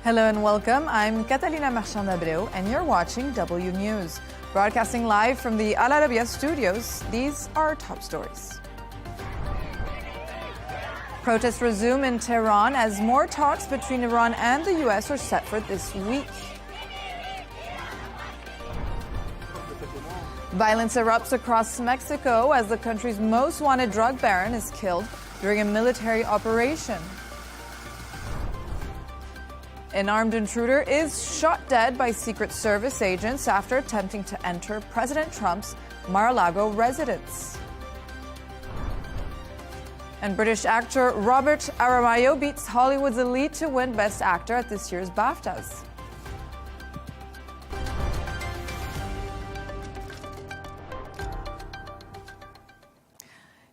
Hello and welcome. I'm Catalina Marchand-Abreu and you're watching W News. Broadcasting live from the Al Arabiya studios, these are our top stories. Protests resume in Tehran as more talks between Iran and the U.S. are set for this week. Violence erupts across Mexico as the country's most wanted drug baron is killed during a military operation. An armed intruder is shot dead by Secret Service agents after attempting to enter President Trump's Mar-a-Lago residence. And British actor Robert Aramayo beats Hollywood's elite to win Best Actor at this year's BAFTAs.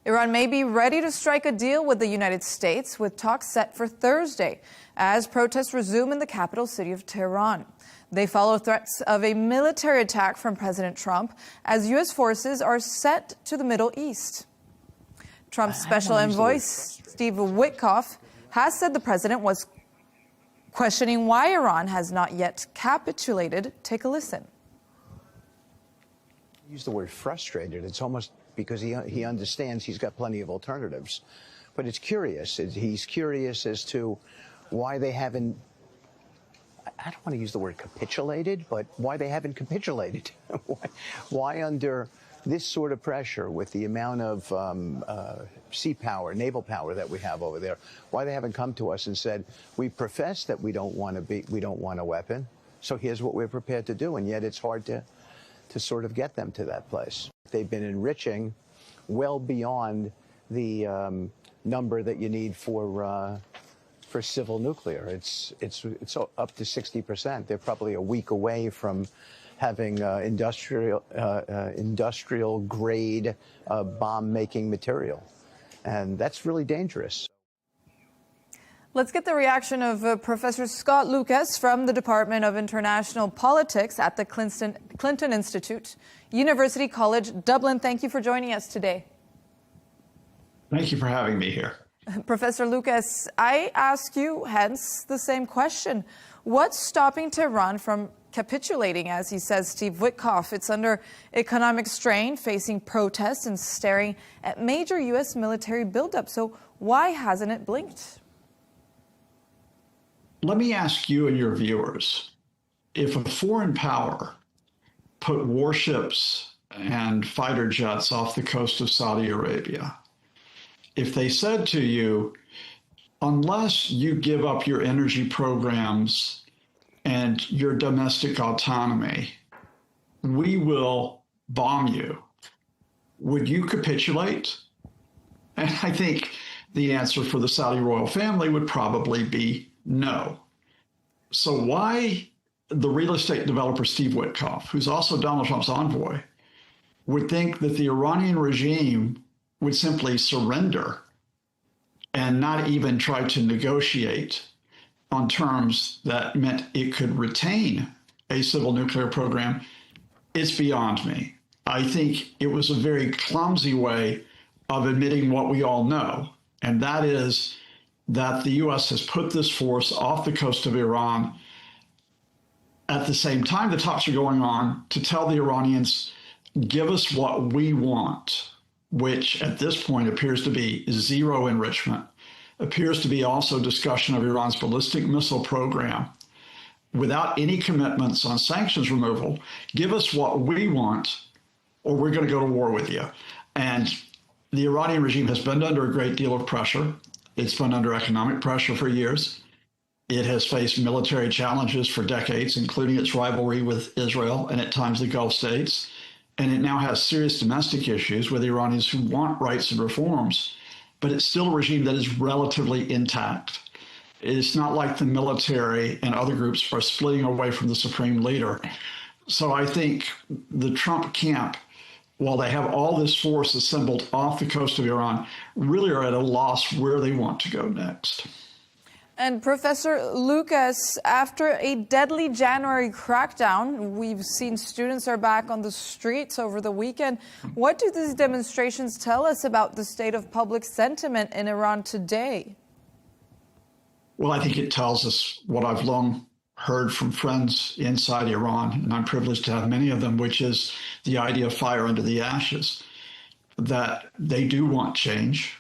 Iran may be ready to strike a deal with the United States, with talks set for Thursday, as protests resume in the capital city of Tehran. They follow threats of a military attack from President Trump as U.S. forces are sent to the Middle East. Trump's special envoy, Steve Witkoff, has said the president was questioning why Iran has not yet capitulated. Take a listen. Use the word frustrated. It's almost because he understands he's got plenty of alternatives. But it's curious. He's curious as to why they haven't, I don't want to use the word capitulated, but why they haven't capitulated. Why under this sort of pressure with the amount of sea power, naval power that we have over there, why they haven't come to us and said, we profess that we don't want a weapon, so here's what we're prepared to do. And yet it's hard to sort of get them to that place. They've been enriching well beyond the number that you need for civil nuclear. It's up to 60%. They're probably a week away from having industrial grade bomb making material, and that's really dangerous. Let's get the reaction of Professor Scott Lucas from the Department of International Politics at the Clinton Institute, University College Dublin. Thank you for joining us today. Thank you for having me here. Professor Lucas, I ask you hence the same question. What's stopping Tehran from capitulating, as he says, Steve Witkoff? It's under economic strain, facing protests and staring at major U.S. military buildup. So why hasn't it blinked? Let me ask you and your viewers, if a foreign power put warships and fighter jets off the coast of Saudi Arabia, if they said to you, unless you give up your energy programs and your domestic autonomy, we will bomb you, would you capitulate? And I think the answer for the Saudi royal family would probably be no. So why the real estate developer Steve Witkoff, who's also Donald Trump's envoy, would think that the Iranian regime would simply surrender and not even try to negotiate on terms that meant it could retain a civil nuclear program, it's beyond me. I think it was a very clumsy way of admitting what we all know, and that is that the U.S. has put this force off the coast of Iran. At the same time, the talks are going on to tell the Iranians, give us what we want, which at this point appears to be zero enrichment, appears to be also discussion of Iran's ballistic missile program, without any commitments on sanctions removal. Give us what we want, or we're going to go to war with you. And the Iranian regime has been under a great deal of pressure. It's been under economic pressure for years. It has faced military challenges for decades, including its rivalry with Israel and at times the Gulf states. And it now has serious domestic issues with Iranians who want rights and reforms, but it's still a regime that is relatively intact. It's not like the military and other groups are splitting away from the supreme leader. So I think the Trump camp, while they have all this force assembled off the coast of Iran, really are at a loss where they want to go next. And Professor Lucas, after a deadly January crackdown, we've seen students are back on the streets over the weekend. What do these demonstrations tell us about the state of public sentiment in Iran today? Well, I think it tells us what I've long heard from friends inside Iran, and I'm privileged to have many of them, which is the idea of fire under the ashes, that they do want change,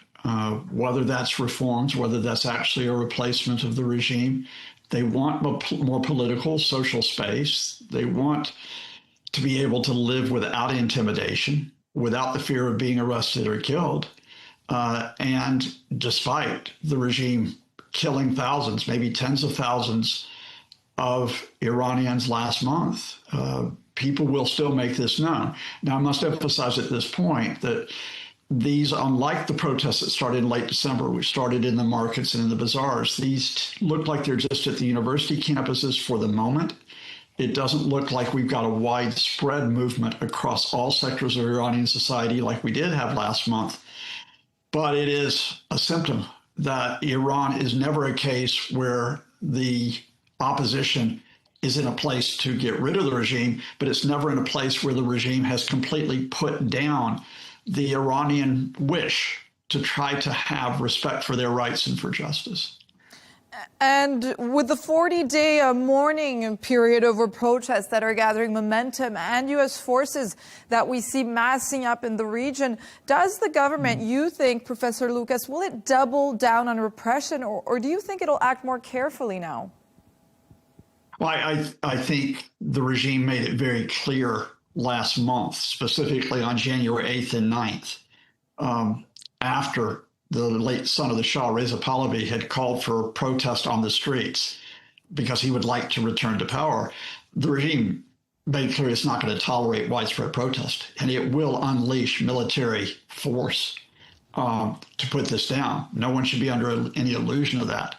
whether that's reforms, whether that's actually a replacement of the regime. They want more political, social space. They want to be able to live without intimidation, without the fear of being arrested or killed. And despite the regime killing thousands, maybe tens of thousands of Iranians last month, people will still make this known. Now, I must emphasize at this point that these, unlike the protests that started in late December, which started in the markets and in the bazaars, these look like they're just at the university campuses for the moment. It doesn't look like we've got a widespread movement across all sectors of Iranian society like we did have last month. But it is a symptom that Iran is never a case where the opposition is in a place to get rid of the regime, but it's never in a place where the regime has completely put down the Iranian wish to try to have respect for their rights and for justice. And with the 40-day mourning period over protests that are gathering momentum and U.S. forces that we see massing up in the region, does the government, you think, Professor Lucas, will it double down on repression, or do you think it'll act more carefully now? Well, I think the regime made it very clear last month, specifically on January 8th and 9th, after the late son of the Shah, Reza Pahlavi, had called for protest on the streets because he would like to return to power. The regime made clear it's not going to tolerate widespread protest, and it will unleash military force to put this down. No one should be under any illusion of that.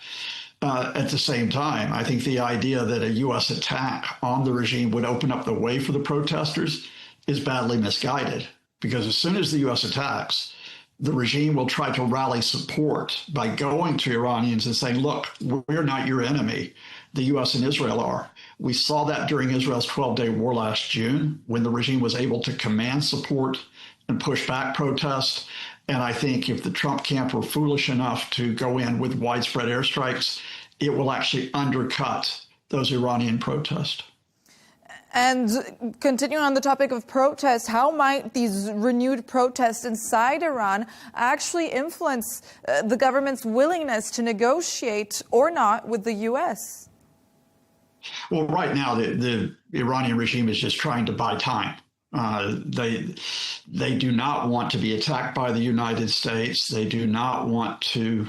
At the same time, I think the idea that a U.S. attack on the regime would open up the way for the protesters is badly misguided, because as soon as the U.S. attacks, the regime will try to rally support by going to Iranians and saying, look, we're not your enemy. The U.S. and Israel are. We saw that during Israel's 12-day war last June, when the regime was able to command support and push back protests. And I think if the Trump camp were foolish enough to go in with widespread airstrikes, it will actually undercut those Iranian protests. And continuing on the topic of protests, how might these renewed protests inside Iran actually influence the government's willingness to negotiate or not with the U.S.? Well, right now, the Iranian regime is just trying to buy time. They do not want to be attacked by the United States. They do not want to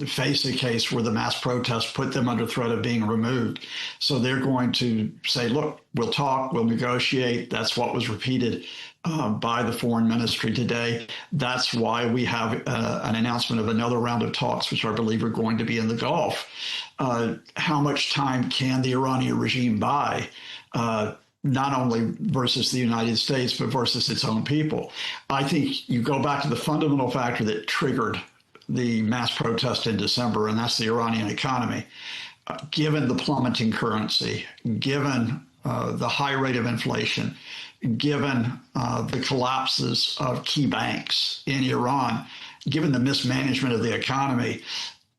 face a case where the mass protests put them under threat of being removed. So they're going to say, look, we'll talk, we'll negotiate. That's what was repeated by the foreign ministry today. That's why we have an announcement of another round of talks, which I believe are going to be in the Gulf. How much time can the Iranian regime buy? Not only versus the United States, but versus its own people. I think you go back to the fundamental factor that triggered the mass protest in December, and that's the Iranian economy. Given the plummeting currency, given the high rate of inflation, given the collapses of key banks in Iran, given the mismanagement of the economy,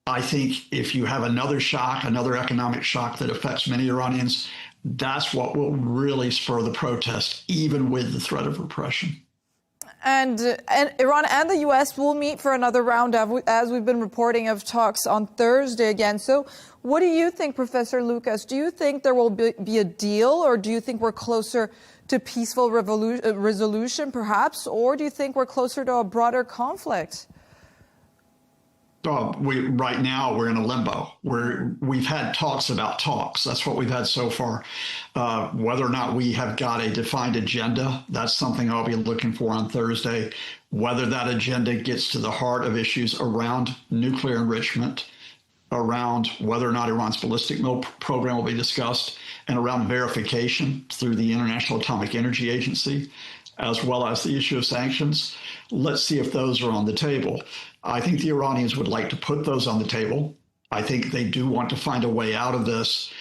I think if you have another shock, another economic shock that affects many Iranians, that's what will really spur the protest, even with the threat of repression. And Iran and the U.S. will meet for another round, as we've been reporting, of talks on Thursday again. So what do you think, Professor Lucas? Do you think there will be a deal, or do you think we're closer to peaceful resolution, perhaps? Or do you think we're closer to a broader conflict? Right now, we're in a limbo where we've had talks about talks. That's what we've had so far. Whether or not we have got a defined agenda, that's something I'll be looking for on Thursday. Whether that agenda gets to the heart of issues around nuclear enrichment, around whether or not Iran's ballistic missile program will be discussed, and around verification through the International Atomic Energy Agency, as well as the issue of sanctions. Let's see if those are on the table. I think the Iranians would like to put those on the table. I think they do want to find a way out of this.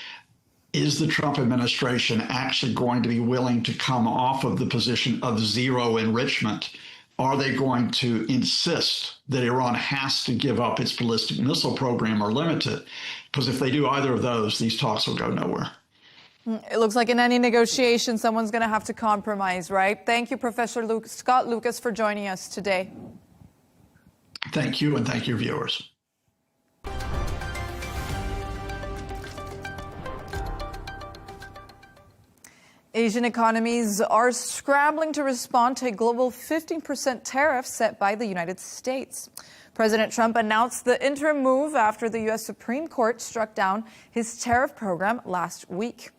Is the Trump administration actually going to be willing to come off of the position of zero enrichment are they going to insist that Iran has to give up its ballistic missile program or limit it? Because if they do either of those, these talks will go nowhere. It looks like in any negotiation, someone's going to have to compromise, right? Thank you, Professor Scott Lucas, for joining us today. Thank you, and thank your viewers. Asian economies are scrambling to respond to a global 15% tariff set by the United States. President Trump announced the interim move after the U.S. Supreme Court struck down his tariff program last week.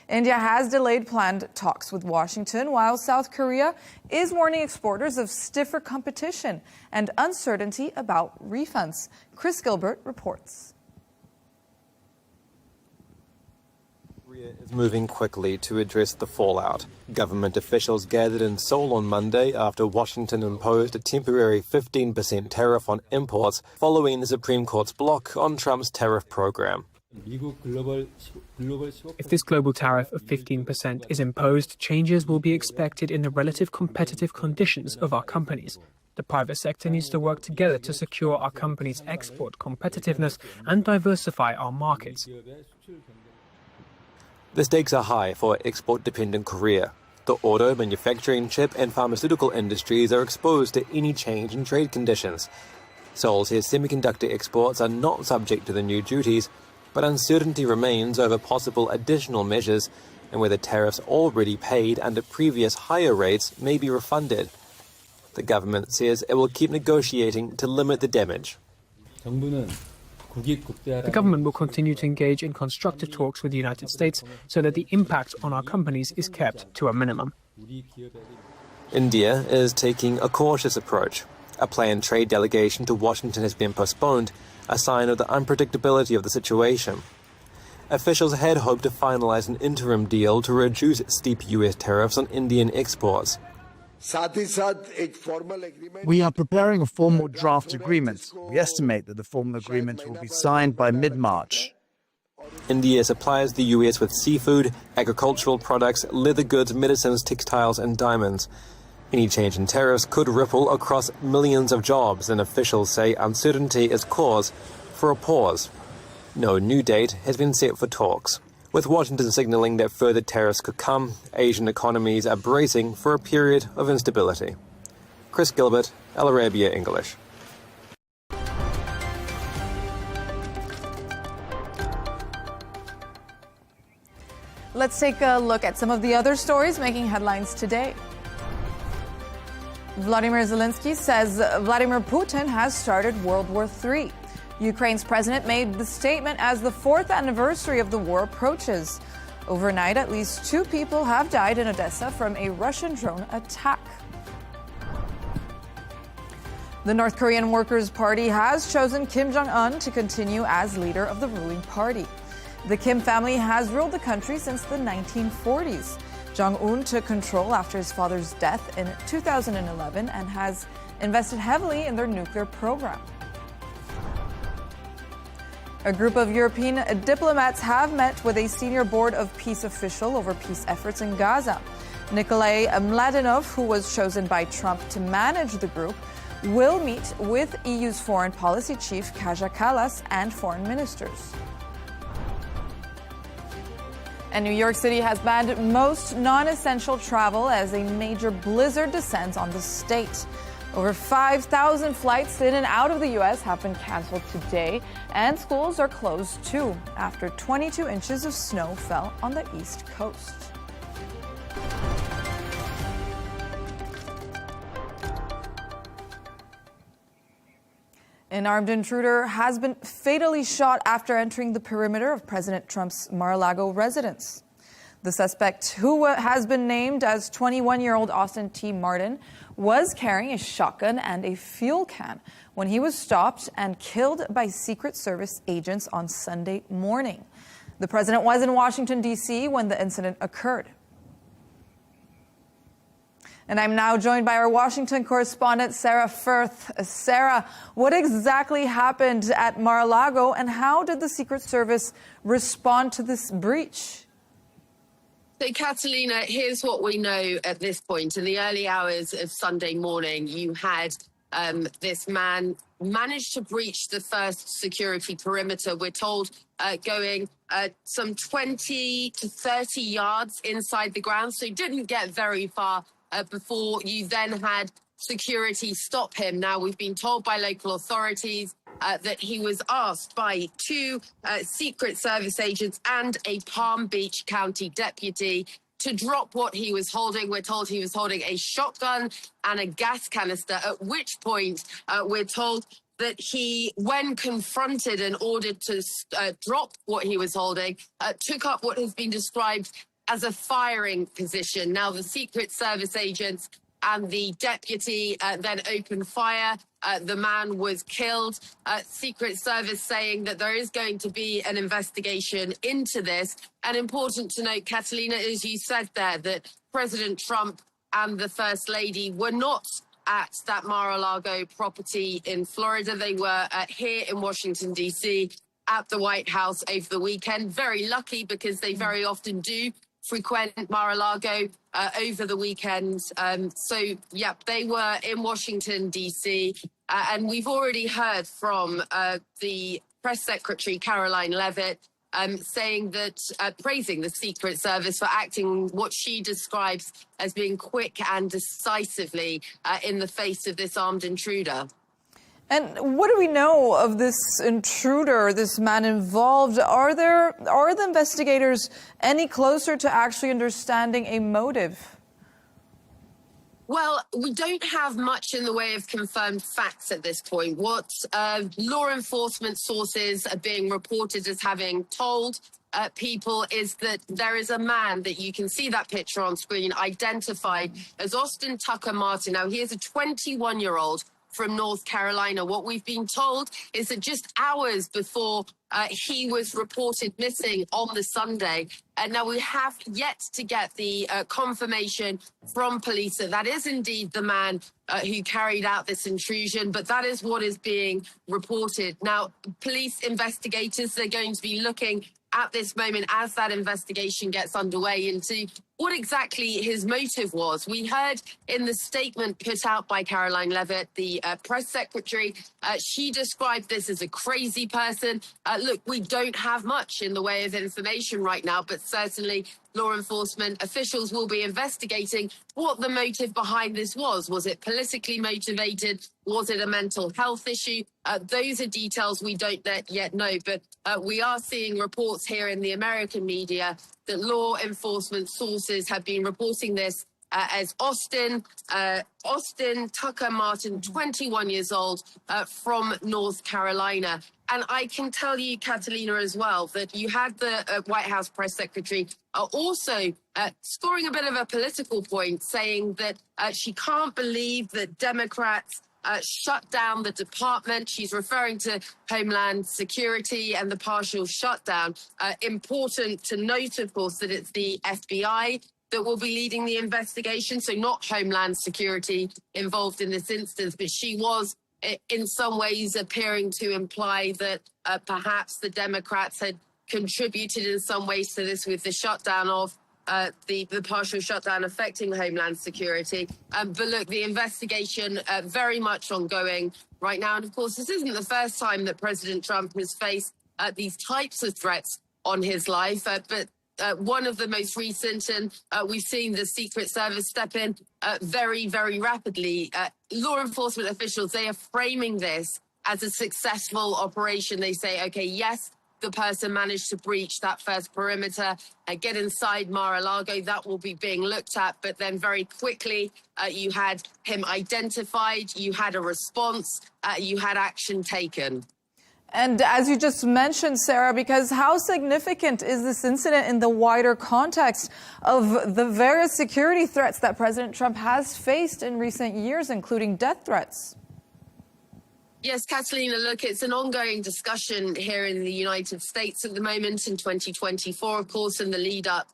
India has delayed planned talks with Washington, while South Korea is warning exporters of stiffer competition and uncertainty about refunds. Chris Gilbert reports. Korea is moving quickly to address the fallout. Government officials gathered in Seoul on Monday after Washington imposed a temporary 15% tariff on imports following the Supreme Court's block on Trump's tariff program. If this global tariff of 15% is imposed, changes will be expected in the relative competitive conditions of our companies. The private sector needs to work together to secure our companies' export competitiveness and diversify our markets. The stakes are high for export-dependent Korea. The auto, manufacturing, chip and pharmaceutical industries are exposed to any change in trade conditions. Seoul says semiconductor exports are not subject to the new duties, but uncertainty remains over possible additional measures and whether tariffs already paid under previous higher rates may be refunded. The government says it will keep negotiating to limit the damage. The government will continue to engage in constructive talks with the United States so that the impact on our companies is kept to a minimum. India is taking a cautious approach. A planned trade delegation to Washington has been postponed, a sign of the unpredictability of the situation. Officials had hoped to finalize an interim deal to reduce steep U.S. tariffs on Indian exports. We are preparing a formal draft agreement. We estimate that the formal agreement will be signed by mid-March. India supplies the U.S. with seafood, agricultural products, leather goods, medicines, textiles, and diamonds. Any change in tariffs could ripple across millions of jobs, and officials say uncertainty is cause for a pause. No new date has been set for talks. With Washington signaling that further tariffs could come, Asian economies are bracing for a period of instability. Chris Gilbert, Arabiya English. Let's take a look at some of the other stories making headlines today. Vladimir Zelensky says Vladimir Putin has started World War III. Ukraine's president made the statement as the 4th anniversary of the war approaches. Overnight, at least 2 people have died in Odessa from a Russian drone attack. The North Korean Workers' Party has chosen Kim Jong-un to continue as leader of the ruling party. The Kim family has ruled the country since the 1940s. Jong-un took control after his father's death in 2011 and has invested heavily in their nuclear program. A group of European diplomats have met with a senior board of peace official over peace efforts in Gaza. Nikolai Mladenov, who was chosen by Trump to manage the group, will meet with EU's foreign policy chief Kaja Kallas and foreign ministers. And New York City has banned most non-essential travel as a major blizzard descends on the state. Over 5,000 flights in and out of the U.S. have been canceled today, and schools are closed too after 22 inches of snow fell on the East Coast. An armed intruder has been fatally shot after entering the perimeter of President Trump's Mar-a-Lago residence. The suspect, who has been named as 21-year-old Austin T. Martin, was carrying a shotgun and a fuel can when he was stopped and killed by Secret Service agents on Sunday morning. The president was in Washington, D.C. when the incident occurred. And I'm now joined by our Washington correspondent, Sarah Firth. Sarah, what exactly happened at Mar-a-Lago, and how did the Secret Service respond to this breach? So, Catalina, here's what we know at this point. In the early hours of Sunday morning, you had this man managed to breach the first security perimeter. We're told going some 20 to 30 yards inside the ground. So he didn't get very far before you then had security stop him. Now, we've been told by local authorities that he was asked by two Secret Service agents and a Palm Beach County deputy to drop what he was holding. We're told he was holding a shotgun and a gas canister, at which point we're told that he, when confronted and ordered to drop what he was holding, took up what has been described as a firing position. Now, the Secret Service agents and the deputy then opened fire. The man was killed. Secret Service saying that there is going to be an investigation into this. And important to note, Catalina, as you said there, that President Trump and the First Lady were not at that Mar-a-Lago property in Florida. They were here in Washington, D.C., at the White House over the weekend. Very lucky, because they very often do frequent Mar-a-Lago over the weekend. So, yep, they were in Washington, D.C. And we've already heard from the press secretary, Caroline Leavitt, saying that, praising the Secret Service for acting what she describes as being quick and decisively in the face of this armed intruder. And what do we know of this intruder, this man involved? Are the investigators any closer to actually understanding a motive? Well, we don't have much in the way of confirmed facts at this point. What law enforcement sources are being reported as having told people is that there is a man that you can see that picture on screen identified as Austin Tucker Martin. Now, he is a 21-year-old from North Carolina. What we've been told is that just hours before he was reported missing on the Sunday, and now we have yet to get the confirmation from police that that is indeed the man who carried out this intrusion, but that is what is being reported. Now, police investigators, they're going to be looking at this moment as that investigation gets underway into what exactly his motive was. We heard in the statement put out by Caroline Leavitt, the press secretary, she described this as a crazy person. Look, we don't have much in the way of information right now, but certainly law enforcement officials will be investigating what the motive behind this was. Was it politically motivated? Was it a mental health issue? Those are details we don't yet know, but we are seeing reports here in the American media that law enforcement sources have been reporting this as Austin Tucker Martin, 21 years old, from North Carolina. And I can tell you, Catalina, as well, that you had the White House press secretary also scoring a bit of a political point, saying that she can't believe that Democrats shut down the department. She's referring to Homeland Security and the partial shutdown. Important to note, of course, that it's the FBI that will be leading the investigation, so not Homeland Security involved in this instance, but she was in some ways appearing to imply that perhaps the Democrats had contributed in some ways to this with the shutdown of the partial shutdown affecting Homeland Security. But look, the investigation very much ongoing right now. And of course, this isn't the first time that President Trump has faced these types of threats on his life, but one of the most recent, and we've seen the Secret Service step in very, very rapidly. Law enforcement officials, they are framing this as a successful operation. They say, okay, yes, the person managed to breach that first perimeter and get inside Mar-a-Lago. That will be being looked at. But then very quickly, you had him identified, you had a response, you had action taken. And as you just mentioned, Sarah, because how significant is this incident in the wider context of the various security threats that President Trump has faced in recent years, including death threats? Yes, Catalina, look, it's an ongoing discussion here in the United States at the moment in 2024, of course, in the lead up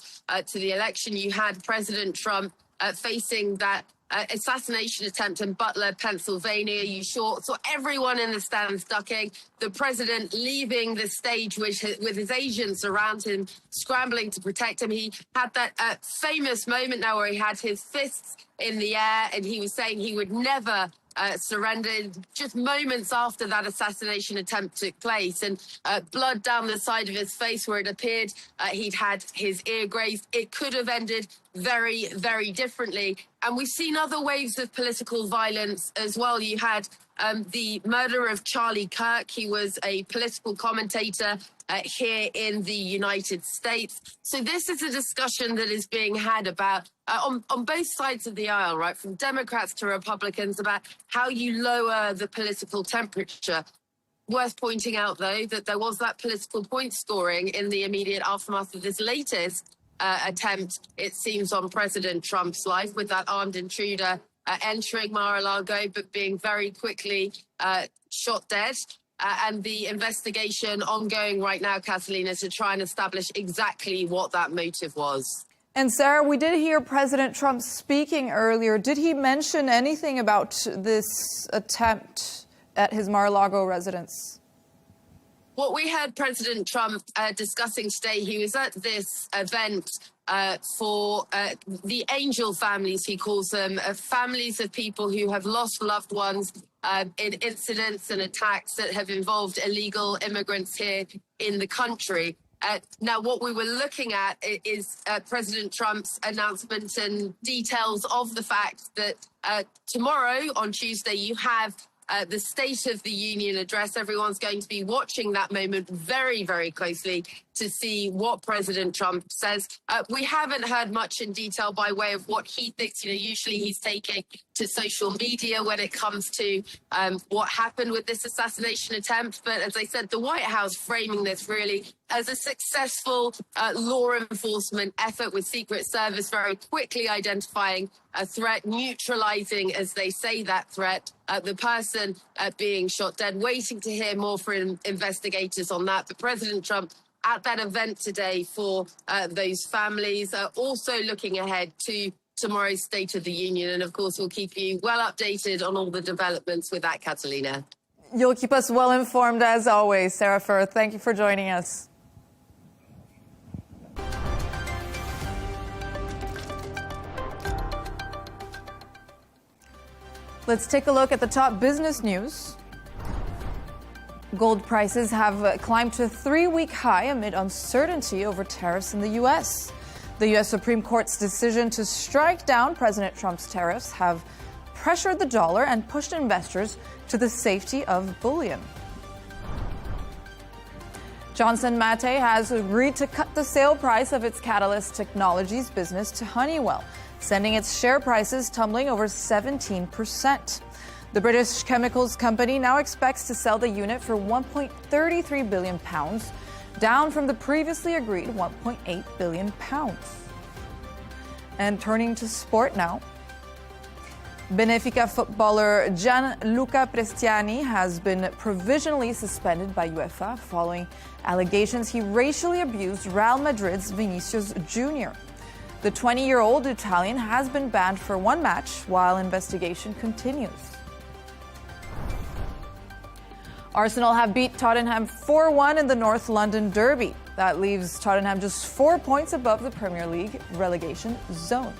to the election. You had President Trump facing that assassination attempt in Butler, Pennsylvania. You saw everyone in the stands ducking. The president leaving the stage with his agents around him, scrambling to protect him. He had that famous moment now where he had his fists in the air and he was saying he would never surrendered just moments after that assassination attempt took place, and blood down the side of his face where it appeared he'd had his ear grazed. It could have ended very, very differently. And we've seen other waves of political violence as well. You had the murder of Charlie Kirk. He was a political commentator here in the United States. So this is a discussion that is being had about on both sides of the aisle, right, from Democrats to Republicans, about how you lower the political temperature. Worth pointing out, though, that there was that political point scoring in the immediate aftermath of this latest attempt, it seems, on President Trump's life, with that armed intruder entering Mar-a-Lago but being very quickly shot dead. And the investigation ongoing right now, Catalina, to try and establish exactly what that motive was. And Sarah, we did hear President Trump speaking earlier. Did he mention anything about this attempt at his Mar-a-Lago residence? What we heard President Trump discussing today, he was at this event for the angel families, he calls them, families of people who have lost loved ones in incidents and attacks that have involved illegal immigrants here in the country. Now, what we were looking at is President Trump's announcement and details of the fact that tomorrow, on Tuesday, you have the State of the Union address. Everyone's going to be watching that moment very, very closely to see what President Trump says. We haven't heard much in detail by way of what he thinks. You know, usually he's taking to social media when it comes to what happened with this assassination attempt. But as I said, the White House framing this really as a successful law enforcement effort, with Secret Service very quickly identifying a threat, neutralizing, as they say, that threat, the person being shot dead, waiting to hear more from investigators on that. But President Trump at that event today for those families, also looking ahead to tomorrow's State of the Union. And of course, we'll keep you well updated on all the developments with that, Catalina. You'll keep us well informed as always, Sarah Firth. Thank you for joining us. Let's take a look at the top business news. Gold prices have climbed to a 3-week high amid uncertainty over tariffs in the U.S. The U.S. Supreme Court's decision to strike down President Trump's tariffs have pressured the dollar and pushed investors to the safety of bullion. Johnson Matthey has agreed to cut the sale price of its Catalyst Technologies business to Honeywell, sending its share prices tumbling over 17%. The British chemicals company now expects to sell the unit for £1.33 billion, down from the previously agreed £1.8 billion. And turning to sport now. Benfica footballer Gianluca Prestiani has been provisionally suspended by UEFA following allegations he racially abused Real Madrid's Vinicius Jr. The 20-year-old Italian has been banned for 1 match while investigation continues. Arsenal have beat Tottenham 4-1 in the North London Derby. That leaves Tottenham just 4 points above the Premier League relegation zone.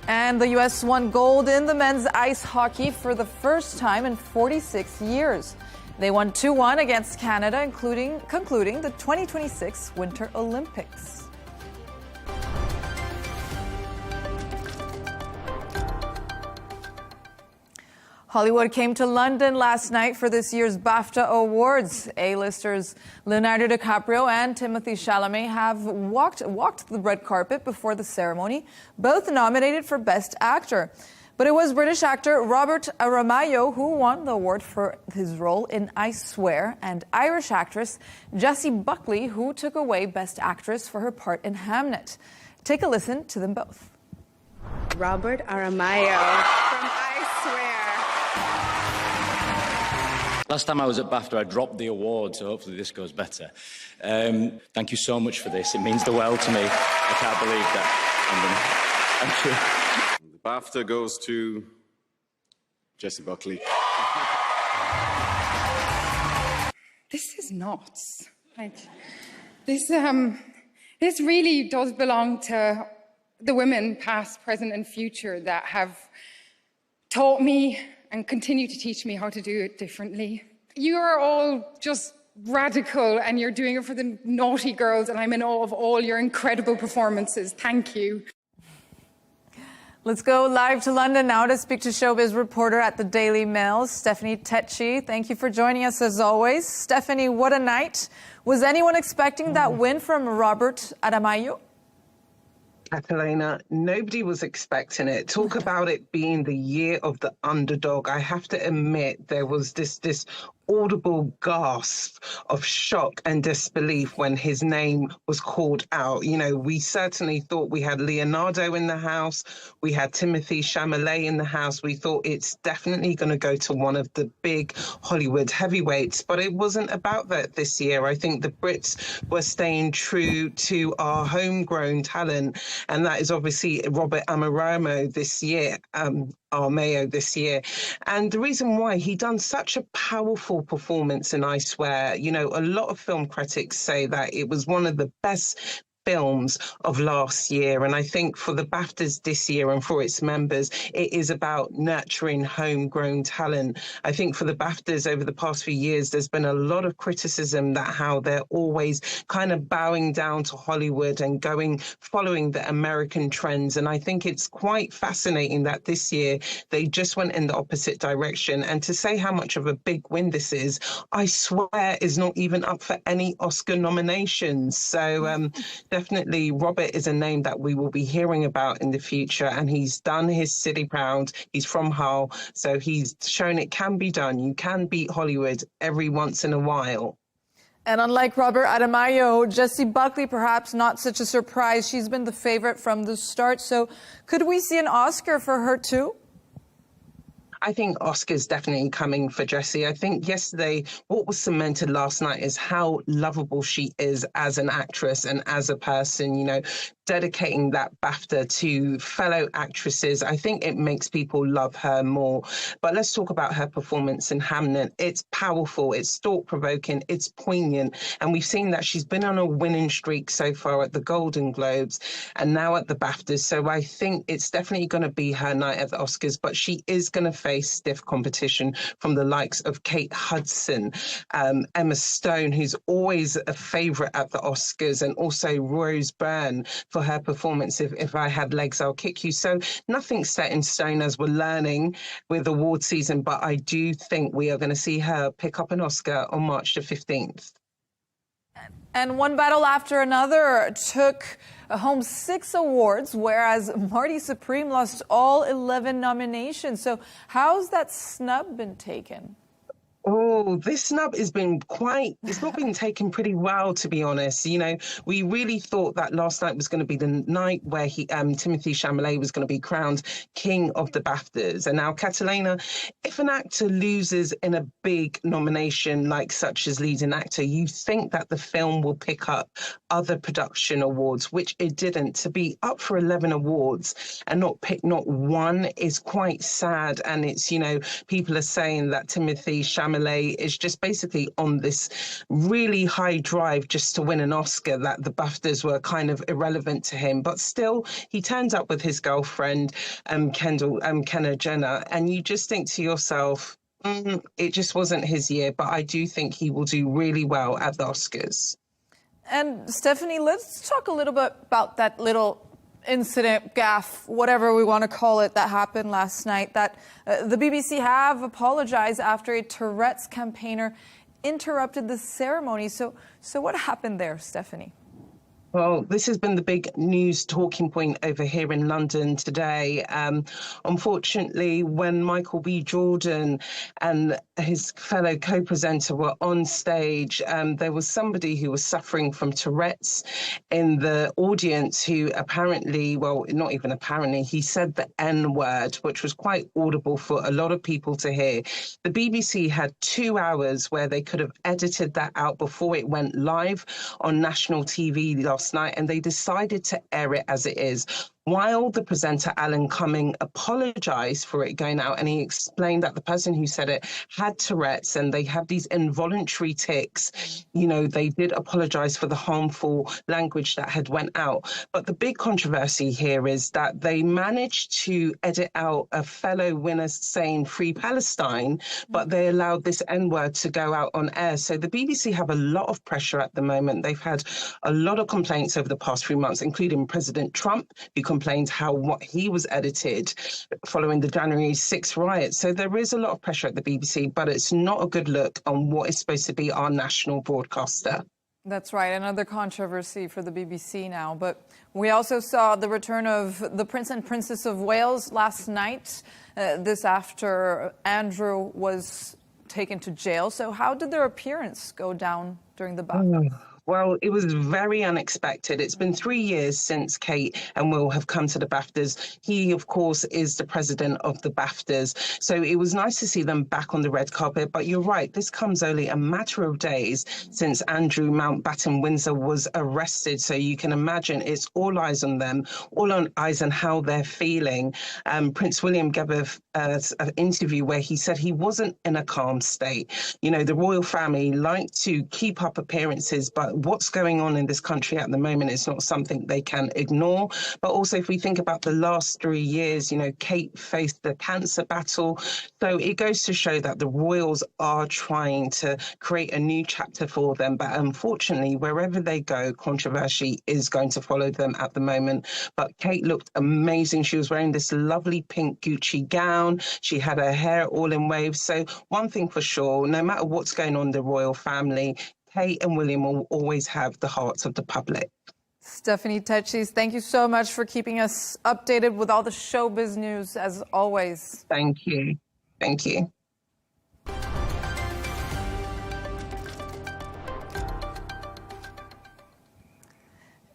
And the U.S. won gold in the men's ice hockey for the first time in 46 years. They won 2-1 against Canada, concluding the 2026 Winter Olympics. Hollywood came to London last night for this year's BAFTA Awards. A-listers Leonardo DiCaprio and Timothée Chalamet have walked the red carpet before the ceremony, both nominated for Best Actor. But it was British actor Robert Aramayo who won the award for his role in I Swear, and Irish actress Jessie Buckley who took away Best Actress for her part in Hamnet. Take a listen to them both. Robert Aramayo from I Swear. Last time I was at BAFTA, I dropped the award, so hopefully this goes better. Thank you so much for this. It means the world to me. I can't believe that. Thank you. The BAFTA goes to Jessie Buckley. This is nuts. Like, this really does belong to the women, past, present, and future, that have taught me and continue to teach me how to do it differently. You are all just radical, and you're doing it for the naughty girls, and I'm in awe of all your incredible performances. Thank you. Let's go live to London now to speak to showbiz reporter at the Daily Mail, Stephanie Tecci. Thank you for joining us as always. Stephanie, what a night. Was anyone expecting that win from Robert Aramayo? Catalina, nobody was expecting it. Talk about it being the year of the underdog. I have to admit, there was this audible gasp of shock and disbelief when his name was called out. You know, we certainly thought we had Leonardo in the house. We had Timothée Chalamet in the house. We thought it's definitely going to go to one of the big Hollywood heavyweights, but it wasn't about that this year. I think the Brits were staying true to our homegrown talent, and that is obviously Robert Aramayo this year. Aramayo this year. And the reason why, he done such a powerful performance in I Swear. You know, a lot of film critics say that it was one of the best films of last year. And I think for the BAFTAs this year and for its members, it is about nurturing homegrown talent. I think for the BAFTAs over the past few years, there's been a lot of criticism that how they're always kind of bowing down to Hollywood and following the American trends. And I think it's quite fascinating that this year they just went in the opposite direction. And to say how much of a big win this is, I Swear is not even up for any Oscar nominations. So definitely Robert is a name that we will be hearing about in the future, and he's done his city proud. He's from Hull, so he's shown it can be done. You can beat Hollywood every once in a while. And unlike Robert Aramayo, Jessie Buckley, perhaps not such a surprise. She's been the favorite from the start. So could we see an Oscar for her too? I think Oscar's definitely coming for Jessie. I think yesterday, what was cemented last night is how lovable she is as an actress and as a person, you know, dedicating that BAFTA to fellow actresses. I think it makes people love her more. But let's talk about her performance in Hamnet. It's powerful, it's thought-provoking, it's poignant. And we've seen that she's been on a winning streak so far at the Golden Globes and now at the BAFTAs. So I think it's definitely going to be her night at the Oscars, but she is going to face stiff competition from the likes of Kate Hudson, Emma Stone, who's always a favourite at the Oscars, and also Rose Byrne for her performance, If I Had Legs, I'll Kick You. So nothing's set in stone as we're learning with award season, but I do think we are going to see her pick up an Oscar on March the 15th. And one battle after another took home 6 awards, whereas Marty Supreme lost all 11 nominations. So how's that snub been taken? Oh, this snub has been it's not been taken pretty well, to be honest. You know, we really thought that last night was going to be the night where Timothée Chalamet was going to be crowned king of the BAFTAs. And now, Catalina, if an actor loses in a big nomination like such as leading actor, you think that the film will pick up other production awards, which it didn't. To be up for 11 awards and not pick not one is quite sad. And it's, you know, people are saying that Timothée Chalamet is just basically on this really high drive just to win an Oscar, that the BAFTAs were kind of irrelevant to him. But still, he turns up with his girlfriend, Kendall Jenner, and you just think to yourself, it just wasn't his year. But I do think he will do really well at the Oscars. And Stephanie, let's talk a little bit about that little incident, gaffe, whatever we want to call it, that happened last night, that the BBC have apologized after a Tourette's campaigner interrupted the ceremony. So what happened there, Stephanie? Well, this has been the big news talking point over here in London today. Unfortunately, when Michael B. Jordan and his fellow co-presenter were on stage, there was somebody who was suffering from Tourette's in the audience who apparently, well, not even apparently, he said the N-word, which was quite audible for a lot of people to hear. The BBC had 2 hours where they could have edited that out before it went live on national TV last night, and they decided to air it as it is. while the presenter, Alan Cumming, apologized for it going out, and he explained that the person who said it had Tourette's and they have these involuntary tics, you know, they did apologize for the harmful language that had went out. But the big controversy here is that they managed to edit out a fellow winner saying Free Palestine, but they allowed this N-word to go out on air. So the BBC have a lot of pressure at the moment. They've had a lot of complaints over the past few months, including President Trump, who complained what he was edited following the January 6th riots. So there is a lot of pressure at the BBC, but it's not a good look on what is supposed to be our national broadcaster. That's right. Another controversy for the BBC now. But we also saw the return of the Prince and Princess of Wales last night, this after Andrew was taken to jail. So how did their appearance go down during the BAFTA? Well, it was very unexpected. It's been 3 years since Kate and Will have come to the BAFTAs. He, of course, is the president of the BAFTAs. So it was nice to see them back on the red carpet. But you're right, this comes only a matter of days since Andrew Mountbatten Windsor was arrested. So you can imagine it's all eyes on them, all on eyes on how they're feeling. Prince William gave an interview where he said he wasn't in a calm state. You know, the royal family like to keep up appearances, but what's going on in this country at the moment is not something they can ignore. But also, if we think about the last 3 years, you know, Kate faced the cancer battle. So it goes to show that the royals are trying to create a new chapter for them. But unfortunately, wherever they go, controversy is going to follow them at the moment. But Kate looked amazing. She was wearing this lovely pink Gucci gown. She had her hair all in waves. So one thing for sure, no matter what's going on in the royal family, Kate and William will always have the hearts of the public. Stephanie Tetchis, thank you so much for keeping us updated with all the showbiz news, as always. Thank you. Thank you.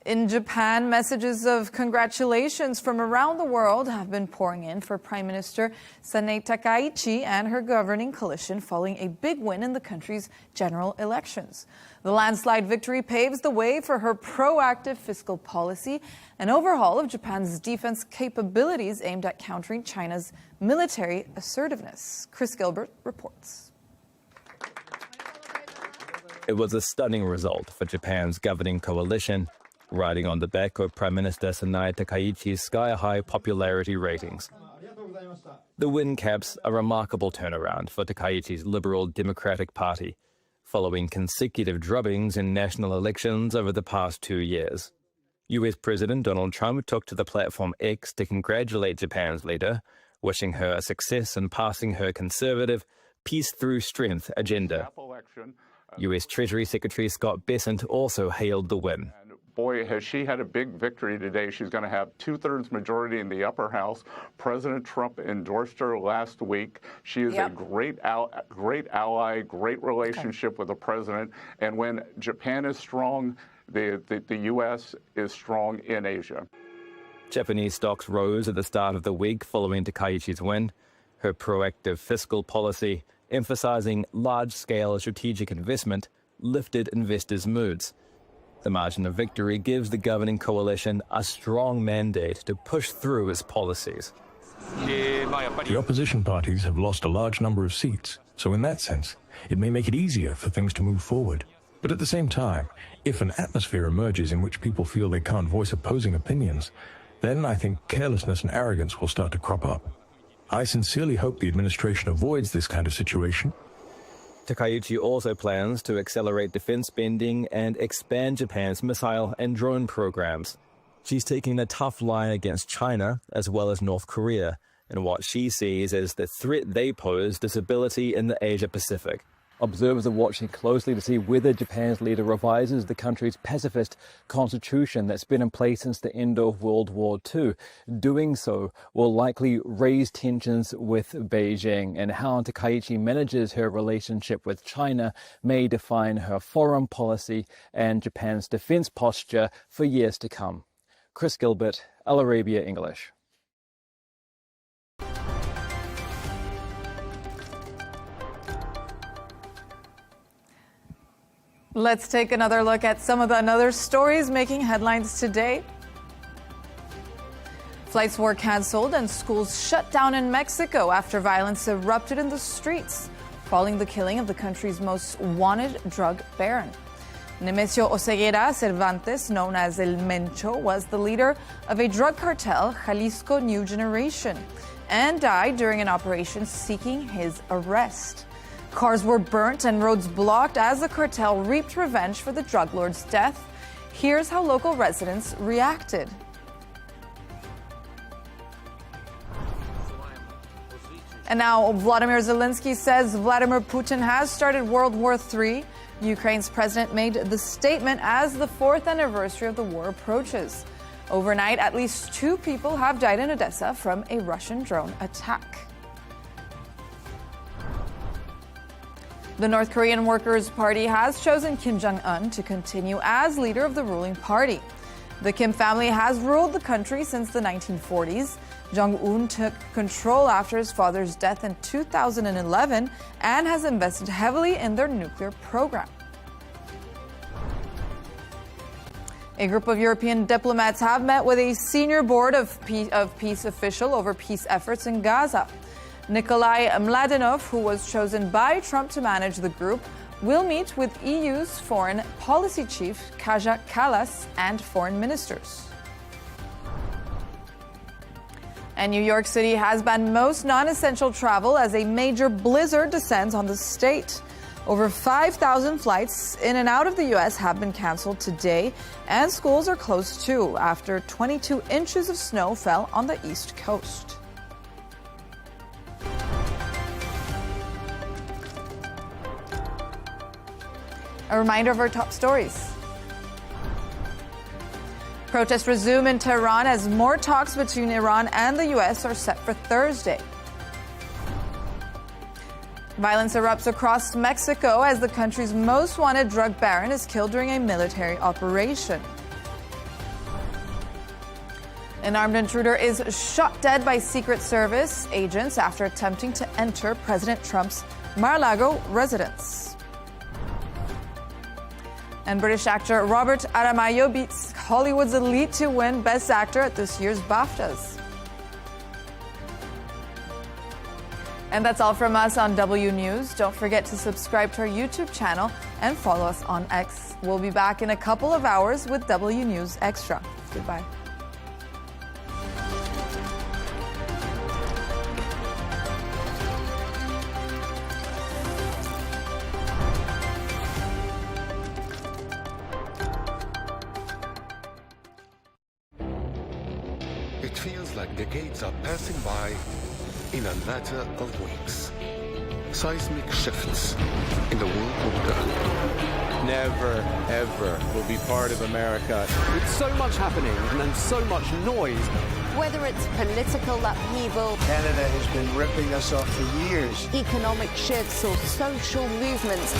In Japan, messages of congratulations from around the world have been pouring in for Prime Minister Sanae Takaichi and her governing coalition following a big win in the country's general elections. The landslide victory paves the way for her proactive fiscal policy, an overhaul of Japan's defense capabilities aimed at countering China's military assertiveness. Chris Gilbert reports. It was a stunning result for Japan's governing coalition, riding on the back of Prime Minister Sanae Takaichi's sky-high popularity ratings. The win caps a remarkable turnaround for Takaichi's Liberal Democratic Party, following consecutive drubbings in national elections over the past 2 years. US President Donald Trump took to the platform X to congratulate Japan's leader, wishing her a success in passing her conservative, peace through strength agenda. US Treasury Secretary Scott Bessent also hailed the win. Boy, has she had a big victory today. She's going to have 2/3 majority in the upper house. President Trump endorsed her last week. She is a great ally, great relationship with the president. And when Japan is strong, the U.S. is strong in Asia. Japanese stocks rose at the start of the week following Takaichi's win. Her proactive fiscal policy, emphasizing large-scale strategic investment, lifted investors' moods. The margin of victory gives the governing coalition a strong mandate to push through its policies. The opposition parties have lost a large number of seats, so in that sense, it may make it easier for things to move forward. But at the same time, if an atmosphere emerges in which people feel they can't voice opposing opinions, then I think carelessness and arrogance will start to crop up. I sincerely hope the administration avoids this kind of situation. Takaichi also plans to accelerate defense spending and expand Japan's missile and drone programs. She's taking a tough line against China as well as North Korea in what she sees as the threat they pose to stability in the Asia-Pacific. Observers are watching closely to see whether Japan's leader revises the country's pacifist constitution that's been in place since the end of World War II. Doing so will likely raise tensions with Beijing, and how Takaichi manages her relationship with China may define her foreign policy and Japan's defense posture for years to come. Chris Gilbert, Arabiya English. Let's take another look at some of the other stories making headlines today. Flights were canceled and schools shut down in Mexico after violence erupted in the streets, following the killing of the country's most wanted drug baron. Nemesio Oseguera Cervantes, known as El Mencho, was the leader of a drug cartel, Jalisco New Generation, and died during an operation seeking his arrest. Cars were burnt and roads blocked as the cartel reaped revenge for the drug lord's death. Here's how local residents reacted. And now Vladimir Zelensky says Vladimir Putin has started World War III. Ukraine's president made the statement as the 4th anniversary of the war approaches. Overnight, at least 2 people have died in Odessa from a Russian drone attack. The North Korean Workers' Party has chosen Kim Jong-un to continue as leader of the ruling party. The Kim family has ruled the country since the 1940s. Jong-un took control after his father's death in 2011 and has invested heavily in their nuclear program. A group of European diplomats have met with a senior board of peace official over peace efforts in Gaza. Nikolai Mladenov, who was chosen by Trump to manage the group, will meet with EU's foreign policy chief Kaja Kallas and foreign ministers. And New York City has banned most non-essential travel as a major blizzard descends on the state. Over 5,000 flights in and out of the U.S. have been canceled today, and schools are closed too after 22 inches of snow fell on the East Coast. A reminder of our top stories. Protests resume in Tehran as more talks between Iran and the U.S. are set for Thursday. Violence erupts across Mexico as the country's most wanted drug baron is killed during a military operation. An armed intruder is shot dead by Secret Service agents after attempting to enter President Trump's Mar-a-Lago residence. And British actor Robert Aramayo beats Hollywood's elite to win Best Actor at this year's BAFTAs. And that's all from us on W News. Don't forget to subscribe to our YouTube channel and follow us on X. We'll be back in a couple of hours with W News Extra. Goodbye. It feels like decades are passing by in a matter of weeks. Seismic shifts in the world order. Never, ever will be part of America. With so much happening and so much noise. Whether it's political upheaval, Canada has been ripping us off for years. Economic shifts or social movements.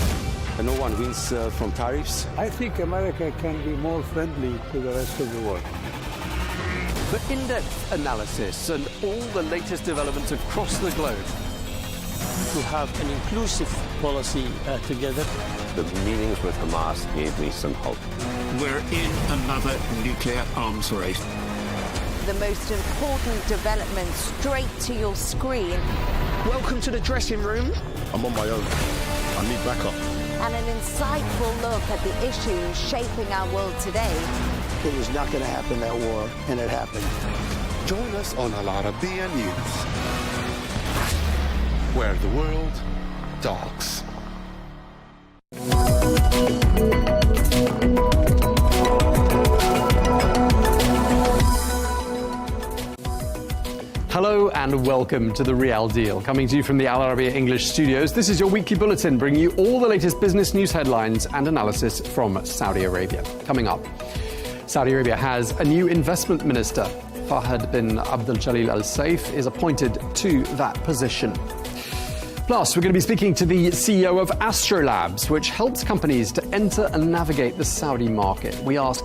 And no one wins from tariffs. I think America can be more friendly to the rest of the world. For in-depth analysis and all the latest developments across the globe. To have an inclusive policy together. The meetings with Hamas gave me some hope. We're in another nuclear arms race. The most important development straight to your screen. Welcome to the dressing room. I'm on my own. I need backup. And an insightful look at the issues shaping our world today. It was not going to happen, that war, and it happened. Join us on Arabiya News, where the world talks. Hello and welcome to The Real Deal. Coming to you from the Arabiya English studios, this is your weekly bulletin bringing you all the latest business news headlines and analysis from Saudi Arabia. Coming up, Saudi Arabia has a new investment minister. Fahad bin Abdul Jalil Al Saif is appointed to that position. Plus, we're going to be speaking to the CEO of Astrolabs, which helps companies to enter and navigate the Saudi market. We ask,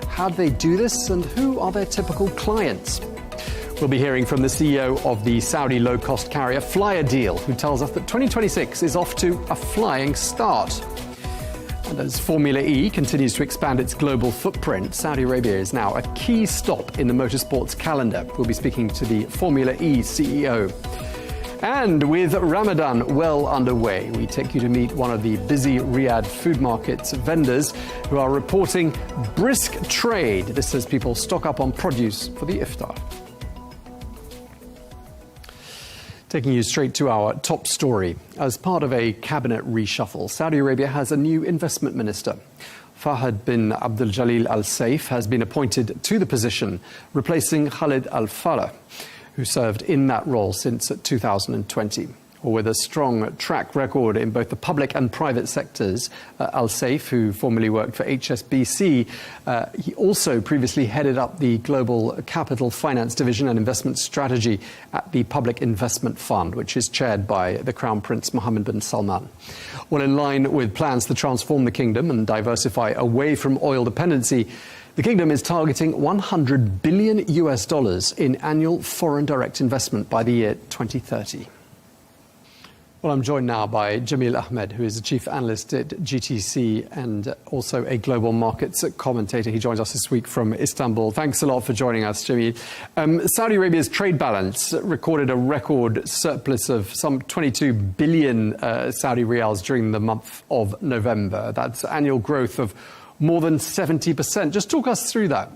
how do they do this and who are their typical clients? We'll be hearing from the CEO of the Saudi low-cost carrier Flyer Deal, who tells us that 2026 is off to a flying start. And as Formula E continues to expand its global footprint, Saudi Arabia is now a key stop in the motorsports calendar. We'll be speaking to the Formula E CEO. And with Ramadan well underway, we take you to meet one of the busy Riyadh food market's vendors who are reporting brisk trade. This as people stock up on produce for the iftar. Taking you straight to our top story. As part of a cabinet reshuffle, Saudi Arabia has a new investment minister. Fahad bin Abdul Jalil Al Saif has been appointed to the position, replacing Khalid Al Faleh, who served in that role since 2020. With a strong track record in both the public and private sectors, Al Saif, who formerly worked for HSBC, he also previously headed up the Global Capital Finance Division and Investment Strategy at the Public Investment Fund, which is chaired by the Crown Prince Mohammed bin Salman. Well, in line with plans to transform the kingdom and diversify away from oil dependency, the kingdom is targeting $100 billion in annual foreign direct investment by the year 2030. Well, I'm joined now by Jamil Ahmed, who is the chief analyst at GTC and also a global markets commentator. He joins us this week from Istanbul. Thanks a lot for joining us, Jamil. Saudi Arabia's trade balance recorded a record surplus of some 22 billion Saudi riyals during the month of November. That's annual growth of more than 70%. Just talk us through that.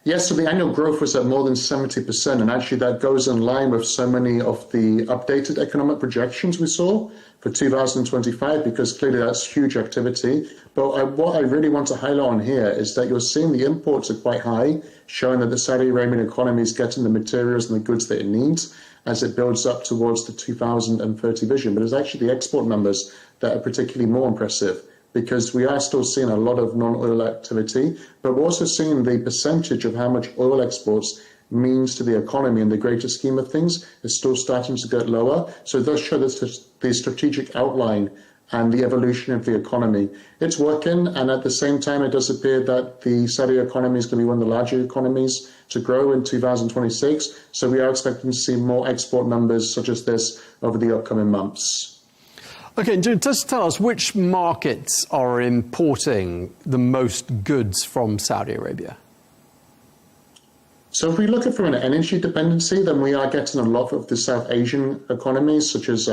Yes, so the annual growth was at more than 70%, and actually that goes in line with so many of the updated economic projections we saw for 2025, because clearly that's huge activity. But what I really want to highlight on here is that you're seeing the imports are quite high, showing that the Saudi Arabian economy is getting the materials and the goods that it needs as it builds up towards the 2030 vision. But it's actually the export numbers that are particularly more impressive, because we are still seeing a lot of non-oil activity, but we're also seeing the percentage of how much oil exports means to the economy in the greater scheme of things is still starting to get lower. So it does show the strategic outline and the evolution of the economy. It's working, and at the same time, it does appear that the Saudi economy is going to be one of the larger economies to grow in 2026. So we are expecting to see more export numbers such as this over the upcoming months. Okay, just tell us which markets are importing the most goods from Saudi Arabia. So if we look at from an energy dependency, then we are getting a lot of the South Asian economies, such as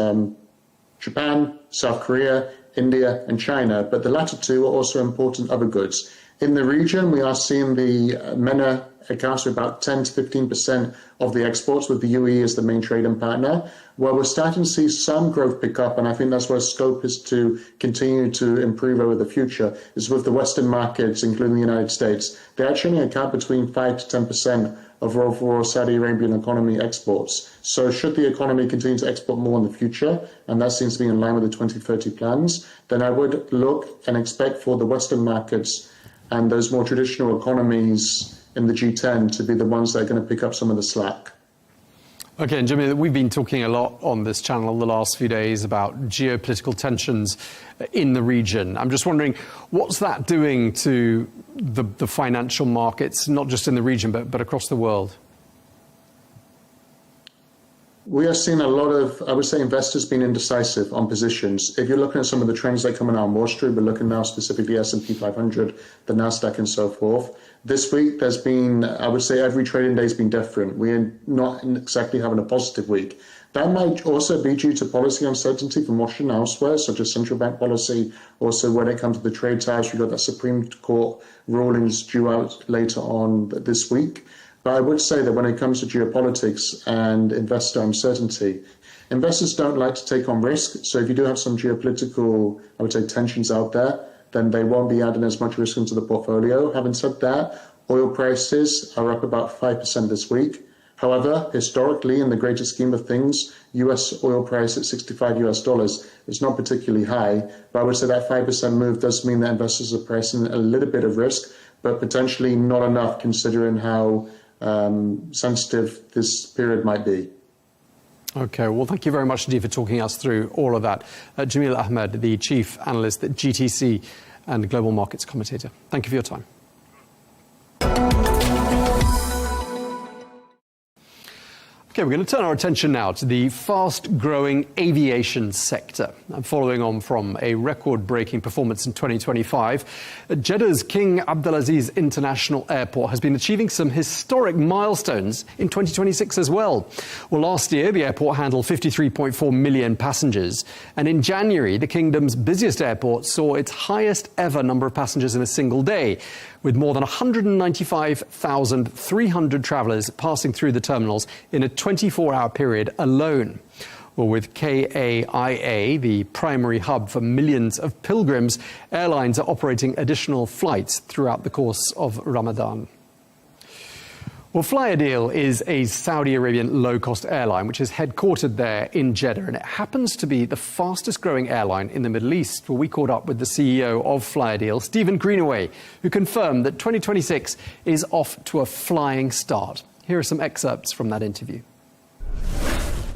Japan, South Korea, India, and China. But the latter two are also importing other goods. In the region, we are seeing the MENA accounts for about 10 to 15% of the exports, with the UAE as the main trading partner. Well, we're starting to see some growth pick up, and I think that's where scope is to continue to improve over the future, is with the Western markets, including the United States. They actually account between 5 to 10% of overall Saudi Arabian economy exports. So should the economy continue to export more in the future, and that seems to be in line with the 2030 plans, then I would look and expect for the Western markets and those more traditional economies in the G10 to be the ones that are going to pick up some of the slack. Okay, and Jimmy, we've been talking a lot on this channel the last few days about geopolitical tensions in the region. I'm just wondering, what's that doing to the financial markets, not just in the region, but across the world? We are seeing a lot of, I would say, investors being indecisive on positions. If you're looking at some of the trends that are coming out on Wall Street, we're looking now specifically S&P 500, the NASDAQ, and so forth. This week, there's been, I would say, every trading day has been different. We're not exactly having a positive week. That might also be due to policy uncertainty from Washington and elsewhere, such as central bank policy. Also, when it comes to the trade tariffs, we've got that Supreme Court rulings due out later on this week. But I would say that when it comes to geopolitics and investor uncertainty, investors don't like to take on risk. So if you do have some geopolitical, I would say, tensions out there, then they won't be adding as much risk into the portfolio. Having said that, oil prices are up about 5% this week. However, historically, in the greater scheme of things, US oil price at $65 is not particularly high. But I would say that 5% move does mean that investors are pricing a little bit of risk, but potentially not enough considering how sensitive this period might be. Okay, well, thank you very much indeed for talking us through all of that. Jamil Ahmed, the chief analyst at GTC and global markets commentator. Thank you for your time. Okay, we're going to turn our attention now to the fast-growing aviation sector. And following on from a record-breaking performance in 2025, Jeddah's King Abdulaziz International Airport has been achieving some historic milestones in 2026 as well. Well, last year, the airport handled 53.4 million passengers. And in January, the kingdom's busiest airport saw its highest ever number of passengers in a single day, with more than 195,300 travellers passing through the terminals in a 24-hour period alone. Well, with KAIA, the primary hub for millions of pilgrims, airlines are operating additional flights throughout the course of Ramadan. Well, Flyadeal is a Saudi Arabian low-cost airline which is headquartered there in Jeddah, and it happens to be the fastest-growing airline in the Middle East. Well, we caught up with the CEO of Flyadeal, Stephen Greenaway, who confirmed that 2026 is off to a flying start. Here are some excerpts from that interview.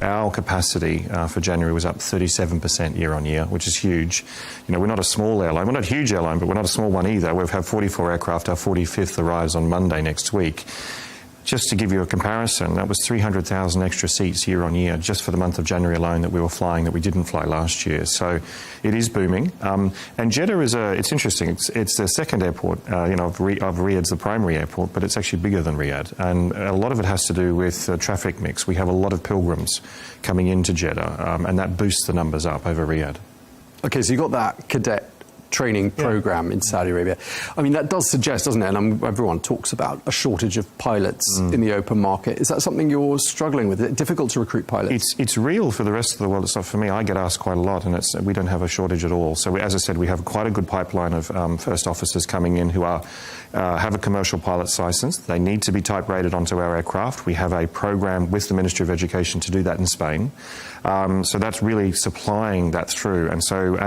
Our capacity for January was up 37% year on year, which is huge. You know, we're not a small airline. We're not a huge airline, but we're not a small one either. We've had 44 aircraft. Our 45th arrives on Monday next week. Just to give you a comparison, that was 300,000 extra seats year on year just for the month of January alone that we were flying that we didn't fly last year. So it is booming. And Jeddah is it's interesting. It's the second airport, of Riyadh's the primary airport, but it's actually bigger than Riyadh. And a lot of it has to do with traffic mix. We have a lot of pilgrims coming into Jeddah, and that boosts the numbers up over Riyadh. Okay, so you got that cadet training program in Saudi Arabia. I mean, that does suggest, doesn't it, and everyone talks about a shortage of pilots in the open market. Is that something you're struggling with? Is it difficult to recruit pilots? It's real for the rest of the world. It's not for me. I get asked quite a lot, and we don't have a shortage at all. So as I said, we have quite a good pipeline of first officers coming in who have a commercial pilot's license. They need to be type rated onto our aircraft. We have a program with the Ministry of Education to do that in Spain. So that's really supplying that through. And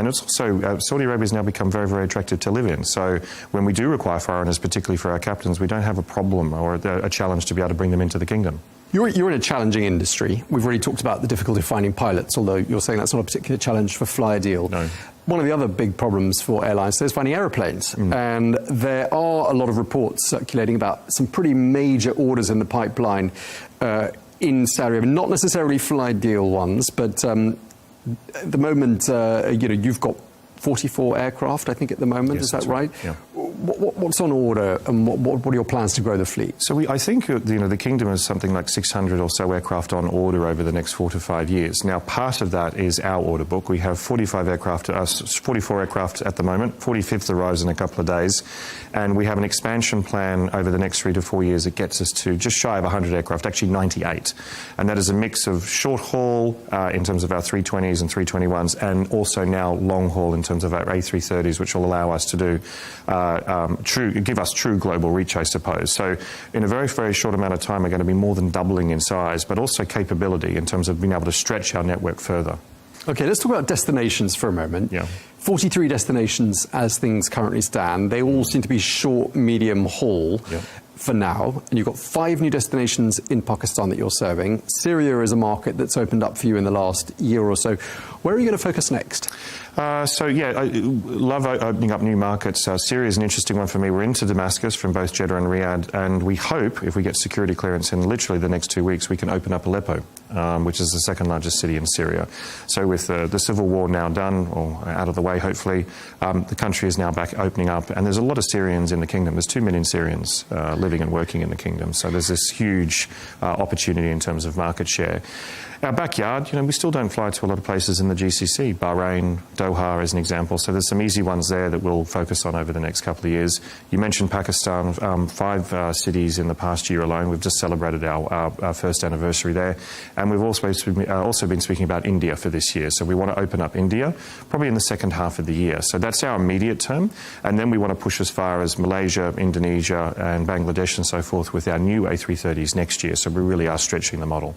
it's also, Saudi Arabia has now become very, very attractive to live in. So when we do require foreigners, particularly for our captains, we don't have a problem or a challenge to be able to bring them into the kingdom. You're in a challenging industry. We've already talked about the difficulty of finding pilots, although you're saying that's not a particular challenge for Flyadeal. No. One of the other big problems for airlines is finding aeroplanes. And there are a lot of reports circulating about some pretty major orders in the pipeline in Saudi Arabia, not necessarily Flyadeal ones, but at the moment, you've got 44 aircraft, I think, at the moment. Yes, is that right? Yeah. What's on order, and what are your plans to grow the fleet? So I think the kingdom has something like 600 or so aircraft on order over the next 4 to 5 years. Now, part of that is our order book. We have 44 aircraft at the moment. 45th arrives in a couple of days, and we have an expansion plan over the next 3 to 4 years that gets us to just shy of 100 aircraft, actually 98, and that is a mix of short haul in terms of our 320s and 321s, and also now long haul in terms of our A330s, which will allow us to do give us true global reach, I suppose. So in a very, very short amount of time, we're going to be more than doubling in size, but also capability in terms of being able to stretch our network further. Okay, let's talk about destinations for a moment. Yeah. 43 destinations as things currently stand. They all seem to be short, medium haul. Yeah. For now, and you've got 5 new destinations in Pakistan that you're serving. Syria is a market that's opened up for you in the last year or so. Where are you going to focus next? I love opening up new markets. Syria is an interesting one for me. We're into Damascus from both Jeddah and Riyadh, and we hope, if we get security clearance in literally the next 2 weeks, we can open up Aleppo, which is the second largest city in Syria. So with the civil war now done, or out of the way, hopefully, the country is now back opening up, and there's a lot of Syrians in the kingdom. There's 2 million Syrians living and working in the kingdom. So there's this huge opportunity in terms of market share. Our backyard, we still don't fly to a lot of places in the GCC. Bahrain, Doha as an example. So there's some easy ones there that we'll focus on over the next couple of years. You mentioned Pakistan, 5 cities in the past year alone. We've just celebrated our first anniversary there. And we've also been speaking about India for this year. So we want to open up India probably in the second half of the year. So that's our immediate term. And then we want to push as far as Malaysia, Indonesia and Bangladesh and so forth with our new A330s next year. So we really are stretching the model.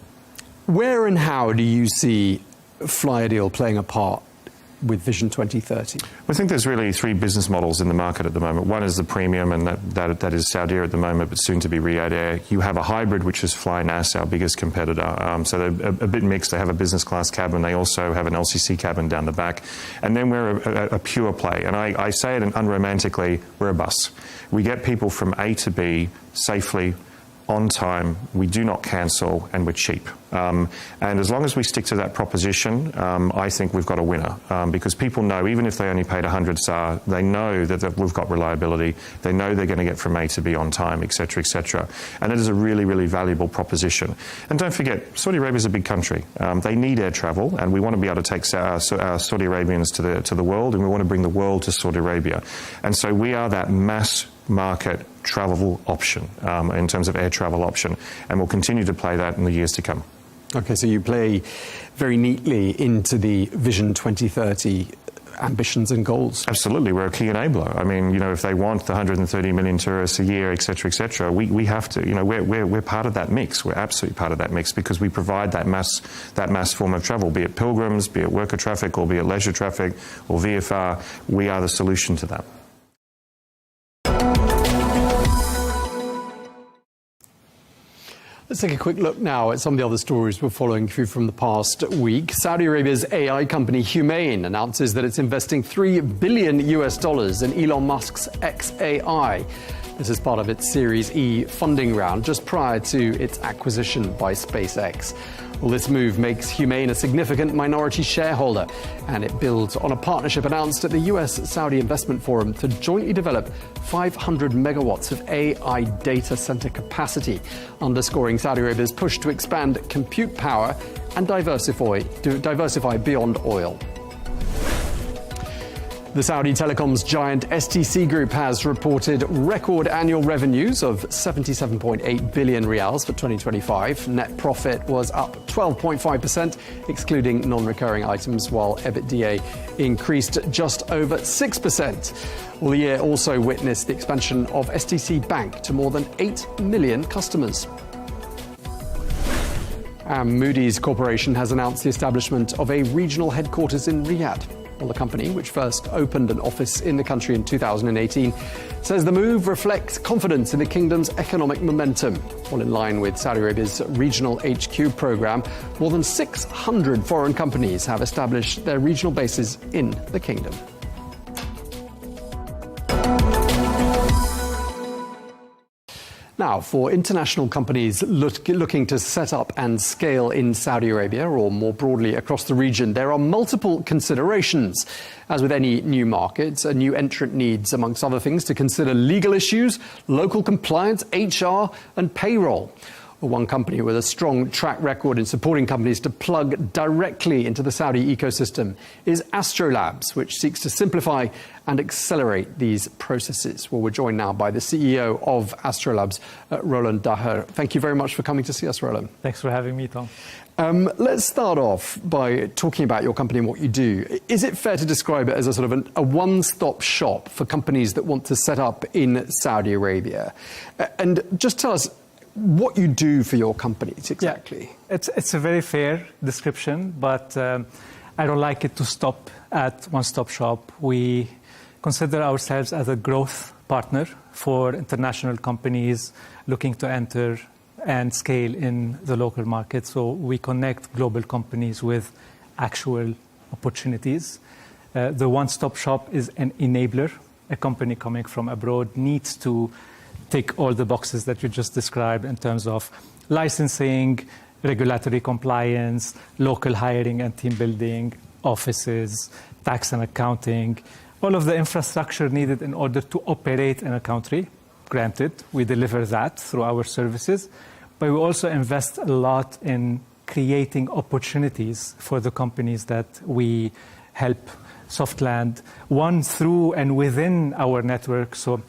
Where and how do you see Flyadeal playing a part with Vision 2030? I think there's really 3 business models in the market at the moment. One is the premium, and that is Saudi Air at the moment, but soon to be Riyadh Air. You have a hybrid, which is FlyNAS, our biggest competitor. So they're a bit mixed. They have a business class cabin. They also have an LCC cabin down the back. And then we're a pure play. And I say it unromantically, we're a bus. We get people from A to B safely, on time, we do not cancel, and we're cheap. And as long as we stick to that proposition, I think we've got a winner, because people know, even if they only paid 100 SAR, they know that we've got reliability, they know they're going to get from A to B on time, etc., etc. And that is a really, really valuable proposition. And don't forget, Saudi Arabia is a big country. They need air travel, and we want to be able to take our Saudi Arabians to the world, and we want to bring the world to Saudi Arabia. And so we are that mass market travel option in terms of air travel option, and we'll continue to play that in the years to come. Okay, so you play very neatly into the Vision 2030 ambitions and goals. Absolutely, we're a key enabler. I mean, you know, if they want the 130 million tourists a year, etc., we have to. You know, we're part of that mix. We're absolutely part of that mix because we provide that mass form of travel, be it pilgrims, be it worker traffic, or be it leisure traffic, or VFR. We are the solution to that. Let's take a quick look now at some of the other stories we're following through from the past week. Saudi Arabia's AI company Humane announces that it's investing $3 billion in Elon Musk's XAI. This is part of its Series E funding round just prior to its acquisition by SpaceX. Well, this move makes Humane a significant minority shareholder, and it builds on a partnership announced at the US-Saudi Investment Forum to jointly develop 500 megawatts of AI data center capacity, underscoring Saudi Arabia's push to expand compute power and diversify beyond oil. The Saudi telecoms giant STC Group has reported record annual revenues of 77.8 billion riyals for 2025. Net profit was up 12.5%, excluding non-recurring items, while EBITDA increased just over 6%. Well, the year also witnessed the expansion of STC Bank to more than 8 million customers. And Moody's Corporation has announced the establishment of a regional headquarters in Riyadh. Well, the company, which first opened an office in the country in 2018, says the move reflects confidence in the kingdom's economic momentum. Well, in line with Saudi Arabia's regional HQ program, more than 600 foreign companies have established their regional bases in the kingdom. Now, for international companies looking to set up and scale in Saudi Arabia or more broadly across the region, there are multiple considerations. As with any new market, a new entrant needs, amongst other things, to consider legal issues, local compliance, HR, and payroll. One company with a strong track record in supporting companies to plug directly into the Saudi ecosystem is Astrolabs, which seeks to simplify and accelerate these processes. Well, we're joined now by the CEO of Astrolabs, Roland Daher. Thank you very much for coming to see us, Roland. Thanks for having me, Tom. Let's start off by talking about your company and what you do. Is it fair to describe it as a sort of a one-stop shop for companies that want to set up in Saudi Arabia? And just tell us what you do for your companies exactly. Yeah, it's a very fair description, but I don't like it to stop at one-stop shop. We consider ourselves as a growth partner for international companies looking to enter and scale in the local market. So we connect global companies with actual opportunities. The one-stop shop is an enabler. A company coming from abroad needs to tick all the boxes that you just described in terms of licensing, regulatory compliance, local hiring and team building, offices, tax and accounting, all of the infrastructure needed in order to operate in a country. Granted, we deliver that through our services, but we also invest a lot in creating opportunities for the companies that we help soft land, one through and within our network. So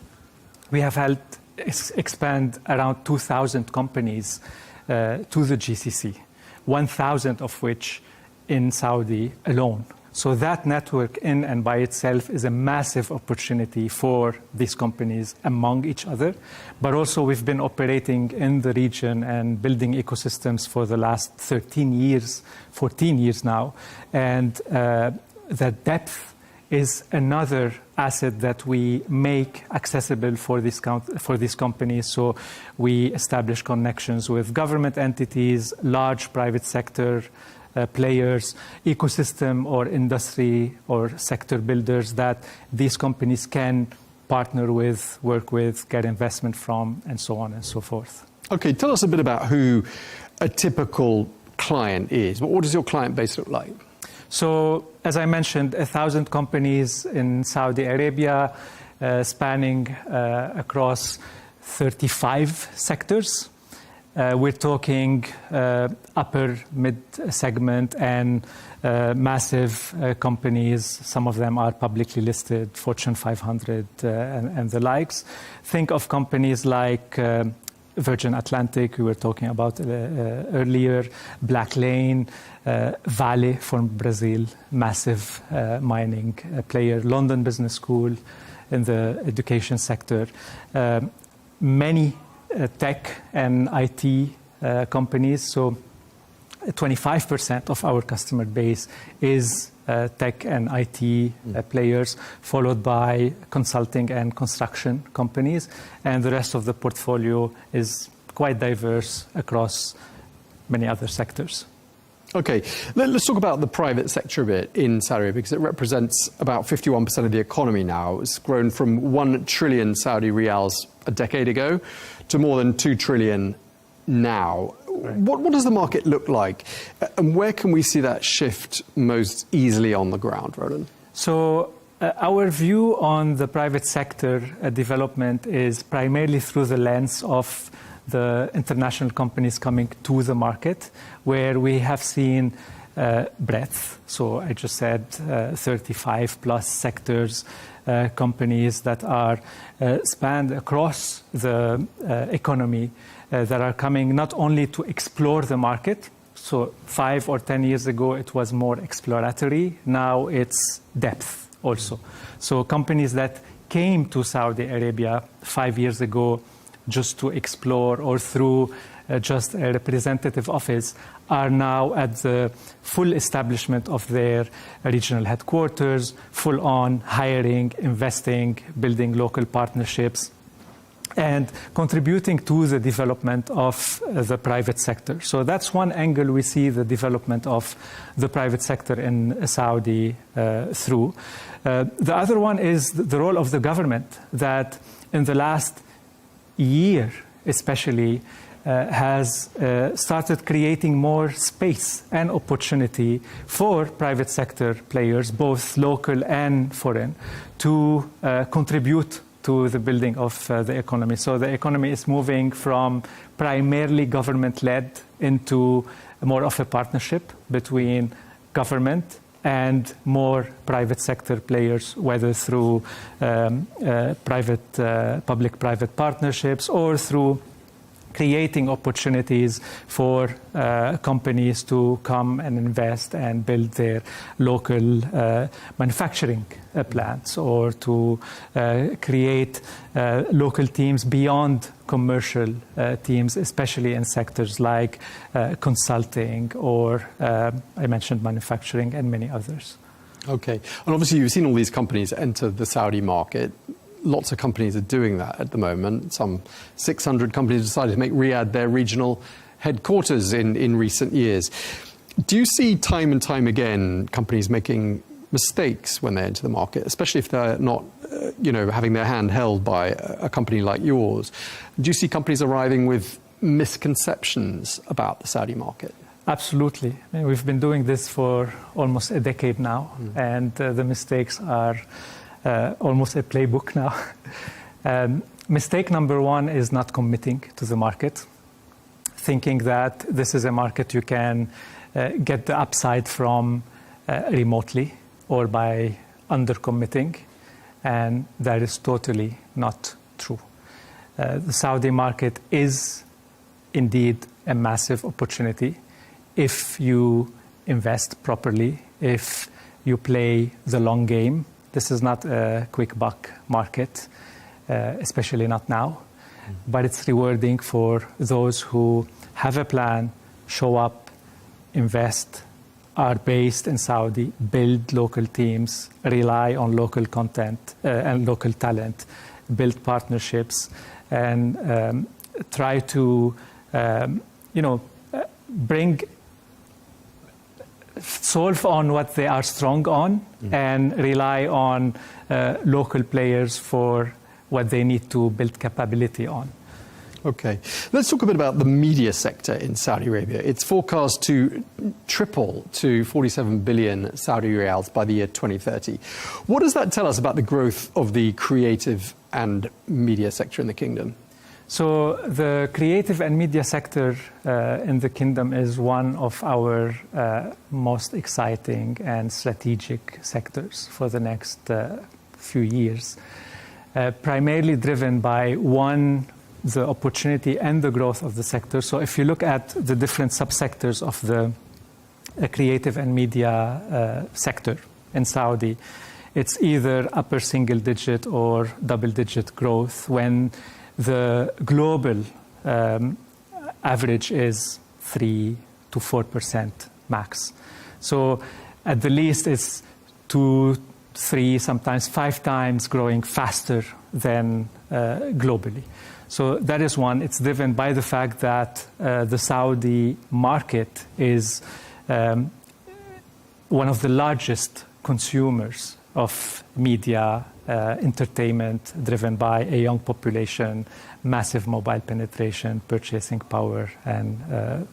we have helped expand around 2,000 companies to the GCC, 1,000 of which in Saudi alone. So that network in and by itself is a massive opportunity for these companies among each other. But also we've been operating in the region and building ecosystems for the last 13 years, 14 years now. And the depth is another asset that we make accessible for these companies. So we establish connections with government entities, large private sector players, ecosystem or industry or sector builders that these companies can partner with, work with, get investment from, and so on and so forth. Okay, tell us a bit about who a typical client is. What does your client base look like? So, as I mentioned, 1,000 companies in Saudi Arabia, spanning across 35 sectors. We're talking upper mid-segment and massive companies. Some of them are publicly listed, Fortune 500 and the likes. Think of companies like Virgin Atlantic, we were talking about earlier, Black Lane, Vale from Brazil, massive mining player, London Business School in the education sector, many tech and IT companies. So 25% of our customer base is tech and IT players, followed by consulting and construction companies. And the rest of the portfolio is quite diverse across many other sectors. Okay, let's talk about the private sector a bit in Saudi Arabia, because it represents about 51% of the economy now. It's grown from 1 trillion Saudi riyals a decade ago to more than 2 trillion now. Right. What does the market look like? And where can we see that shift most easily on the ground, Roland? So our view on the private sector development is primarily through the lens of the international companies coming to the market, where we have seen breadth. So I just said 35 plus sectors, companies that are spanned across the economy, that are coming not only to explore the market. So 5 or 10 years ago, it was more exploratory. Now it's depth also. So companies that came to Saudi Arabia 5 years ago just to explore or through just a representative office are now at the full establishment of their regional headquarters, full on hiring, investing, building local partnerships, and contributing to the development of the private sector. So that's one angle we see the development of the private sector in Saudi through. The other one is the role of the government, that in the last year especially has started creating more space and opportunity for private sector players, both local and foreign, to contribute to the building of the economy. So the economy is moving from primarily government-led into more of a partnership between government and more private sector players, whether through public-private partnerships or through creating opportunities for companies to come and invest and build their local manufacturing plants, or to create local teams beyond commercial teams, especially in sectors like consulting or I mentioned manufacturing and many others. Okay, and obviously you've seen all these companies enter the Saudi market. Lots of companies are doing that at the moment. Some 600 companies decided to make Riyadh their regional headquarters in recent years. Do you see time and time again companies making mistakes when they enter the market, especially if they're not, having their hand held by a company like yours? Do you see companies arriving with misconceptions about the Saudi market? Absolutely. I mean, we've been doing this for almost a decade now, and the mistakes are almost a playbook now. Mistake number one is not committing to the market, thinking that this is a market you can get the upside from remotely or by under-committing, and that is totally not true. The Saudi market is indeed a massive opportunity if you invest properly, if you play the long game. This is not a quick buck market, especially not now, but it's rewarding for those who have a plan, show up, invest, are based in Saudi, build local teams, rely on local content and local talent, build partnerships, and try to, solve on what they are strong on and rely on local players for what they need to build capability on. Okay, let's talk a bit about the media sector in Saudi Arabia. It's forecast to triple to 47 billion Saudi riyals by the year 2030. What does that tell us about the growth of the creative and media sector in the kingdom? So the creative and media sector in the kingdom is one of our most exciting and strategic sectors for the next few years, primarily driven by the opportunity and the growth of the sector. So if you look at the different subsectors of the creative and media sector in Saudi, it's either upper single digit or double digit growth, when the global average is 3 to 4% max. So at the least it's 2, 3, sometimes 5 times growing faster than globally. So that is one. It's driven by the fact that the Saudi market is one of the largest consumers of media, entertainment, driven by a young population, massive mobile penetration, purchasing power, and a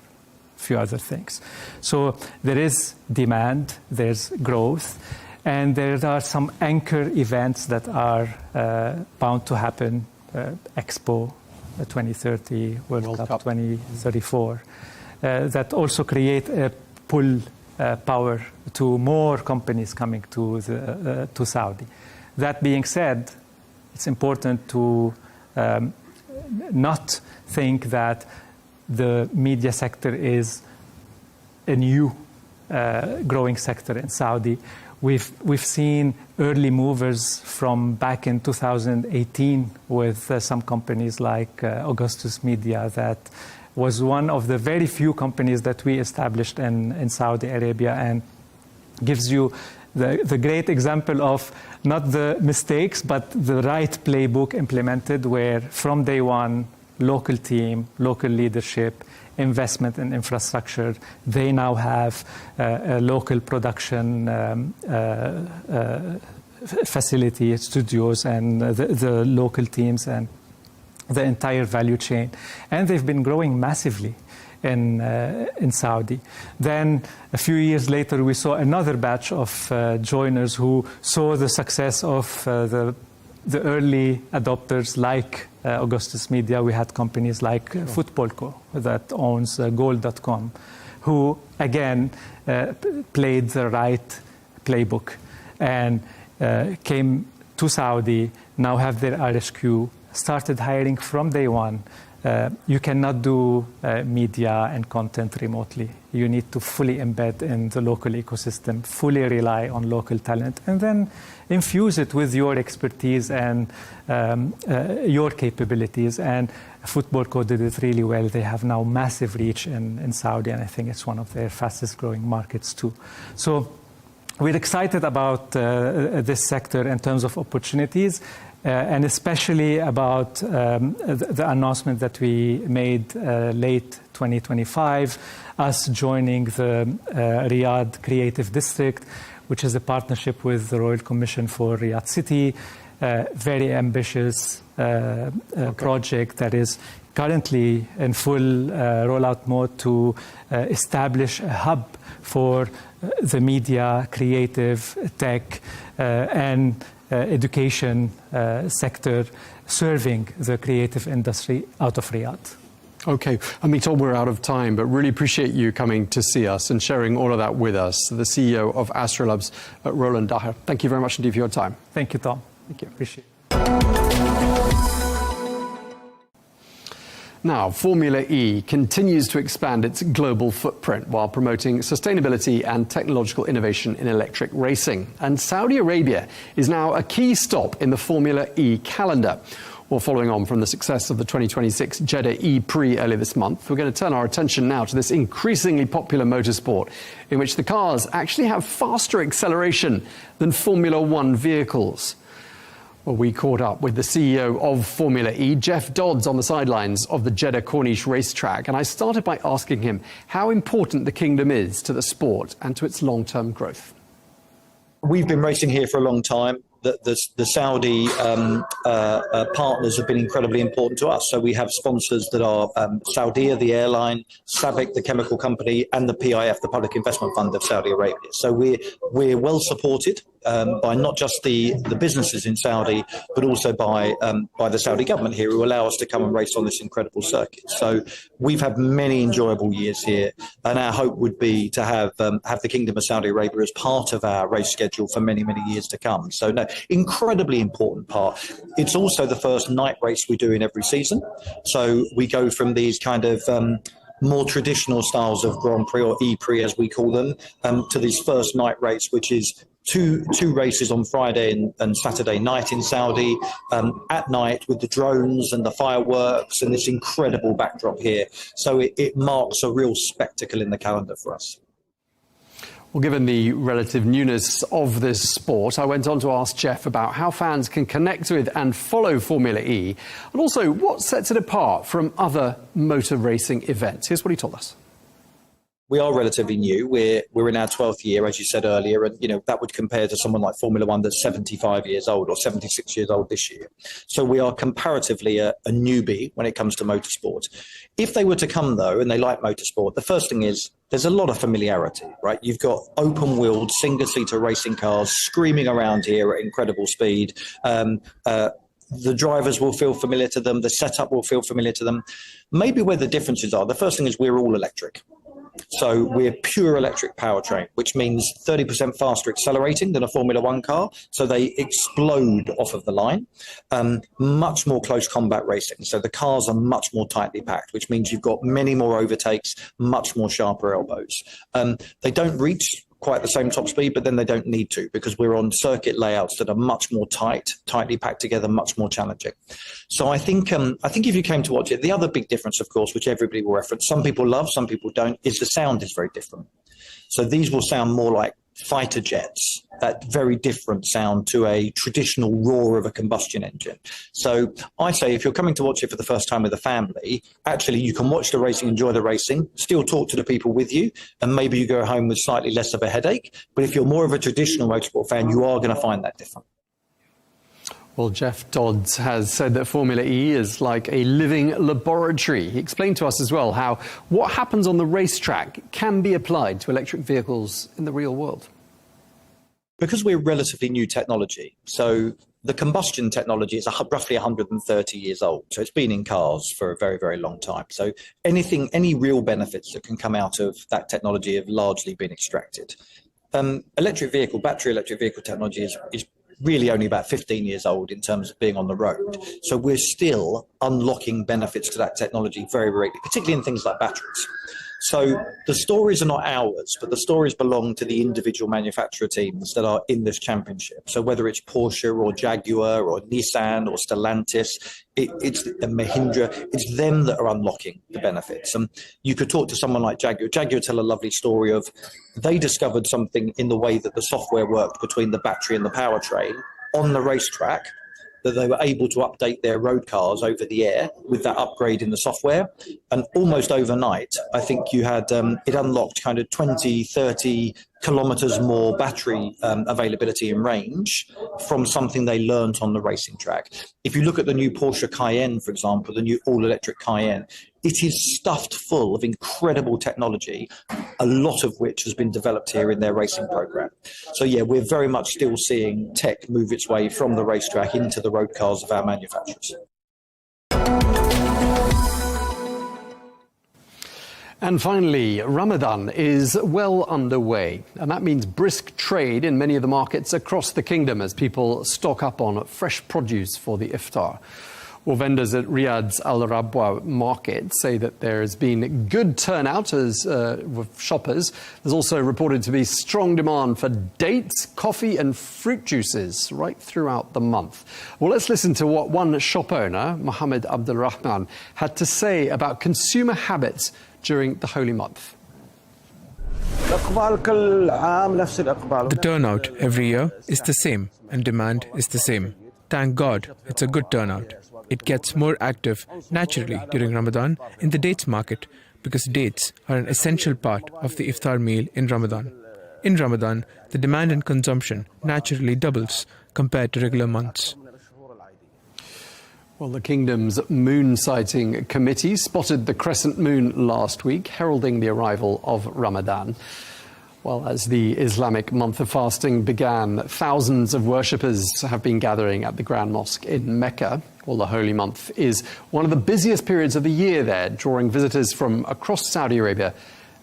few other things. So there is demand, there's growth, and there are some anchor events that are bound to happen. Expo 2030, World Cup 2034, that also create a pull power to more companies coming to Saudi. That being said, it's important to not think that the media sector is a new growing sector in Saudi. We've seen early movers from back in 2018 with some companies like Augustus Media. That was one of the very few companies that we established in Saudi Arabia, and gives you the great example of not the mistakes but the right playbook implemented, where from day one, local team, local leadership, investment in infrastructure. They now have a local production facility, studios, and the local teams and the entire value chain. And they've been growing massively in Saudi. Then a few years later, we saw another batch of joiners who saw the success of the early adopters like Augustus Media. We had companies like Footballco that owns Goal.com, who again played the right playbook and came to Saudi, now have their RSQ, started hiring from day one. You cannot do media and content remotely. You need to fully embed in the local ecosystem, fully rely on local talent, and then infuse it with your expertise and your capabilities. And Footballco did it really well. They have now massive reach in Saudi, and I think it's one of their fastest growing markets too. So we're excited about this sector in terms of opportunities. And especially about the announcement that we made late 2025, us joining the Riyadh Creative District, which is a partnership with the Royal Commission for Riyadh City, very ambitious project that is currently in full rollout mode to establish a hub for the media, creative, tech, and education sector, serving the creative industry out of Riyadh. Okay, Amit, we're out of time, but really appreciate you coming to see us and sharing all of that with us. The CEO of Astrolabs, Roland Daher. Thank you very much indeed for your time. Thank you, Tom. Thank you. Appreciate it. Now, Formula E continues to expand its global footprint while promoting sustainability and technological innovation in electric racing. And Saudi Arabia is now a key stop in the Formula E calendar. Well, following on from the success of the 2026 Jeddah E-Prix earlier this month, we're going to turn our attention now to this increasingly popular motorsport in which the cars actually have faster acceleration than Formula One vehicles. Well, we caught up with the CEO of Formula E, Jeff Dodds, on the sidelines of the Jeddah Corniche racetrack, and I started by asking him how important the kingdom is to the sport and to its long-term growth. We've been racing here for a long time. the Saudi partners have been incredibly important to us. So we have sponsors that are Saudia, the airline, SABIC, the chemical company, and the PIF, the Public Investment Fund of Saudi Arabia. So we're well supported by not just the businesses in Saudi, but also by the Saudi government here, who allow us to come and race on this incredible circuit. So we've had many enjoyable years here, and our hope would be to have the Kingdom of Saudi Arabia as part of our race schedule for many, many years to come. So no, incredibly important part. It's also the first night race we do in every season. So we go from these kind of more traditional styles of Grand Prix, or E-Prix as we call them, to this first night race, which is two races on Friday and Saturday night in Saudi, at night with the drones and the fireworks and this incredible backdrop here. So it marks a real spectacle in the calendar for us. Well, given the relative newness of this sport, I went on to ask Jeff about how fans can connect with and follow Formula E, and also what sets it apart from other motor racing events. Here's what he told us. We are relatively new. We're in our 12th year, as you said earlier, and that would compare to someone like Formula One that's 75 years old or 76 years old this year. So we are comparatively a newbie when it comes to motorsport. If they were to come, though, and they like motorsport, the first thing is there's a lot of familiarity, right? You've got open-wheeled, single-seater racing cars screaming around here at incredible speed. The drivers will feel familiar to them. The setup will feel familiar to them. Maybe where the differences are, the first thing is we're all electric. So we're pure electric powertrain, which means 30% faster accelerating than a Formula One car. So they explode off of the line. Much more close combat racing. So the cars are much more tightly packed, which means you've got many more overtakes, much more sharper elbows. They don't reach quite the same top speed, but then they don't need to, because we're on circuit layouts that are much more tightly packed together, much more challenging. So I think if you came to watch it, the other big difference, of course, which everybody will reference, some people love, some people don't, is the sound is very different. So these will sound more like fighter jets, that very different sound to a traditional roar of a combustion engine. So I say if you're coming to watch it for the first time with a family, actually you can watch the racing, enjoy the racing, still talk to the people with you, and maybe you go home with slightly less of a headache. But if you're more of a traditional motorsport fan, you are going to find that different. Well, Jeff Dodds has said that Formula E is like a living laboratory. He explained to us as well how what happens on the racetrack can be applied to electric vehicles in the real world. Because we're relatively new technology, so the combustion technology is roughly 130 years old. So it's been in cars for a very, very long time. So any real benefits that can come out of that technology have largely been extracted. Battery electric vehicle technology is really only about 15 years old in terms of being on the road. So we're still unlocking benefits to that technology very, very, particularly in things like batteries. So the stories are not ours, but the stories belong to the individual manufacturer teams that are in this championship. So whether it's Porsche or Jaguar or Nissan or Stellantis, it's Mahindra, it's them that are unlocking the benefits. And you could talk to someone like Jaguar. Jaguar tell a lovely story of they discovered something in the way that the software worked between the battery and the powertrain on the racetrack, that they were able to update their road cars over the air with that upgrade in the software. And almost overnight, I think you had, it unlocked kind of 20, 30 kilometers more battery availability and range from something they learned on the racing track. If you look at the new Porsche Cayenne, for example, the new all-electric Cayenne, it is stuffed full of incredible technology, a lot of which has been developed here in their racing program. So yeah, we're very much still seeing tech move its way from the racetrack into the road cars of our manufacturers. And finally, Ramadan is well underway, and that means brisk trade in many of the markets across the kingdom as people stock up on fresh produce for the iftar. Well, vendors at Riyadh's Al Rabwa market say that there has been good turnout with shoppers. There's also reported to be strong demand for dates, coffee and fruit juices right throughout the month. Well, let's listen to what one shop owner, Mohammed Abdul Rahman, had to say about consumer habits during the holy month. The turnout every year is the same and demand is the same. Thank God it's a good turnout. It gets more active naturally during Ramadan in the dates market because dates are an essential part of the iftar meal in Ramadan. In Ramadan, the demand and consumption naturally doubles compared to regular months. Well, the kingdom's moon sighting committee spotted the crescent moon last week, heralding the arrival of Ramadan. Well, as the Islamic month of fasting began, thousands of worshippers have been gathering at the Grand Mosque in Mecca. Well, the holy month is one of the busiest periods of the year there, drawing visitors from across Saudi Arabia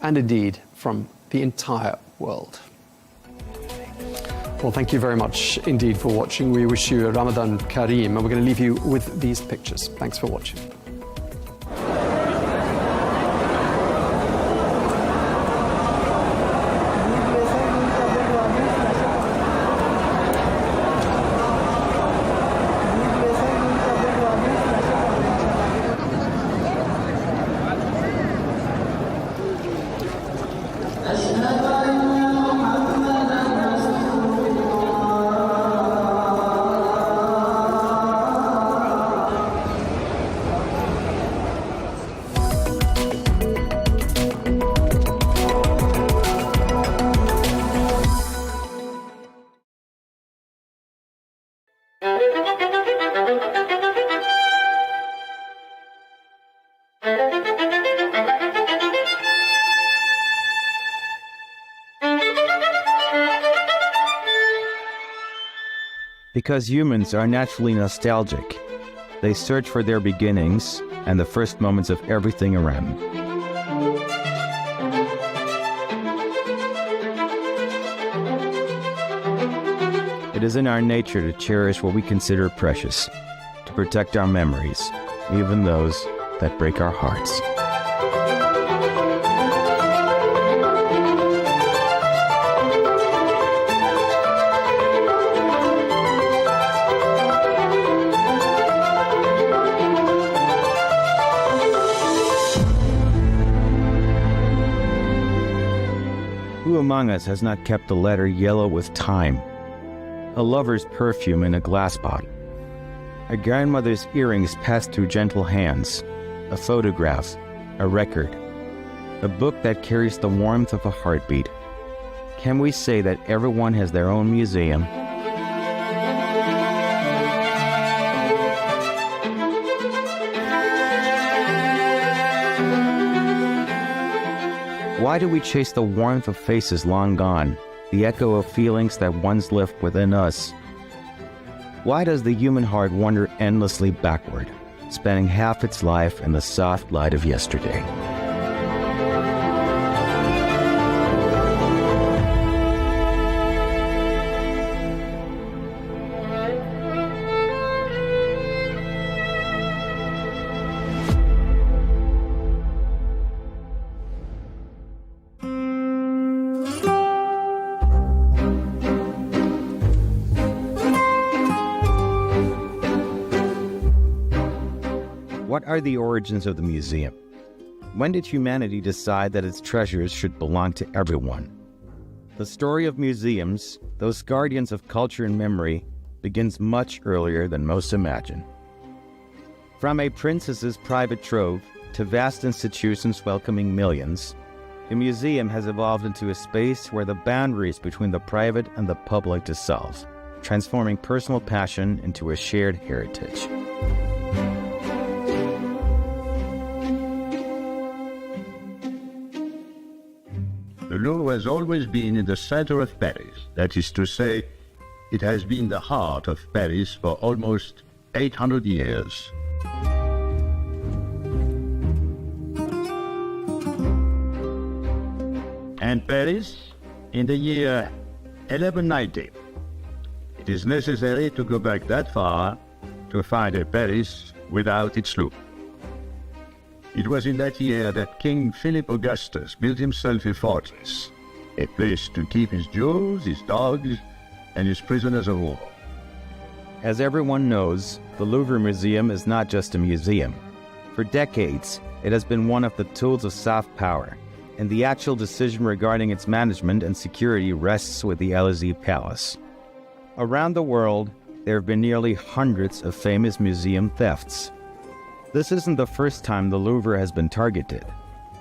and indeed from the entire world. Well, thank you very much indeed for watching. We wish you a Ramadan Kareem, and we're going to leave you with these pictures. Thanks for watching. Because humans are naturally nostalgic, they search for their beginnings and the first moments of everything around them. It is in our nature to cherish what we consider precious, to protect our memories, even those that break our hearts. Who among us has not kept the letter yellow with time? A lover's perfume in a glass bottle. A grandmother's earrings passed through gentle hands. A photograph. A record. A book that carries the warmth of a heartbeat. Can we say that everyone has their own museum? Why do we chase the warmth of faces long gone, the echo of feelings that once lived within us? Why does the human heart wander endlessly backward, spending half its life in the soft light of yesterday? What are the origins of the museum? When did humanity decide that its treasures should belong to everyone? The story of museums, those guardians of culture and memory, begins much earlier than most imagine. From a princess's private trove to vast institutions welcoming millions, the museum has evolved into a space where the boundaries between the private and the public dissolve, transforming personal passion into a shared heritage. The Louvre has always been in the center of Paris. That is to say, it has been the heart of Paris for almost 800 years. And Paris, in the year 1190. It is necessary to go back that far to find a Paris without its Louvre. It was in that year that King Philip Augustus built himself a fortress, a place to keep his jewels, his dogs, and his prisoners of war. As everyone knows, the Louvre Museum is not just a museum. For decades, it has been one of the tools of soft power, and the actual decision regarding its management and security rests with the Élysée Palace. Around the world, there have been nearly hundreds of famous museum thefts. This isn't the first time the Louvre has been targeted,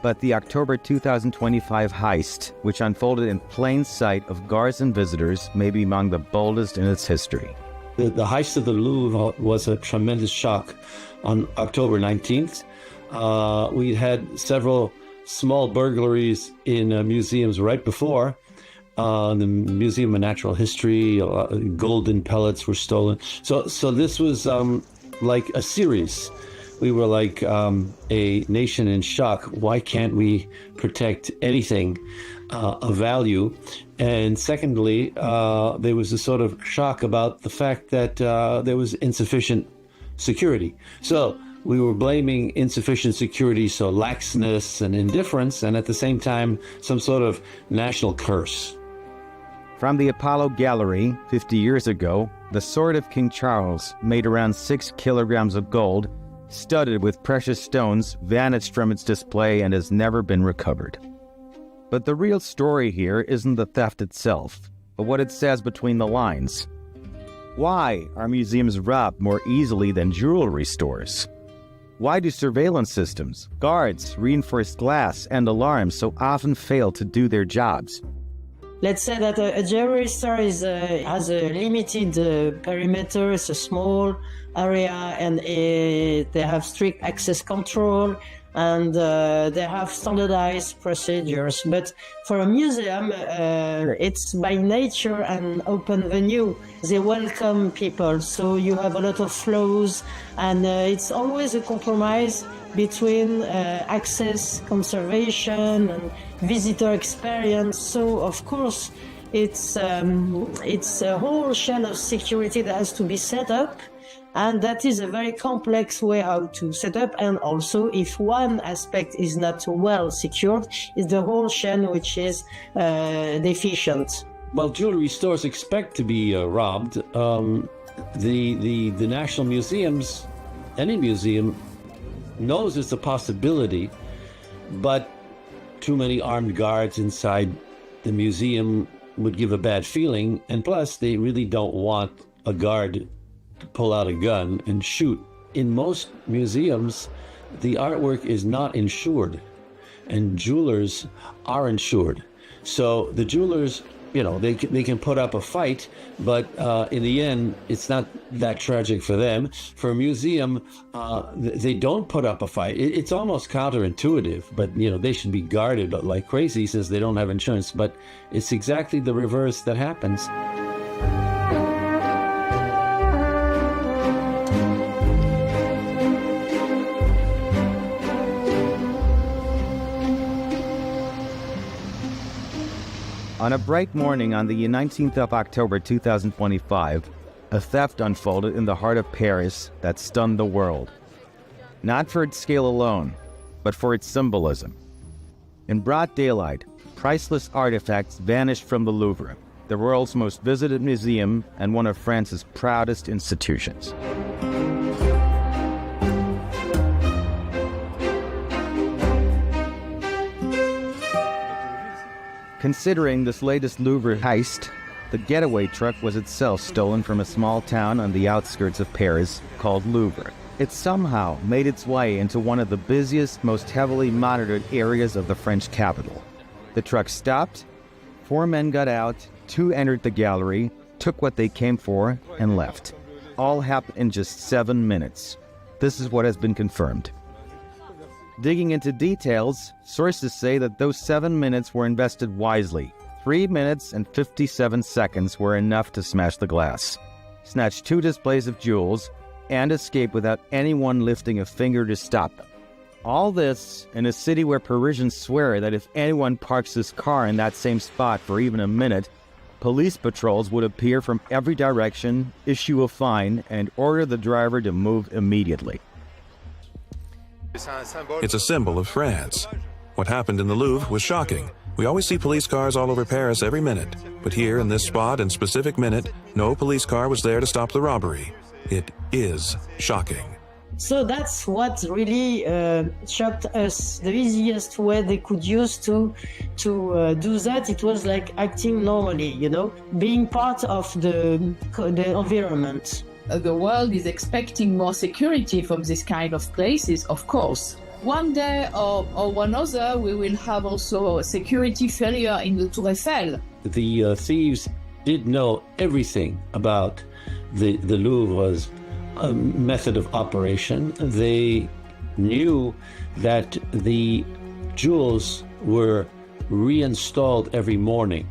but the October 2025 heist, which unfolded in plain sight of guards and visitors, may be among the boldest in its history. The heist of the Louvre was a tremendous shock on October 19th. We had several small burglaries in museums right before. The Museum of Natural History, golden pellets were stolen. So this was like a series. We were like a nation in shock. Why can't we protect anything of value? And secondly, there was a sort of shock about the fact that there was insufficient security. So we were blaming insufficient security, so laxness and indifference, and at the same time, some sort of national curse. From the Apollo Gallery 50 years ago, the sword of King Charles, made around 6 kilograms of gold, studded with precious stones, vanished from its display and has never been recovered. But the real story here isn't the theft itself, but what it says between the lines. Why are museums robbed more easily than jewelry stores? Why do surveillance systems, guards, reinforced glass, and alarms so often fail to do their jobs? Let's say that a jewelry store has a limited perimeter, it's a small area, and they have strict access control, and they have standardized procedures. But for a museum, it's by nature an open venue. They welcome people, so you have a lot of flows, and it's always a compromise between access, conservation, and visitor experience. So, of course, it's a whole chain of security that has to be set up, and that is a very complex way how to set up. And also, if one aspect is not well secured, it's the whole chain which is deficient. Well, jewelry stores expect to be robbed. The National Museums, any museum, knows it's a possibility, but too many armed guards inside the museum would give a bad feeling, and plus they really don't want a guard to pull out a gun and shoot. In most museums, the artwork is not insured, and jewelers are insured. So the jewelers, they can put up a fight, but in the end, it's not that tragic for them. For a museum, they don't put up a fight. It's almost counterintuitive, but they should be guarded like crazy since they don't have insurance. But it's exactly the reverse that happens. On a bright morning on the 19th of October 2025, a theft unfolded in the heart of Paris that stunned the world. Not for its scale alone, but for its symbolism. In broad daylight, priceless artifacts vanished from the Louvre, the world's most visited museum and one of France's proudest institutions. Considering this latest Louvre heist, the getaway truck was itself stolen from a small town on the outskirts of Paris called Louvre. It somehow made its way into one of the busiest, most heavily monitored areas of the French capital. The truck stopped, 4 men got out, 2 entered the gallery, took what they came for, and left. All happened in just 7 minutes. This is what has been confirmed. Digging into details, sources say that those 7 minutes were invested wisely. 3 minutes and 57 seconds were enough to smash the glass, snatch 2 displays of jewels, and escape without anyone lifting a finger to stop them. All this in a city where Parisians swear that if anyone parks his car in that same spot for even a minute, police patrols would appear from every direction, issue a fine, and order the driver to move immediately. It's a symbol of France. What happened in the Louvre was shocking. We always see police cars all over Paris every minute, but here in this spot and specific minute, no police car was there to stop the robbery. It is shocking. So that's what really shocked us. The easiest way they could use to do that, it was like acting normally, being part of the environment. The world is expecting more security from this kind of places, of course. One day or one other, we will have also a security failure in the Tour Eiffel. The thieves did know everything about the Louvre was a method of operation. They knew that the jewels were reinstalled every morning.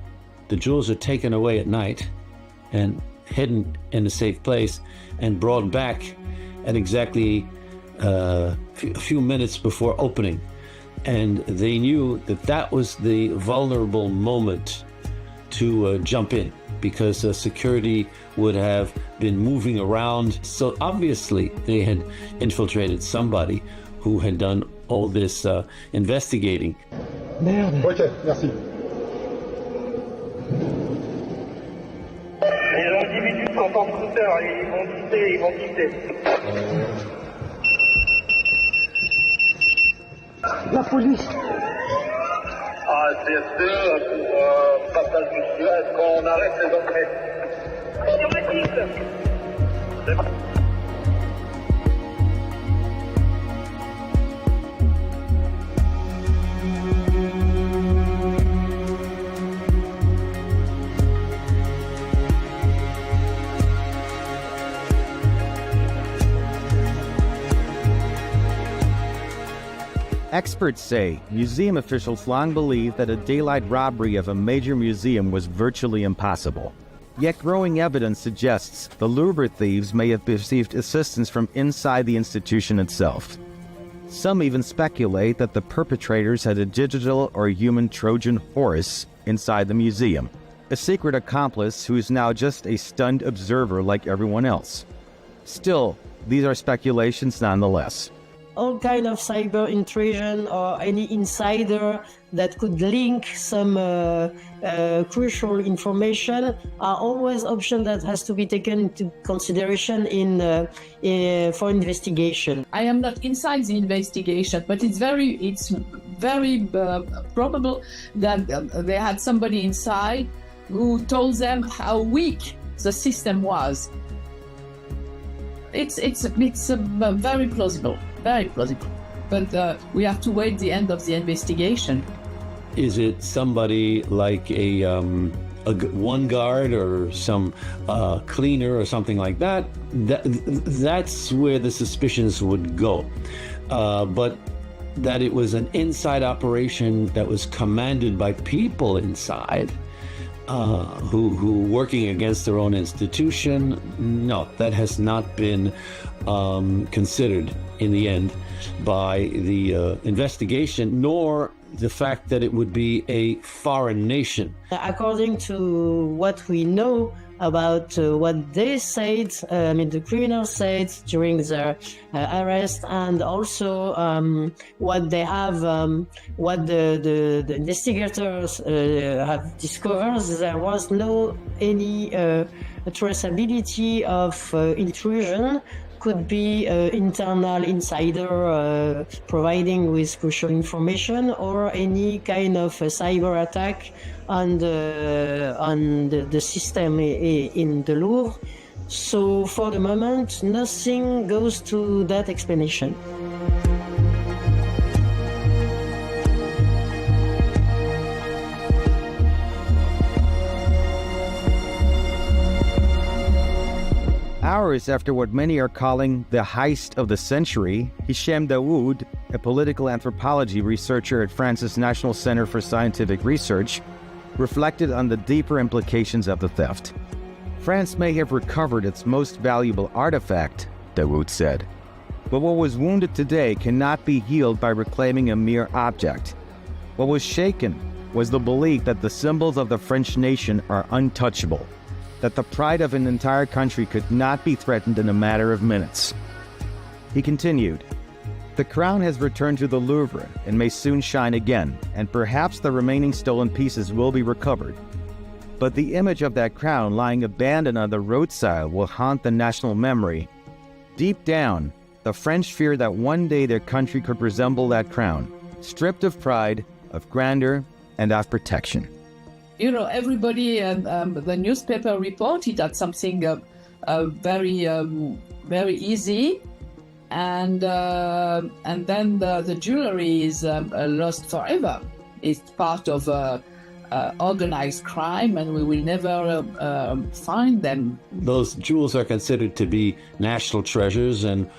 The jewels are taken away at night and hidden in a safe place and brought back at exactly a few minutes before opening. And they knew that that was the vulnerable moment to jump in, because security would have been moving around. So obviously they had infiltrated somebody who had done all this investigating. Merde. Ok, merci. Les individus sont en scooter, ils vont quitter. La police. Ah, c'est pour passage monsieur, est-ce qu'on arrête les entrées? C'est bon. Experts say museum officials long believed that a daylight robbery of a major museum was virtually impossible. Yet growing evidence suggests the Louvre thieves may have received assistance from inside the institution itself. Some even speculate that the perpetrators had a digital or human Trojan horse inside the museum, a secret accomplice who is now just a stunned observer like everyone else. Still, these are speculations nonetheless. All kind of cyber intrusion or any insider that could link some crucial information are always options that has to be taken into consideration for investigation. I am not inside the investigation, but it's very probable that they had somebody inside who told them how weak the system was. It's very plausible. Very plausible. But we have to wait the end of the investigation. Is it somebody like a one guard or some cleaner or something like that? That's where the suspicions would go. But that it was an inside operation that was commanded by people inside who working against their own institution, no, that has not been considered in the end by the investigation, nor the fact that it would be a foreign nation. According to what we know about what they said, the criminals said during their arrest, and also what they have, what the investigators have discovered, there was no any traceability of intrusion. Could be internal insider providing with crucial information, or any kind of cyber attack on the system in the Louvre. So for the moment, nothing goes to that explanation. Hours after what many are calling the heist of the century, Hisham Dawood, a political anthropology researcher at France's National Center for Scientific Research, reflected on the deeper implications of the theft. France may have recovered its most valuable artifact, Dawood said, but what was wounded today cannot be healed by reclaiming a mere object. What was shaken was the belief that the symbols of the French nation are untouchable, that the pride of an entire country could not be threatened in a matter of minutes. He continued, "The crown has returned to the Louvre and may soon shine again, and perhaps the remaining stolen pieces will be recovered. But the image of that crown lying abandoned on the roadside will haunt the national memory. Deep down, the French fear that one day their country could resemble that crown, stripped of pride, of grandeur, and of protection." You know, everybody, the newspaper reported that something very easy, and then the jewelry is lost forever. It's part of organized crime, and we will never find them. Those jewels are considered to be national treasures, and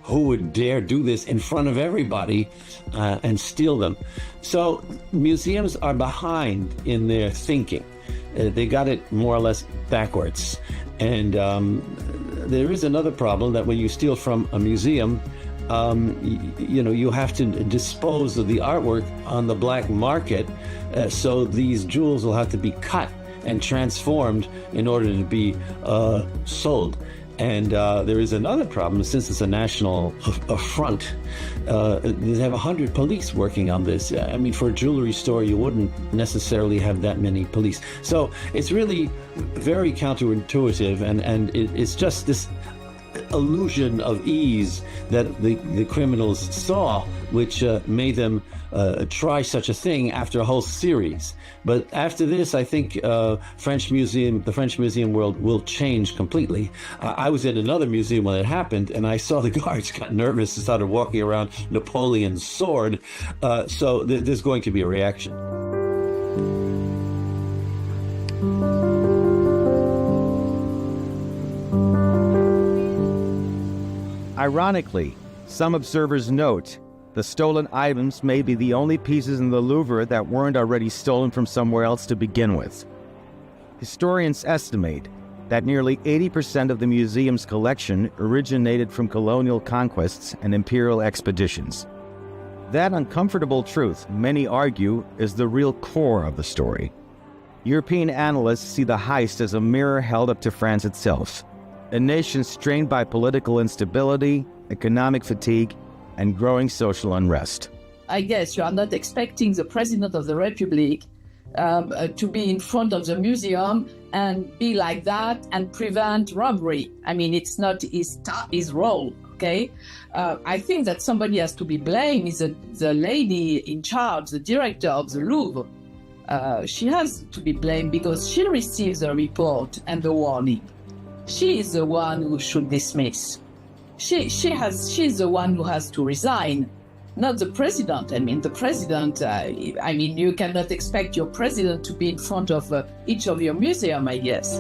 who would dare do this in front of everybody and steal them? So museums are behind in their thinking. They got it more or less backwards. And there is another problem, that when you steal from a museum, you have to dispose of the artwork on the black market. So these jewels will have to be cut and transformed in order to be sold. And there is another problem, since it's a national affront. They have 100 police working on this. I mean, for a jewelry store, you wouldn't necessarily have that many police. So it's really very counterintuitive, and it's just this illusion of ease that the criminals saw, which made them try such a thing after a whole series. But after this, I think the French museum world will change completely. I was in another museum when it happened, and I saw the guards got nervous and started walking around Napoleon's sword. So there's going to be a reaction. Ironically, some observers note the stolen items may be the only pieces in the Louvre that weren't already stolen from somewhere else to begin with. Historians estimate that nearly 80% of the museum's collection originated from colonial conquests and imperial expeditions. That uncomfortable truth, many argue, is the real core of the story. European analysts see the heist as a mirror held up to France itself, a nation strained by political instability, economic fatigue, and growing social unrest. I guess you are not expecting the President of the Republic to be in front of the museum and be like that and prevent robbery. I mean, it's not his role, okay? I think that somebody has to be blamed, is the lady in charge, the director of the Louvre. She has to be blamed because she receives the report and the warning. She is the one who should dismiss. She's the one who has to resign, not the president. I mean, the president, you cannot expect your president to be in front of each of your museum, I guess.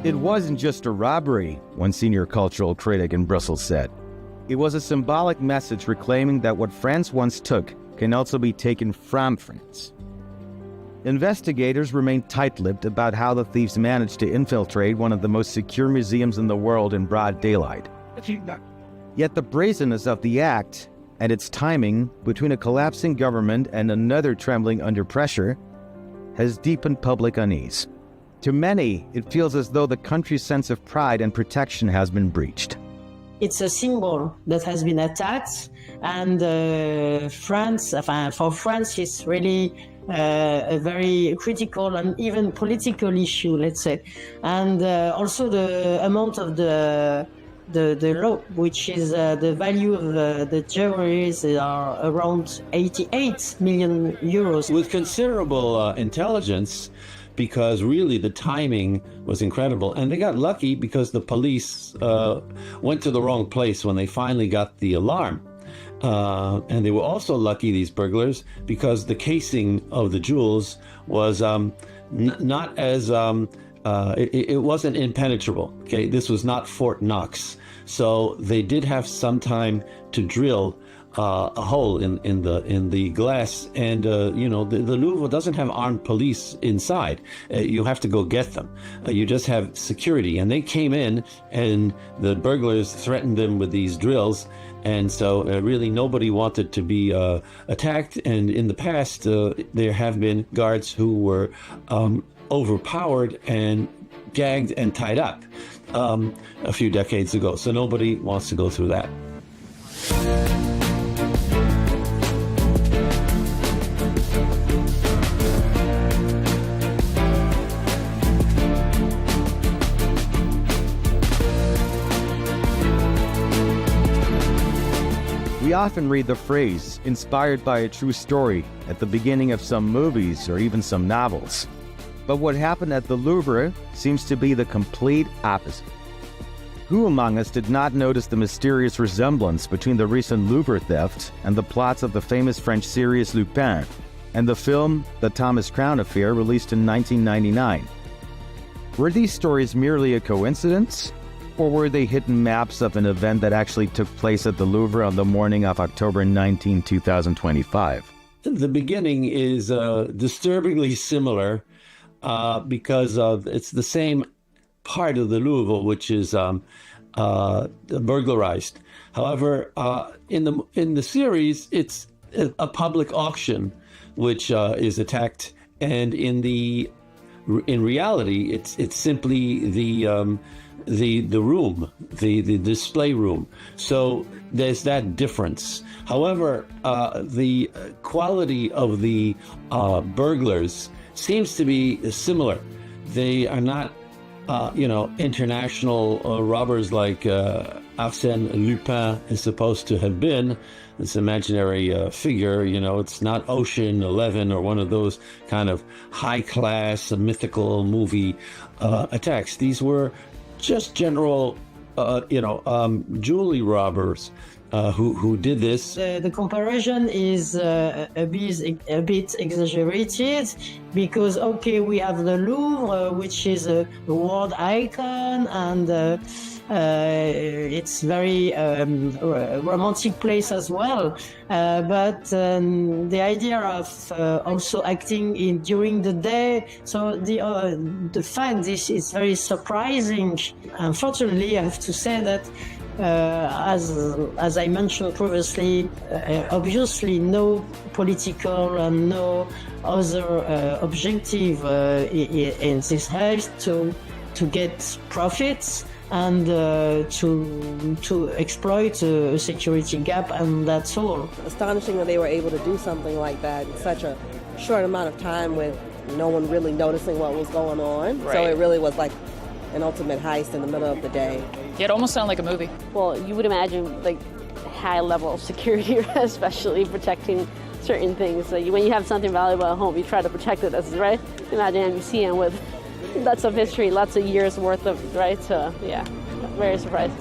It wasn't just a robbery, one senior cultural critic in Brussels said. It was a symbolic message reclaiming that what France once took can also be taken from France. Investigators remain tight-lipped about how the thieves managed to infiltrate one of the most secure museums in the world in broad daylight. Yet the brazenness of the act and its timing between a collapsing government and another trembling under pressure has deepened public unease. To many, it feels as though the country's sense of pride and protection has been breached. It's a symbol that has been attacked, and for France, it's really a very critical and even political issue, let's say. And also the amount of the law, which is the value of the jewelries are around 88 million euros. With considerable intelligence, because really the timing was incredible. And they got lucky because the police went to the wrong place when they finally got the alarm. And they were also lucky, these burglars, because the casing of the jewels was not as, it wasn't impenetrable. Okay, this was not Fort Knox. So they did have some time to drill a hole in the glass, and the Louvre doesn't have armed police inside. You have to go get them. You just have security, and they came in, and the burglars threatened them with these drills, and so really nobody wanted to be attacked. And in the past, there have been guards who were overpowered and gagged and tied up a few decades ago. So nobody wants to go through that. We often read the phrase, inspired by a true story, at the beginning of some movies or even some novels. But what happened at the Louvre seems to be the complete opposite. Who among us did not notice the mysterious resemblance between the recent Louvre theft and the plots of the famous French series Lupin and the film The Thomas Crown Affair released in 1999? Were these stories merely a coincidence, or were they hidden maps of an event that actually took place at the Louvre on the morning of October 19, 2025? The beginning is disturbingly similar because it's the same part of the Louvre which is burglarized. However, in the series, it's a public auction which is attacked, and in reality, it's simply the room, the display room. So there's that difference. However, the quality of the burglars seems to be similar. They are not, international robbers like Arsène Lupin is supposed to have been. This imaginary figure, it's not Ocean 11 or one of those kind of high-class mythical movie attacks. These were just general, jewelry robbers who did this. The comparison is a bit exaggerated because, okay, we have the Louvre, which is a world icon, and it's very romantic place as well. But the idea of also acting during the day, so the fact this is very surprising. Unfortunately, I have to say that as I mentioned previously, obviously no political and no other objective in this health to get profits and to exploit a security gap, and that's all. Astonishing that they were able to do something like that in such a short amount of time with no one really noticing what was going on. Right. So it really was like an ultimate heist in the middle of the day. It almost sounded like a movie. Well, you would imagine like high level of security, especially protecting certain things. So when you have something valuable at home, you try to protect it, right? Imagine a museum with lots of history, lots of years worth of, right? So yeah, very surprised.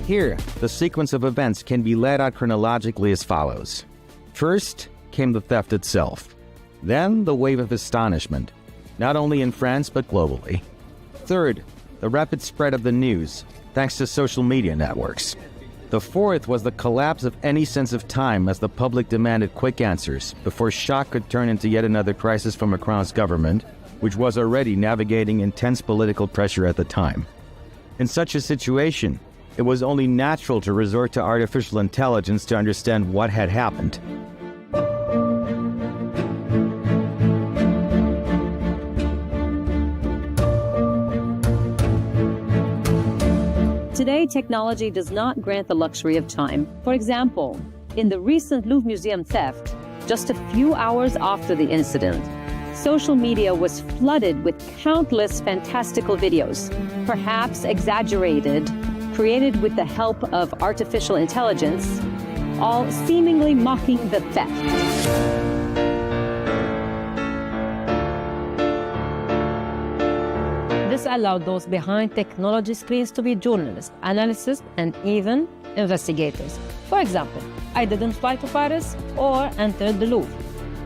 Here, the sequence of events can be laid out chronologically as follows. First came the theft itself. Then the wave of astonishment, not only in France but globally. Third, the rapid spread of the news, thanks to social media networks. The fourth was the collapse of any sense of time as the public demanded quick answers before shock could turn into yet another crisis for Macron's government, which was already navigating intense political pressure at the time. In such a situation, it was only natural to resort to artificial intelligence to understand what had happened. Today, technology does not grant the luxury of time. For example, in the recent Louvre Museum theft, just a few hours after the incident, social media was flooded with countless fantastical videos, perhaps exaggerated, created with the help of artificial intelligence, all seemingly mocking the theft. This allowed those behind technology screens to be journalists, analysts, and even investigators. For example, I didn't fly to Paris or enter the Louvre.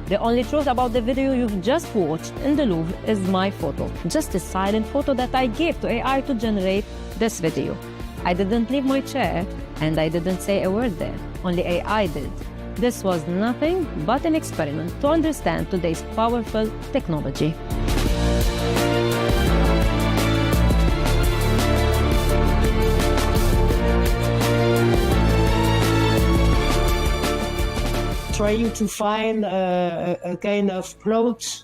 The only truth about the video you've just watched in the Louvre is my photo, just a silent photo that I gave to AI to generate this video. I didn't leave my chair, and I didn't say a word there. Only AI did. This was nothing but an experiment to understand today's powerful technology. Trying to find a kind of plot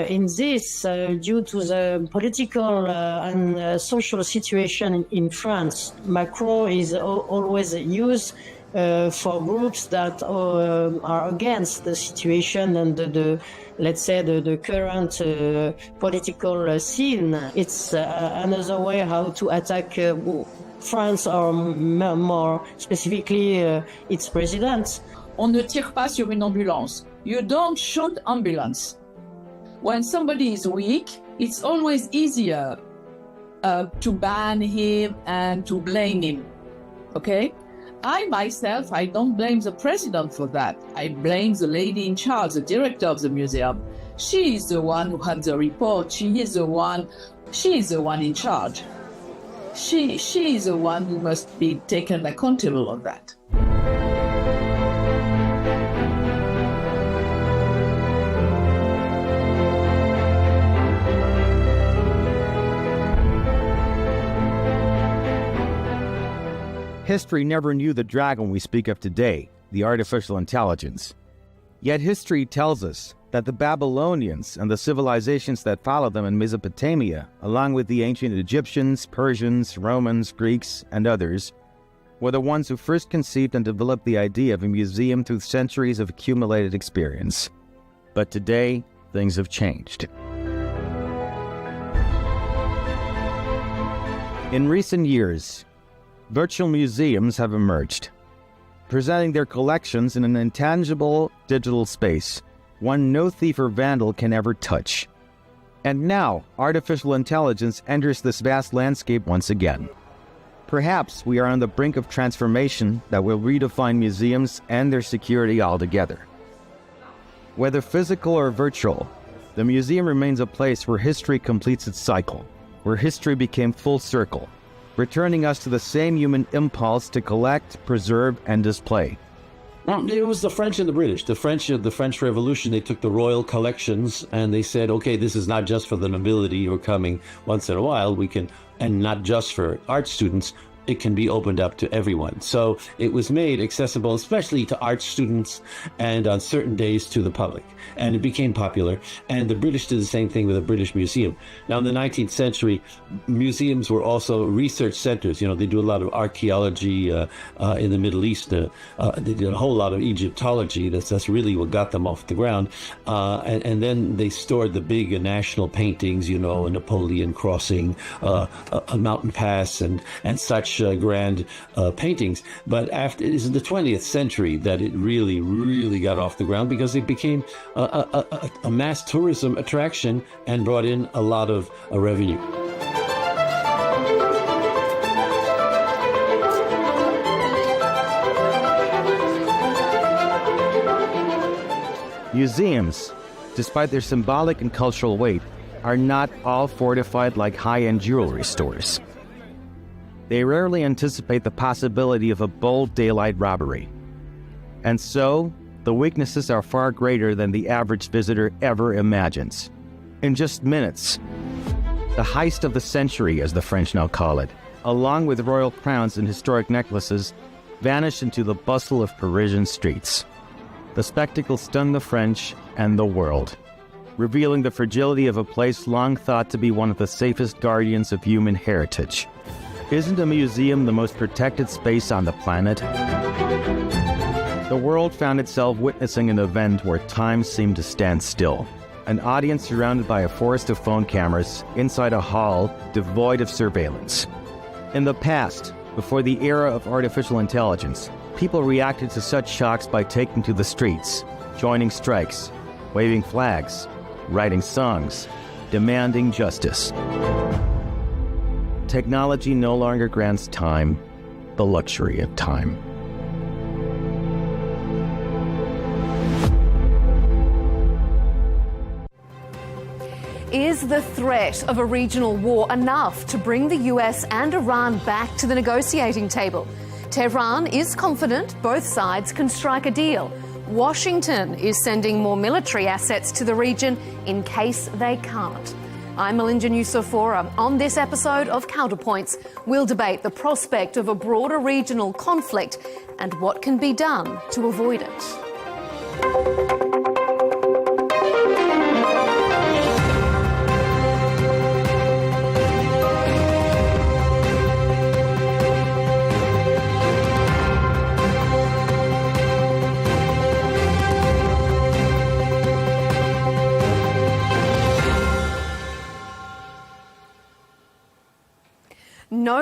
in this due to the political and social situation in France. Macron is always used for groups that are against the situation and let's say the current political scene. It's another way how to attack France, or more specifically its president. On ne tire pas sur une ambulance. You don't shoot ambulance. When somebody is weak, it's always easier to ban him and to blame him. Okay? I myself, I don't blame the president for that. I blame the lady in charge, the director of the museum. She is the one who had the report. She is the one in charge. She is the one who must be taken accountable on that. History never knew the dragon we speak of today, the artificial intelligence. Yet history tells us that the Babylonians and the civilizations that followed them in Mesopotamia, along with the ancient Egyptians, Persians, Romans, Greeks, and others, were the ones who first conceived and developed the idea of a museum through centuries of accumulated experience. But today, things have changed. In recent years, virtual museums have emerged, presenting their collections in an intangible digital space, one no thief or vandal can ever touch. And now, artificial intelligence enters this vast landscape once again. Perhaps we are on the brink of transformation that will redefine museums and their security altogether. Whether physical or virtual, the museum remains a place where history completes its cycle, where history became full circle, returning us to the same human impulse to collect, preserve, and display. Well, it was the French and the British. The French Revolution, they took the royal collections and they said, okay, this is not just for the nobility who are coming once in a while, and not just for art students, it can be opened up to everyone. So it was made accessible, especially to art students and on certain days to the public. And it became popular. And the British did the same thing with the British Museum. Now, in the 19th century, museums were also research centers. You know, they do a lot of archaeology in the Middle East. They did a whole lot of Egyptology. That's really what got them off the ground. And then they stored the big national paintings, you know, a Napoleon crossing a mountain pass and such grand paintings. But it is in the 20th century that it really got off the ground, because it became a mass tourism attraction and brought in a lot of revenue. Museums, despite their symbolic and cultural weight, are not all fortified like high-end jewelry stores. They rarely anticipate the possibility of a bold daylight robbery. And so, the weaknesses are far greater than the average visitor ever imagines. In just minutes, the heist of the century, as the French now call it, along with royal crowns and historic necklaces, vanished into the bustle of Parisian streets. The spectacle stunned the French and the world, revealing the fragility of a place long thought to be one of the safest guardians of human heritage. Isn't a museum the most protected space on the planet? The world found itself witnessing an event where time seemed to stand still. An audience surrounded by a forest of phone cameras inside a hall devoid of surveillance. In the past, before the era of artificial intelligence, people reacted to such shocks by taking to the streets, joining strikes, waving flags, writing songs, demanding justice. Technology no longer grants time, the luxury of time. Is the threat of a regional war enough to bring the US and Iran back to the negotiating table? Tehran is confident both sides can strike a deal. Washington is sending more military assets to the region in case they can't. I'm Melinda Nucifora. On this episode of Counterpoints, we'll debate the prospect of a broader regional conflict and what can be done to avoid it.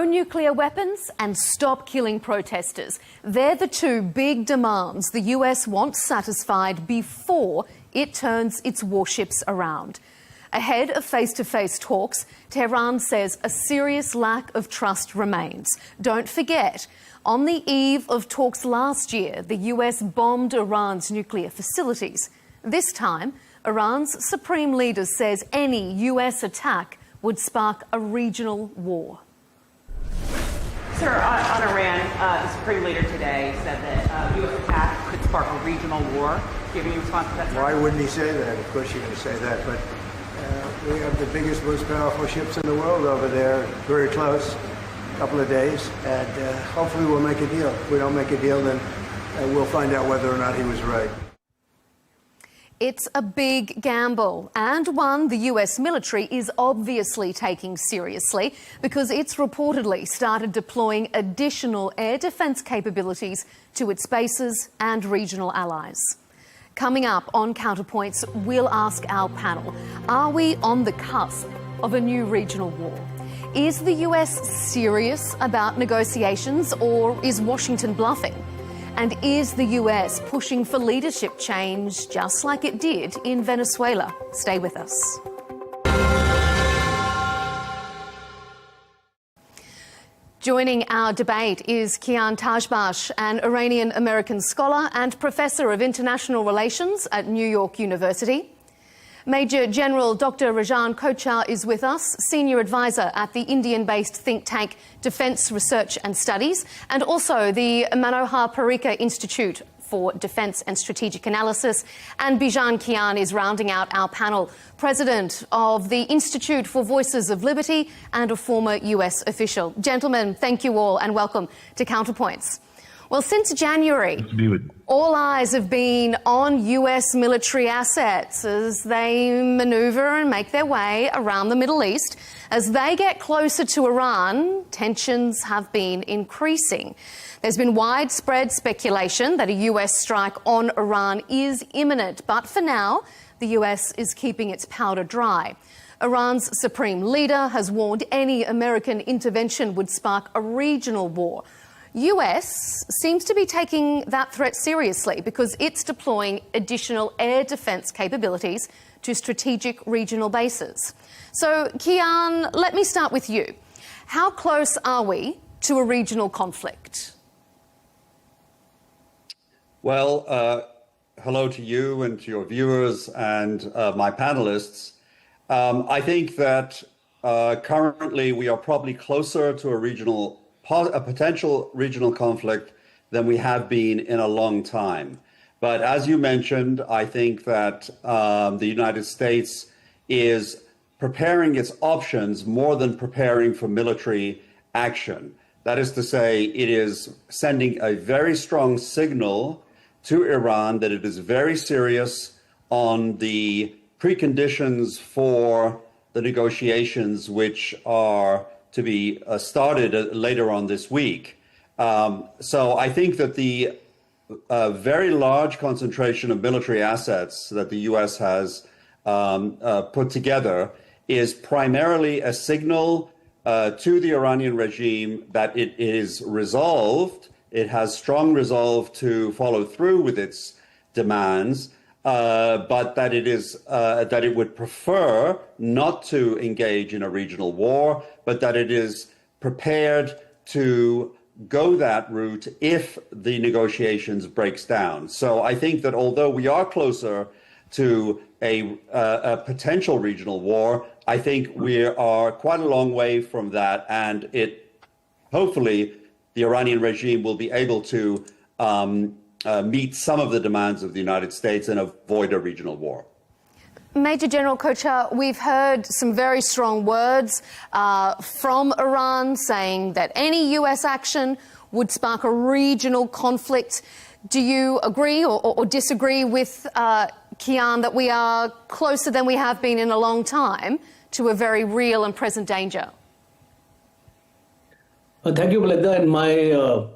nuclear weapons and stop killing protesters. They're the two big demands the US wants satisfied before it turns its warships around. Ahead of face-to-face talks, Tehran says a serious lack of trust remains. Don't forget, on the eve of talks last year, the US bombed Iran's nuclear facilities. This time, Iran's supreme leader says any US attack would spark a regional war. Sir, on Iran, the Supreme Leader today said that U.S. attack could spark a regional war. Do you have any response to that, sir? Why wouldn't he say that? Of course you're going to say that, but we have the biggest, most powerful ships in the world over there, very close, a couple of days, and hopefully we'll make a deal. If we don't make a deal, then we'll find out whether or not he was right. It's a big gamble, and one the US military is obviously taking seriously because it's reportedly started deploying additional air defence capabilities to its bases and regional allies. Coming up on Counterpoints, we'll ask our panel, are we on the cusp of a new regional war? Is the US serious about negotiations, or is Washington bluffing? And is the US pushing for leadership change just like it did in Venezuela? Stay with us. Joining our debate is Kian Tajbash, an Iranian-American scholar and professor of international relations at New York University. Major General Dr. Rajan Kochhar is with us, Senior Advisor at the Indian-based think tank Defence Research and Studies, and also the Manohar Parrikar Institute for Defence and Strategic Analysis. And Bijan Kian is rounding out our panel, President of the Institute for Voices of Liberty and a former US official. Gentlemen, thank you all and welcome to Counterpoints. Well, since January, all eyes have been on US military assets as they manoeuvre and make their way around the Middle East. As they get closer to Iran, tensions have been increasing. There's been widespread speculation that a US strike on Iran is imminent, but for now, the US is keeping its powder dry. Iran's supreme leader has warned any American intervention would spark a regional war. US seems to be taking that threat seriously because it's deploying additional air defence capabilities to strategic regional bases. So, Kian, let me start with you. How close are we to a regional conflict? Well, hello to you and to your viewers and my panelists. I think that currently we are probably closer to a potential regional conflict than we have been in a long time. But as you mentioned, I think that the United States is preparing its options more than preparing for military action. That is to say, it is sending a very strong signal to Iran that it is very serious on the preconditions for the negotiations which are to be started later on this week. So I think that the very large concentration of military assets that the U.S. has put together is primarily a signal to the Iranian regime that it is resolved, it has strong resolve to follow through with its demands, but that it would prefer not to engage in a regional war, but that it is prepared to go that route if the negotiations breaks down. So I think that although we are closer to a potential regional war, I think we are quite a long way from that, and hopefully the Iranian regime will be able to meet some of the demands of the United States and avoid a regional war. Major General Kochhar, we've heard some very strong words from Iran saying that any US action would spark a regional conflict. Do you agree or disagree with Kian that we are closer than we have been in a long time to a very real and present danger? Thank you, Melinda, and my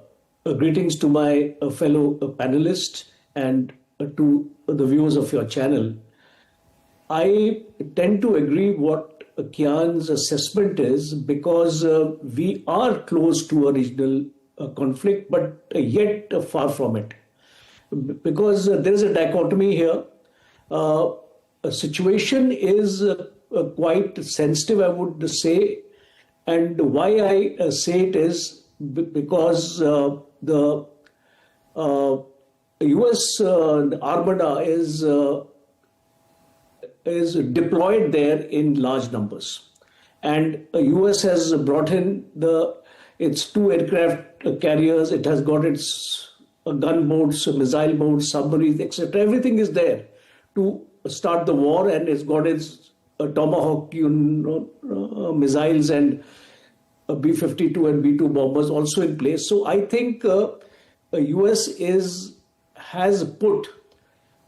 greetings to my fellow panelists and to the viewers of your channel. I tend to agree what Kian's assessment is, because we are close to a regional conflict, but yet far from it. Because there is a dichotomy here. A situation is quite sensitive, I would say. And why I say it is because the U.S. Armada is deployed there in large numbers. And the U.S. has brought in its 2 aircraft carriers. It has got its gunboats, missile boats, submarines, etc. Everything is there to start the war, and it's got its Tomahawk missiles and B-52 and B-2 bombers also in place. So I think the U.S. has put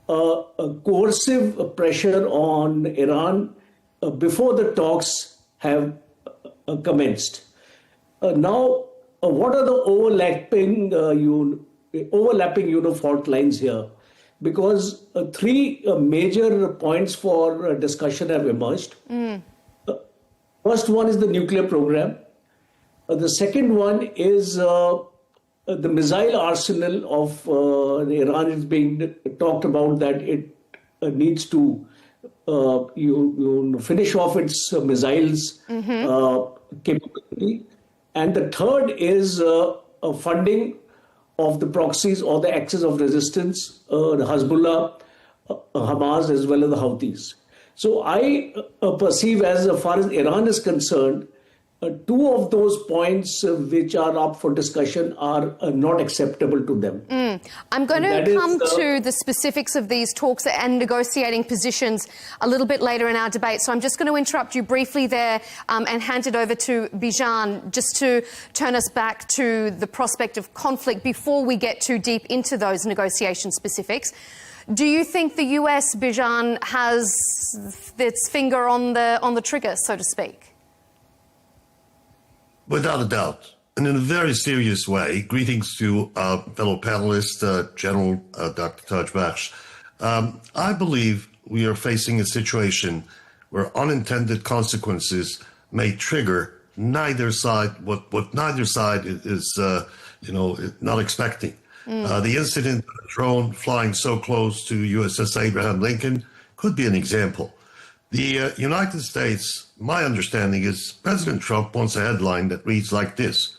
a coercive pressure on Iran before the talks have commenced. Now, what are the overlapping fault lines here? Because 3 major points for discussion have emerged. First one is the nuclear program. The second one is the missile arsenal of Iran is being talked about, that it needs to finish off its missiles capability. And the third is funding of the proxies or the axis of resistance, the Hezbollah, Hamas, as well as the Houthis. So I perceive, as far as Iran is concerned, 2 of those points which are up for discussion are not acceptable to them. I'm going to come to the specifics of these talks and negotiating positions a little bit later in our debate. So I'm just going to interrupt you briefly there and hand it over to Bijan, just to turn us back to the prospect of conflict before we get too deep into those negotiation specifics. Do you think the US, Bijan, has its finger on the trigger, so to speak? Without a doubt, and in a very serious way. Greetings to our fellow panelist, General Dr. Taj Bakhsh. I believe we are facing a situation where unintended consequences may trigger neither side, what neither side is not expecting. The incident of a drone flying so close to USS Abraham Lincoln could be an example. The United States, my understanding is President Trump wants a headline that reads like this: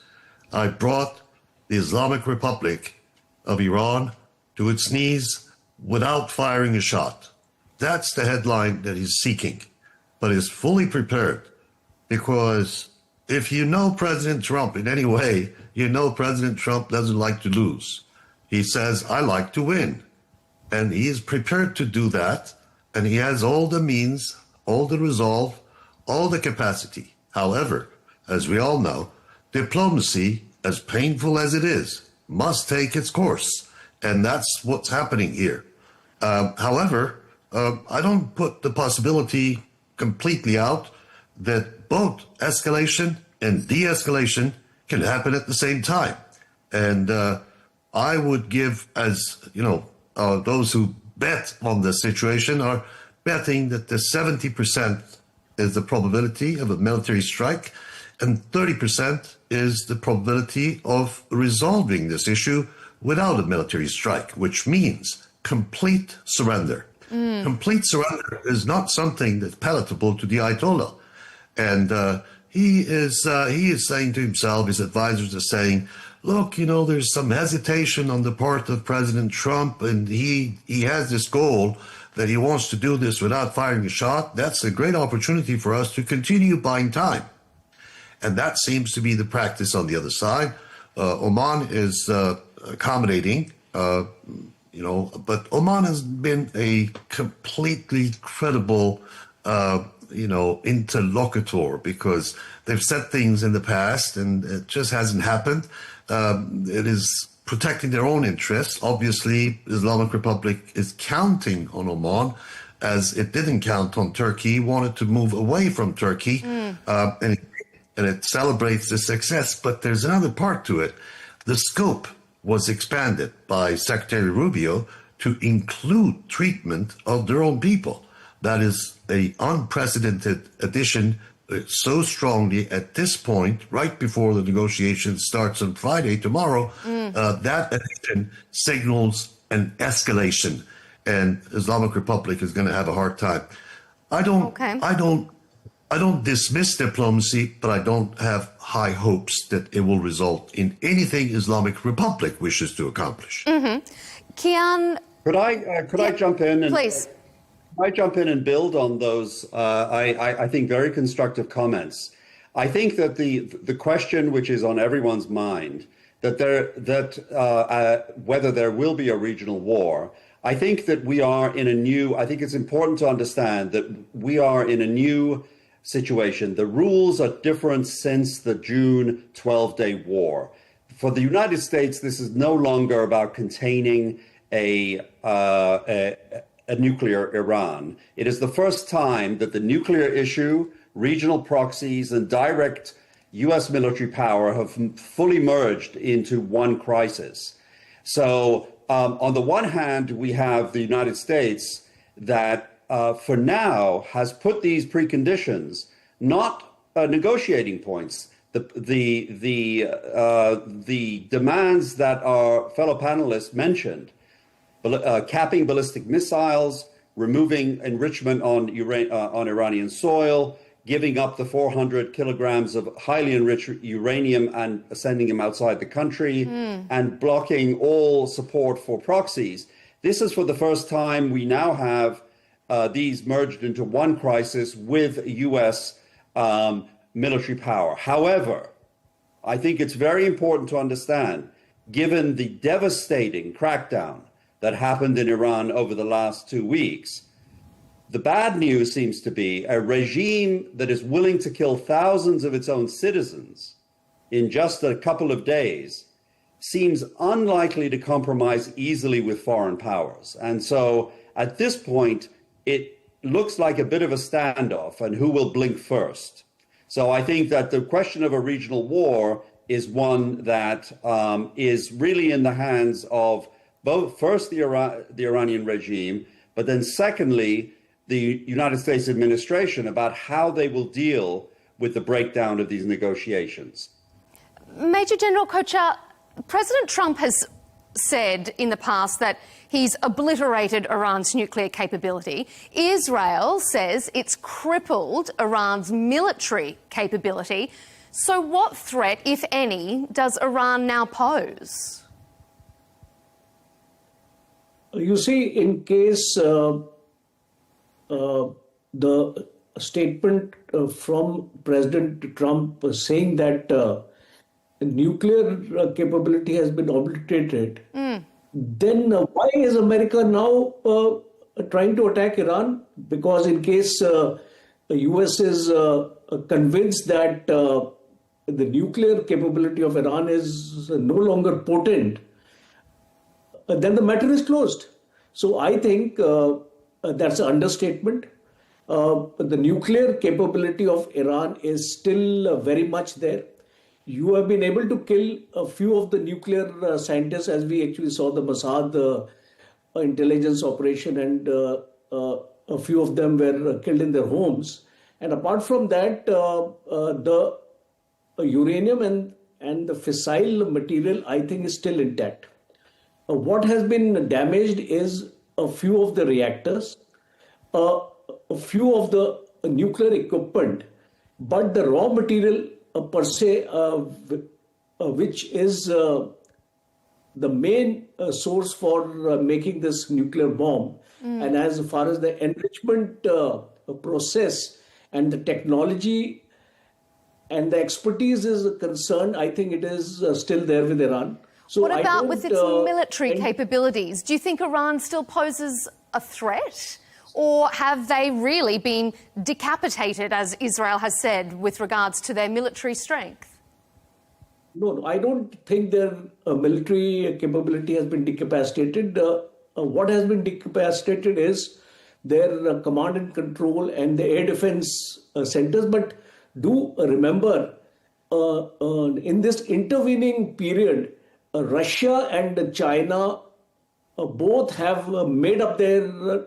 I brought the Islamic Republic of Iran to its knees without firing a shot. That's the headline that he's seeking, but is fully prepared, because if you know President Trump in any way, you know President Trump doesn't like to lose. He says, I like to win. And he is prepared to do that. And he has all the means, all the resolve, all the capacity. However, as we all know, diplomacy, as painful as it is, must take its course. And that's what's happening here. However, I don't put the possibility completely out that both escalation and de-escalation can happen at the same time. And I would give, as you know, those who bet on the situation are betting that the 70% is the probability of a military strike and 30% is the probability of resolving this issue without a military strike, which means complete surrender. Complete surrender is not something that's palatable to the Ayatollah. And he is saying to himself, his advisors are saying, look, you know, there's some hesitation on the part of President Trump, and he has this goal that he wants to do this without firing a shot. That's a great opportunity for us to continue buying time. And that seems to be the practice on the other side. Oman is accommodating, but Oman has been a completely credible, interlocutor, because they've said things in the past and it just hasn't happened. It is protecting their own interests. Obviously, the Islamic Republic is counting on Oman, as it didn't count on Turkey, wanted to move away from Turkey, and it celebrates the success. But there's another part to it. The scope was expanded by Secretary Rubio to include treatment of their own people. That is an unprecedented addition so strongly at this point, right before the negotiation starts on Friday, tomorrow. That addition signals an escalation, and Islamic Republic is going to have a hard time. I don't dismiss diplomacy, but I don't have high hopes that it will result in anything Islamic Republic wishes to accomplish. Kian, could I jump in? And, please. I jump in and build on those, I think, very constructive comments. I think that the question which is on everyone's mind, whether there will be a regional war, I think that I think it's important to understand that we are in a new situation. The rules are different since the June 12-day war. For the United States, this is no longer about containing a nuclear Iran. It is the first time that the nuclear issue, regional proxies, and direct U.S. military power have fully merged into one crisis. So on the one hand, we have the United States that for now has put these preconditions, not negotiating points. The demands that our fellow panelists mentioned, capping ballistic missiles, removing enrichment on Iranian soil, giving up the 400 kilograms of highly enriched uranium and sending them outside the country, and blocking all support for proxies. This is for the first time we now have these merged into one crisis with U.S. Military power. However, I think it's very important to understand, given the devastating crackdown that happened in Iran over the last 2 weeks, the bad news seems to be a regime that is willing to kill thousands of its own citizens in just a couple of days seems unlikely to compromise easily with foreign powers. And so at this point, it looks like a bit of a standoff and who will blink first. So I think that the question of a regional war is one that is really in the hands of both first the Iranian regime, but then secondly, the United States administration about how they will deal with the breakdown of these negotiations. Major General Kochar, President Trump has said in the past that he's obliterated Iran's nuclear capability. Israel says it's crippled Iran's military capability. So what threat, if any, does Iran now pose? You see, in case the statement from President Trump saying that nuclear capability has been obliterated, then why is America now trying to attack Iran? Because in case the US is convinced that the nuclear capability of Iran is no longer potent, then the matter is closed. So I think that's an understatement. The nuclear capability of Iran is still very much there. You have been able to kill a few of the nuclear scientists, as we actually saw the Mossad intelligence operation, and a few of them were killed in their homes. And apart from that, the uranium and the fissile material, I think, is still intact. What has been damaged is a few of the reactors, a few of the nuclear equipment, but the raw material per se, which is the main source for making this nuclear bomb. And as far as the enrichment process and the technology and the expertise is concerned, I think it is still there with Iran. So what about with its military capabilities? Do you think Iran still poses a threat? Or have they really been decapitated, as Israel has said, with regards to their military strength? No, I don't think their military capability has been decapacitated. What has been decapacitated is their command and control and the air defense centers. But do remember, in this intervening period, Russia and China both have made up their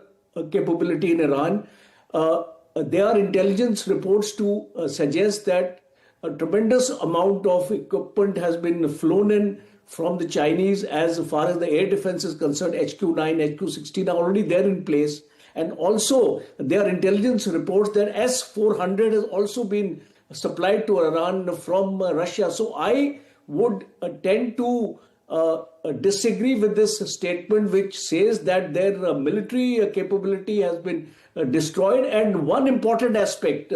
capability in Iran. There are intelligence reports to suggest that a tremendous amount of equipment has been flown in from the Chinese as far as the air defense is concerned. HQ-9, HQ-16 are already there in place. And also, there are intelligence reports that S-400 has also been supplied to Iran from Russia. So I would tend to disagree with this statement which says that their military capability has been destroyed. And one important aspect,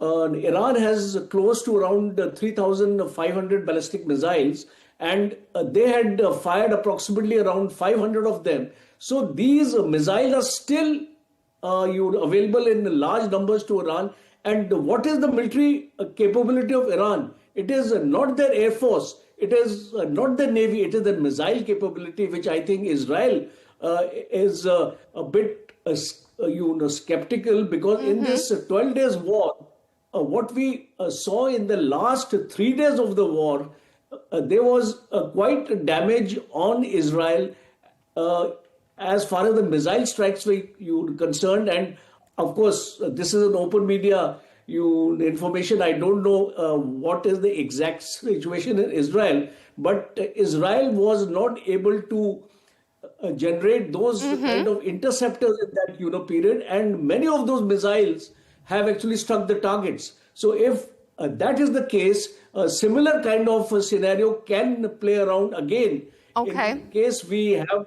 Iran has close to around 3,500 ballistic missiles, and they had fired approximately around 500 of them. So these missiles are still available in large numbers to Iran. And what is the military capability of Iran? It is not their air force. It is not the navy. It is the missile capability, which I think Israel is a bit skeptical, because in this 12 days war, what we saw in the last 3 days of the war, there was quite damage on Israel as far as the missile strikes were concerned. And of course, this is an open media information. I don't know what is the exact situation in Israel, but Israel was not able to generate those kind of interceptors in that period, and many of those missiles have actually struck the targets. So if that is the case, a similar kind of scenario can play around again. In case we have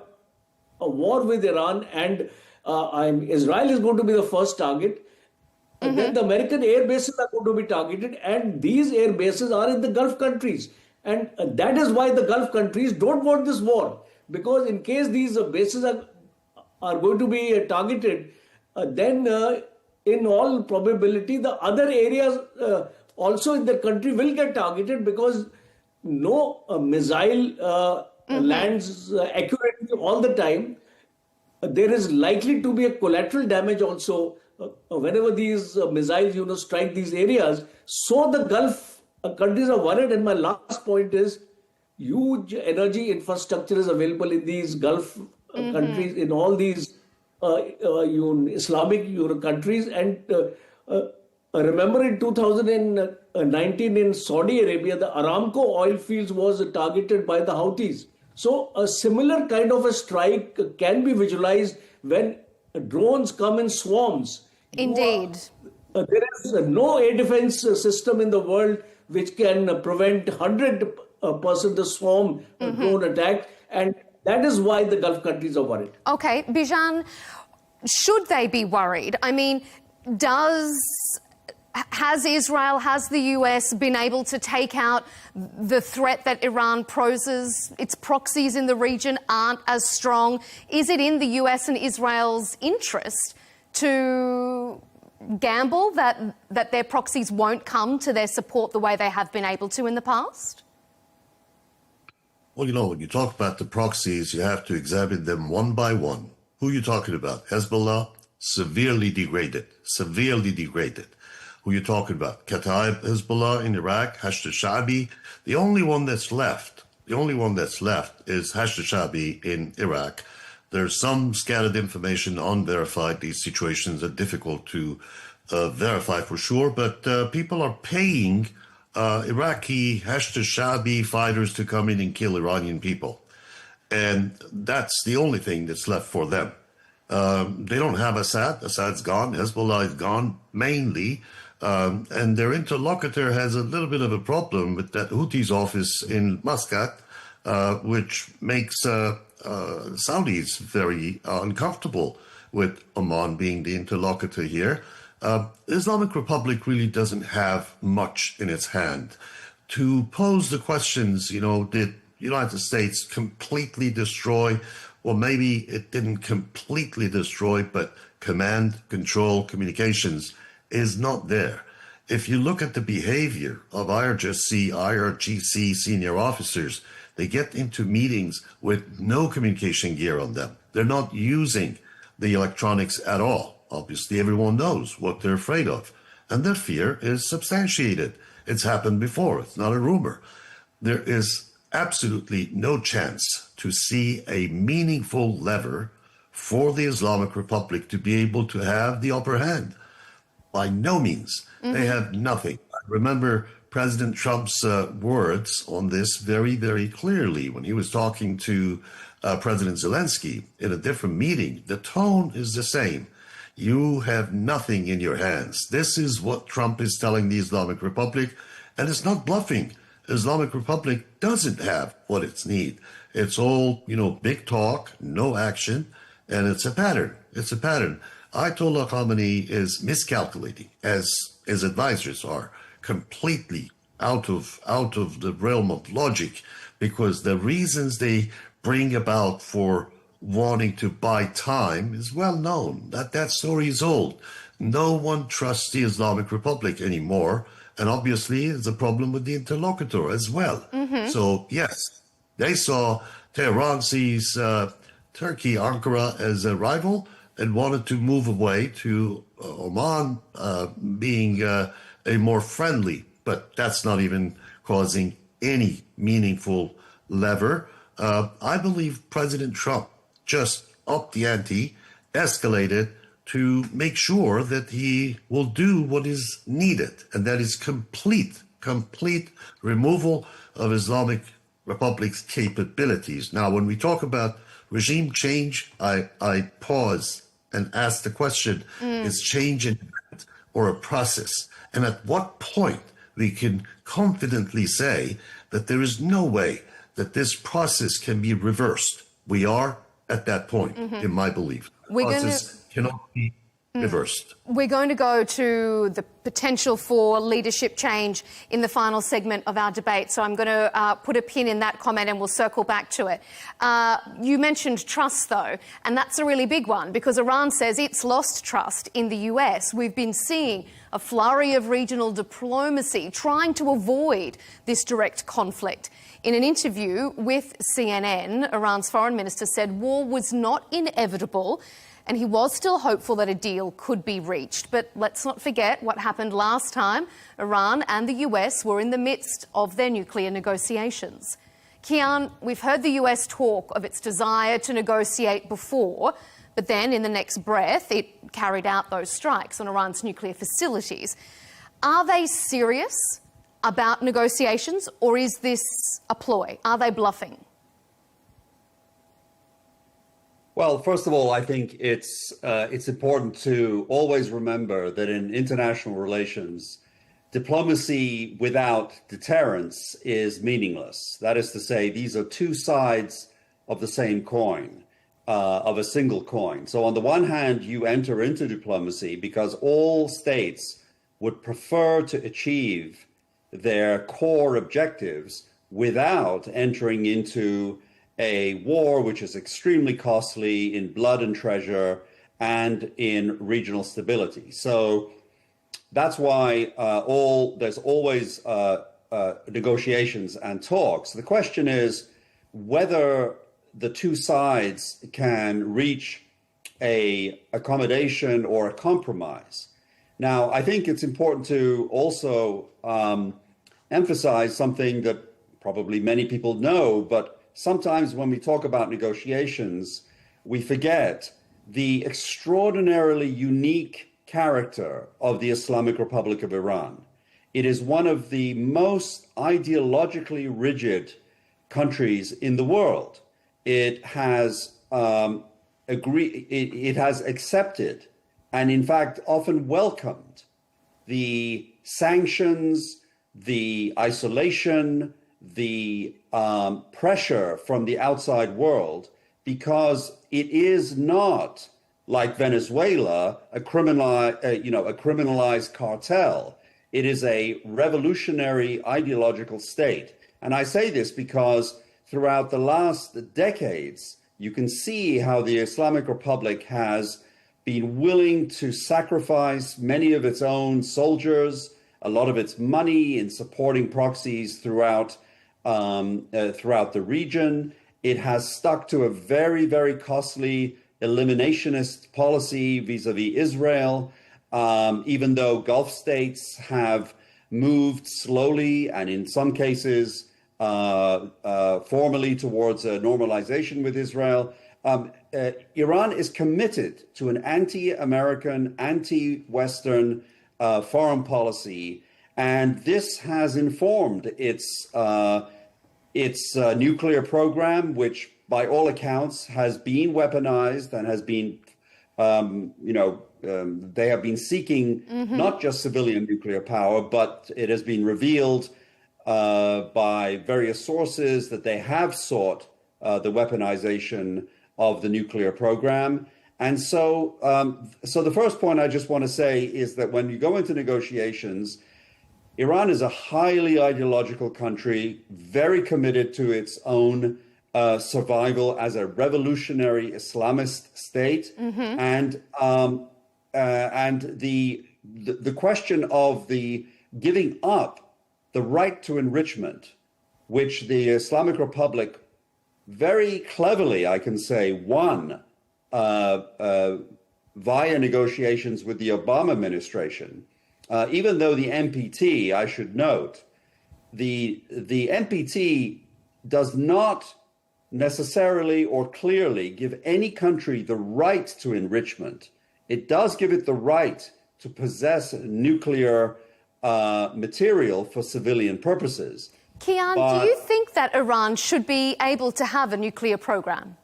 a war with Iran and Israel is going to be the first target, then the American air bases are going to be targeted, and these air bases are in the Gulf countries. And that is why the Gulf countries don't want this war, because in case these bases are going to be targeted, then in all probability the other areas also in the country will get targeted, because no missile lands accurately all the time. There is likely to be a collateral damage also whenever these missiles strike these areas. So the Gulf countries are worried. And my last point is, huge energy infrastructure is available in these Gulf countries, in all these Islamic countries. And remember in 2019 in Saudi Arabia, the Aramco oil fields was targeted by the Houthis. So a similar kind of a strike can be visualized when drones come in swarms. Indeed. There is no air defense system in the world which can prevent 100% the swarm drone attack. And that is why the Gulf countries are worried. Okay, Bijan, should they be worried? I mean, has Israel, has the US been able to take out the threat that Iran poses? Its proxies in the region aren't as strong. Is it in the US and Israel's interest to gamble that their proxies won't come to their support the way they have been able to in the past? Well, when you talk about the proxies, you have to examine them one by one. Who are you talking about? Hezbollah, severely degraded. Who are you talking about? Kataib Hezbollah in Iraq, Hashd al-Sha'bi. The only one that's left is Hashd al-Sha'bi in Iraq. There's some scattered information, unverified. These situations are difficult to verify for sure, but people are paying Iraqi Hashd al-Sha'bi fighters to come in and kill Iranian people. And that's the only thing that's left for them. They don't have Assad. Assad's gone. Hezbollah is gone, mainly. And their interlocutor has a little bit of a problem with that Houthis office in Muscat, which makes Saudis very uncomfortable with Oman being the interlocutor here. The Islamic Republic really doesn't have much in its hand. To pose the questions, did the United States completely destroy? Well, maybe it didn't completely destroy, but command, control, communications is not there. If you look at the behavior of IRGC senior officers, they get into meetings with no communication gear on them. They're not using the electronics at all. Obviously, everyone knows what they're afraid of, and their fear is substantiated. It's happened before. It's not a rumor. There is absolutely no chance to see a meaningful lever for the Islamic Republic to be able to have the upper hand. By no means. They have nothing. I remember President Trump's words on this very, very clearly when he was talking to President Zelensky in a different meeting. The tone is the same. You have nothing in your hands. This is what Trump is telling the Islamic Republic, and it's not bluffing. The Islamic Republic doesn't have what it needs. It's all, big talk, no action, and it's a pattern. It's a pattern. Ayatollah Khamenei is miscalculating, as his advisors are, completely out of the realm of logic, because the reasons they bring about for wanting to buy time is well known. That story is old. No one trusts the Islamic Republic anymore, and obviously it's a problem with the interlocutor as well. So yes, they saw Tehran sees Turkey, Ankara as a rival, and wanted to move away to Oman being a more friendly, but that's not even causing any meaningful lever. I believe President Trump just upped the ante, escalated to make sure that he will do what is needed, and that is complete removal of Islamic Republic's capabilities. Now, when we talk about regime change, I pause and ask the question, is change an act or a process? And at what point we can confidently say that there is no way that this process can be reversed? We are at that point, in my belief. The process cannot be reversed. We're going to go to the potential for leadership change in the final segment of our debate. So I'm going to put a pin in that comment and we'll circle back to it. You mentioned trust, though, and that's a really big one because Iran says it's lost trust in the US. We've been seeing a flurry of regional diplomacy trying to avoid this direct conflict. In an interview with CNN, Iran's foreign minister said war was not inevitable, and he was still hopeful that a deal could be reached. But let's not forget what happened last time. Iran and the US were in the midst of their nuclear negotiations. Kian, we've heard the US talk of its desire to negotiate before, but then in the next breath, it carried out those strikes on Iran's nuclear facilities. Are they serious about negotiations, or is this a ploy? Are they bluffing? Well, first of all, I think it's important to always remember that in international relations, diplomacy without deterrence is meaningless. That is to say, these are two sides of the same coin, of a single coin. So on the one hand, you enter into diplomacy because all states would prefer to achieve their core objectives without entering into a war which is extremely costly in blood and treasure and in regional stability. So that's why there's always negotiations and talks. The question is whether the two sides can reach a accommodation or a compromise. Now, I think it's important to also emphasize something that probably many people know, but sometimes when we talk about negotiations, we forget the extraordinarily unique character of the Islamic Republic of Iran. It is one of the most ideologically rigid countries in the world. It has it has accepted and in fact often welcomed the sanctions, the isolation, the pressure from the outside world, because it is not like Venezuela, a criminalized cartel. It is a revolutionary ideological state. And I say this because throughout the last decades, you can see how the Islamic Republic has been willing to sacrifice many of its own soldiers, a lot of its money in supporting proxies throughout the region. It has stuck to a very, very costly eliminationist policy vis-a-vis Israel, even though Gulf states have moved slowly and in some cases formally towards a normalization with Israel. Iran is committed to an anti-American, anti-Western foreign policy, and this has informed its nuclear program, which, by all accounts, has been weaponized and has been, they have been seeking not just civilian nuclear power, but it has been revealed by various sources that they have sought the weaponization of the nuclear program. And so, so the first point I just want to say is that when you go into negotiations, Iran is a highly ideological country, very committed to its own survival as a revolutionary Islamist state, and the question of the giving up the right to enrichment, which the Islamic Republic very cleverly, I can say, won via negotiations with the Obama administration. Even though the NPT, I should note, the NPT does not necessarily or clearly give any country the right to enrichment. It does give it the right to possess nuclear material for civilian purposes. Kian, do you think that Iran should be able to have a nuclear program?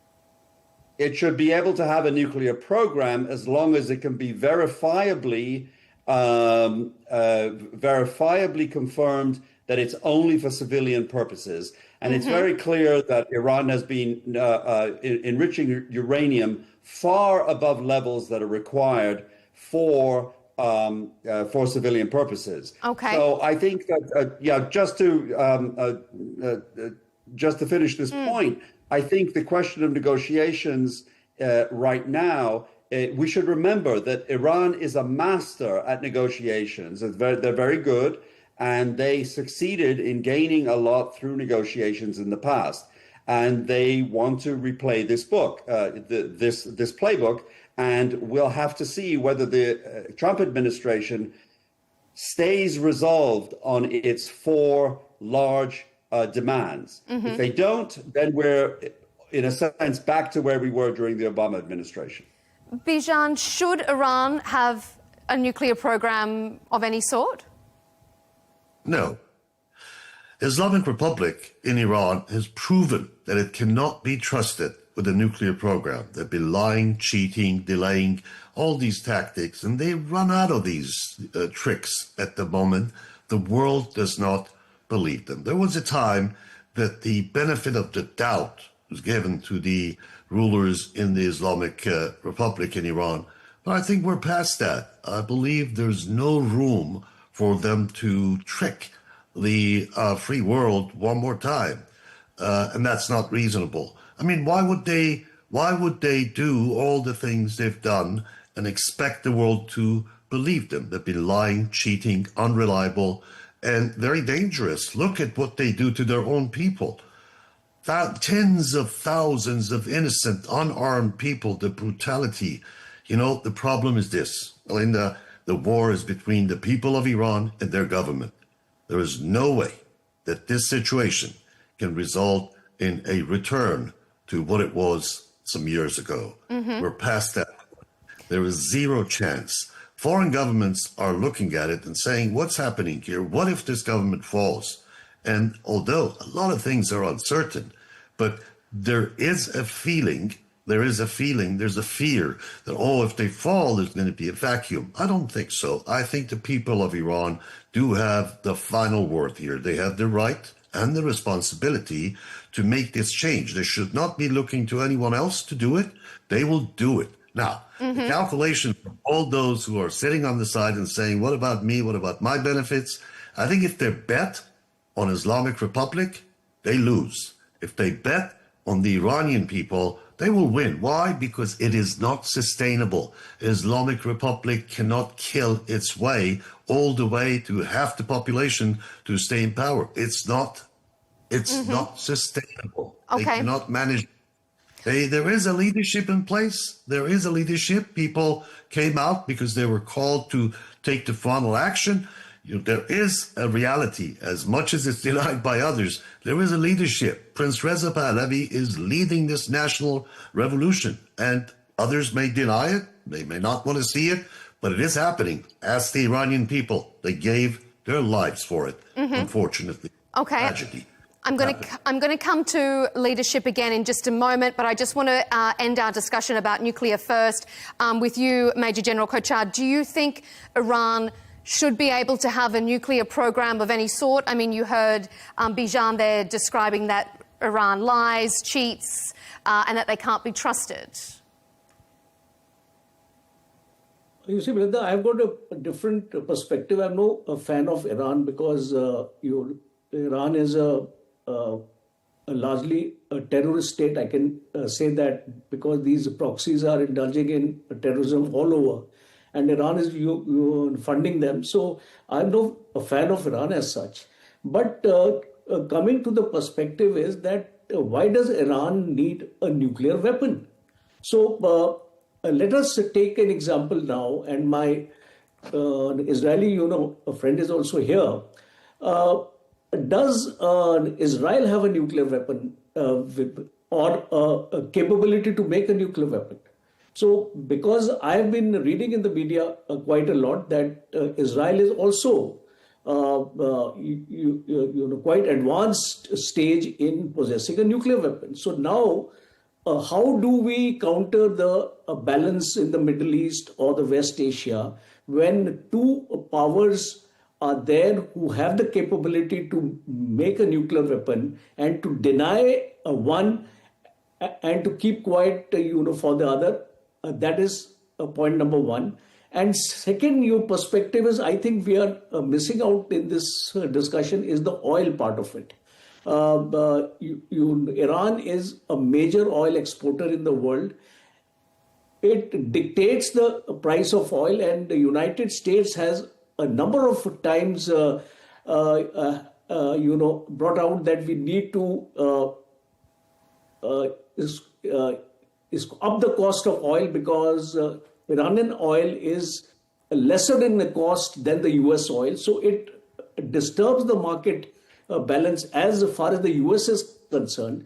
It should be able to have a nuclear program as long as it can be verifiably confirmed that it's only for civilian purposes. And it's very clear that Iran has been enriching uranium far above levels that are required for civilian purposes. Okay. So I think that just to finish this point, I think the question of negotiations right now, we should remember that Iran is a master at negotiations. They're very good, and they succeeded in gaining a lot through negotiations in the past. And they want to replay this book, this playbook, and we'll have to see whether the Trump administration stays resolved on its four large demands. If they don't, then we're, in a sense, back to where we were during the Obama administration. Bijan, should Iran have a nuclear program of any sort? No. Islamic Republic in Iran has proven that it cannot be trusted with a nuclear program. They've been lying, cheating, delaying, all these tactics, and they run out of these tricks at the moment. The world does not believe them. There was a time that the benefit of the doubt was given to the rulers in the Islamic Republic in Iran, but I think we're past that. I believe there's no room for them to trick the free world one more time, and that's not reasonable. I mean, why would they do all the things they've done and expect the world to believe them? They've been lying, cheating, unreliable, and very dangerous. Look at what they do to their own people. Tens of thousands of innocent, unarmed people, the brutality. You know, the problem is this, Melinda, the war is between the people of Iran and their government. There is no way that this situation can result in a return to what it was some years ago. We're past that. There is zero chance. Foreign governments are looking at it and saying, what's happening here? What if this government falls? And although a lot of things are uncertain, but there is a feeling, there's a fear that, oh, if they fall, there's going to be a vacuum. I don't think so. I think the people of Iran do have the final word here. They have the right and the responsibility to make this change. They should not be looking to anyone else to do it. They will do it. Now, the calculation for all those who are sitting on the side and saying, what about me? What about my benefits? I think if they bet on Islamic Republic, they lose. If they bet on the Iranian people, they will win. Why? Because it is not sustainable. Islamic Republic cannot kill its way all the way to half the population to stay in power. It's not sustainable. Okay. They cannot manage. There is a leadership in place. There is a leadership. People came out because they were called to take the final action. there is a reality. As much as it's denied by others, there is a leadership. Prince Reza Pahlavi is leading this national revolution, and others may deny it. They may not want to see it, but it is happening. Ask the Iranian people. They gave their lives for it, unfortunately. Okay. Tragedy. I'm going to come to leadership again in just a moment, but I just want to end our discussion about nuclear first with you, Major General Kochar. Do you think Iran should be able to have a nuclear program of any sort? I mean, you heard Bijan there describing that Iran lies, cheats, and that they can't be trusted. You see, Melinda, I've got a different perspective. I'm no fan of Iran because Iran is a largely a terrorist state. I can say that because these proxies are indulging in terrorism all over, and Iran is funding them. So I'm no a fan of Iran as such. But coming to the perspective is that why does Iran need a nuclear weapon? So let us take an example now, and my Israeli, a friend is also here. Does Israel have a nuclear weapon or a capability to make a nuclear weapon? So, because I've been reading in the media quite a lot that Israel is also quite advanced stage in possessing a nuclear weapon. So now, how do we counter the balance in the Middle East or the West Asia when two powers are there who have the capability to make a nuclear weapon and to deny one and to keep quiet, for the other? That is point number one. And second, your perspective is, I think we are missing out in this discussion is the oil part of it. Iran is a major oil exporter in the world. It dictates the price of oil, and the United States has a number of times, brought out that we need to up the cost of oil because Iranian oil is lesser in the cost than the US oil. So it disturbs the market balance as far as the US is concerned.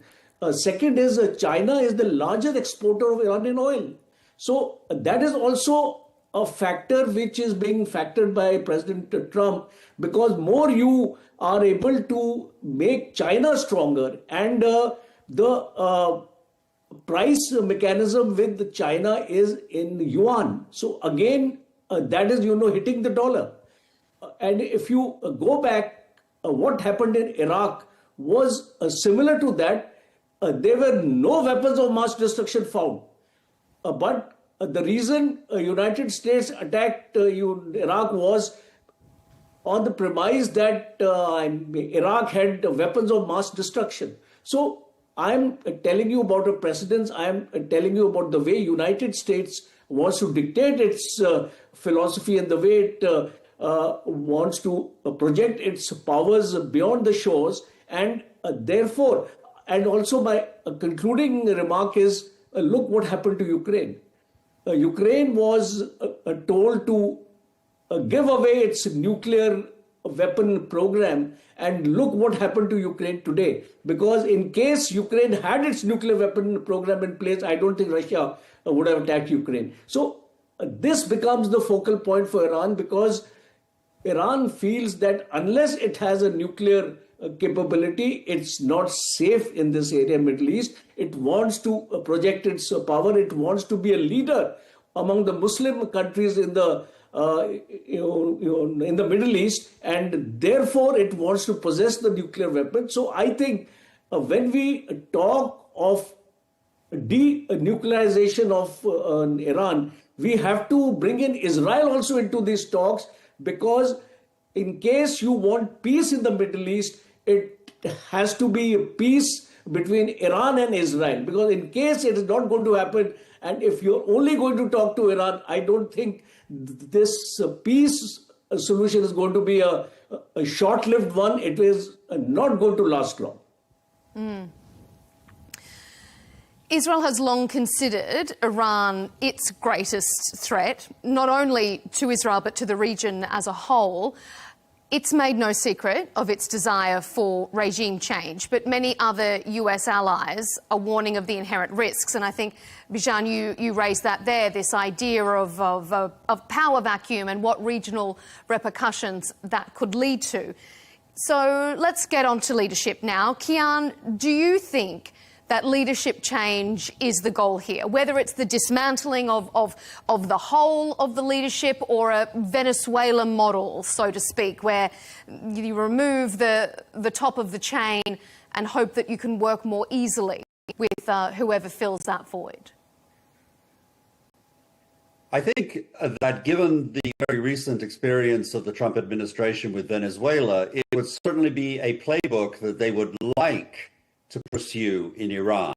Second is China is the largest exporter of Iranian oil. So that is also a factor which is being factored by President Trump, because more you are able to make China stronger, and the price mechanism with China is in yuan. So again, that is, hitting the dollar. And if you go back, what happened in Iraq was similar to that. There were no weapons of mass destruction found. But the reason United States attacked Iraq was on the premise that Iraq had weapons of mass destruction. So I'm telling you about a precedence. I'm telling you about the way United States wants to dictate its philosophy and the way it wants to project its powers beyond the shores. And therefore, and also my concluding remark is, look what happened to Ukraine. Ukraine was told to give away its nuclear weapon program, and look what happened to Ukraine today. Because in case Ukraine had its nuclear weapon program in place, I don't think Russia would have attacked Ukraine. So this becomes the focal point for Iran, because Iran feels that unless it has a nuclear capability, it's not safe in this area, Middle East. It wants to project its power. It wants to be a leader among the Muslim countries in the in the Middle East, and therefore it wants to possess the nuclear weapon. So I think when we talk of denuclearization of Iran, we have to bring in Israel also into these talks, because in case you want peace in the Middle East, it has to be peace between Iran and Israel. Because in case it is not going to happen, and if you're only going to talk to Iran, I don't think this peace solution is going to be a short-lived one. It is not going to last long. Israel has long considered Iran its greatest threat, not only to Israel but to the region as a whole. It's made no secret of its desire for regime change, but many other US allies are warning of the inherent risks. And I think, Bijan, you raised that there, this idea of power vacuum and what regional repercussions that could lead to. So let's get on to leadership now. Kian, do you think that leadership change is the goal here, whether it's the dismantling of the whole of the leadership or a Venezuela model, so to speak, where you remove the top of the chain and hope that you can work more easily with whoever fills that void? I think that given the very recent experience of the Trump administration with Venezuela, it would certainly be a playbook that they would like to pursue in Iran.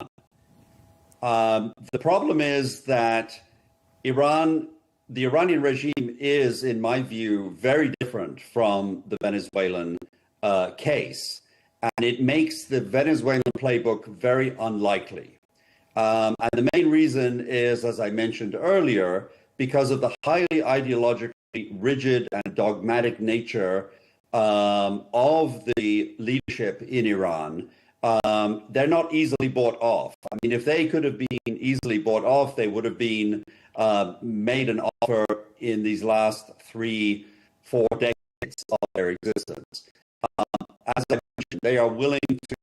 The problem is that the Iranian regime is, in my view, very different from the Venezuelan case. And it makes the Venezuelan playbook very unlikely. And the main reason is, as I mentioned earlier, because of the highly ideologically rigid and dogmatic nature of the leadership in Iran. They're not easily bought off. I mean, if they could have been easily bought off, they would have been made an offer in these last 3-4 decades of their existence. As I mentioned, they are willing to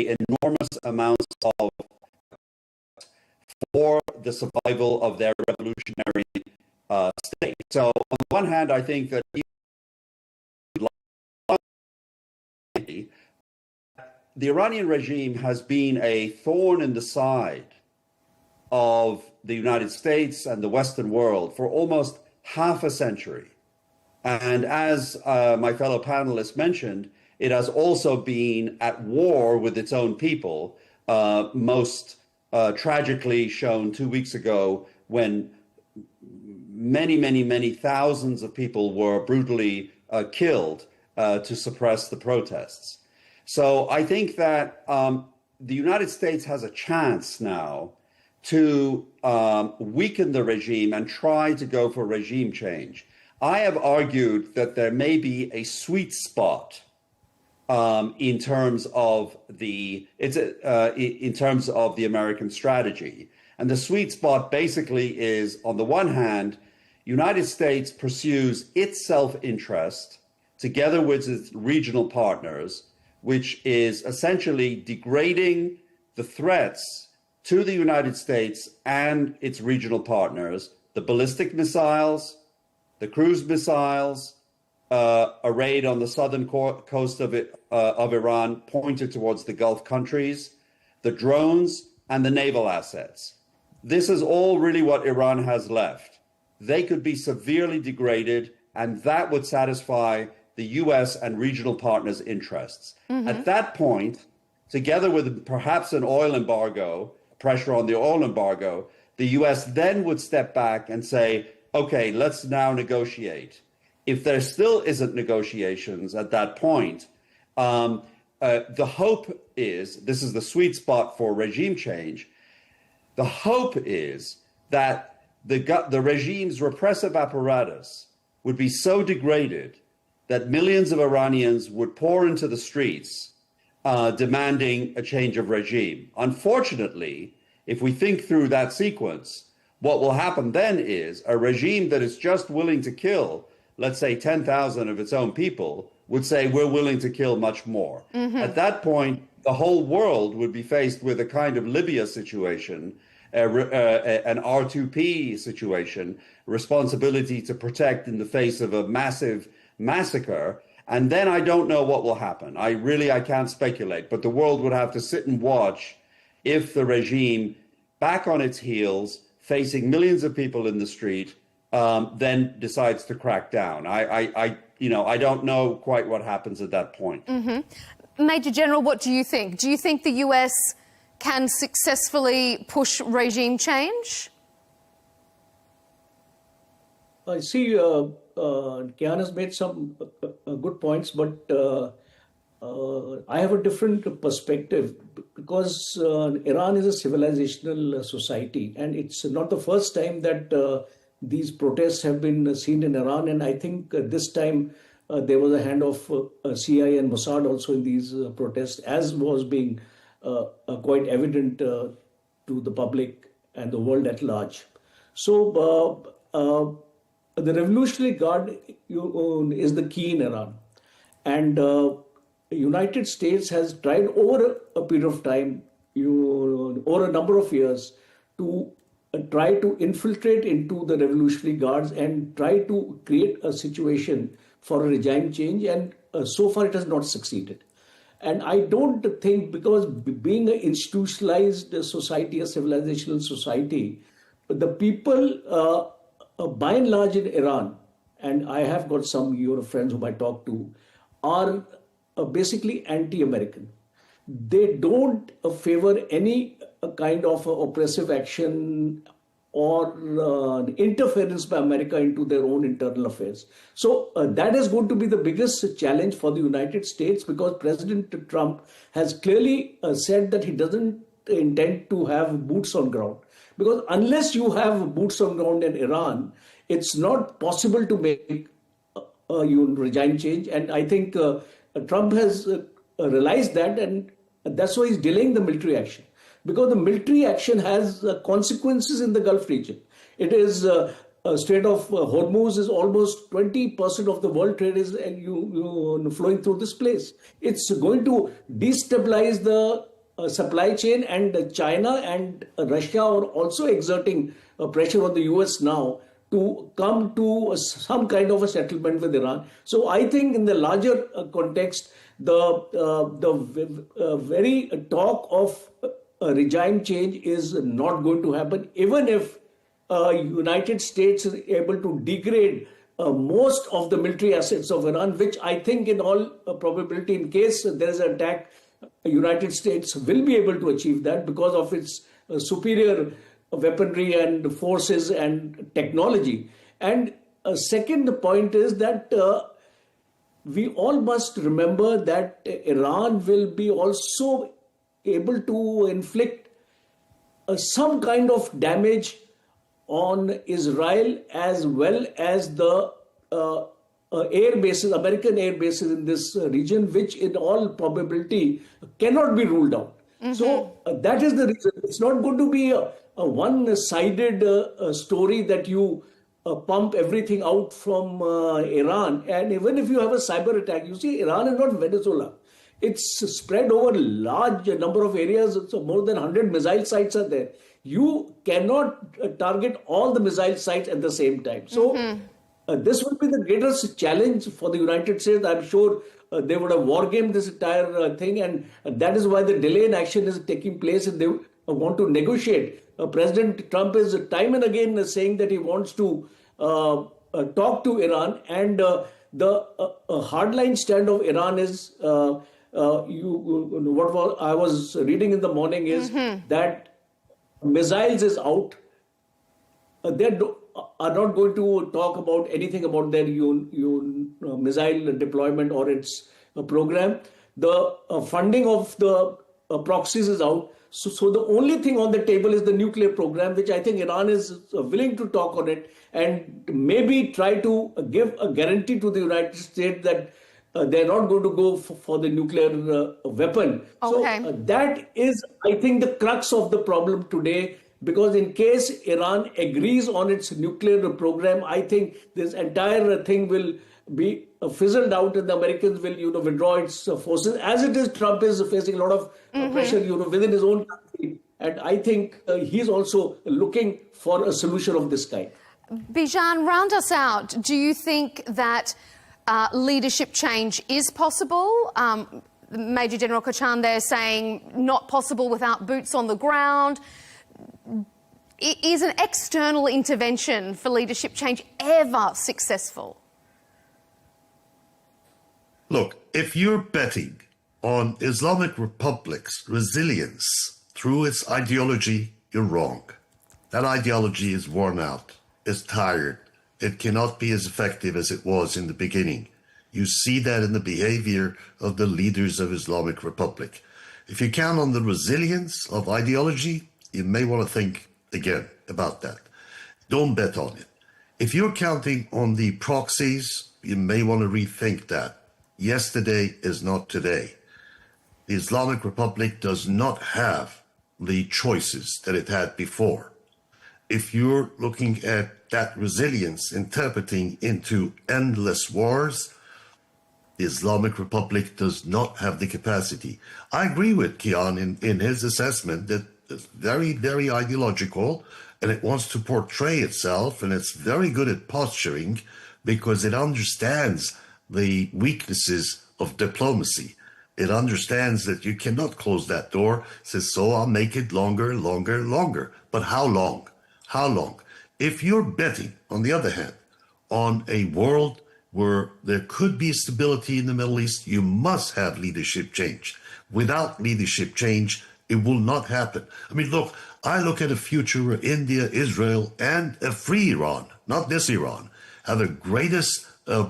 pay enormous amounts of for the survival of their revolutionary state. So on the one hand, I think that the Iranian regime has been a thorn in the side of the United States and the Western world for almost half a century. And as my fellow panelists mentioned, it has also been at war with its own people, most tragically shown 2 weeks ago when many thousands of people were brutally killed to suppress the protests. So I think that the United States has a chance now to weaken the regime and try to go for regime change. I have argued that there may be a sweet spot in terms of the American strategy. And the sweet spot basically is, on the one hand, United States pursues its self-interest together with its regional partners, which is essentially degrading the threats to the United States and its regional partners, the ballistic missiles, the cruise missiles, a raid on the southern coast of Iran pointed towards the Gulf countries, the drones, and the naval assets. This is all really what Iran has left. They could be severely degraded, and that would satisfy the U.S. and regional partners' interests. Mm-hmm. At that point, together with perhaps an oil embargo, pressure on the oil embargo, the U.S. then would step back and say, okay, let's now negotiate. If there still isn't negotiations at that point, the hope is, this is the sweet spot for regime change, the hope is that the regime's repressive apparatus would be so degraded that millions of Iranians would pour into the streets demanding a change of regime. Unfortunately, if we think through that sequence, what will happen then is a regime that is just willing to kill, let's say 10,000 of its own people, would say we're willing to kill much more. Mm-hmm. At that point, the whole world would be faced with a kind of Libya situation, an R2P situation, responsibility to protect in the face of a massive massacre. And then I don't know what will happen. I can't speculate, but the world would have to sit and watch if the regime, back on its heels, facing millions of people in the street, then decides to crack down. I don't know quite what happens at that point. Mm-hmm. Major General, what do you think? Do you think the US can successfully push regime change? I see Kian has made some good points, but I have a different perspective because Iran is a civilizational society, and it's not the first time that these protests have been seen in Iran. And I think this time there was a hand of CIA and Mossad also in these protests, as was being quite evident to the public and the world at large. So the Revolutionary Guard is the key in Iran. And the United States has tried over a period of time, over a number of years, to try to infiltrate into the Revolutionary Guards and try to create a situation for a regime change. And so far it has not succeeded. And I don't think, because being an institutionalized society, a civilizational society, the people, by and large in Iran, and I have got some friends whom I talk to, are basically anti-American. They don't favor any kind of oppressive action or interference by America into their own internal affairs. So that is going to be the biggest challenge for the United States, because President Trump has clearly said that he doesn't intend to have boots on ground. Because unless you have boots on ground in Iran, it's not possible to make a regime change. And I think Trump has realized that, and that's why he's delaying the military action. Because the military action has consequences in the Gulf region. It is Strait of Hormuz is almost 20% of the world trade is flowing through this place. It's going to destabilize the supply chain, and China and Russia are also exerting pressure on the US now to come to some kind of a settlement with Iran. So I think in the larger context, the very talk of a regime change is not going to happen, even if United States is able to degrade most of the military assets of Iran, which I think in all probability, in case there is an attack, United States will be able to achieve that because of its superior weaponry and forces and technology. And a second point is that we all must remember that Iran will be also able to inflict some kind of damage on Israel, as well as the air bases, American air bases in this region, which in all probability cannot be ruled out. Mm-hmm. So that is the reason. It's not going to be a one-sided story that you pump everything out from Iran. And even if you have a cyber attack, you see, Iran is not Venezuela. It's spread over a large number of areas. So more than 100 missile sites are there. You cannot target all the missile sites at the same time. So this will be the greatest challenge for the United States. I'm sure they would have wargamed this entire thing, and that is why the delay in action is taking place, and they want to negotiate. President Trump is time and again saying that he wants to talk to Iran, and the hardline stand of Iran is what I was reading in the morning is that missiles is out. They are not going to talk about anything about their missile deployment or its program. The funding of the proxies is out. So the only thing on the table is the nuclear program, which I think Iran is willing to talk on it and maybe try to give a guarantee to the United States that they're not going to go for the nuclear weapon. Okay. So that is, I think, the crux of the problem today. Because in case Iran agrees on its nuclear program, I think this entire thing will be fizzled out, and the Americans will, withdraw its forces. As it is, Trump is facing a lot of pressure, within his own country, and I think he's also looking for a solution of this kind. Bijan, round us out. Do you think that leadership change is possible? Major General Kochan there saying not possible without boots on the ground. Is an external intervention for leadership change ever successful? Look, if you're betting On Islamic Republic's resilience through its ideology, you're wrong. That ideology is worn out, is tired. It cannot be as effective as it was in the beginning. You see that in the behavior of the leaders of Islamic Republic. If you count on the resilience of ideology, you may want to think again about that. Don't bet on it. If you're counting on the proxies, you may want to rethink that. Yesterday is not today. The Islamic Republic does not have the choices that it had before. If you're looking at that resilience interpreting into endless wars, the Islamic Republic does not have the capacity. I agree with Kian in his assessment that it's very, very ideological, and it wants to portray itself, and it's very good at posturing because it understands the weaknesses of diplomacy. It understands that you cannot close that door. It says, so I'll make it longer, longer, longer. But how long? How long? If you're betting, on the other hand, on a world where there could be stability in the Middle East, you must have leadership change. Without leadership change, it will not happen. I mean, look, I look at a future where India, Israel, and a free Iran, not this Iran, have the greatest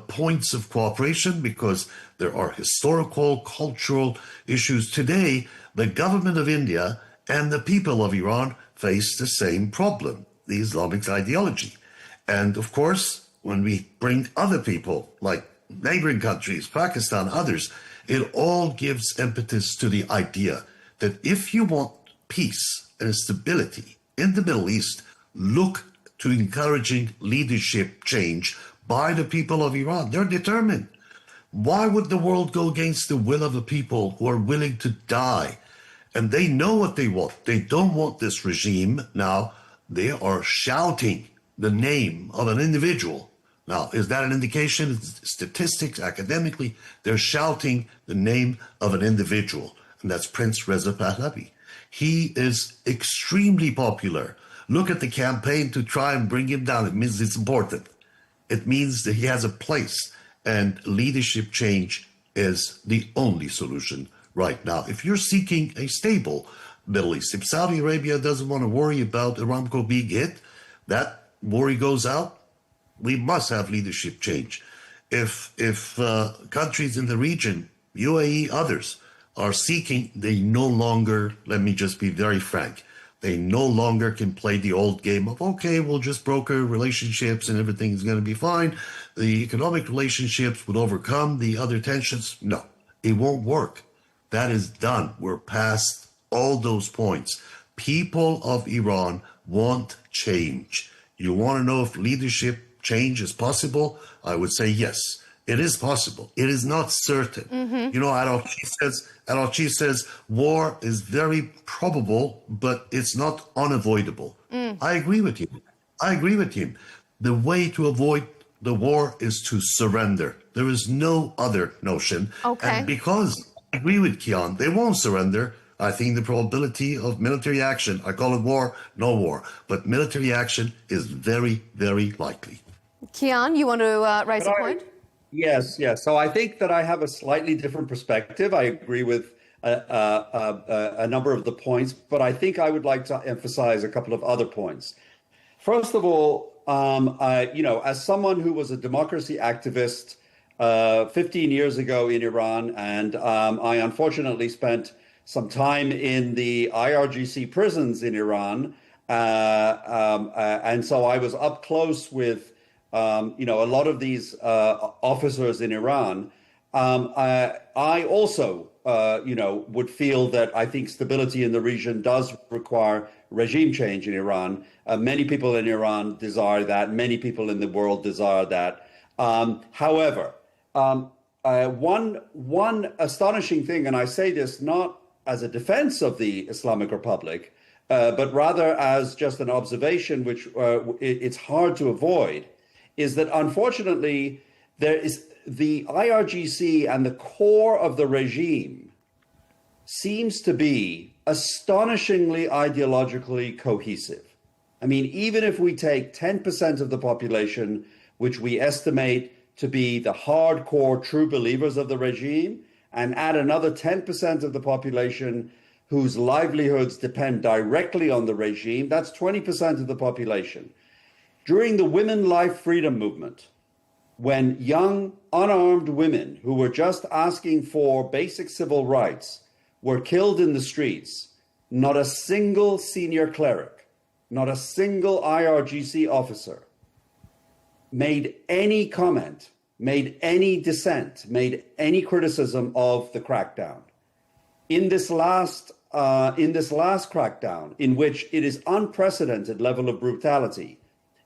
points of cooperation because there are historical, cultural issues. Today, the government of India and the people of Iran face the same problem, the Islamic ideology. And of course, when we bring other people, like neighboring countries, Pakistan, others, it all gives impetus to the idea that if you want peace and stability in the Middle East, look to encouraging leadership change by the people of Iran. They're determined. Why would the world go against the will of a people who are willing to die? And they know what they want. They don't want this regime. Now, they are shouting the name of an individual. Now, is that an indication? Statistics, academically, they're shouting the name of an individual, and that's Prince Reza Pahlavi. He is extremely popular. Look at the campaign to try and bring him down. It means it's important. It means that he has a place, and leadership change is the only solution right now. If you're seeking a stable Middle East, if Saudi Arabia doesn't want to worry about Aramco being hit, that worry goes out. We must have leadership change. If countries in the region, UAE, others, are seeking, they no longer, let me just be very frank, they no longer can play the old game of, okay, we'll just broker relationships and everything is going to be fine. The economic relationships would overcome the other tensions. No, it won't work. That is done. We're past all those points. People of Iran want change. You want to know if leadership change is possible? I would say yes, it is possible. It is not certain. Mm-hmm. You know, Adolf says war is very probable, but it's not unavoidable. I agree with you. I agree with him. The way to avoid the war is to surrender. There is no other notion. Okay. And because I agree with Kian, they won't surrender. I think the probability of military action, I call it war, no war, but military action is very, very likely. Kian, you want to raise a point? Yes. So I think that I have a slightly different perspective. I agree with a number of the points, but I think I would like to emphasize a couple of other points. First of all, as someone who was a democracy activist 15 years ago in Iran, and I unfortunately spent some time in the IRGC prisons in Iran, and so I was up close with a lot of these officers in Iran. I also, would feel that I think stability in the region does require regime change in Iran. Many people in Iran desire that. Many people in the world desire that. However, one astonishing thing, and I say this not as a defense of the Islamic Republic, but rather as just an observation, which it's hard to avoid, is that unfortunately there is the IRGC and the core of the regime seems to be astonishingly ideologically cohesive. I mean, even if we take 10% of the population, which we estimate to be the hardcore true believers of the regime, and add another 10% of the population whose livelihoods depend directly on the regime, that's 20% of the population. During the Women Life Freedom Movement, when young, unarmed women who were just asking for basic civil rights were killed in the streets, not a single senior cleric, not a single IRGC officer made any comment, made any dissent, made any criticism of the crackdown. In this last crackdown, in which it is unprecedented level of brutality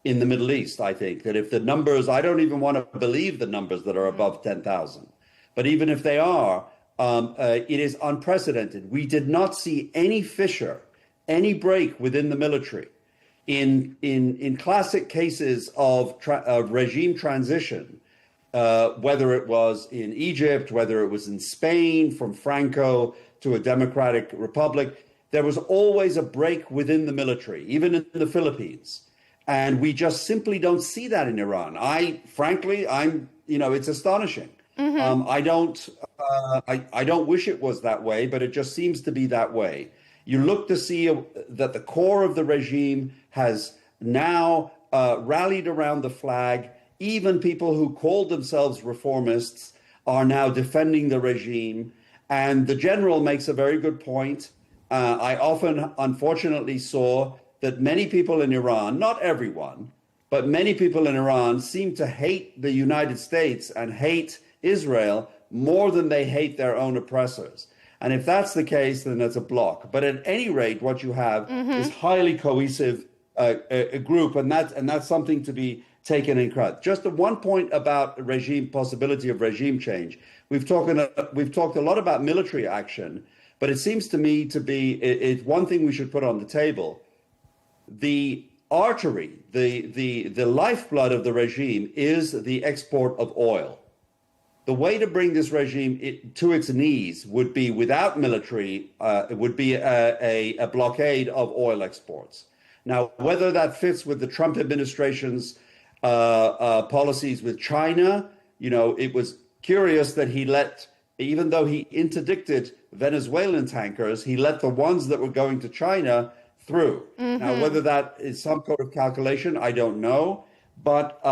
in the Middle East, I think that if the numbers, I don't even want to believe the numbers that are above 10,000, but even if they are, it is unprecedented. We did not see any fissure, any break within the military. In classic cases of regime transition, whether it was in Egypt, whether it was in Spain, from Franco to a democratic republic, there was always a break within the military, even in the Philippines. And we just simply don't see that in Iran. It's astonishing. Mm-hmm. I don't wish it was that way, but it just seems to be that way. You look to see that the core of the regime has now rallied around the flag. Even people who called themselves reformists are now defending the regime. And the general makes a very good point. I often, unfortunately, saw that many people in Iran, not everyone, but many people in Iran seem to hate the United States and hate Israel more than they hate their own oppressors. And if that's the case, then that's a block. But at any rate, what you have is highly cohesive a group, and that's something to be taken in credit. Just the one point about possibility of regime change. We've talked a lot about military action, but it seems to me to be it's one thing we should put on the table. The artery, the lifeblood of the regime is the export of oil. The way to bring this regime to its knees would be without military, it would be a blockade of oil exports. Now, whether that fits with the Trump administration's policies with China, it was curious that even though he interdicted Venezuelan tankers, he let the ones that were going to China through. Mm-hmm. Now, whether that is some sort of calculation, I don't know. But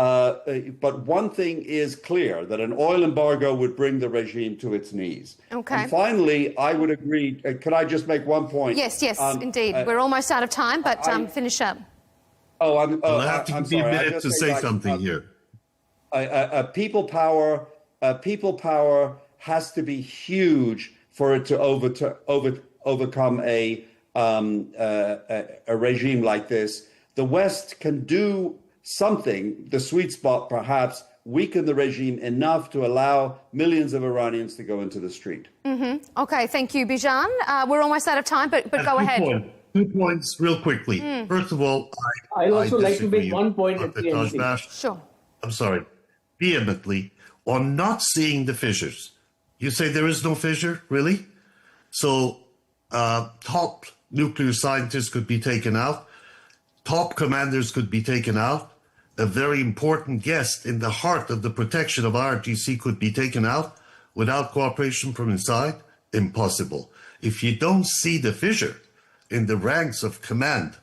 one thing is clear, that an oil embargo would bring the regime to its knees. Okay. And finally, I would agree. Could I just make one point? Yes, indeed. We're almost out of time, but finish up. I have to give you a minute to say something here. People power has to be huge for it to overcome a regime like this. The West can do something, the sweet spot perhaps, weaken the regime enough to allow millions of Iranians to go into the street. Mm-hmm. Okay, thank you, Bijan. We're almost out of time, but go ahead. 2 points real quickly. First of all, I'd also like to make 1 point at the end. Sure. I'm sorry, vehemently, on not seeing the fissures. You say there is no fissure, really? So top nuclear scientists could be taken out. Top commanders could be taken out. A very important guest in the heart of the protection of IRGC could be taken out without cooperation from inside. Impossible. If you don't see the fissure in the ranks of command,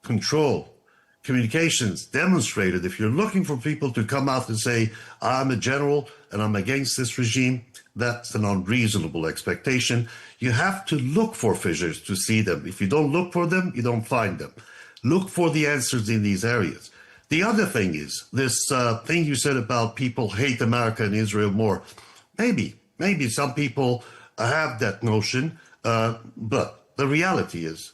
control, communications demonstrated, if you're looking for people to come out and say, I'm a general and I'm against this regime, that's an unreasonable expectation. You have to look for fissures to see them. If you don't look for them, you don't find them. Look for the answers in these areas. The other thing is this thing you said about people hate America and Israel more. Maybe some people have that notion, but the reality is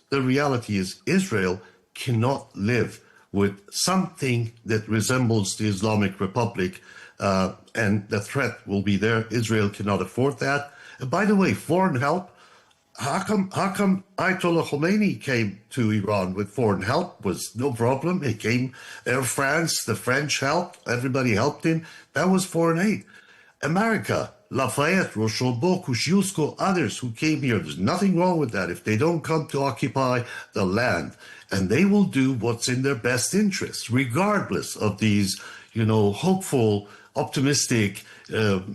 Israel cannot live with something that resembles the Islamic Republic, and the threat will be there. Israel cannot afford that. And by the way, foreign help. How come Ayatollah Khomeini came to Iran with foreign help? Was no problem. He came, Air France, the French helped, everybody helped him. That was foreign aid. America, Lafayette, Rochambeau, Kosciuszko, others who came here, there's nothing wrong with that if they don't come to occupy the land. And they will do what's in their best interest, regardless of these, hopeful optimistic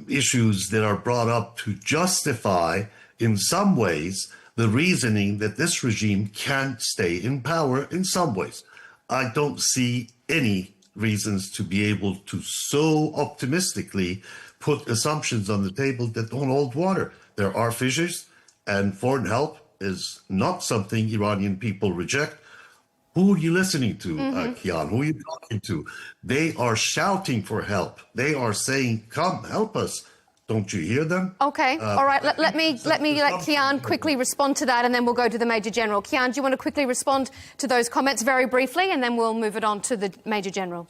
issues that are brought up to justify, in some ways, the reasoning that this regime can't stay in power in some ways. I don't see any reasons to be able to so optimistically put assumptions on the table that don't hold water. There are fissures, and foreign help is not something Iranian people reject. Who are you listening to, Kian? Who are you talking to? They are shouting for help. They are saying, come, help us. Don't you hear them? Okay, all right. Let me let Kian quickly respond to that, and then we'll go to the Major General. Kian, do you want to quickly respond to those comments very briefly, and then we'll move it on to the Major General?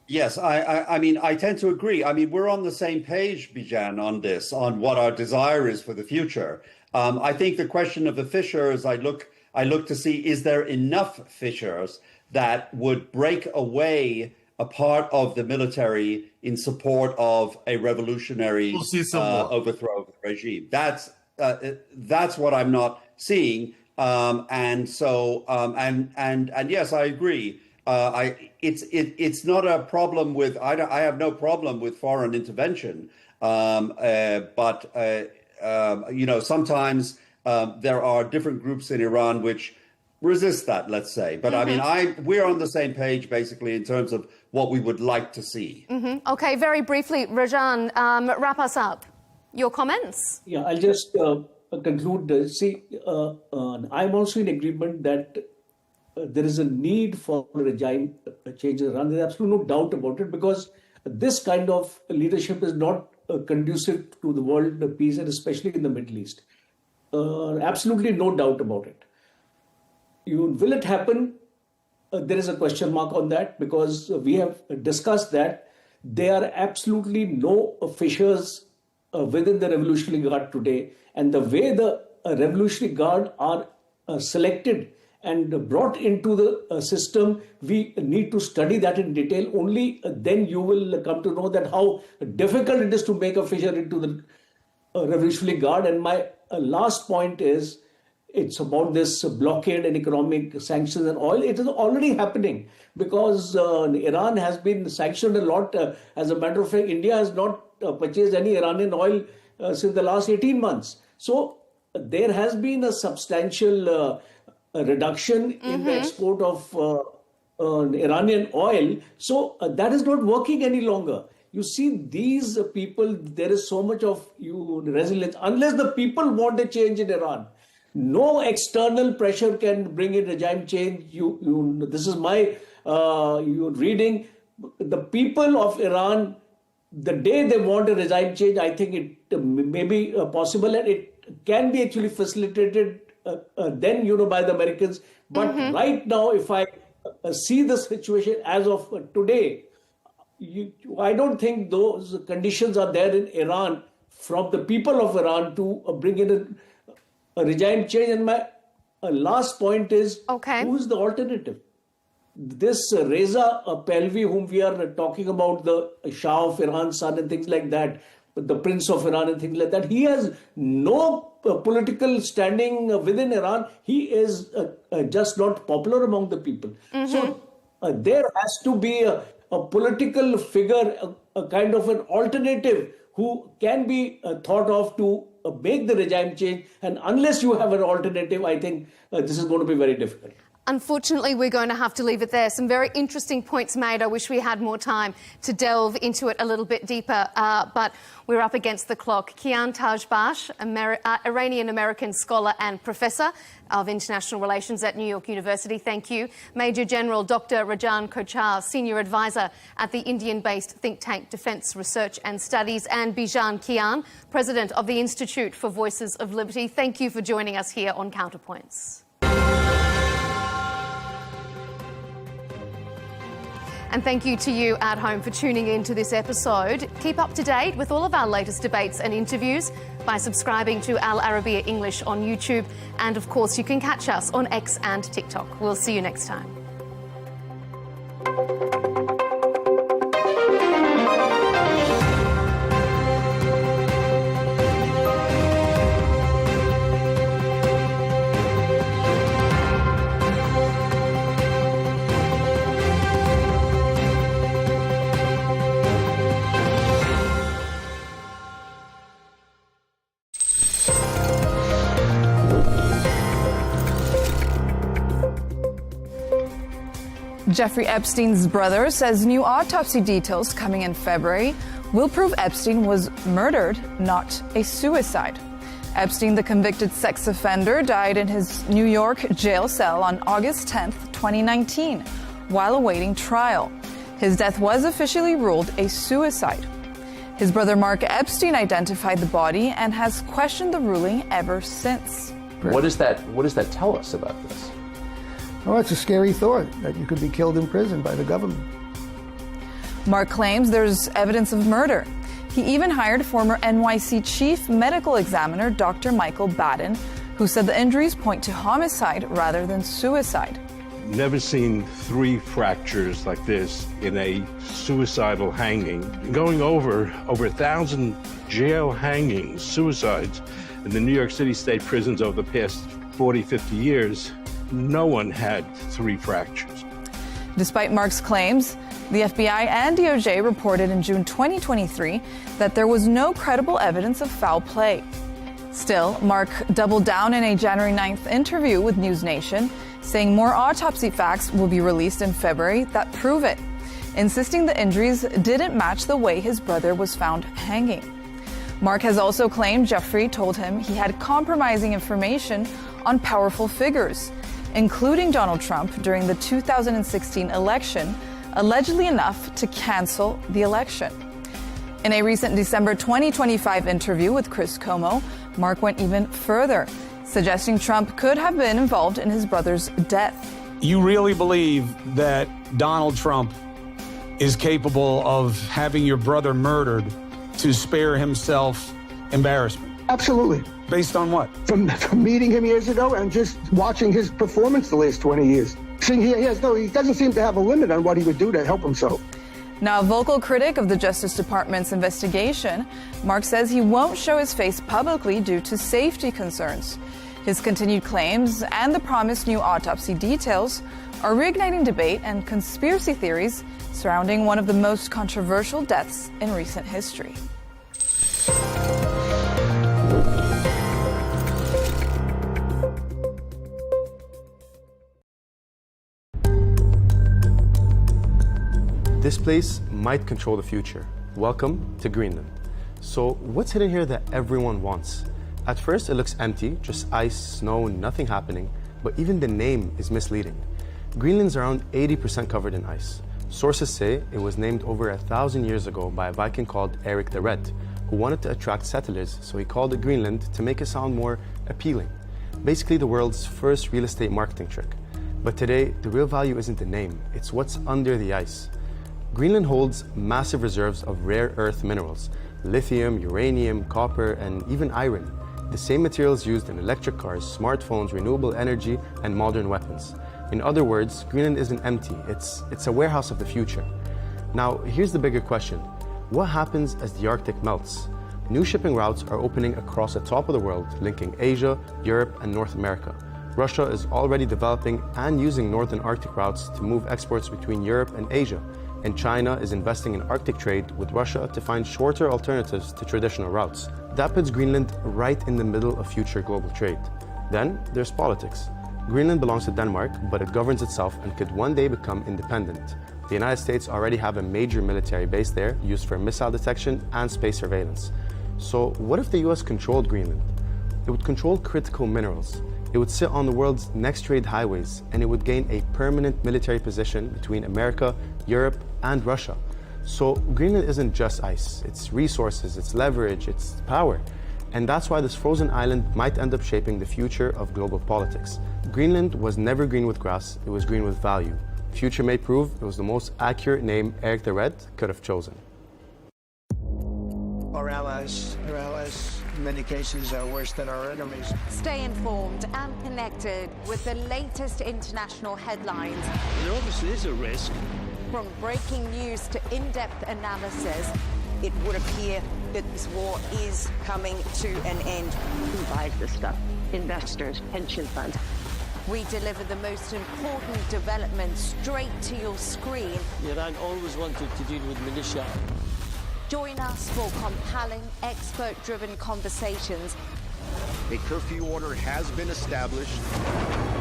Yes, I mean, I tend to agree. I mean, we're on the same page, Bijan, on this, on what our desire is for the future. I think the question of the fissures, I look to see, is there enough fissures that would break away a part of the military in support of a revolutionary overthrow of the regime? That's what I'm not seeing. And yes, I agree. It's not a problem with. I have no problem with foreign intervention, but sometimes there are different groups in Iran which resist that, let's say. But I mean, we're on the same page basically in terms of what we would like to see. Okay, very briefly, Rajan, wrap us up. Your comments? Yeah, I'll just conclude. I'm also in agreement that there is a need for regime change in Iran. There's absolutely no doubt about it, because this kind of leadership is not conducive to the world peace, and especially in the Middle East. Absolutely no doubt about it. Will it happen? There is a question mark on that, because we have discussed that there are absolutely no fissures within the Revolutionary Guard today. And the way the Revolutionary Guard are selected and brought into the system, we need to study that in detail. Only then you will come to know that how difficult it is to make a fissure into the Revolutionary Guard. And my last point is, it's about this blockade and economic sanctions and oil. It is already happening, because Iran has been sanctioned a lot. As a matter of fact, India has not purchased any Iranian oil since the last 18 months. So there has been a substantial reduction in the export of Iranian oil. So that is not working any longer. You see, these people, there is so much of resilience. Unless the people want a change in Iran, no external pressure can bring in regime change. This is my reading. The people of Iran, the day they want a regime change, I think it may be possible, and it can be actually facilitated then, by the Americans. But right now, if I see the situation as of today, I don't think those conditions are there in Iran from the people of Iran to bring in a regime change. And my last point is, who is the alternative? This Reza Pahlavi, whom we are talking about, the Shah of Iran's son and things like that, the Prince of Iran and things like that, he has no political standing within Iran. He is just not popular among the people. So there has to be a political figure, a kind of an alternative who can be thought of to make the regime change. And unless you have an alternative, I think this is going to be very difficult. Unfortunately, we're going to have to leave it there. Some very interesting points made. I wish we had more time to delve into it a little bit deeper, but we're up against the clock. Kian Tajbakhsh, Iranian-American scholar and professor of international relations at New York University, thank you. Major General Dr. Rajan Kochhar, senior advisor at the Indian-based think tank Defence Research and Studies, and Bijan Kian, president of the Institute for Voices of Liberty. Thank you for joining us here on Counterpoints. And thank you to you at home for tuning in to this episode. Keep up to date with all of our latest debates and interviews by subscribing to Al Arabiya English on YouTube. And of course, you can catch us on X and TikTok. We'll see you next time. Jeffrey Epstein's brother says new autopsy details coming in February will prove Epstein was murdered, not a suicide. Epstein, the convicted sex offender, died in his New York jail cell on August 10, 2019, while awaiting trial. His death was officially ruled a suicide. His brother Mark Epstein identified the body and has questioned the ruling ever since. What does that tell us about this? Oh, it's a scary thought that you could be killed in prison by the government. Mark claims there's evidence of murder. He even hired former NYC chief medical examiner Dr. Michael Baden, who said the injuries point to homicide rather than suicide. Never seen 3 fractures like this in a suicidal hanging. Going over 1,000 jail hangings, suicides, in the New York City state prisons over the past 40, 50 years, no one had 3 fractures. Despite Mark's claims, the FBI and DOJ reported in June 2023 that there was no credible evidence of foul play. Still, Mark doubled down in a January 9th interview with News Nation, saying more autopsy facts will be released in February that prove it, insisting the injuries didn't match the way his brother was found hanging. Mark has also claimed Jeffrey told him he had compromising information on powerful figures, including Donald Trump during the 2016 election, allegedly enough to cancel the election. In a recent December 2025 interview with Chris Cuomo, Mark went even further, suggesting Trump could have been involved in his brother's death. You really believe that Donald Trump is capable of having your brother murdered to spare himself embarrassment? Absolutely. Based on what? From meeting him years ago and just watching his performance the last 20 years. Seeing he doesn't seem to have a limit on what he would do to help himself. Now, a vocal critic of the Justice Department's investigation, Mark says he won't show his face publicly due to safety concerns. His continued claims and the promised new autopsy details are reigniting debate and conspiracy theories surrounding one of the most controversial deaths in recent history. This place might control the future. Welcome to Greenland. So what's hidden here that everyone wants? At first it looks empty, just ice, snow, nothing happening, but even the name is misleading. Greenland's around 80% covered in ice. Sources say it was named over 1,000 years ago by a Viking called Eric the Red, who wanted to attract settlers, so he called it Greenland to make it sound more appealing. Basically the world's first real estate marketing trick. But today, the real value isn't the name, it's what's under the ice. Greenland holds massive reserves of rare earth minerals, lithium, uranium, copper, and even iron. The same materials used in electric cars, smartphones, renewable energy, and modern weapons. In other words, Greenland isn't empty, it's a warehouse of the future. Now, here's the bigger question. What happens as the Arctic melts? New shipping routes are opening across the top of the world, linking Asia, Europe, and North America. Russia is already developing and using northern Arctic routes to move exports between Europe and Asia. And China is investing in Arctic trade with Russia to find shorter alternatives to traditional routes. That puts Greenland right in the middle of future global trade. Then there's politics. Greenland belongs to Denmark, but it governs itself and could one day become independent. The United States already have a major military base there used for missile detection and space surveillance. So what if the US controlled Greenland? It would control critical minerals. It would sit on the world's next trade highways, and it would gain a permanent military position between America, Europe, and Russia. So Greenland isn't just ice, it's resources, it's leverage, it's power. And that's why this frozen island might end up shaping the future of global politics. Greenland was never green with grass, it was green with value. Future may prove it was the most accurate name Eric the Red could have chosen. Our allies, in many cases, are worse than our enemies. Stay informed and connected with the latest international headlines. There obviously is a risk. From breaking news to in-depth analysis, it would appear that this war is coming to an end. Who buys this stuff? Investors, pension funds. We deliver the most important developments straight to your screen. Iran always wanted to deal with militia. Join us for compelling, expert-driven conversations. A curfew order has been established.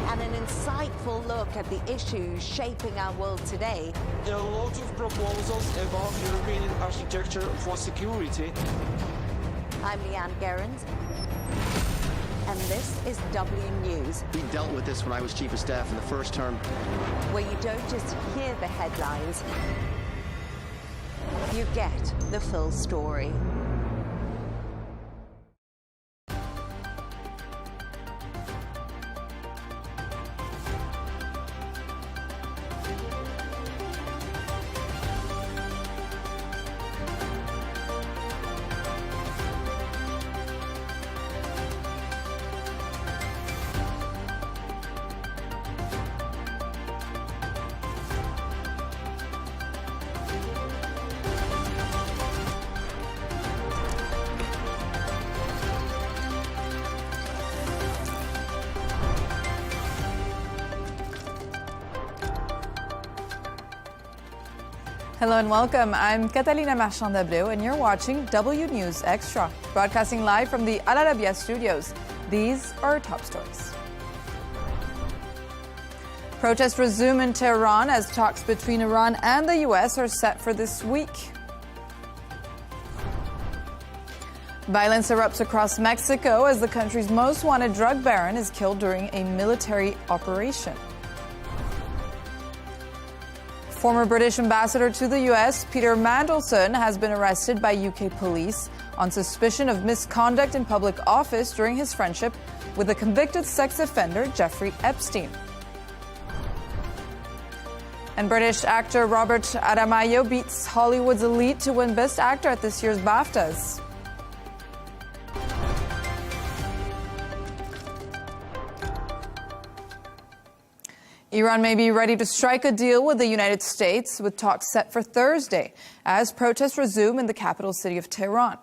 and an insightful look at the issues shaping our world today. There are lots of proposals about European architecture for security. I'm Leigh Ann Gerrans, and this is W News. We dealt with this when I was Chief of Staff in the first term. Where you don't just hear the headlines, you get the full story. Hello and welcome. I'm Catalina Marchand-Abreu and you're watching W News Extra, broadcasting live from the Al Arabiya studios. These are our top stories. Protests resume in Tehran as talks between Iran and the U.S. are set for this week. Violence erupts across Mexico as the country's most wanted drug baron is killed during a military operation. Former British ambassador to the U.S., Peter Mandelson, has been arrested by UK police on suspicion of misconduct in public office during his friendship with a convicted sex offender, Jeffrey Epstein. And British actor Robert Aramayo beats Hollywood's elite to win Best Actor at this year's BAFTAs. Iran may be ready to strike a deal with the United States, with talks set for Thursday, as protests resume in the capital city of Tehran.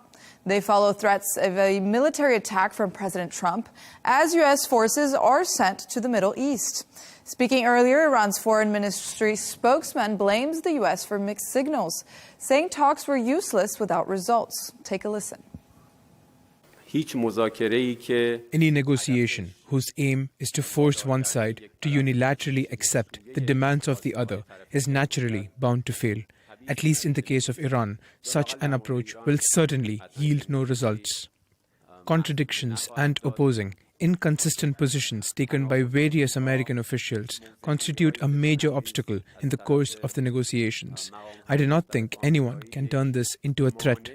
They follow threats of a military attack from President Trump, as U.S. forces are sent to the Middle East. Speaking earlier, Iran's foreign ministry spokesman blames the U.S. for mixed signals, saying talks were useless without results. Take a listen. Any negotiation whose aim is to force one side to unilaterally accept the demands of the other is naturally bound to fail. At least in the case of Iran, such an approach will certainly yield no results. Contradictions and opposing, inconsistent positions taken by various American officials constitute a major obstacle in the course of the negotiations. I do not think anyone can turn this into a threat.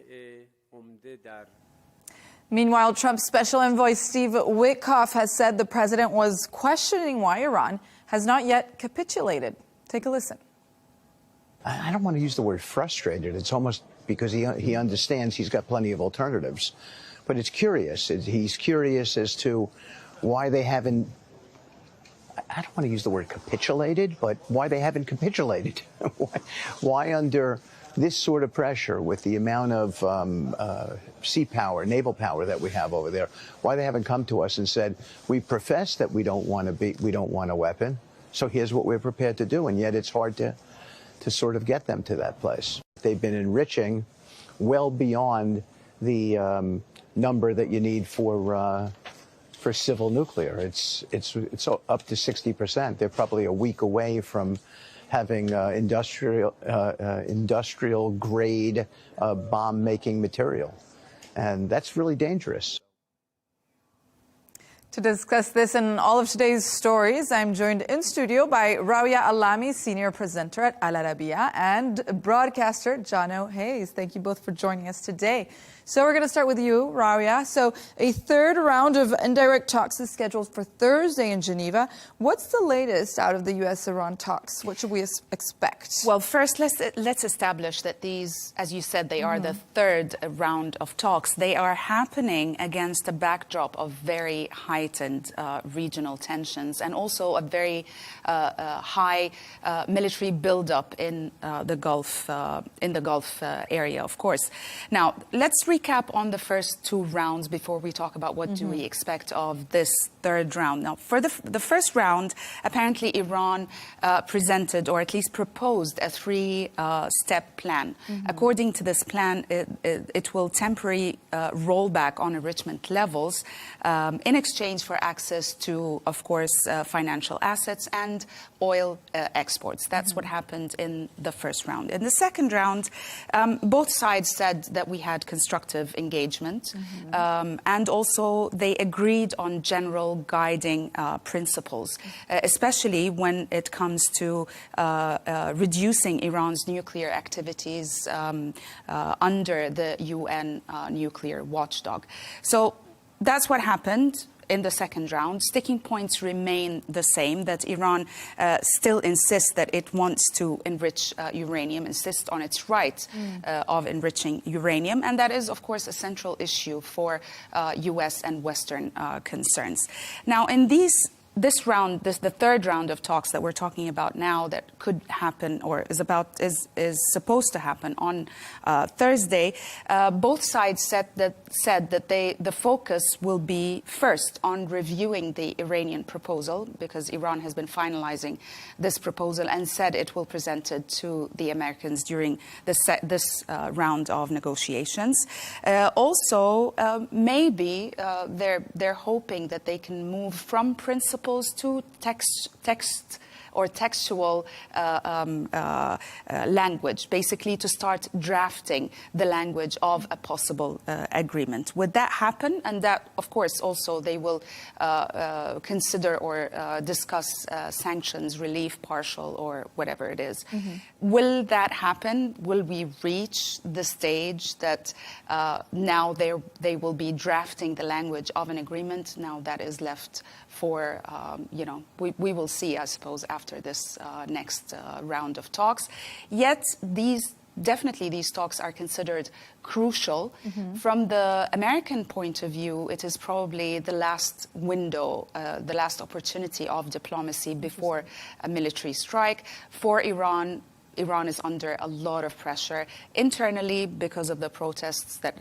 Meanwhile, Trump's special envoy Steve Witkoff has said the president was questioning why Iran has not yet capitulated. Take a listen. I don't want to use the word frustrated. It's almost because he understands he's got plenty of alternatives. But it's curious. He's curious as to why they haven't, I don't want to use the word capitulated, but why they haven't capitulated. Why under this sort of pressure, with the amount of sea power, naval power that we have over there, why they haven't come to us and said, we profess that we don't want a weapon, so here's what we're prepared to do. And yet it's hard to sort of get them to that place. They've been enriching well beyond the number that you need for civil nuclear. It's up to 60%. They're probably a week away from having industrial grade bomb making material, and that's really dangerous. To discuss this and all of today's stories, I'm joined in studio by Rawia Alami, senior presenter at Al Arabiya, and broadcaster Jono Hayes. Thank you both for joining us today. So we're going to start with you, Rawia. So a third round of indirect talks is scheduled for Thursday in Geneva. What's the latest out of the U.S.-Iran talks? What should we expect? Well, first, let's establish that these, as you said, they are the third round of talks. They are happening against a backdrop of very heightened regional tensions and also a very high military buildup in the Gulf area, of course. Now, let's recap on the first two rounds before we talk about what do we expect of this third round. Now, for the first round, apparently Iran presented, or at least proposed, a three-step plan. According to this plan, it will temporarily roll back on enrichment levels in exchange for access to, of course, financial assets and oil exports. That's what happened in the first round. In the second round, both sides said that we had constructive engagement, and also they agreed on general guiding principles, especially when it comes to reducing Iran's nuclear activities under the UN nuclear watchdog. So that's what happened in the second round. Sticking points remain the same, that Iran still insists that it wants to enrich uranium, insists on its right of enriching uranium. And that is, of course, a central issue for US and Western concerns. Now, in this round, the third round of talks that we're talking about now, that could happen or is supposed to happen on Thursday, both sides said that the focus will be first on reviewing the Iranian proposal, because Iran has been finalizing this proposal and said it will present it to the Americans during this round of negotiations. Also, maybe they're hoping that they can move from principle to text or textual language, basically to start drafting the language of a possible agreement. Would that happen? And that, of course, also they will consider or discuss sanctions, relief, partial, or whatever it is. Will that happen? Will we reach the stage that now they will be drafting the language of an agreement? Now that is left for, we will see, I suppose, after this next round of talks. Yet these talks are considered crucial. From the American point of view, it is probably the last window, the last opportunity of diplomacy before a military strike. For Iran is under a lot of pressure internally because of the protests that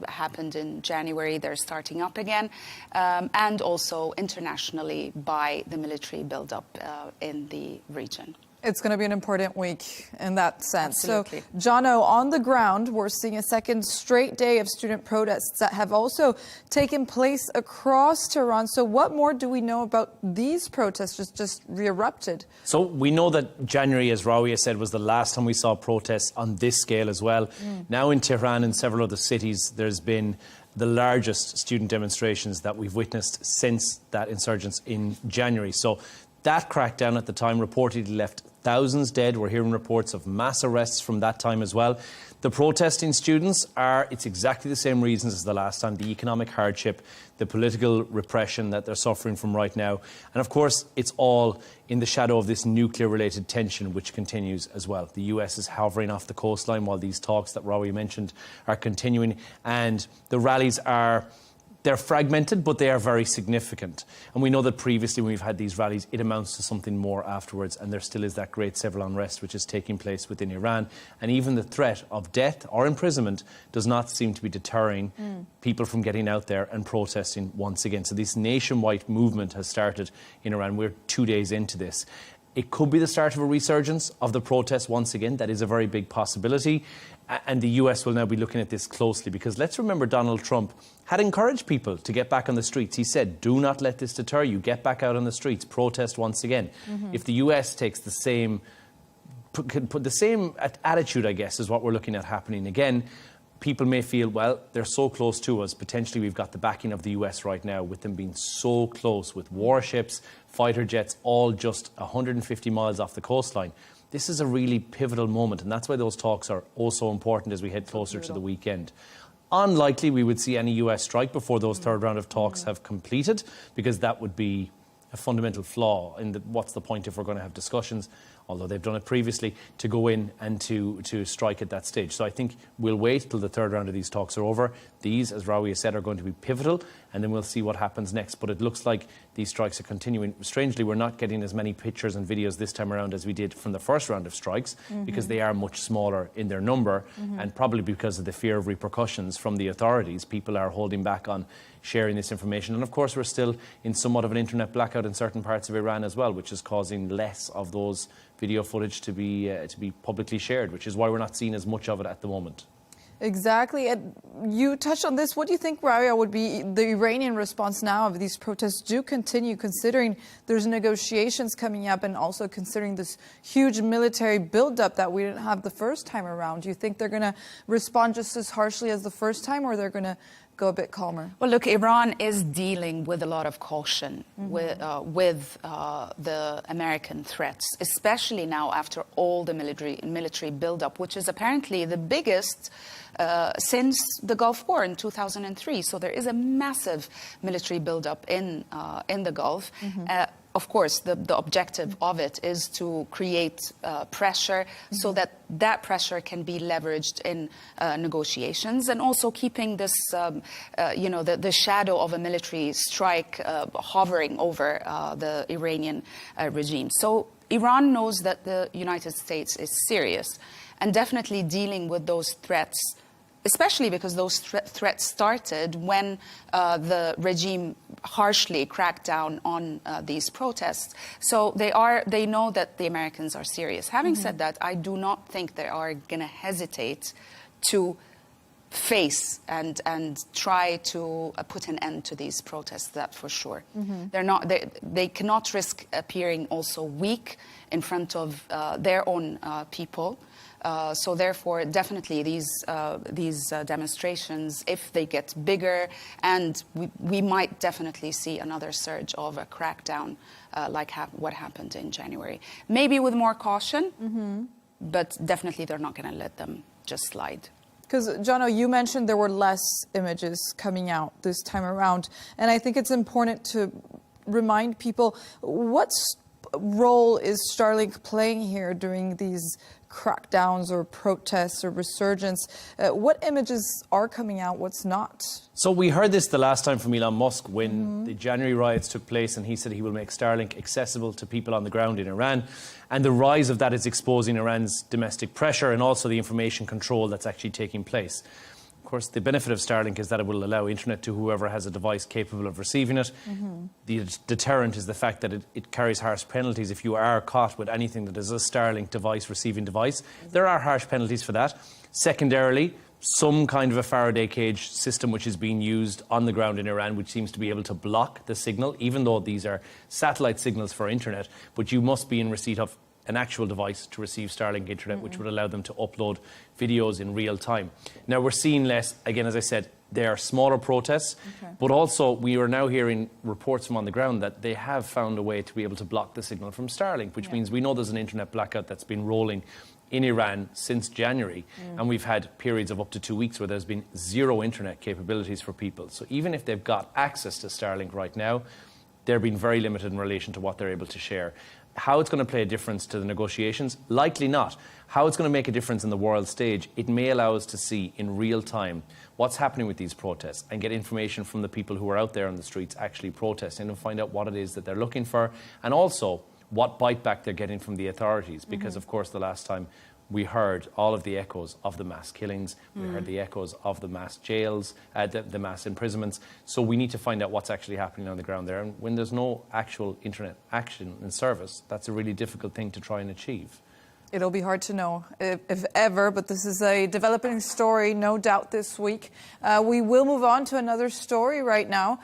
happened in January. They're starting up again, and also internationally by the military buildup in the region. It's going to be an important week in that sense. Absolutely. So, Jono, on the ground, we're seeing a second straight day of student protests that have also taken place across Tehran. So what more do we know about these protests just re-erupted? So we know that January, as Rawia said, was the last time we saw protests on this scale as well. Now in Tehran and several other cities, there's been the largest student demonstrations that we've witnessed since that insurgence in January. So that crackdown at the time reportedly left thousands dead. We're hearing reports of mass arrests from that time as well. The protesting students it's exactly the same reasons as the last time: the economic hardship, the political repression that they're suffering from right now. And of course, it's all in the shadow of this nuclear-related tension, which continues as well. The US is hovering off the coastline while these talks that Rawi mentioned are continuing. And the rallies they're fragmented, but they are very significant. And we know that previously when we've had these rallies, it amounts to something more afterwards. And there still is that great civil unrest which is taking place within Iran. And even the threat of death or imprisonment does not seem to be deterring people from getting out there and protesting once again. So this nationwide movement has started in Iran. We're 2 days into this. It could be the start of a resurgence of the protests once again. That is a very big possibility. And the US will now be looking at this closely, because let's remember Donald Trump had encouraged people to get back on the streets. He said, do not let this deter you. Get back out on the streets. Protest once again. If the US takes the same attitude, I guess, is what we're looking at happening again, people may feel, well, they're so close to us. Potentially we've got the backing of the US right now, with them being so close, with warships, fighter jets, all just 150 miles off the coastline. This is a really pivotal moment, and that's why those talks are also important as we head closer to the weekend. Unlikely we would see any US strike before those third round of talks have completed, because that would be a fundamental flaw in what's the point if we're going to have discussions. although they've done it previously, to go in and to strike at that stage. So I think we'll wait till the third round of these talks are over. These, as Rawi has said, are going to be pivotal, and then we'll see what happens next. But it looks like these strikes are continuing. Strangely, we're not getting as many pictures and videos this time around as we did from the first round of strikes, because they are much smaller in their number, and probably because of the fear of repercussions from the authorities. People are holding back on sharing this information. And of course, we're still in somewhat of an internet blackout in certain parts of Iran as well, which is causing less of those video footage to be publicly shared, which is why we're not seeing as much of it at the moment. Exactly. And you touched on this. What do you think, Raria, would be the Iranian response now if these protests do continue, considering there's negotiations coming up and also considering this huge military buildup that we didn't have the first time around? Do you think they're going to respond just as harshly as the first time, or they're going to go a bit calmer? Well, look, Iran is dealing with a lot of caution with the American threats, especially now after all the military buildup, which is apparently the biggest since the Gulf War in 2003. So there is a massive military buildup in the Gulf. Of course, the objective of it is to create pressure so that pressure can be leveraged in negotiations, and also keeping this, the shadow of a military strike hovering over the Iranian regime. So Iran knows that the United States is serious and definitely dealing with those threats, especially because those threats started when the regime harshly cracked down on these protests. So they know that the Americans are serious. Having said that, I do not think they are going to hesitate to face and try to put an end to these protests, that for sure. They cannot risk appearing also weak in front of their own people. So therefore, definitely these demonstrations, if they get bigger, and we might definitely see another surge of a crackdown like what happened in January. Maybe with more caution, but definitely they're not going to let them just slide. Because, Jono, you mentioned there were less images coming out this time around, and I think it's important to remind people, what role is Starlink playing here during these crackdowns or protests or resurgence? What images are coming out, what's not? So we heard this the last time from Elon Musk when the January riots took place, and he said he will make Starlink accessible to people on the ground in Iran. And the rise of that is exposing Iran's domestic pressure and also the information control that's actually taking place. Of course, the benefit of Starlink is that it will allow internet to whoever has a device capable of receiving it. The deterrent is the fact that it carries harsh penalties if you are caught with anything that is a Starlink device, receiving device. There are harsh penalties for that. Secondarily, some kind of a Faraday cage system which is being used on the ground in Iran, which seems to be able to block the signal, even though these are satellite signals for internet, but you must be in receipt of an actual device to receive Starlink internet, which would allow them to upload videos in real time. Now, we're seeing less, again, as I said, they are smaller protests, but also we are now hearing reports from on the ground that they have found a way to be able to block the signal from Starlink, which means we know there's an internet blackout that's been rolling in Iran since January, and we've had periods of up to 2 weeks where there's been zero internet capabilities for people. So even if they've got access to Starlink right now, they're being very limited in relation to what they're able to share. How it's going to play a difference to the negotiations? Likely not. How it's going to make a difference in the world stage? It may allow us to see in real time what's happening with these protests and get information from the people who are out there on the streets actually protesting and find out what it is that they're looking for, and also what bite back they're getting from the authorities. Because, of course, the last time we heard all of the echoes of the mass killings, we heard the echoes of the mass jails, the mass imprisonments. So we need to find out what's actually happening on the ground there. And when there's no actual internet action and service, that's a really difficult thing to try and achieve. It'll be hard to know, if ever, but this is a developing story, no doubt, this week. We will move on to another story right now.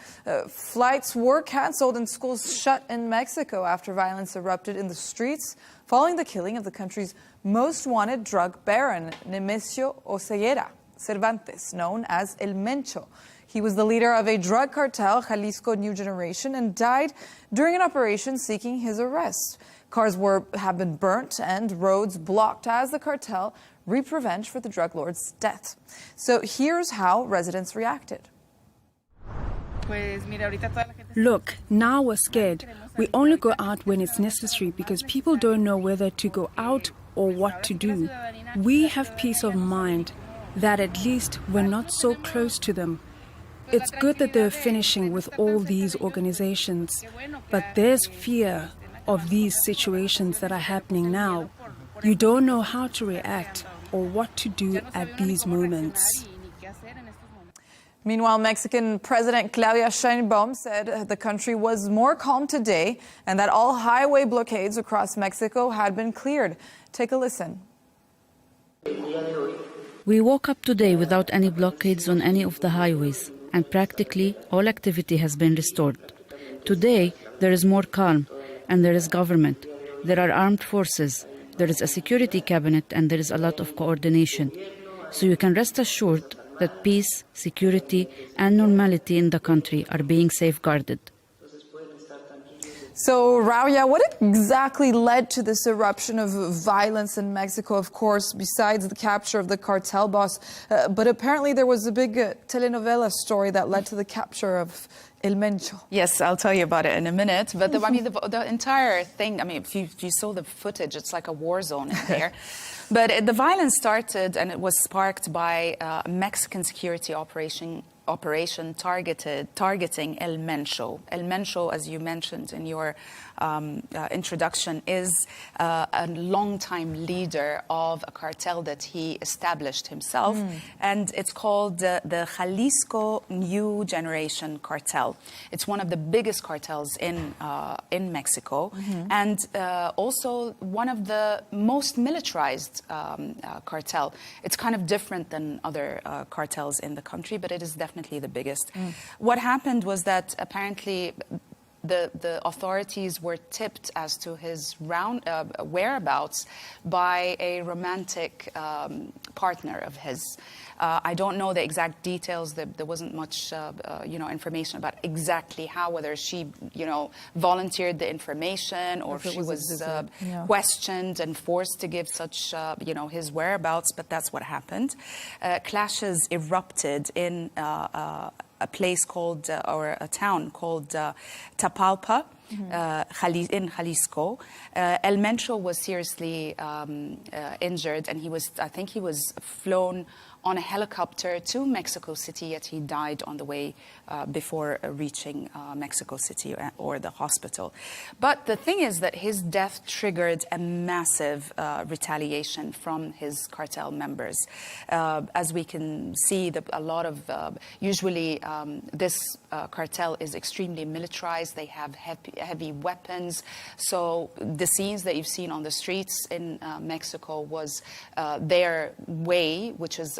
Flights were canceled and schools shut in Mexico after violence erupted in the streets following the killing of the country's most wanted drug baron, Nemesio Oseguera Cervantes, known as El Mencho. He was the leader of a drug cartel, Jalisco New Generation, and died during an operation seeking his arrest. Cars have been burnt and roads blocked as the cartel reaped revenge for the drug lord's death. So here's how residents reacted. Look, now we're scared. We only go out when it's necessary because people don't know whether to go out or what to do. We have peace of mind that at least we're not so close to them. It's good that they're finishing with all these organizations, but there's fear of these situations that are happening now. You don't know how to react or what to do at these moments. Meanwhile, Mexican President Claudia Sheinbaum said the country was more calm today and that all highway blockades across Mexico had been cleared. Take a listen. We woke up today without any blockades on any of the highways, and practically all activity has been restored. Today, there is more calm, and there is government. There are armed forces, there is a security cabinet, and there is a lot of coordination. So you can rest assured that peace, security, and normality in the country are being safeguarded. So, Rauya, what exactly led to this eruption of violence in Mexico? Of course, besides the capture of the cartel boss, but apparently there was a big telenovela story that led to the capture of El Mencho. Yes, I'll tell you about it in a minute. But the entire thing, if you saw the footage, it's like a war zone in there. But the violence started and it was sparked by a Mexican security operation targeting El Mencho. El Mencho, as you mentioned in your introduction, is a longtime leader of a cartel that he established himself, and it's called the Jalisco New Generation Cartel. It's one of the biggest cartels in Mexico, and also one of the most militarized cartel. It's kind of different than other cartels in the country, but it is definitely the biggest. What happened was that apparently the authorities were tipped as to his whereabouts by a romantic partner of his. I don't know the exact details. There wasn't much, information about exactly how, whether she, volunteered the information or if she was questioned and forced to give such, his whereabouts. But that's what happened. Clashes erupted in a place called, or a town called Tapalpa, in Jalisco. El Mencho was seriously injured, and I think he was flown on a helicopter to Mexico City, yet he died on the way before reaching Mexico City or the hospital. But the thing is that his death triggered a massive retaliation from his cartel members. As we can see, a lot of, usually this cartel is extremely militarized. They have heavy weapons. So the scenes that you've seen on the streets in Mexico was their way, which is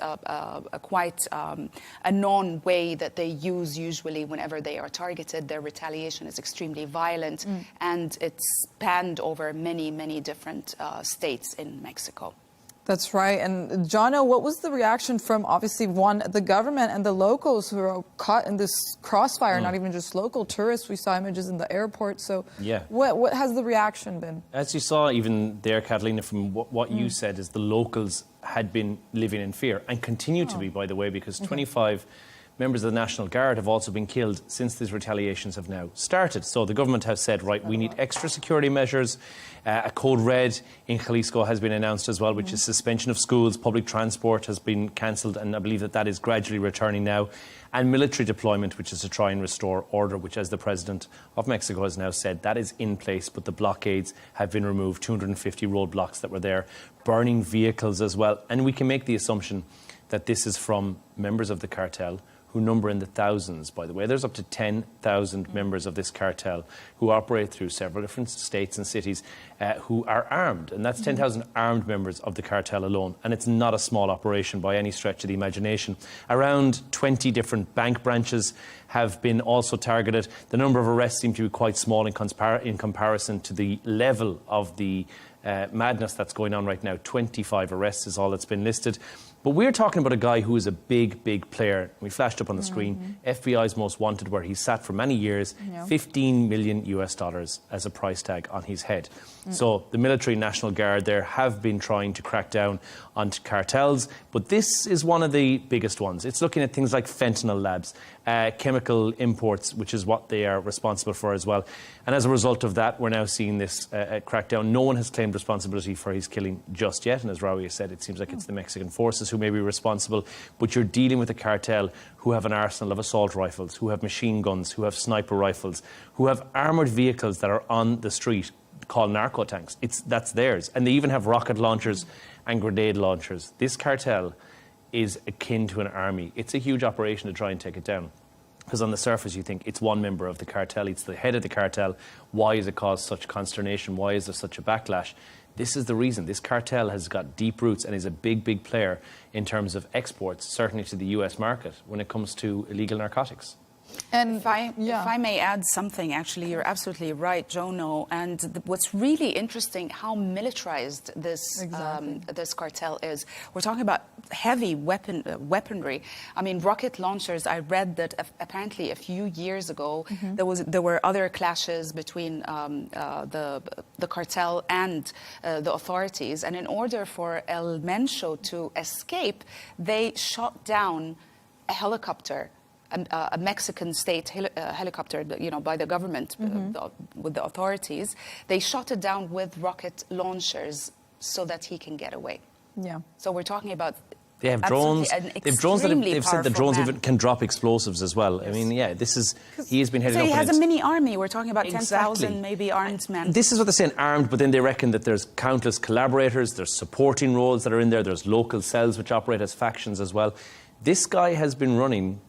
quite a known way that they use usually whenever they are targeted. Their retaliation is extremely violent, and it's spanned over many, many different states in Mexico. That's right. And Jono, what was the reaction from obviously the government and the locals who are caught in this crossfire? Not even just local tourists. We saw images in the airport. So yeah, what has the reaction been? As you saw even there, Catalina, from what you said, is the locals had been living in fear and continue to be, by the way, because 25 members of the National Guard have also been killed since these retaliations have now started. So the government has said, right, we need extra security measures. A code red in Jalisco has been announced as well, which is suspension of schools. Public transport has been cancelled, and I believe that is gradually returning now. And military deployment, which is to try and restore order, which, as the President of Mexico has now said, that is in place, but the blockades have been removed, 250 roadblocks that were there, burning vehicles as well. And we can make the assumption that this is from members of the cartel, who number in the thousands, by the way. There's up to 10,000 members of this cartel who operate through several different states and cities who are armed. And that's 10,000 armed members of the cartel alone. And it's not a small operation by any stretch of the imagination. Around 20 different bank branches have been also targeted. The number of arrests seem to be quite small in comparison to the level of the madness that's going on right now. 25 arrests is all that's been listed. But we're talking about a guy who is a big, big player. We flashed up on the screen, FBI's most wanted, where he sat for many years, $15 million as a price tag on his head. So the military National Guard there have been trying to crack down on cartels, but this is one of the biggest ones. It's looking at things like fentanyl labs, chemical imports, which is what they are responsible for as well. And as a result of that, we're now seeing this crackdown. No one has claimed responsibility for his killing just yet. And as Rawi said, it seems like it's the Mexican forces who may be responsible. But you're dealing with a cartel who have an arsenal of assault rifles, who have machine guns, who have sniper rifles, who have armoured vehicles that are on the street called narco tanks. That's theirs. And they even have rocket launchers and grenade launchers. This cartel is akin to an army. It's a huge operation to try and take it down. Because on the surface you think it's one member of the cartel, it's the head of the cartel. Why has it caused such consternation? Why is there such a backlash? This is the reason. This cartel has got deep roots and is a big, big player in terms of exports, certainly to the US market, when it comes to illegal narcotics. And if I may add something, actually, you're absolutely right, Jono. And what's really interesting, how militarized this this cartel is. We're talking about heavy weaponry. I mean, rocket launchers. I read that apparently a few years ago there were other clashes between the cartel and the authorities. And in order for El Mencho to escape, they shot down a helicopter. A Mexican state helicopter, by the government, with the authorities. They shot it down with rocket launchers so that he can get away. Yeah. So we're talking about. They have drones. They have drones they've said the drones even can drop explosives as well. Yes. I mean, yeah, he has been heading up. So he has a mini army. We're talking about 10,000 maybe armed men. This is what they're saying, armed, but then they reckon that there's countless collaborators, there's supporting roles that are in there, there's local cells which operate as factions as well. This guy has been running.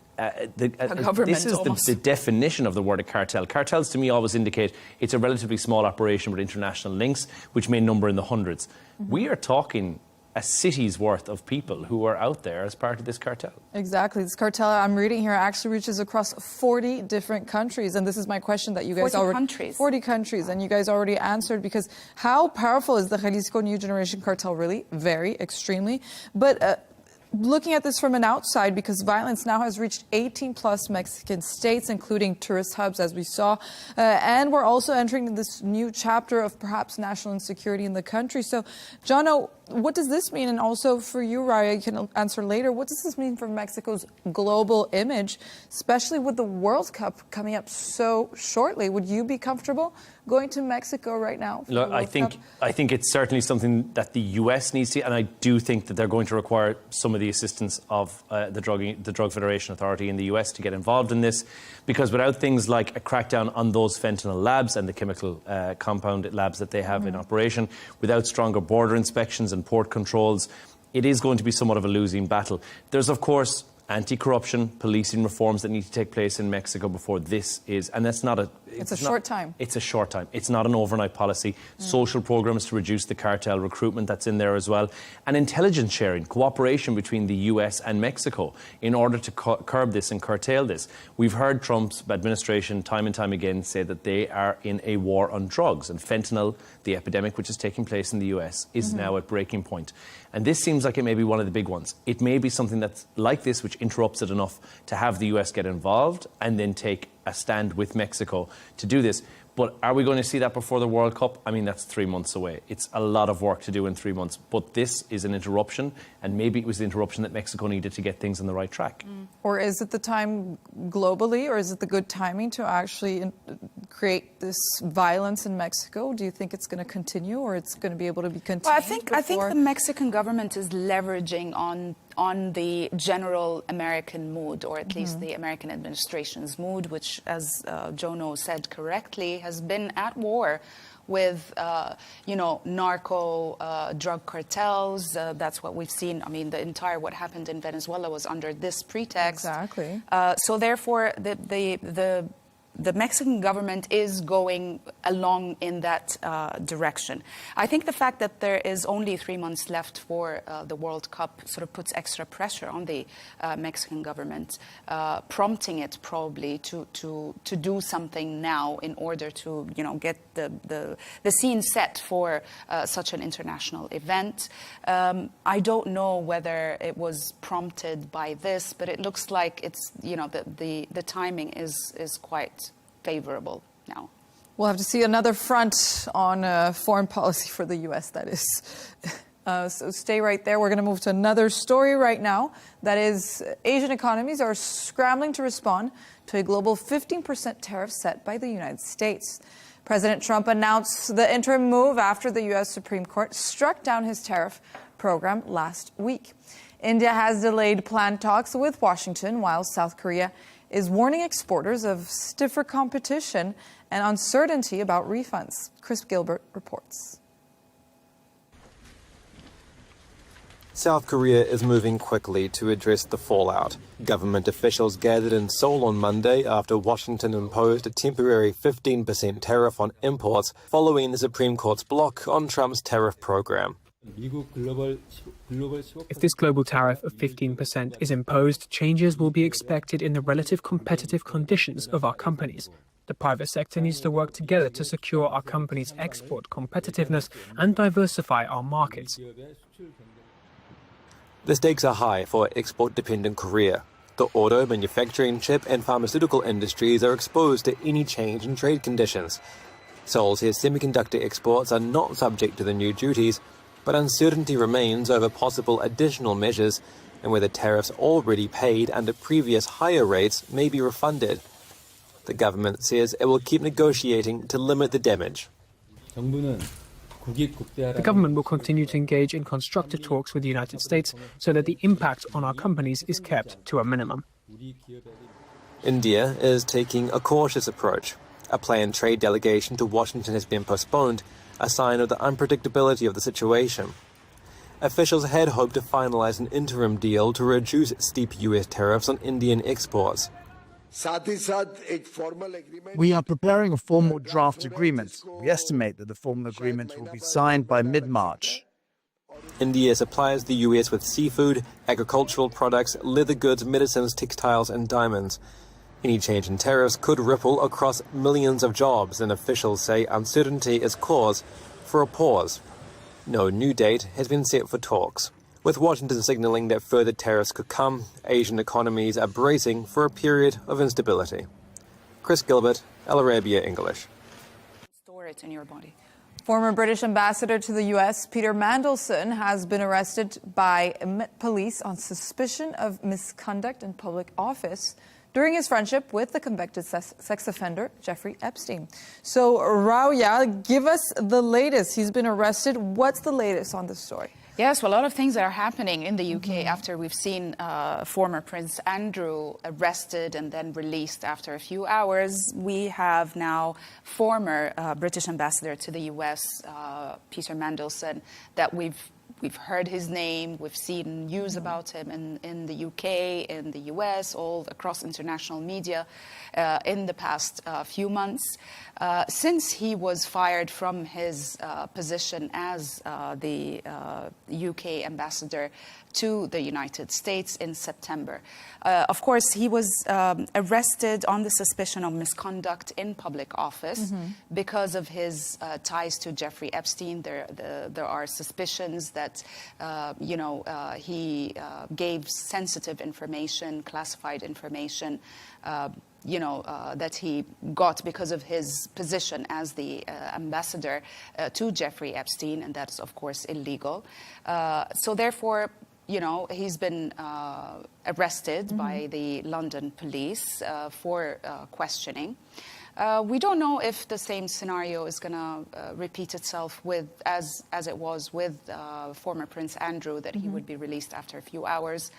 This is the definition of the word cartel. Cartels to me always indicate it's a relatively small operation with international links, which may number in the hundreds. We are talking a city's worth of people who are out there as part of this cartel. Exactly. This cartel I'm reading here actually reaches across 40 different countries. And this is my question that you guys 40 countries. And you guys already answered, because how powerful is the Jalisco New Generation cartel really? Very, extremely. But looking at this from an outside, because violence now has reached 18-plus Mexican states, including tourist hubs, as we saw. And we're also entering this new chapter of perhaps national insecurity in the country. So, Jono, what does this mean? And also for you, Raya, you can answer later. What does this mean for Mexico's global image, especially with the World Cup coming up so shortly? Would you be comfortable going to Mexico right now? Look, I think it's certainly something that the US needs to, and I do think that they're going to require some of the assistance of the Drug Federation Authority in the US to get involved in this, because without things like a crackdown on those fentanyl labs and the chemical compound labs that they have in operation, without stronger border inspections and port controls, it is going to be somewhat of a losing battle. There's, of course, anti-corruption, policing reforms that need to take place in Mexico before this is, and that's not a... It's a short time. It's a short time. It's not an overnight policy. Social programs to reduce the cartel recruitment that's in there as well. And intelligence sharing, cooperation between the US and Mexico in order to curb this and curtail this. We've heard Trump's administration time and time again say that they are in a war on drugs. And fentanyl, the epidemic which is taking place in the US, is now at breaking point. And this seems like it may be one of the big ones. It may be something that's like this, which interrupts it enough to have the US get involved and then take a stand with Mexico to do this. But are we going to see that before the World Cup? I mean, that's 3 months away. It's a lot of work to do in 3 months. But this is an interruption, and maybe it was the interruption that Mexico needed to get things on the right track. Or is it the time globally, or is it the good timing to actually create this violence in Mexico? Do you think it's going to continue, or it's going to be able to be contained? Well, I think the Mexican government is leveraging on the general American mood, or at least the American administration's mood, which, as Jono said correctly, has been at war with, narco drug cartels. That's what we've seen. I mean, what happened in Venezuela was under this pretext. Exactly. So therefore, the the Mexican government is going along in that direction. I think the fact that there is only 3 months left for the World Cup sort of puts extra pressure on the Mexican government, prompting it probably to do something now in order to, get the scene set for such an international event. I don't know whether it was prompted by this, but it looks like it's, the timing is quite favorable now. We'll have to see another front on foreign policy for the U.S., that is. So stay right there. We're going to move to another story right now. That is, Asian economies are scrambling to respond to a global 15% tariff set by the United States. President Trump announced the interim move after the U.S. Supreme Court struck down his tariff program last week. India has delayed planned talks with Washington, while South Korea is warning exporters of stiffer competition and uncertainty about refunds. Chris Gilbert reports. South Korea is moving quickly to address the fallout. Government officials gathered in Seoul on Monday after Washington imposed a temporary 15% tariff on imports following the Supreme Court's block on Trump's tariff program. If this global tariff of 15% is imposed, changes will be expected in the relative competitive conditions of our companies. The private sector needs to work together to secure our companies' export competitiveness and diversify our markets. The stakes are high for export-dependent Korea. The auto, manufacturing, chip and pharmaceutical industries are exposed to any change in trade conditions. Seoul says semiconductor exports are not subject to the new duties, but uncertainty remains over possible additional measures and whether tariffs already paid under previous higher rates may be refunded. The government says it will keep negotiating to limit the damage. The government will continue to engage in constructive talks with the United States so that the impact on our companies is kept to a minimum. India is taking a cautious approach. A planned trade delegation to Washington has been postponed, a sign of the unpredictability of the situation. Officials had hoped to finalize an interim deal to reduce steep U.S. tariffs on Indian exports. We are preparing a formal draft agreement. We estimate that the formal agreement will be signed by mid-March. India supplies the U.S. with seafood, agricultural products, leather goods, medicines, textiles and diamonds. Any change in tariffs could ripple across millions of jobs, and officials say uncertainty is cause for a pause. No new date has been set for talks. With Washington signaling that further tariffs could come, Asian economies are bracing for a period of instability. Chris Gilbert, Arabiya English. Store it in your body. Former British ambassador to the U.S., Peter Mandelson, has been arrested by police on suspicion of misconduct in public office during his friendship with the convicted sex offender, Jeffrey Epstein. So, Rauya, give us the latest. He's been arrested. What's the latest on this story? Yes, well, a lot of things are happening in the UK after we've seen former Prince Andrew arrested and then released after a few hours. We have now former British ambassador to the US, Peter Mandelson, that we've heard his name, we've seen news about him in the UK, in the US, all across international media in the past few months. Since he was fired from his position as the UK ambassador to the United States in September. Of course, he was arrested on the suspicion of misconduct in public office because of his ties to Jeffrey Epstein. There are suspicions that, he gave sensitive information, classified information, that he got because of his position as the ambassador to Jeffrey Epstein, and that's, of course, illegal. So therefore, he's been arrested by the London police for questioning. We don't know if the same scenario is going to repeat itself as it was with former Prince Andrew, that he would be released after a few hours.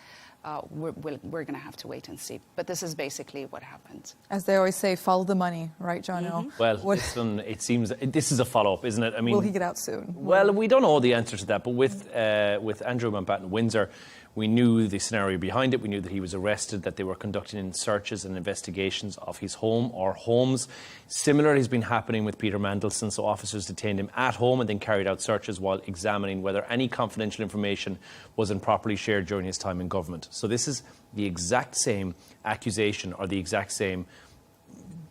We're going to have to wait and see. But this is basically what happened. As they always say, follow the money, right, Jono? Well, it seems this is a follow-up, isn't it? I mean, will he get out soon? Well, we don't know the answer to that. But with Andrew Mountbatten Windsor, We knew the scenario behind it. We knew that he was arrested, that they were conducting searches and investigations of his home or homes. Similar has been happening with Peter Mandelson, so officers detained him at home and then carried out searches while examining whether any confidential information was improperly shared during his time in government. So this is the exact same accusation or the exact same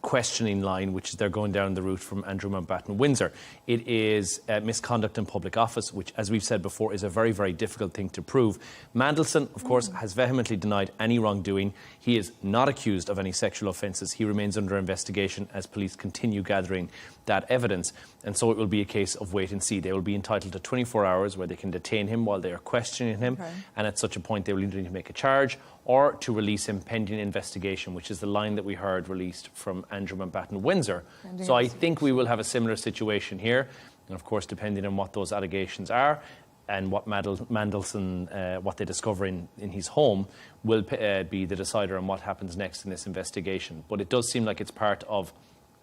questioning line which they're going down the route from Andrew Mountbatten Windsor. It is misconduct in public office, which, as we've said before, is a very, very difficult thing to prove. Mandelson, of course, has vehemently denied any wrongdoing. He is not accused of any sexual offences. He remains under investigation as police continue gathering that evidence. And so it will be a case of wait and see. They will be entitled to 24 hours where they can detain him while they are questioning him. Okay. And at such a point, they will either need to make a charge or to release him pending investigation, which is the line that we heard released from Andrew Mountbatten Windsor. So I think we will have a similar situation here. And of course, depending on what those allegations are and what Mandelson, what they discover in his home, will be the decider on what happens next in this investigation. But it does seem like it's part of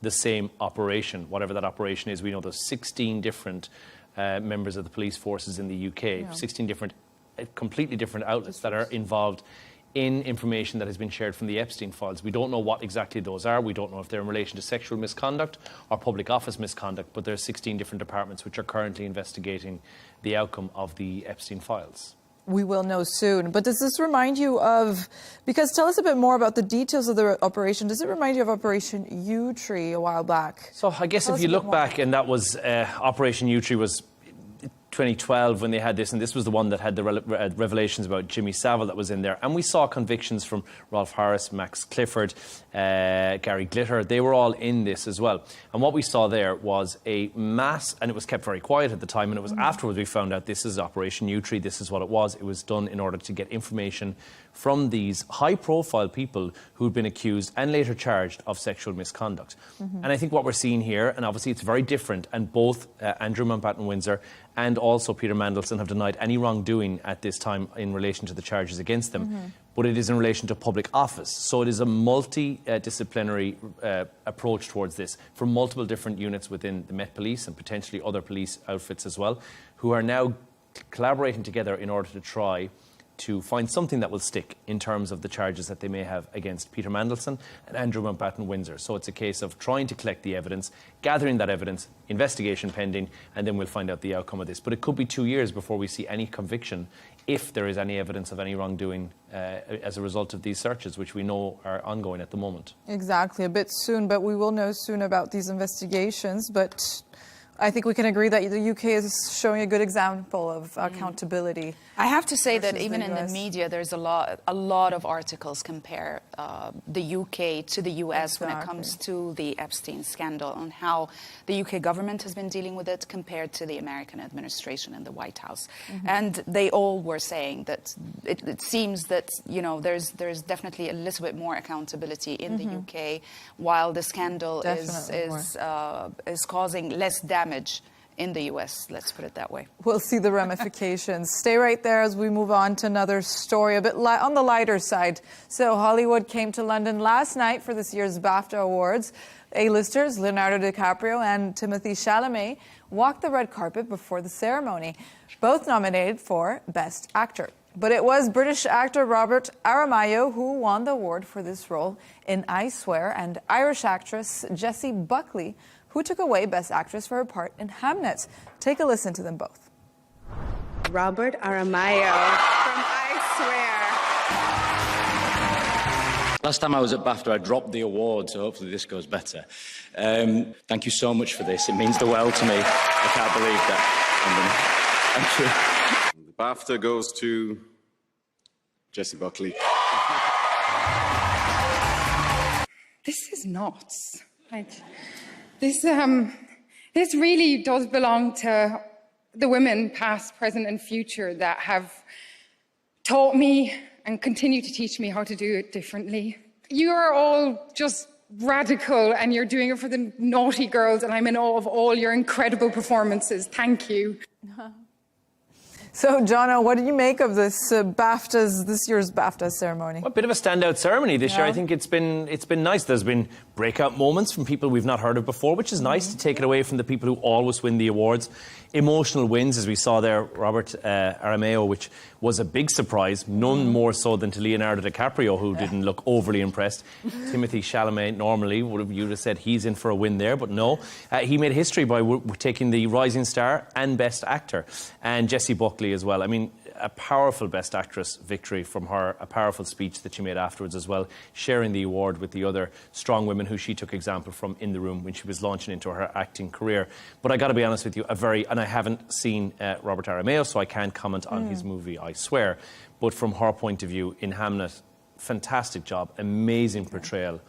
the same operation, whatever that operation is. We know there's 16 different members of the police forces in the UK, 16 different, completely different outlets that are involved in information that has been shared from the Epstein files. We don't know what exactly those are. We don't know if they're in relation to sexual misconduct or public office misconduct, but there's 16 different departments which are currently investigating the outcome of the Epstein files. We will know soon. But does this remind you of, because tell us a bit more about the details of the operation. Does it remind you of Operation U-Tree a while back? So I guess if you look back, and that was Operation U-Tree was 2012 when they had this, and this was the one that had the revelations about Jimmy Savile that was in there. And we saw convictions from Rolf Harris, Max Clifford, Gary Glitter. They were all in this as well. And what we saw there was a mass, and it was kept very quiet at the time, and it was afterwards we found out this is Operation U-Tree, this is what it was. It was done in order to get information from these high-profile people who'd been accused and later charged of sexual misconduct. And I think what we're seeing here, and obviously it's very different, and both Andrew Mountbatten Windsor and also Peter Mandelson have denied any wrongdoing at this time in relation to the charges against them. But it is in relation to public office. So it is a multidisciplinary approach towards this from multiple different units within the Met Police and potentially other police outfits as well, who are now collaborating together in order to try to find something that will stick in terms of the charges that they may have against Peter Mandelson and Andrew Mountbatten Windsor. So it's a case of trying to collect the evidence, gathering that evidence, investigation pending, and then we'll find out the outcome of this. But it could be 2 years before we see any conviction if there is any evidence of any wrongdoing as a result of these searches, which we know are ongoing at the moment. Exactly, a bit soon, but we will know soon about these investigations. But I think we can agree that the UK is showing a good example of accountability. I have to say that even in the media, there's a lot of articles compare the UK to the US when it comes to the Epstein scandal and how the UK government has been dealing with it compared to the American administration and the White House. And they all were saying that it seems that, you know, there's definitely a little bit more accountability in the UK, while the scandal is causing less damage in the US, let's put it that way. We'll see the ramifications. Stay right there as we move on to another story, a bit on the lighter side. So Hollywood came to London last night for this year's BAFTA Awards. A-listers Leonardo DiCaprio and Timothée Chalamet walked the red carpet before the ceremony, both nominated for Best Actor. But it was British actor Robert Aramayo who won the award for this role in I Swear, and Irish actress Jessie Buckley who took away Best Actress for her part in Hamnet. Take a listen to them both. Robert Aramayo from I Swear. Last time I was at BAFTA, I dropped the award, so hopefully this goes better. Thank you so much for this. It means the world to me. I can't believe that. Thank you. The BAFTA goes to Jessie Buckley. This is nuts. This really does belong to the women, past, present, and future, that have taught me and continue to teach me how to do it differently. You are all just radical, and you're doing it for the naughty girls, and I'm in awe of all your incredible performances. Thank you. So, Jono, what did you make of this this year's BAFTA ceremony? A bit of a standout ceremony this year. I think it's been nice. There's been breakout moments from people we've not heard of before, which is nice to take it away from the people who always win the awards. Emotional wins, as we saw there, Robert Aramayo, which was a big surprise, none more so than to Leonardo DiCaprio, who didn't look overly impressed. Timothée Chalamet, normally, you'd have said he's in for a win there, but no. He made history by taking the Rising Star and Best Actor, and Jessie Buckley as well. I mean, a powerful Best Actress victory from her, a powerful speech that she made afterwards as well, sharing the award with the other strong women who she took example from in the room when she was launching into her acting career. But I got to be honest with you, and I haven't seen Robert Aramayo, so I can't comment on his movie, I swear. But from her point of view, in Hamlet, fantastic job, amazing portrayal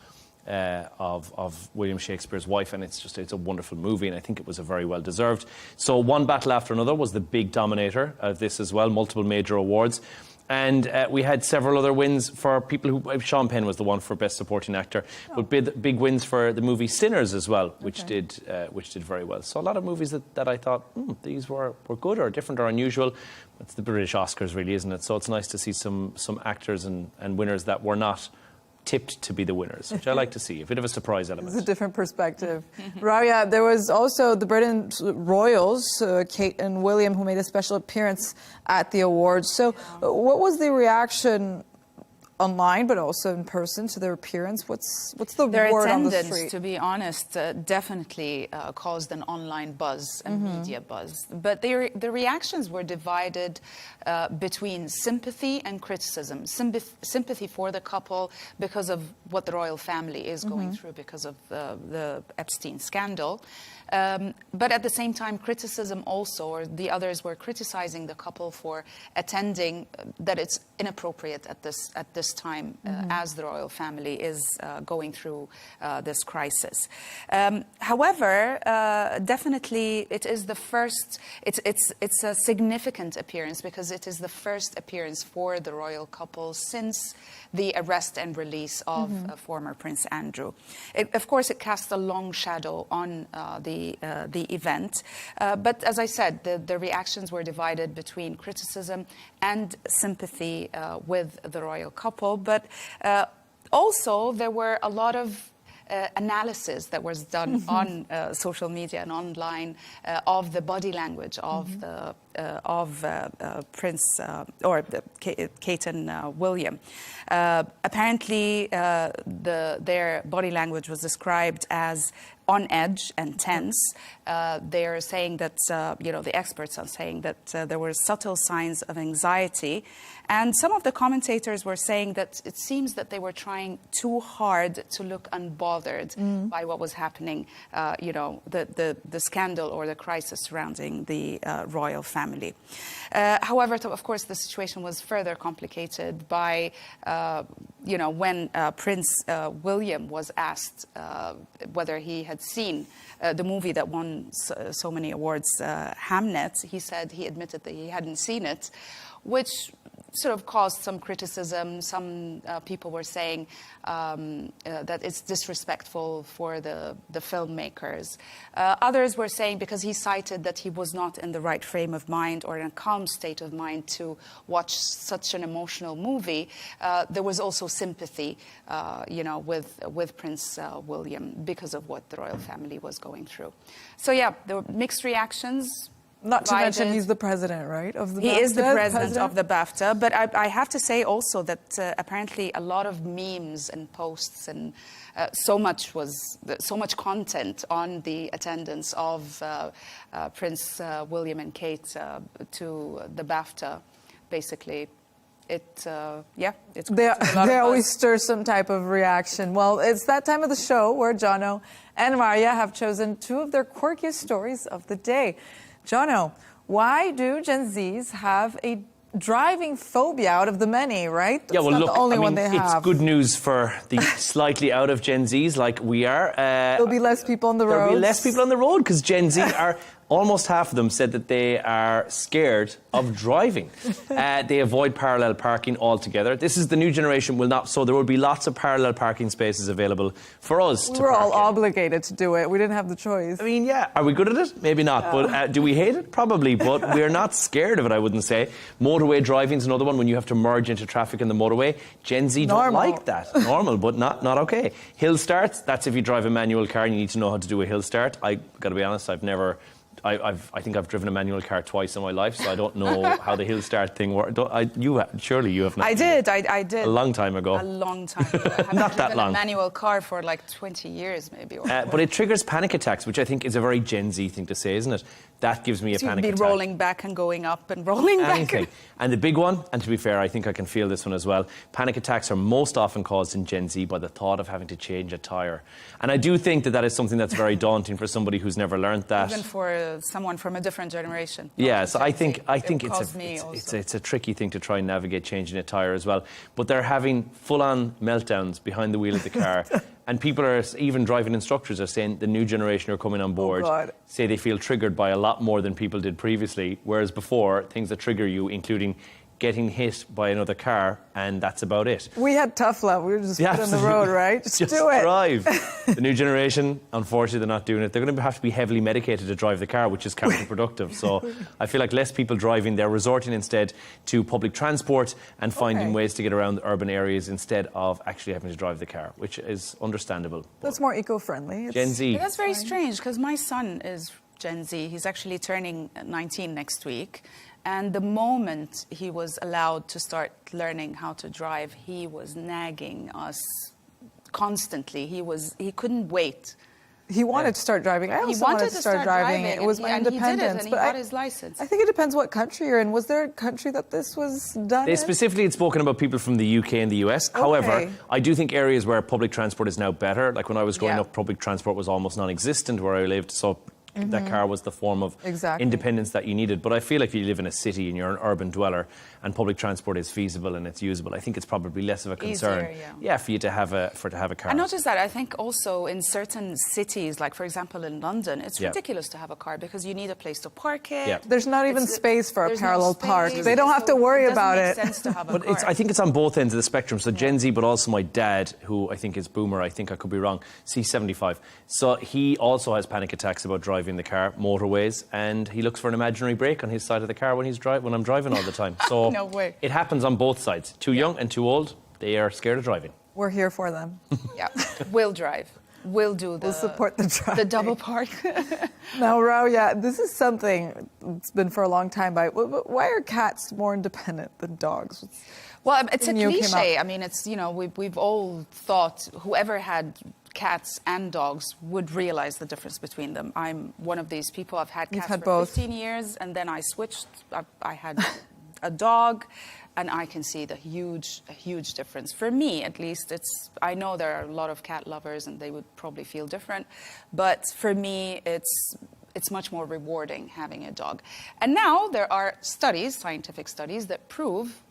of William Shakespeare's wife, and it's a wonderful movie, and I think it was a very well deserved. So one battle after another was the big dominator of this as well, multiple major awards. And we had several other wins for people who... Sean Penn was the one for Best Supporting Actor, but big wins for the movie Sinners as well, which did very well. So a lot of movies that I thought, these were good or different or unusual. It's the British Oscars, really, isn't it? So it's nice to see some actors and winners that were not tipped to be the winners, which I like to see. A bit of a surprise element. It's a different perspective. Rabia, there was also the Britain's royals, Kate and William, who made a special appearance at the awards. So what was the reaction online, but also in person, to their appearance? What's the their word on the attendance, street? to be honest, definitely caused an online buzz and media buzz. But the reactions were divided between sympathy and criticism. Sympathy for the couple because of what the royal family is going through because of the Epstein scandal. But at the same time, criticism also, or the others were criticizing the couple for attending, that it's inappropriate at this time as the royal family is going through this crisis. However, definitely it is the first, it's a significant appearance because it is the first appearance for the royal couple since the arrest and release of former Prince Andrew. Of course, it casts a long shadow on the event. But as I said, the reactions were divided between criticism and sympathy with the royal couple. But also, there were a lot of analysis that was done on social media and online of the body language of Prince or Kate and William. Apparently, their body language was described as on edge and tense. They're saying that, the experts are saying that there were subtle signs of anxiety. And some of the commentators were saying that it seems that they were trying too hard to look unbothered by what was happening, the scandal or the crisis surrounding the royal family. However, of course, the situation was further complicated by, when Prince William was asked whether he had seen the movie that won so many awards, Hamlet. He admitted that he hadn't seen it, which sort of caused some criticism. Some people were saying that it's disrespectful for the filmmakers. Others were saying because he cited that he was not in the right frame of mind or in a calm state of mind to watch such an emotional movie. There was also sympathy, with Prince William because of what the royal family was going through. So yeah, there were mixed reactions. Not to mention he's the president, right? He is the president of the BAFTA. But I have to say also that apparently a lot of memes and posts and so much content on the attendance of Prince William and Kate to the BAFTA. Basically, it's they always stir some type of reaction. Well, it's that time of the show where Jono and Maria have chosen two of their quirkiest stories of the day. Jono, why do Gen Zs have a driving phobia out of the many, right? That's not the only one they have. It's good news for the slightly out of Gen Zs like we are. There'll be less people on the road. There'll be less people on the road because Gen Z are almost half of them said that they are scared of driving. They avoid parallel parking altogether. This is the new generation will not, so there will be lots of parallel parking spaces available for us to We're all park in. obligated to do it. We didn't have the choice. I mean, yeah. Are we good at it? Maybe not. But do we hate it? Probably. But we're not scared of it, I wouldn't say. Motorway driving is another one when you have to merge into traffic in the motorway. Gen Z don't like that. Normal, but not okay. Hill starts, that's if you drive a manual car and you need to know how to do a hill start. I got to be honest, I think I've driven a manual car twice in my life, so I don't know how the hill start thing works. Surely you have not. I did. A long time ago. A long time ago. I haven't Not that driven long. a manual car for like 20 years, maybe. But it triggers panic attacks, which I think is a very Gen Z thing to say, isn't it? That gives me a panic You'd be attack. rolling back and going up and rolling back. Anything. And the big one, and to be fair, I think I can feel this one as well, panic attacks are most often caused in Gen Z by the thought of having to change a tyre. And I do think that that is something that's very daunting for somebody who's never learned that. Even for someone from a different generation. Yeah, so I think it's a tricky thing to try and navigate changing a tyre as well. But they're having full-on meltdowns behind the wheel of the car. And people are, even driving instructors are saying the new generation are coming on board, say they feel triggered by a lot more than people did previously, whereas before, things that trigger you, including getting hit by another car, and that's about it. We had tough love. We were just put on the road, right? Just do it. Drive. The new generation, unfortunately, they're not doing it. They're going to have to be heavily medicated to drive the car, which is counterproductive. So I feel like less people driving. They're resorting instead to public transport and finding ways to get around urban areas instead of actually having to drive the car, which is understandable. That's more eco-friendly. Gen Z. But that's very strange, because my son is Gen Z. He's actually turning 19 next week. And the moment he was allowed to start learning how to drive, he was nagging us constantly. He couldn't wait. He wanted to start driving. I also wanted to start driving. It was my independence. He did it, and he got his license. I think it depends what country you're in. Was there a country that this was done They in? specifically had spoken about people from the UK and the US. Okay. However, I do think areas where public transport is now better, like when I was growing up, public transport was almost non-existent where I lived, so that car was the form of independence that you needed. But I feel like if you live in a city and you're an urban dweller and public transport is feasible and it's usable, I think it's probably less of a concern. Easier, for you to have a car. And not just that, I think also in certain cities, like for example in London, it's ridiculous to have a car because you need a place to park it. There's not even space for a parallel park. They don't have to worry about it. Sense to have a car. I think it's on both ends of the spectrum. So Gen Z, but also my dad, who I think is boomer, I think I could be wrong, C75. So he also has panic attacks about driving the car, motorways, and he looks for an imaginary brake on his side of the car when I'm driving all the time. So no way. It happens on both sides. Too young and too old, they are scared of driving. We're here for them. Yeah, we'll drive. We'll support the driving. The double park. Now, Rao, this is something that's been for a long time. Why are cats more independent than dogs? Well, it's a cliche. I mean, it's, we've all thought whoever had cats and dogs would realize the difference between them. I'm one of these people. I've had cats for 15 years, and then I switched. I had a dog, and I can see the huge difference. For me, at least, I know there are a lot of cat lovers, and they would probably feel different. But for me, it's much more rewarding having a dog. And now there are scientific studies that prove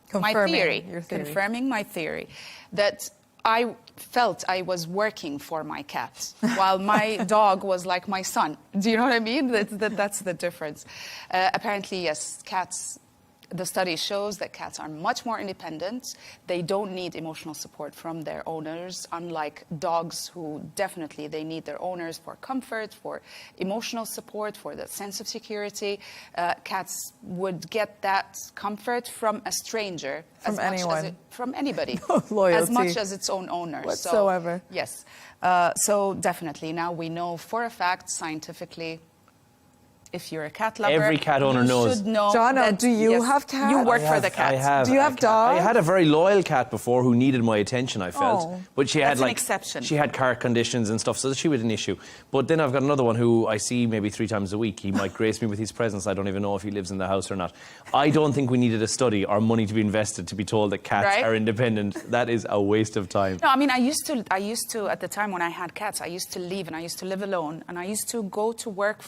confirming my theory, that I felt I was working for my cat while my dog was like my son. Do you know what I mean? That's the difference. Apparently, yes, the study shows that cats are much more independent. They don't need emotional support from their owners, unlike dogs who definitely they need their owners for comfort, for emotional support, for that sense of security. Cats would get that comfort from a stranger. From anyone. From anybody. Loyalty. As much as its own owner. Whatsoever. So, yes. So definitely now we know for a fact scientifically, if you're a cat lover, every cat owner knows. Should know Jono, do you have cats? You work for the cats. I have. Do you have dogs? I had a very loyal cat before who needed my attention, I felt. But she had an exception. She had car conditions and stuff, so she was an issue. But then I've got another one who I see maybe 3 times a week. He might grace me with his presence. I don't even know if he lives in the house or not. I don't think we needed a study or money to be invested to be told that cats are independent. That is a waste of time. No, I mean, I used to, at the time when I had cats, I used to leave and I used to live alone. And I used to go to work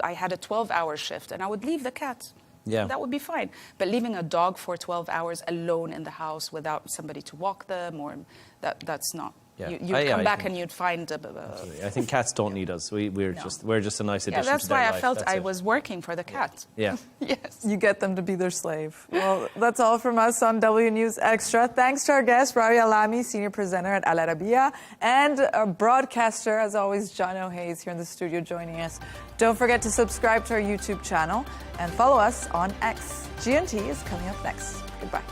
I had a 12-hour shift. And I would leave the cat. Yeah. That would be fine. But leaving a dog for 12 hours alone in the house without somebody to walk them, or that's not Yeah. You'd come back and you'd find. I think cats don't need us. We're just a nice addition. Yeah, that's to their why life. I felt That's I it. was working for the cat. Yeah. Yes. You get them to be their slave. Well, that's all from us on W News Extra. Thanks to our guest, Raria Lami, senior presenter at Al Arabiya, and our broadcaster, as always, John O'Hayes here in the studio joining us. Don't forget to subscribe to our YouTube channel and follow us on X. GNT is coming up next. Goodbye.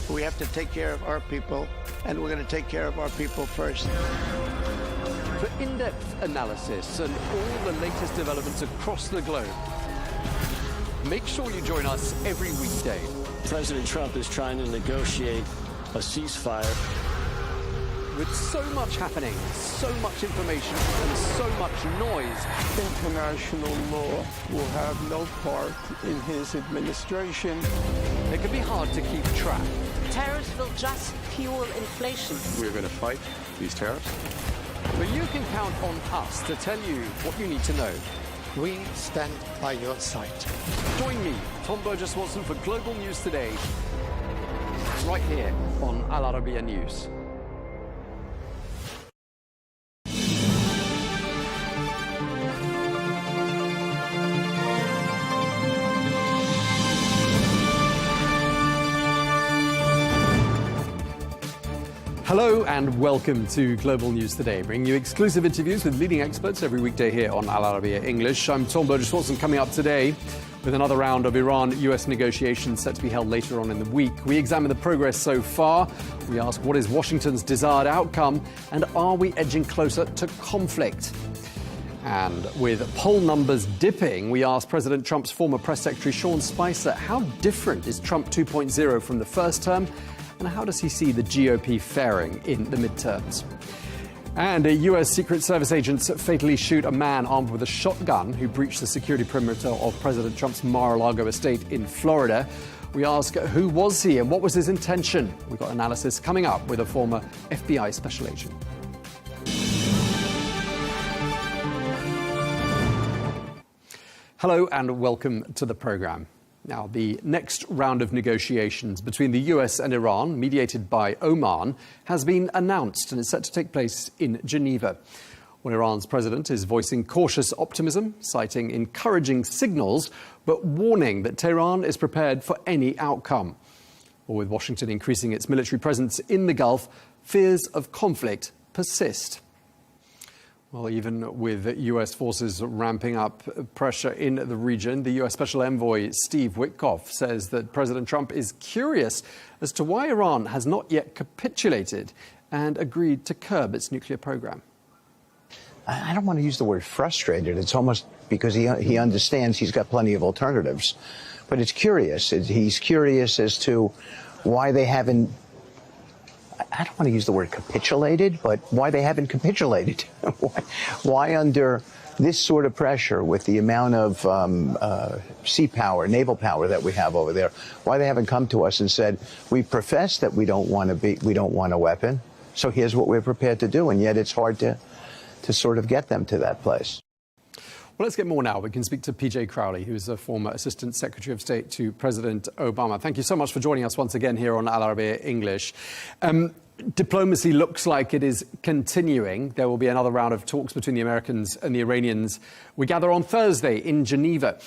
We have to take care of our people, and we're going to take care of our people first. For in-depth analysis and all the latest developments across the globe, make sure you join us every weekday. President Trump is trying to negotiate a ceasefire. With so much happening, so much information, and so much noise, International law will have no part in his administration. it can be hard to keep track. Tariffs will just fuel inflation. We're going to fight these tariffs. But you can count on us to tell you what you need to know. We stand by your side. Join me, Tom Burges Watson, for Global News Today, right here on Al Arabiya News. Hello and welcome to Global News Today, bringing you exclusive interviews with leading experts every weekday here on Al Arabiya English. I'm Tom Burges Watson, coming up today with another round of Iran-US negotiations set to be held later on in the week. We examine the progress so far. We ask, what is Washington's desired outcome, and are we edging closer to conflict? And with poll numbers dipping, we asked President Trump's former press secretary Sean Spicer, how different is Trump 2.0 from the first term? And how does he see the GOP faring in the midterms? And US Secret Service agents fatally shoot a man armed with a shotgun who breached the security perimeter of President Trump's Mar-a-Lago estate in Florida. We ask, who was he and what was his intention? We've got analysis coming up with a former FBI special agent. Hello and welcome to the programme. Now, the next round of negotiations between the US and Iran, mediated by Oman, has been announced and is set to take place in Geneva. Well, Iran's president is voicing cautious optimism, citing encouraging signals, but warning that Tehran is prepared for any outcome. Well, with Washington increasing its military presence in the Gulf, fears of conflict persist. Well, even with US forces ramping up pressure in the region, the US Special Envoy Steve Witkoff says that President Trump is curious as to why Iran has not yet capitulated and agreed to curb its nuclear program. I don't want to use the word frustrated. It's almost because he understands he's got plenty of alternatives. But it's curious. He's curious as to why they haven't, I don't want to use the word capitulated, but why they haven't capitulated. Why under this sort of pressure with the amount of sea power, naval power that we have over there, why they haven't come to us and said, we profess that we don't want a weapon, so here's what we're prepared to do, and yet it's hard to sort of get them to that place. Well, let's get more now. We can speak to PJ Crowley, who's a former Assistant Secretary of State to President Obama. Thank you so much for joining us once again here on Al Arabiya English. Diplomacy looks like it is continuing. There will be another round of talks between the Americans and the Iranians. We gather on Thursday in Geneva.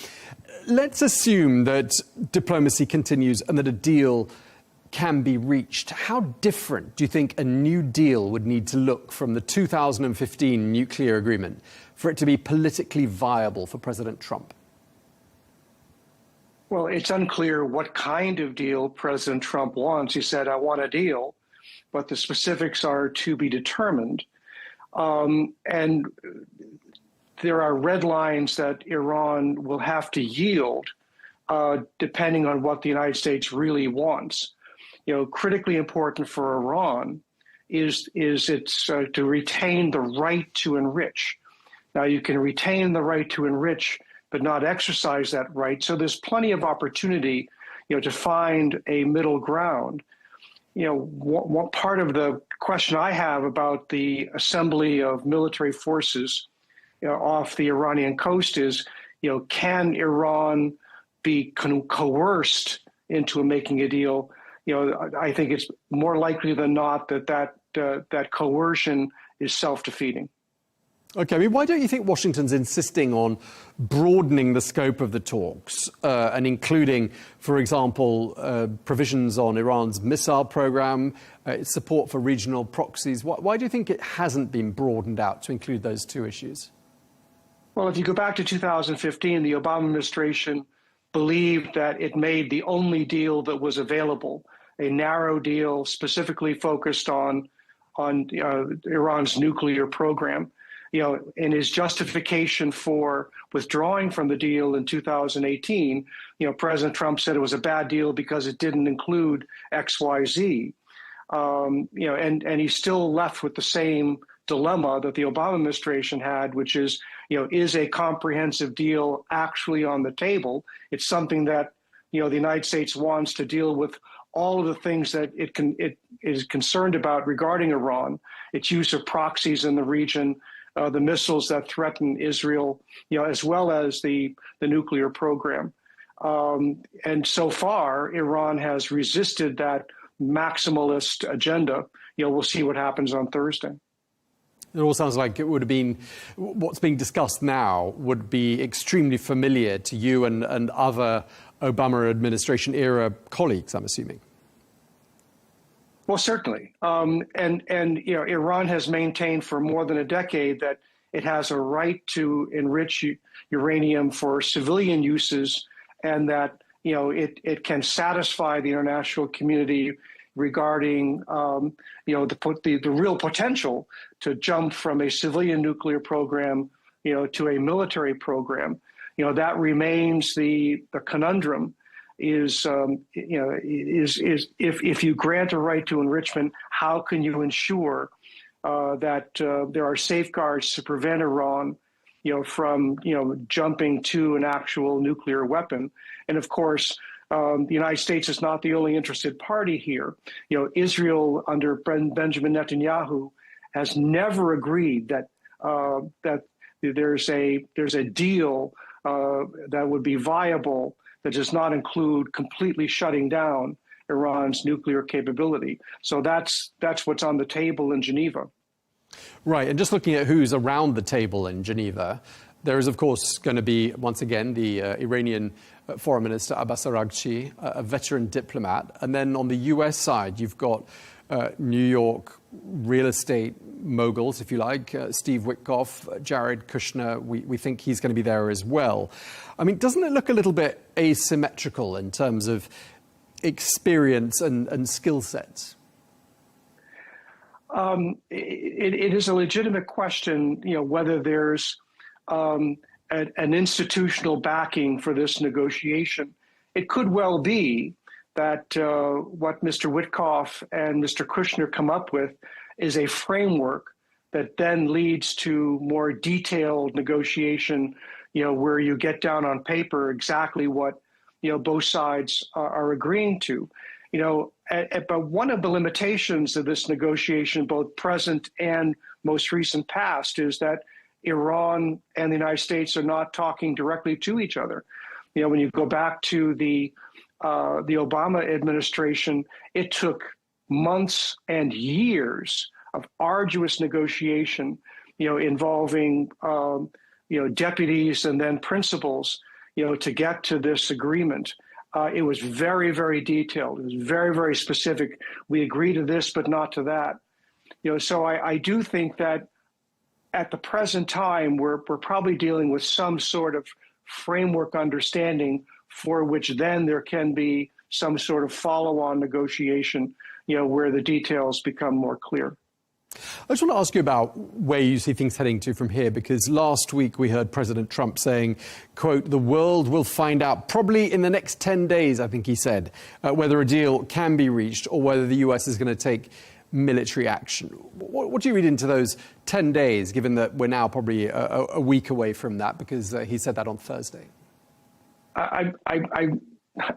Let's assume that diplomacy continues and that a deal can be reached. How different do you think a new deal would need to look from the 2015 nuclear agreement for it to be politically viable for President Trump? Well, it's unclear what kind of deal President Trump wants. He said, I want a deal, but the specifics are to be determined. And there are red lines that Iran will have to yield depending on what the United States really wants. You know, critically important for Iran is its to retain the right to enrich. Now, you can retain the right to enrich, but not exercise that right. So there's plenty of opportunity, you know, to find a middle ground. what part of the question I have about the assembly of military forces off the Iranian coast is, can Iran be coerced into making a deal? I think it's more likely than not that coercion is self-defeating. Okay, I mean, why don't you think Washington's insisting on broadening the scope of the talks and including, for example, provisions on Iran's missile program, its support for regional proxies? Why do you think it hasn't been broadened out to include those two issues? Well, if you go back to 2015, the Obama administration believed that it made the only deal that was available, a narrow deal specifically focused on Iran's nuclear program. In his justification for withdrawing from the deal in 2018, President Trump said it was a bad deal because it didn't include X, Y, Z. And he's still left with the same dilemma that the Obama administration had, which is a comprehensive deal actually on the table? It's something that, the United States wants to deal with all of the things that it is concerned about regarding Iran, its use of proxies in the region, the missiles that threaten Israel, as well as the nuclear program. And so far, Iran has resisted that maximalist agenda. We'll see what happens on Thursday. It all sounds like it would have been, what's being discussed now would be extremely familiar to you and other Obama administration era colleagues, I'm assuming. Well, certainly. Iran has maintained for more than a decade that it has a right to enrich uranium for civilian uses, and that it can satisfy the international community regarding the real potential to jump from a civilian nuclear program to a military program. That remains the conundrum. Is if you grant a right to enrichment, how can you ensure that there are safeguards to prevent Iran, from jumping to an actual nuclear weapon? And of course, the United States is not the only interested party here. Israel under Benjamin Netanyahu has never agreed that there's a deal that would be viable that does not include completely shutting down Iran's nuclear capability. So that's what's on the table in Geneva. Right, and just looking at who's around the table in Geneva, there is, of course, going to be, once again, the Iranian Foreign Minister Abbas Araghchi, a veteran diplomat. And then on the US side, you've got New York real estate moguls, if you like, Steve Witkoff, Jared Kushner. We think he's going to be there as well. I mean, doesn't it look a little bit asymmetrical in terms of experience and skill sets? It is a legitimate question, whether there's an institutional backing for this negotiation. It could well be that what Mr. Witkoff and Mr. Kushner come up with is a framework that then leads to more detailed negotiation, where you get down on paper exactly what, both sides are agreeing to. But one of the limitations of this negotiation, both present and most recent past, is that Iran and the United States are not talking directly to each other. When you go back to the Obama administration, it took months and years of arduous negotiation, involving deputies and then principals, to get to this agreement. It was very, very detailed. It was very, very specific. We agree to this, but not to that. So I do think that at the present time, we're probably dealing with some sort of framework understanding for which then there can be some sort of follow-on negotiation, where the details become more clear. I just want to ask you about where you see things heading to from here, because last week we heard President Trump saying, quote, "The world will find out probably in the next 10 days, I think he said, whether a deal can be reached or whether the US is going to take military action." What do you read into those 10 days, given that we're now probably a week away from that, because he said that on Thursday?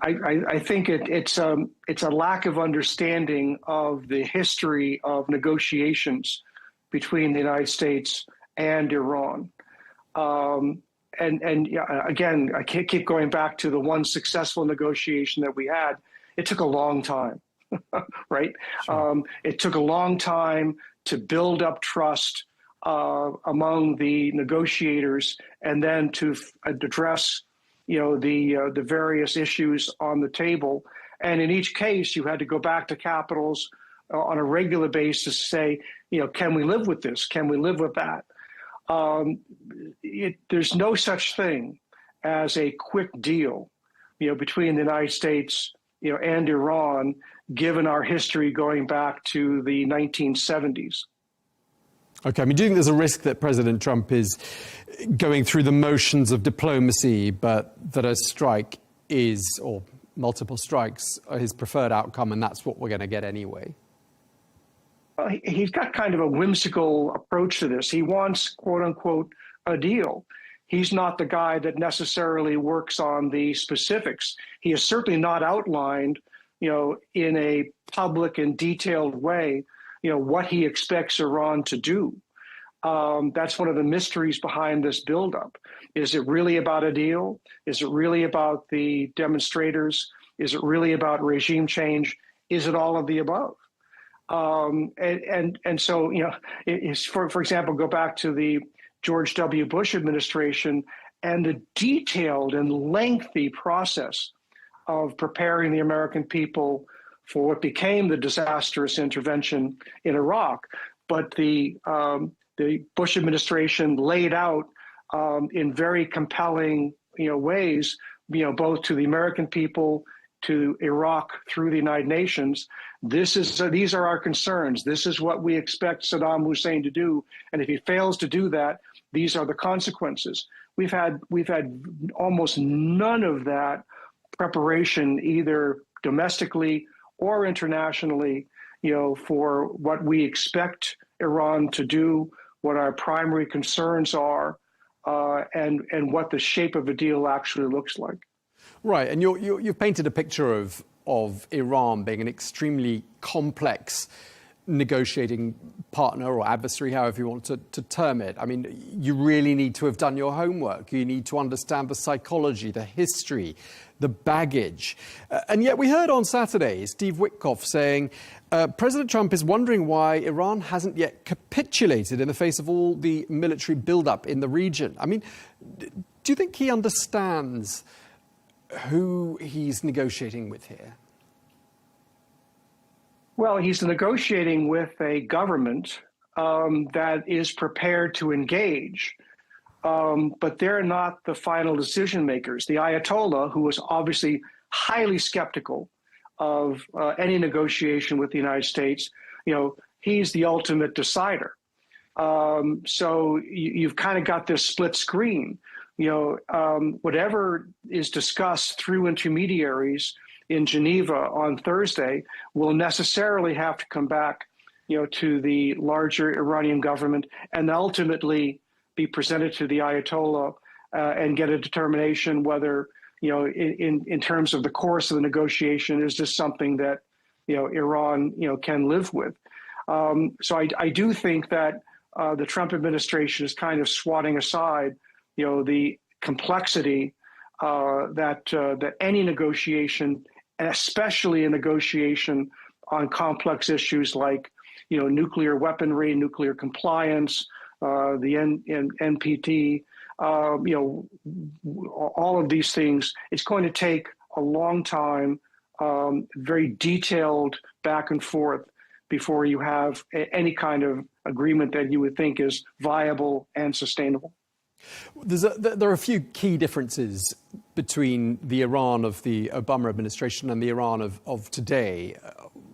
I think it's a lack of understanding of the history of negotiations between the United States and Iran. And again, I can't keep going back to the one successful negotiation that we had. It took a long time, right? Sure. It took a long time to build up trust among the negotiators, and then to address, the various issues on the table. And in each case, you had to go back to capitals on a regular basis to say, can we live with this? Can we live with that? There's no such thing as a quick deal, between the United States, and Iran, given our history going back to the 1970s. Okay, I mean, do you think there's a risk that President Trump is going through the motions of diplomacy, but that a strike is, or multiple strikes, are his preferred outcome, and that's what we're going to get anyway? He's got kind of a whimsical approach to this. He wants, quote unquote, a deal. He's not the guy that necessarily works on the specifics. He has certainly not outlined, in a public and detailed way, what he expects Iran to do. That's one of the mysteries behind this buildup. Is it really about a deal? Is it really about the demonstrators? Is it really about regime change? Is it all of the above? And so, for example, go back to the George W. Bush administration and the detailed and lengthy process of preparing the American people for what became the disastrous intervention in Iraq. But the Bush administration laid out in very compelling, ways, both to the American people, to Iraq, through the United Nations. These are our concerns. This is what we expect Saddam Hussein to do, and if he fails to do that, these are the consequences. We've had almost none of that preparation, either domestically or internationally, for what we expect Iran to do, what our primary concerns are, and what the shape of a deal actually looks like. Right, and you've painted a picture of Iran being an extremely complex negotiating partner or adversary, however you want to term it. I mean, you really need to have done your homework. You need to understand the psychology, the history, the baggage. And yet we heard on Saturday Steve Witkoff saying President Trump is wondering why Iran hasn't yet capitulated in the face of all the military buildup in the region. I mean, do you think he understands who he's negotiating with here? Well, he's negotiating with a government that is prepared to engage, but they're not the final decision makers. The Ayatollah, who was obviously highly skeptical of any negotiation with the United States, he's the ultimate decider. So you've kind of got this split screen. Whatever is discussed through intermediaries in Geneva on Thursday will necessarily have to come back, to the larger Iranian government and ultimately be presented to the Ayatollah and get a determination whether, in terms of the course of the negotiation, is this something that, Iran, can live with. So I do think that the Trump administration is kind of swatting aside, the complexity that any negotiation, and especially a negotiation on complex issues like, nuclear weaponry, nuclear compliance, the NPT, all of these things, it's going to take a long time, very detailed back and forth before you have any kind of agreement that you would think is viable and sustainable. There are a few key differences between the Iran of the Obama administration and the Iran of today.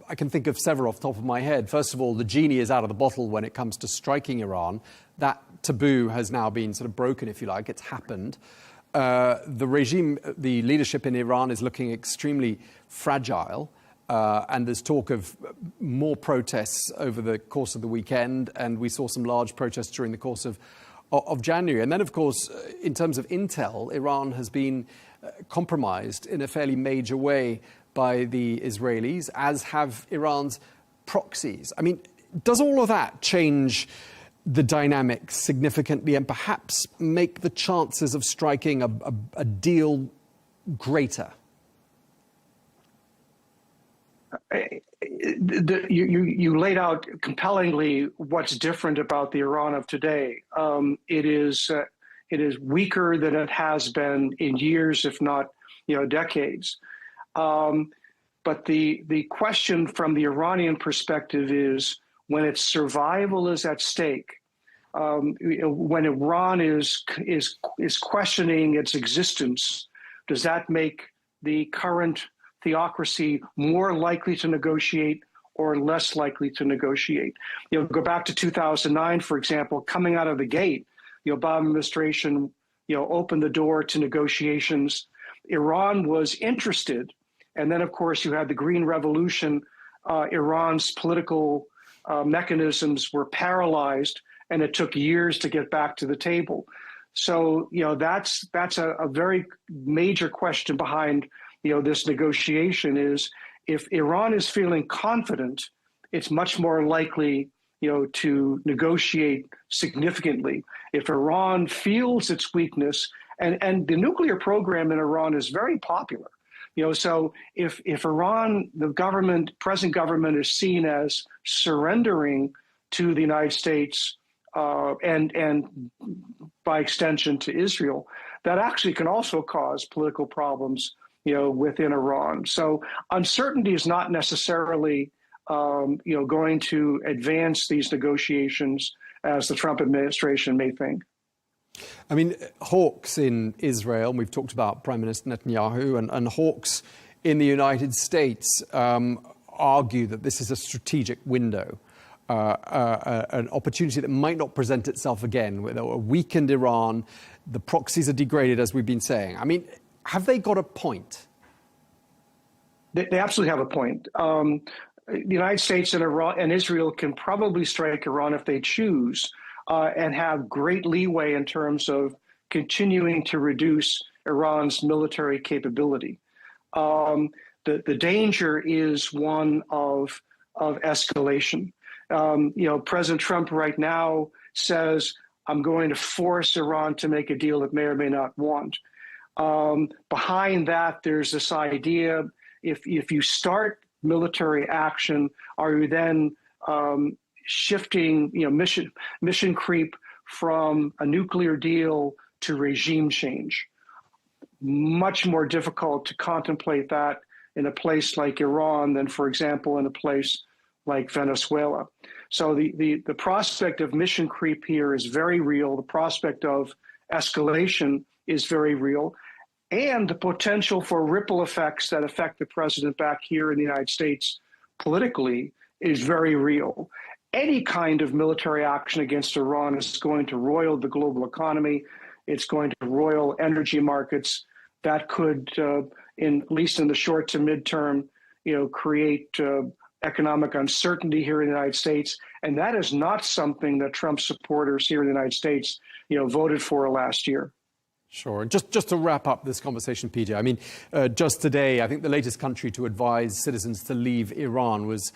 I can think of several off the top of my head. First of all, the genie is out of the bottle when it comes to striking Iran. That taboo has now been sort of broken, if you like. It's happened. The regime, the leadership in Iran is looking extremely fragile. And there's talk of more protests over the course of the weekend. And we saw some large protests during the course of January. And then, of course, in terms of intel, Iran has been compromised in a fairly major way by the Israelis, as have Iran's proxies. I mean, does all of that change the dynamic significantly and perhaps make the chances of striking a deal greater? You laid out compellingly what's different about the Iran of today. It is weaker than it has been in years, if not decades. But the question from the Iranian perspective is, when its survival is at stake, when Iran is questioning its existence, does that make the current theocracy more likely to negotiate or less likely to negotiate? Go back to 2009, for example. Coming out of the gate, the Obama administration opened the door to negotiations. Iran was interested, and then of course you had the Green Revolution. Iran's political mechanisms were paralyzed, and it took years to get back to the table. So that's a very major question behind this negotiation. Is if Iran is feeling confident, it's much more likely to negotiate significantly. If Iran feels its weakness, and the nuclear program in Iran is very popular, so if Iran, the present government, is seen as surrendering to the United States and by extension to Israel, that actually can also cause political problems within Iran. So uncertainty is not necessarily going to advance these negotiations as the Trump administration may think. I mean, hawks in Israel, and we've talked about Prime Minister Netanyahu, and hawks in the United States argue that this is a strategic window, an opportunity that might not present itself again. With a weakened Iran, the proxies are degraded, as we've been saying. I mean, have they got a point? They absolutely have a point. The United States and Iran and Israel can probably strike Iran if they choose, and have great leeway in terms of continuing to reduce Iran's military capability. The danger is one of escalation. President Trump right now says, I'm going to force Iran to make a deal it may or may not want. Behind that, there's this idea, if you start military action, are you then shifting mission creep from a nuclear deal to regime change? Much more difficult to contemplate that in a place like Iran than, for example, in a place like Venezuela. So the prospect of mission creep here is very real. The prospect of escalation is very real. And the potential for ripple effects that affect the president back here in the United States politically is very real. Any kind of military action against Iran is going to roil the global economy. It's going to roil energy markets. That could, at least in the short to midterm, create economic uncertainty here in the United States. And that is not something that Trump supporters here in the United States, voted for last year. Sure. And just to wrap up this conversation, PJ, I mean, just today, I think the latest country to advise citizens to leave Iran was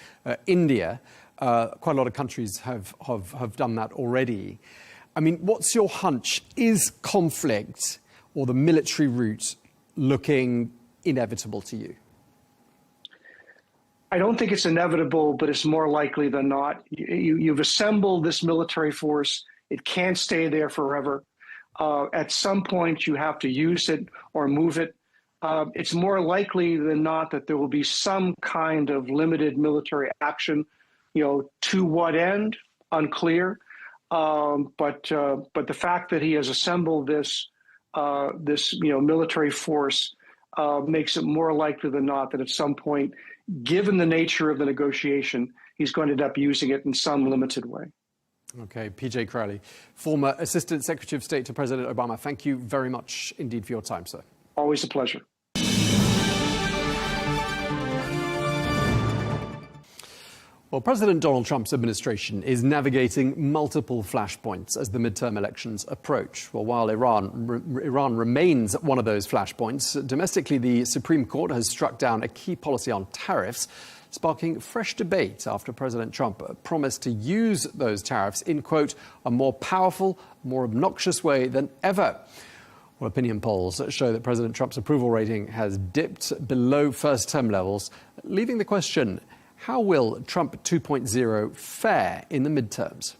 India. Quite a lot of countries have done that already. I mean, what's your hunch? Is conflict or the military route looking inevitable to you? I don't think it's inevitable, but it's more likely than not. You've assembled this military force. It can't stay there forever. At some point, you have to use it or move it. It's more likely than not that there will be some kind of limited military action. To what end? Unclear. But the fact that he has assembled this military force makes it more likely than not that at some point, given the nature of the negotiation, he's going to end up using it in some limited way. Okay, PJ Crowley, former Assistant Secretary of State to President Obama. Thank you very much indeed for your time, sir. Always a pleasure. Well, President Donald Trump's administration is navigating multiple flashpoints as the midterm elections approach. Well, while Iran remains one of those flashpoints, domestically the Supreme Court has struck down a key policy on tariffs, sparking fresh debate after President Trump promised to use those tariffs in, quote, a more powerful, more obnoxious way than ever. Well, opinion polls show that President Trump's approval rating has dipped below first-term levels, leaving the question, how will Trump 2.0 fare in the midterms?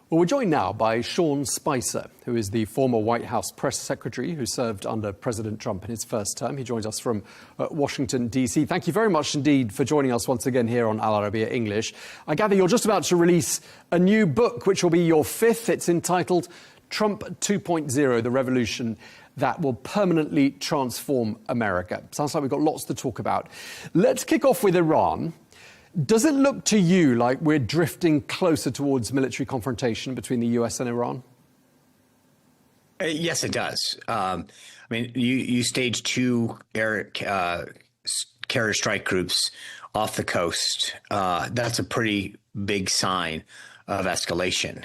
Well, we're joined now by Sean Spicer, who is the former White House press secretary who served under President Trump in his first term. He joins us from Washington, D.C. Thank you very much indeed for joining us once again here on Al Arabiya English. I gather you're just about to release a new book, which will be your fifth. It's entitled Trump 2.0, The Revolution that will permanently transform America. Sounds like we've got lots to talk about. Let's kick off with Iran. Does it look to you like we're drifting closer towards military confrontation between the US and Iran? Yes, it does. I mean, you staged two carrier strike groups off the coast. That's a pretty big sign of escalation.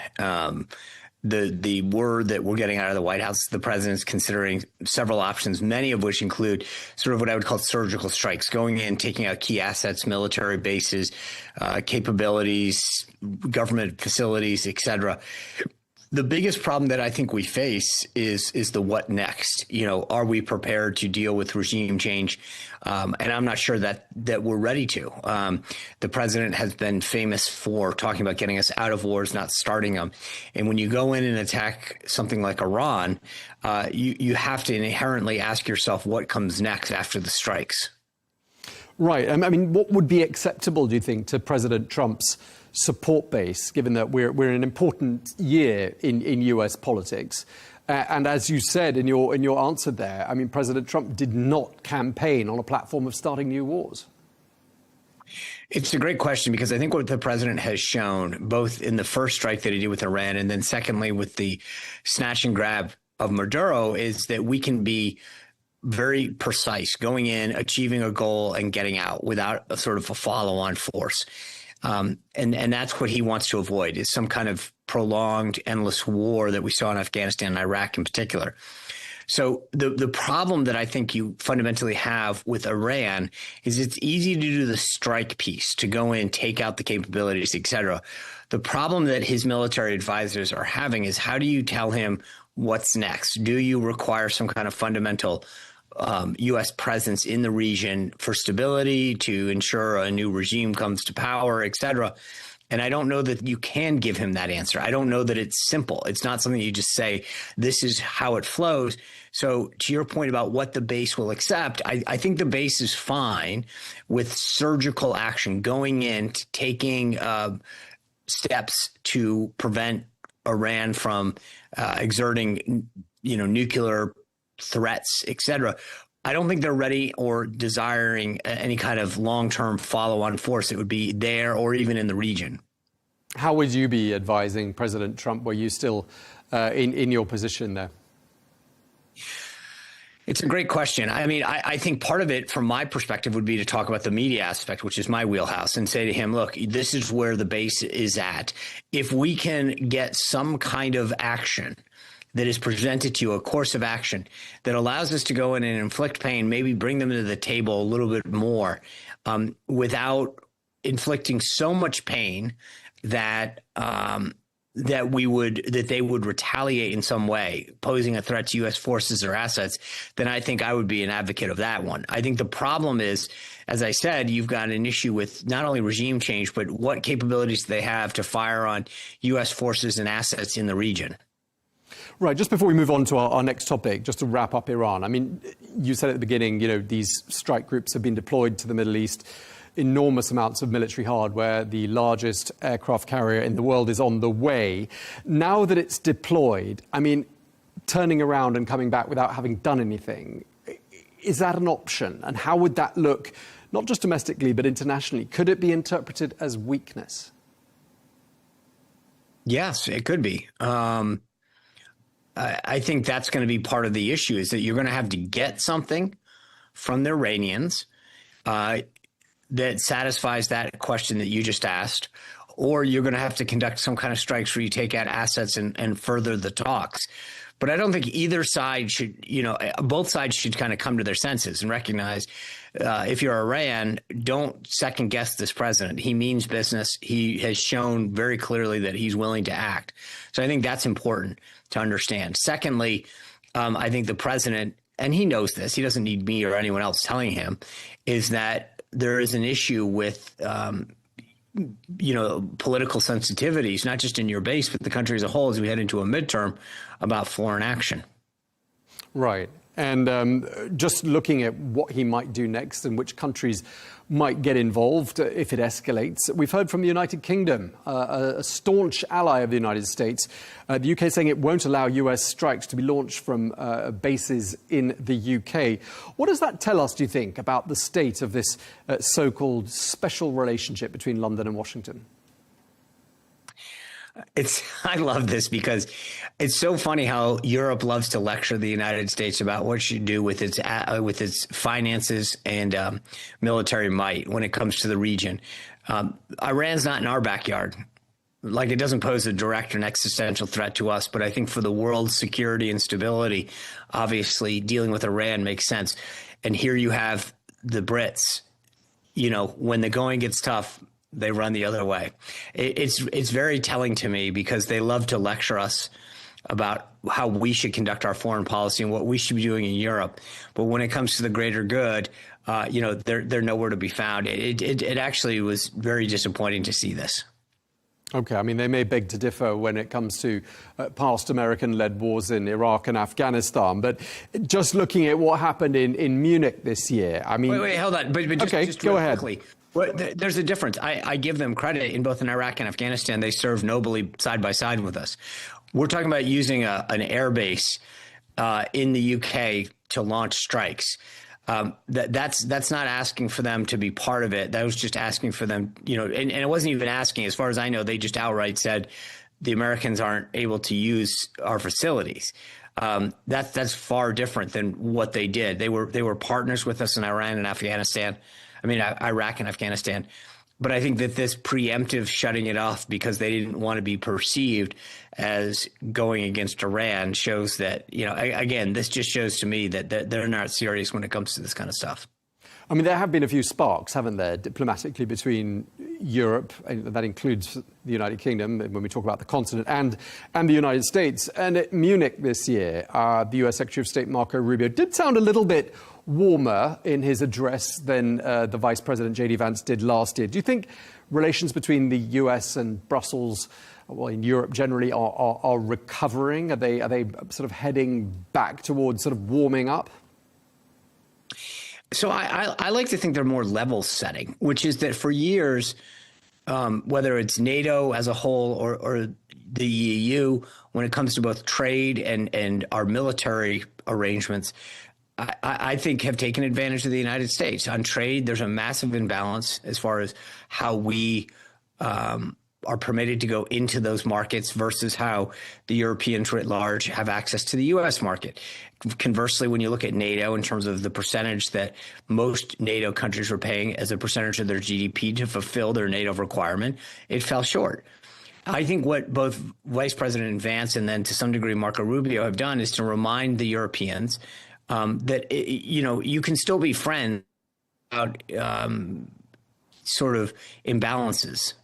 The word that we're getting out of the White House, the president's considering several options, many of which include sort of what I would call surgical strikes, going in, taking out key assets, military bases, capabilities, government facilities, et cetera. The biggest problem that I think we face is the what next. You know, are we prepared to deal with regime change? And I'm not sure that we're ready to. The president has been famous for talking about getting us out of wars, not starting them. And when you go in and attack something like Iran, you have to inherently ask yourself what comes next after the strikes. Right. I mean, what would be acceptable, do you think, to President Trump's support base, given that we're in an important year in US politics? And as you said in your answer there, I mean, President Trump did not campaign on a platform of starting new wars. It's a great question, because I think what the president has shown, both in the first strike that he did with Iran and then secondly with the snatch and grab of Maduro, is that we can be very precise, going in, achieving a goal and getting out without a sort of a follow-on force. And that's what he wants to avoid, is some kind of prolonged, endless war that we saw in Afghanistan and Iraq in particular. So the problem that I think you fundamentally have with Iran is it's easy to do the strike piece, to go in, take out the capabilities, et cetera. The problem that his military advisors are having is, how do you tell him what's next? Do you require some kind of fundamental U.S. presence in the region for stability, to ensure a new regime comes to power, et cetera? And I don't know that you can give him that answer. I don't know that it's simple. It's not something you just say, this is how it flows. So to your point about what the base will accept, I think the base is fine with surgical action, going in, taking steps to prevent Iran from exerting, nuclear threats, et cetera. I don't think they're ready or desiring any kind of long-term follow-on force that would be there or even in the region. How would you be advising President Trump? Were you still in your position there? It's a great question. I mean, I think part of it, from my perspective, would be to talk about the media aspect, which is my wheelhouse, and say to him, look, this is where the base is at. If we can get some kind of action that is presented to you, a course of action that allows us to go in and inflict pain, maybe bring them to the table a little bit more, without inflicting so much pain that they would retaliate in some way, posing a threat to U.S. forces or assets, then I think I would be an advocate of that one. I think the problem is, as I said, you've got an issue with not only regime change, but what capabilities do they have to fire on U.S. forces and assets in the region. Right. Just before we move on to our next topic, just to wrap up Iran, I mean, you said at the beginning, these strike groups have been deployed to the Middle East. Enormous amounts of military hardware. The largest aircraft carrier in the world is on the way. Now that it's deployed, I mean, turning around and coming back without having done anything, is that an option? And how would that look, not just domestically, but internationally? Could it be interpreted as weakness? Yes, it could be. I think that's going to be part of the issue, is that you're going to have to get something from the Iranians. that satisfies that question that you just asked, or you're going to have to conduct some kind of strikes where you take out assets and further the talks. But I don't think either side should, both sides should kind of come to their senses and recognize if you're Iran, don't second guess this president. He means business. He has shown very clearly that he's willing to act. So I think that's important to understand. Secondly, I think the president, and he knows this, he doesn't need me or anyone else telling him, is that there is an issue with political sensitivities, not just in your base, but the country as a whole as we head into a midterm about foreign action. Right. And just looking at what he might do next and which countries might get involved if it escalates. We've heard from the United Kingdom, a staunch ally of the United States. The UK saying it won't allow US strikes to be launched from bases in the UK. What does that tell us, do you think, about the state of this so-called special relationship between London and Washington? I love this because it's so funny how Europe loves to lecture the United States about what it should do with its finances and military might when it comes to the region. Iran's not in our backyard. Like, it doesn't pose a direct and existential threat to us, but I think for the world's security and stability, obviously dealing with Iran makes sense. And here you have the Brits, when the going gets tough, they run the other way. It's very telling to me because they love to lecture us about how we should conduct our foreign policy and what we should be doing in Europe. But when it comes to the greater good, they're nowhere to be found. It actually was very disappointing to see this. OK, I mean, they may beg to differ when it comes to past American-led wars in Iraq and Afghanistan. But just looking at what happened in Munich this year, I mean... Wait, hold on. But just go ahead. Quickly. Well, there's a difference. I give them credit in both in Iraq and Afghanistan. They served nobly side by side with us. We're talking about using an air base in the UK to launch strikes. That's not asking for them to be part of it. That was just asking for them, and it wasn't even asking. As far as I know, they just outright said the Americans aren't able to use our facilities. That's far different than what they did. They were partners with us in Iraq and Afghanistan. But I think that this preemptive shutting it off because they didn't want to be perceived as going against Iran shows that, again, this just shows to me that they're not serious when it comes to this kind of stuff. I mean, there have been a few sparks, haven't there, diplomatically between Europe, and that includes the United Kingdom, when we talk about the continent, and the United States. And at Munich this year, the US Secretary of State Marco Rubio did sound a little bit warmer in his address than the Vice President J.D. Vance did last year. Do you think relations between the US and Brussels, well, in Europe generally, are recovering? Are they sort of heading back towards sort of warming up? So I like to think they're more level setting, which is that for years, whether it's NATO as a whole or the EU, when it comes to both trade and our military arrangements, I think have taken advantage of the United States. On trade, there's a massive imbalance as far as how we are permitted to go into those markets versus how the Europeans writ large have access to the U.S. market. Conversely, when you look at NATO in terms of the percentage that most NATO countries were paying as a percentage of their GDP to fulfill their NATO requirement, it fell short. I think what both Vice President Vance and then to some degree Marco Rubio have done is to remind the Europeans that, you can still be friends without sort of imbalances.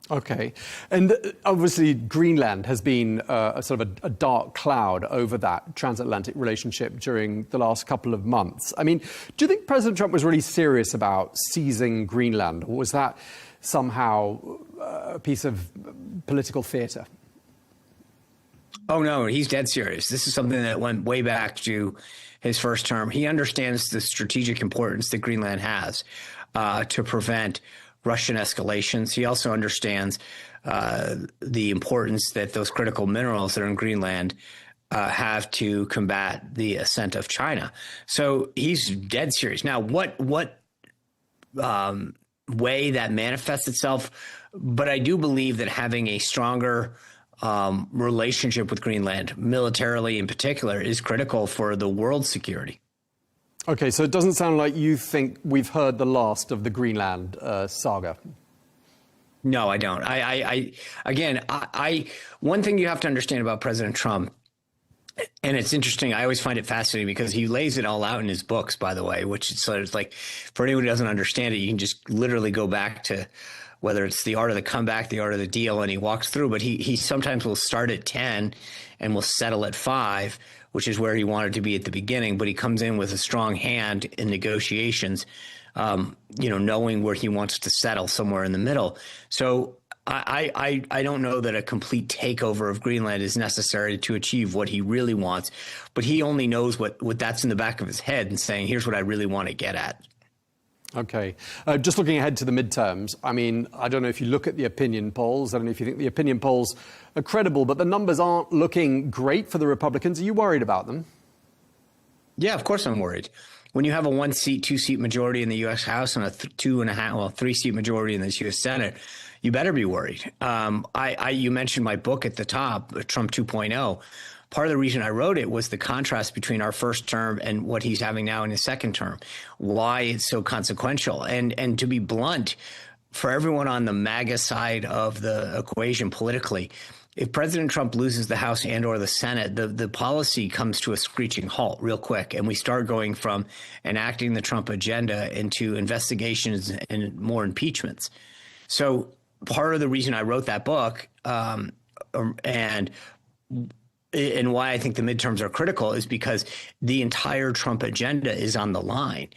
OK. And obviously, Greenland has been a sort of a dark cloud over that transatlantic relationship during the last couple of months. I mean, do you think President Trump was really serious about seizing Greenland, or was that somehow a piece of political theatre? Oh, no, he's dead serious. This is something that went way back to his first term. He understands the strategic importance that Greenland has to prevent Russian escalations. He also understands the importance that those critical minerals that are in Greenland have to combat the ascent of China. So he's dead serious. Now, what way that manifests itself, but I do believe that having a stronger relationship with Greenland, militarily in particular, is critical for the world's security. Okay, so it doesn't sound like you think we've heard the last of the Greenland saga. No, I don't. One thing you have to understand about President Trump, and it's interesting, I always find it fascinating because he lays it all out in his books, by the way, which is sort of like, for anyone who doesn't understand it, you can just literally go back to whether it's The Art of the Comeback, The Art of the Deal, and he walks through, but he sometimes will start at 10 and will settle at 5, which is where he wanted to be at the beginning, but he comes in with a strong hand in negotiations, knowing where he wants to settle somewhere in the middle. So I don't know that a complete takeover of Greenland is necessary to achieve what he really wants, but he only knows what that's in the back of his head and saying, here's what I really want to get at. Okay. Just looking ahead to the midterms, I mean, I don't know if you look at the opinion polls. I don't know if you think the opinion polls are credible, but the numbers aren't looking great for the Republicans. Are you worried about them? Yeah, of course I'm worried. When you have a 1-seat, 2-seat majority in the U.S. House and a 3-seat majority in the U.S. Senate, you better be worried. You mentioned my book at the top, Trump 2.0. Part of the reason I wrote it was the contrast between our first term and what he's having now in his second term, why it's so consequential. And to be blunt, for everyone on the MAGA side of the equation politically, if President Trump loses the House and or the Senate, the policy comes to a screeching halt real quick. And we start going from enacting the Trump agenda into investigations and more impeachments. So part of the reason I wrote that book and why I think the midterms are critical is because the entire Trump agenda is on the line.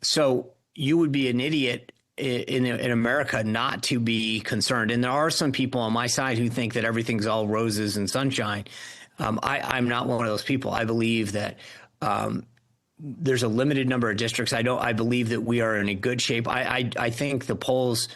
So you would be an idiot in America not to be concerned. And there are some people on my side who think that everything's all roses and sunshine. I'm not one of those people. I believe that there's a limited number of districts. I believe that we are in a good shape. I think the polls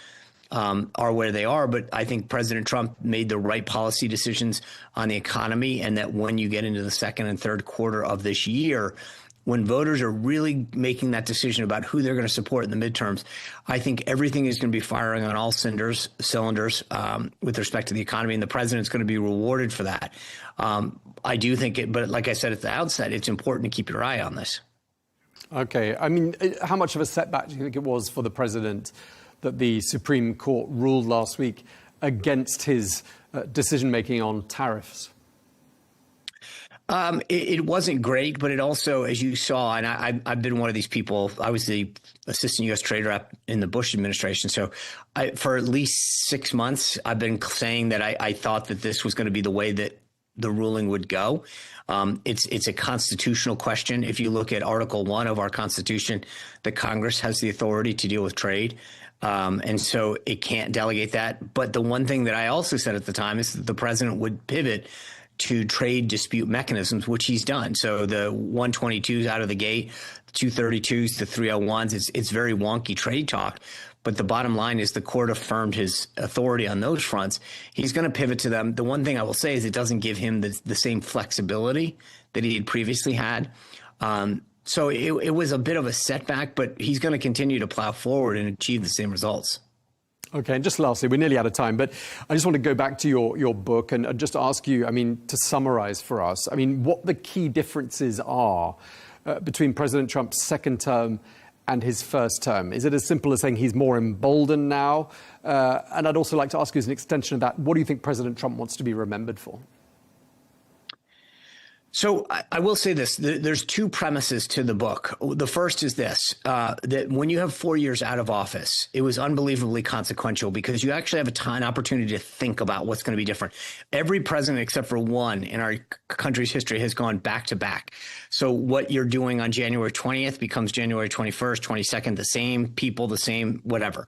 are where they are, but I think President Trump made the right policy decisions on the economy, and that when you get into the second and third quarter of this year, when voters are really making that decision about who they're going to support in the midterms, I think everything is going to be firing on all cylinders with respect to the economy, and the president's going to be rewarded for that. I do think it, but like I said at the outset, it's important to keep your eye on this. Okay. I mean, how much of a setback do you think it was for the president that the Supreme Court ruled last week against his decision-making on tariffs? It wasn't great, but it also, as you saw, and I've been one of these people, I was the assistant U.S. trade rep in the Bush administration. So for at least 6 months, I've been saying that I thought that this was going to be the way that the ruling would go. It's a constitutional question. If you look at Article 1 of our Constitution, the Congress has the authority to deal with trade. And so it can't delegate that. But the one thing that I also said at the time is that the president would pivot to trade dispute mechanisms, which he's done. So the 122s out of the gate, 232s to 301s, it's very wonky trade talk. But the bottom line is the court affirmed his authority on those fronts. He's going to pivot to them. The one thing I will say is it doesn't give him the same flexibility that he had previously had. So it was a bit of a setback, but he's going to continue to plow forward and achieve the same results. Okay, and just lastly, we're nearly out of time, but I just want to go back to your book and just ask you, I mean, to summarize for us, I mean, what the key differences are between President Trump's second term and his first term. Is it as simple as saying he's more emboldened now? And I'd also like to ask you as an extension of that, what do you think President Trump wants to be remembered for? So I will say this, there's two premises to the book. The first is this, that when you have 4 years out of office, it was unbelievably consequential because you actually have an opportunity to think about what's going to be different. Every president except for one in our country's history has gone back to back. So what you're doing on January 20th becomes January 21st, 22nd, the same people, the same whatever.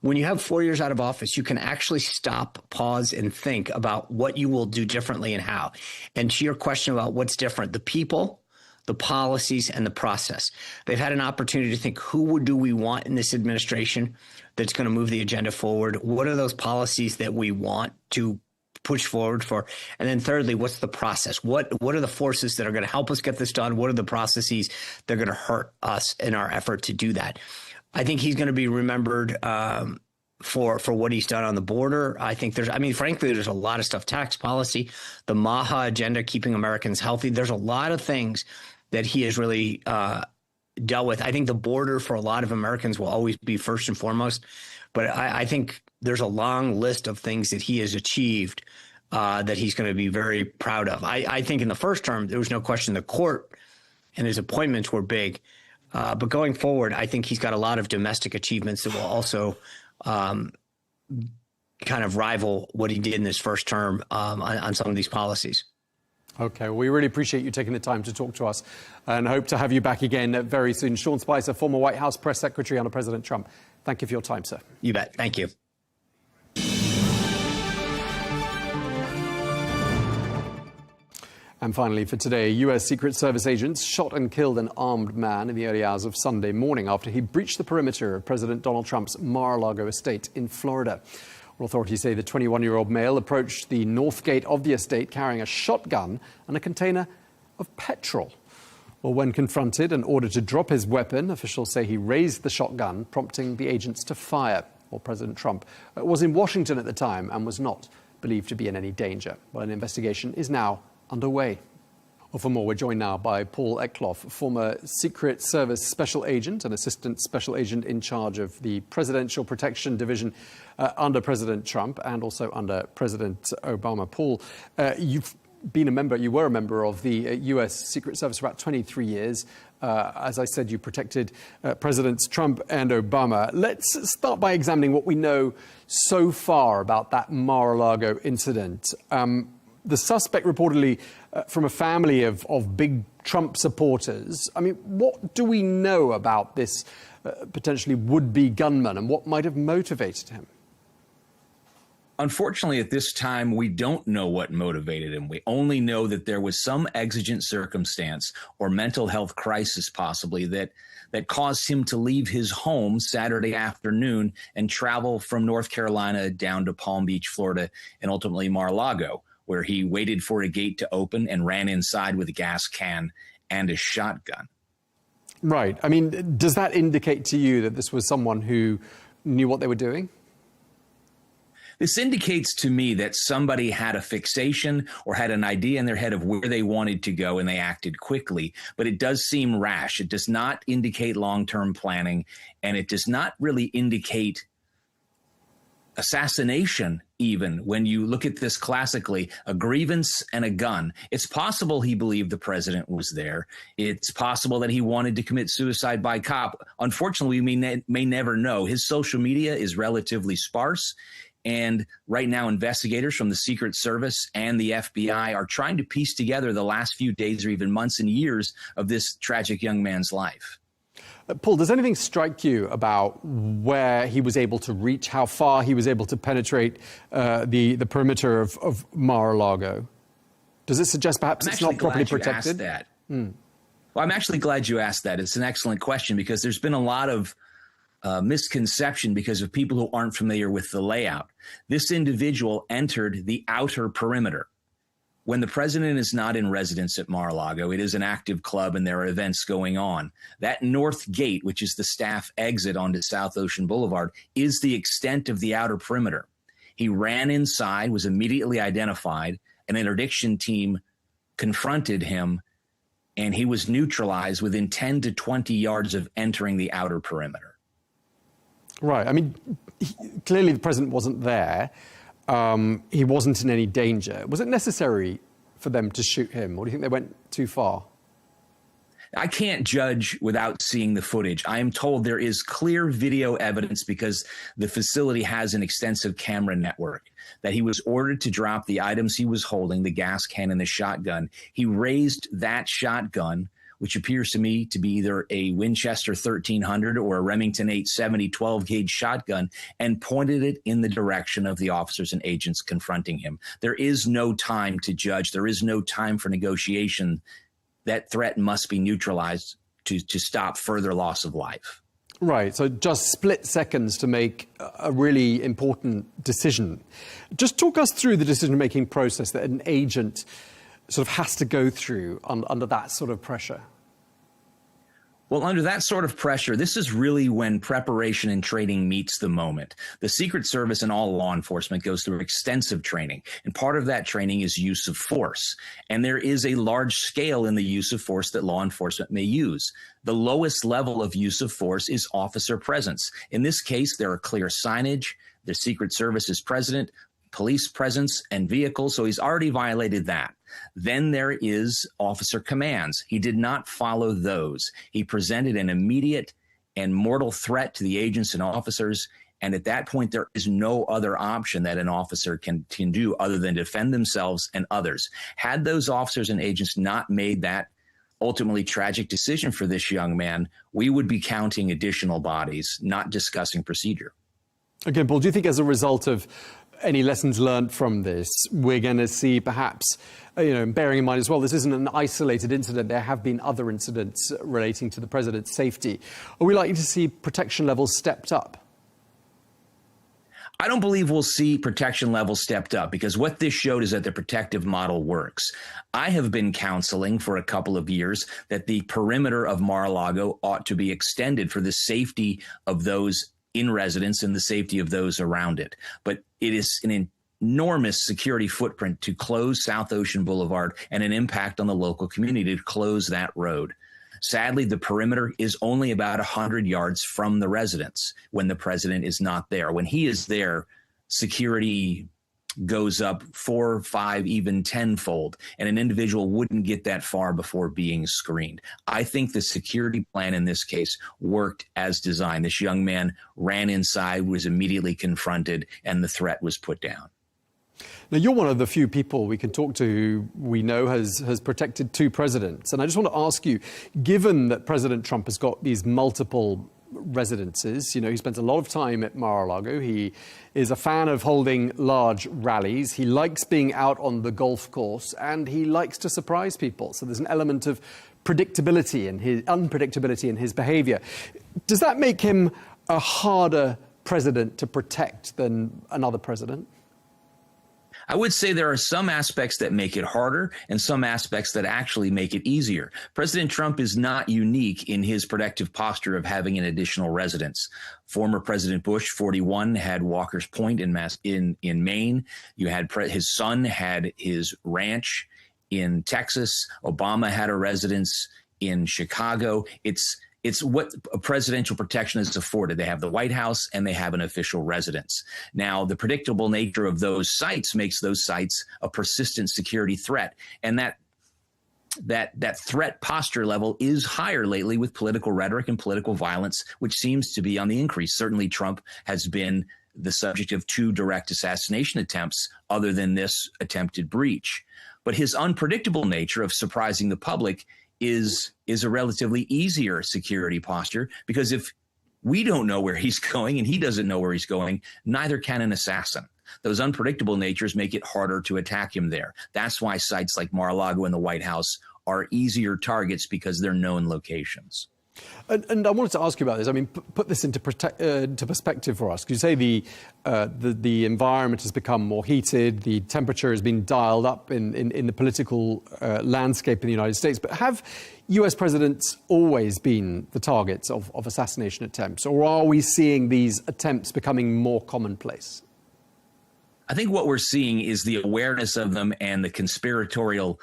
When you have 4 years out of office, you can actually stop, pause, and think about what you will do differently and how. And to your question about what's different, the people, the policies, and the process. They've had an opportunity to think, who do we want in this administration that's going to move the agenda forward? What are those policies that we want to push forward for? And then thirdly, what's the process? What are the forces that are going to help us get this done? What are the processes that are going to hurt us in our effort to do that? I think he's going to be remembered for what he's done on the border. I think frankly, there's a lot of stuff, tax policy, the MAHA agenda, keeping Americans healthy. There's a lot of things that he has really dealt with. I think the border for a lot of Americans will always be first and foremost. But I think there's a long list of things that he has achieved that he's going to be very proud of. I think in the first term, there was no question the court and his appointments were big. But going forward, I think he's got a lot of domestic achievements that will also kind of rival what he did in his first term on some of these policies. Okay, well, we really appreciate you taking the time to talk to us and hope to have you back again very soon. Sean Spicer, former White House press secretary under President Trump. Thank you for your time, sir. You bet. Thank you. And finally, for today, US Secret Service agents shot and killed an armed man in the early hours of Sunday morning after he breached the perimeter of President Donald Trump's Mar-a-Lago estate in Florida. Well, authorities say the 21-year-old male approached the north gate of the estate carrying a shotgun and a container of petrol. Well, when confronted and ordered to drop his weapon, officials say he raised the shotgun, prompting the agents to fire. Well, President Trump was in Washington at the time and was not believed to be in any danger. Well, an investigation is now underway. Well, for more, we're joined now by Paul Eklof, former Secret Service Special Agent and Assistant Special Agent in charge of the Presidential Protection Division under President Trump and also under President Obama. Paul, you were a member of the US Secret Service for about 23 years. As I said, you protected Presidents Trump and Obama. Let's start by examining what we know so far about that Mar-a-Lago incident. The suspect reportedly from a family of big Trump supporters. I mean, what do we know about this potentially would-be gunman and what might have motivated him? Unfortunately, at this time, we don't know what motivated him. We only know that there was some exigent circumstance or mental health crisis possibly that caused him to leave his home Saturday afternoon and travel from North Carolina down to Palm Beach, Florida, and ultimately Mar-a-Lago, where he waited for a gate to open and ran inside with a gas can and a shotgun. Right. I mean, does that indicate to you that this was someone who knew what they were doing? This indicates to me that somebody had a fixation or had an idea in their head of where they wanted to go and they acted quickly. But it does seem rash. It does not indicate long-term planning, and it does not really indicate assassination, even when you look at this classically, a grievance and a gun. It's possible he believed the president was there. It's possible that he wanted to commit suicide by cop. Unfortunately, we may never know. His social media is relatively sparse. And right now, investigators from the Secret Service and the FBI are trying to piece together the last few days or even months and years of this tragic young man's life. Paul, does anything strike you about where he was able to reach, how far he was able to penetrate the perimeter of Mar-a-Lago? Does it suggest perhaps it's not properly protected? Well, I'm actually glad you asked that. It's an excellent question because there's been a lot of misconception because of people who aren't familiar with the layout. This individual entered the outer perimeter. When the president is not in residence at Mar-a-Lago, it is an active club and there are events going on. That north gate, which is the staff exit onto South Ocean Boulevard, is the extent of the outer perimeter. He ran inside, was immediately identified. An interdiction team confronted him, and he was neutralized within 10 to 20 yards of entering the outer perimeter. Right. I mean, clearly the president wasn't there. He wasn't in any danger. Was it necessary for them to shoot him, or do you think they went too far? I can't judge without seeing the footage. I am told there is clear video evidence because the facility has an extensive camera network that he was ordered to drop the items he was holding, the gas can and the shotgun. He raised that shotgun, which appears to me to be either a Winchester 1300 or a Remington 870 12-gauge shotgun, and pointed it in the direction of the officers and agents confronting him. There is no time to judge. There is no time for negotiation. That threat must be neutralized to stop further loss of life. Right, so just split seconds to make a really important decision. Just talk us through the decision-making process that an agent sort of has to go through under that sort of pressure. Well, under that sort of pressure, this is really when preparation and training meets the moment. The Secret Service and all law enforcement goes through extensive training, and part of that training is use of force. And there is a large scale in the use of force that law enforcement may use. The lowest level of use of force is officer presence. In this case, there are clear signage. The Secret Service is present, police presence, and vehicles, so he's already violated that. Then there is officer commands. He did not follow those. He presented an immediate and mortal threat to the agents and officers, and at that point, there is no other option that an officer can do other than defend themselves and others. Had those officers and agents not made that ultimately tragic decision for this young man, we would be counting additional bodies, not discussing procedure. Okay, Paul, do you think as a result of any lessons learned from this, we're going to see perhaps, bearing in mind as well, this isn't an isolated incident. There have been other incidents relating to the president's safety. Are we likely to see protection levels stepped up? I don't believe we'll see protection levels stepped up, because what this showed is that the protective model works. I have been counseling for a couple of years that the perimeter of Mar-a-Lago ought to be extended for the safety of those in residence and the safety of those around it. But it is an enormous security footprint to close South Ocean Boulevard and an impact on the local community to close that road. Sadly, the perimeter is only about 100 yards from the residence when the president is not there. When he is there, security goes up 4, 5, even 10-fold, and an individual wouldn't get that far before being screened. I think the security plan in this case worked as designed. This young man ran inside, was immediately confronted, and the threat was put down. Now, you're one of the few people we can talk to who we know has protected two presidents. And I just want to ask you, given that President Trump has got these multiple residences, he spends a lot of time at Mar-a-Lago. He is a fan of holding large rallies. He likes being out on the golf course, and he likes to surprise people. So there's an element of unpredictability in his behavior. Does that make him a harder president to protect than another president? I would say there are some aspects that make it harder and some aspects that actually make it easier. President Trump is not unique in his protective posture of having an additional residence. Former President Bush, 41, had Walker's Point in Maine. You had his son had his ranch in Texas. Obama had a residence in Chicago. It's what a presidential protection is afforded. They have the White House and they have an official residence. Now, the predictable nature of those sites makes those sites a persistent security threat. And that threat posture level is higher lately with political rhetoric and political violence, which seems to be on the increase. Certainly, Trump has been the subject of 2 direct assassination attempts other than this attempted breach. But his unpredictable nature of surprising the public is a relatively easier security posture, because if we don't know where he's going and he doesn't know where he's going, neither can an assassin. Those unpredictable natures make it harder to attack him there. That's why sites like Mar-a-Lago and the White House are easier targets, because they're known locations. And I wanted to ask you about this. I mean, put this into perspective for us. Could you say the environment has become more heated, the temperature has been dialed up in the political landscape in the United States, but have US presidents always been the targets of assassination attempts, or are we seeing these attempts becoming more commonplace? I think what we're seeing is the awareness of them and the conspiratorial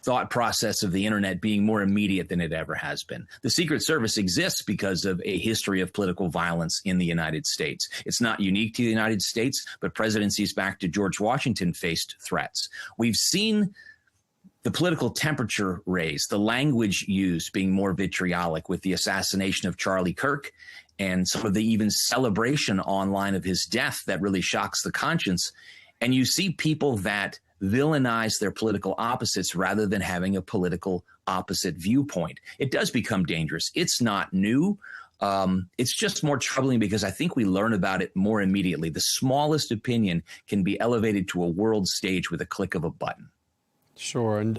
thought process of the internet being more immediate than it ever has been. The Secret Service exists because of a history of political violence in the United States. It's not unique to the United States, but presidencies back to George Washington faced threats. We've seen the political temperature raise, the language used being more vitriolic with the assassination of Charlie Kirk and some of the even celebration online of his death that really shocks the conscience. And you see people that villainize their political opposites rather than having a political opposite viewpoint. It does become dangerous. It's not new. It's just more troubling because I think we learn about it more immediately. The smallest opinion can be elevated to a world stage with a click of a button. Sure. And,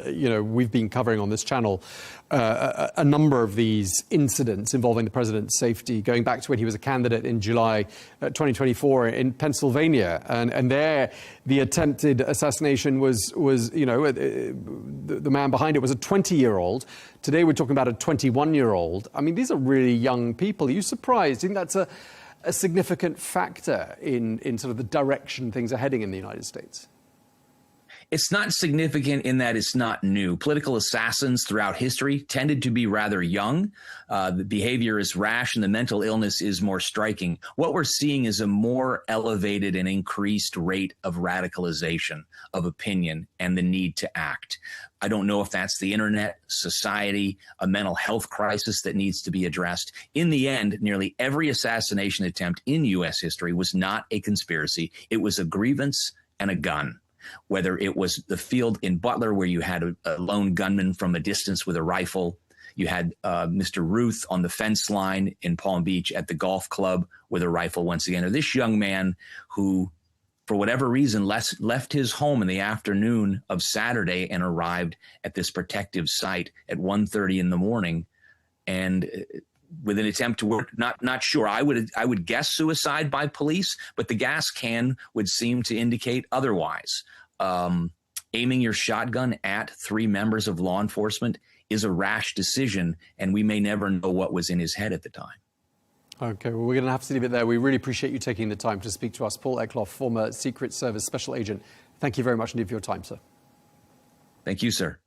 we've been covering on this channel a number of these incidents involving the president's safety, going back to when he was a candidate in July 2024 in Pennsylvania. And there, the attempted assassination was the man behind it was a 20-year-old. Today, we're talking about a 21-year-old. I mean, these are really young people. Are you surprised? Do you think that's a significant factor in sort of the direction things are heading in the United States? It's not significant in that it's not new. Political assassins throughout history tended to be rather young. The behavior is rash and the mental illness is more striking. What we're seeing is a more elevated and increased rate of radicalization of opinion and the need to act. I don't know if that's the internet, society, a mental health crisis that needs to be addressed. In the end, nearly every assassination attempt in U.S. history was not a conspiracy. It was a grievance and a gun. Whether it was the field in Butler where you had a lone gunman from a distance with a rifle, you had Mr. Ruth on the fence line in Palm Beach at the golf club with a rifle once again, or this young man who, for whatever reason, left his home in the afternoon of Saturday and arrived at this protective site at 1:30 in the morning, and with an attempt to work, not sure. I would guess suicide by police, but the gas can would seem to indicate otherwise. Aiming your shotgun at 3 members of law enforcement is a rash decision, and we may never know what was in his head at the time. Okay, well, we're going to have to leave it there. We really appreciate you taking the time to speak to us. Paul Eklof, former Secret Service Special Agent. Thank you very much indeed for your time, sir. Thank you, sir.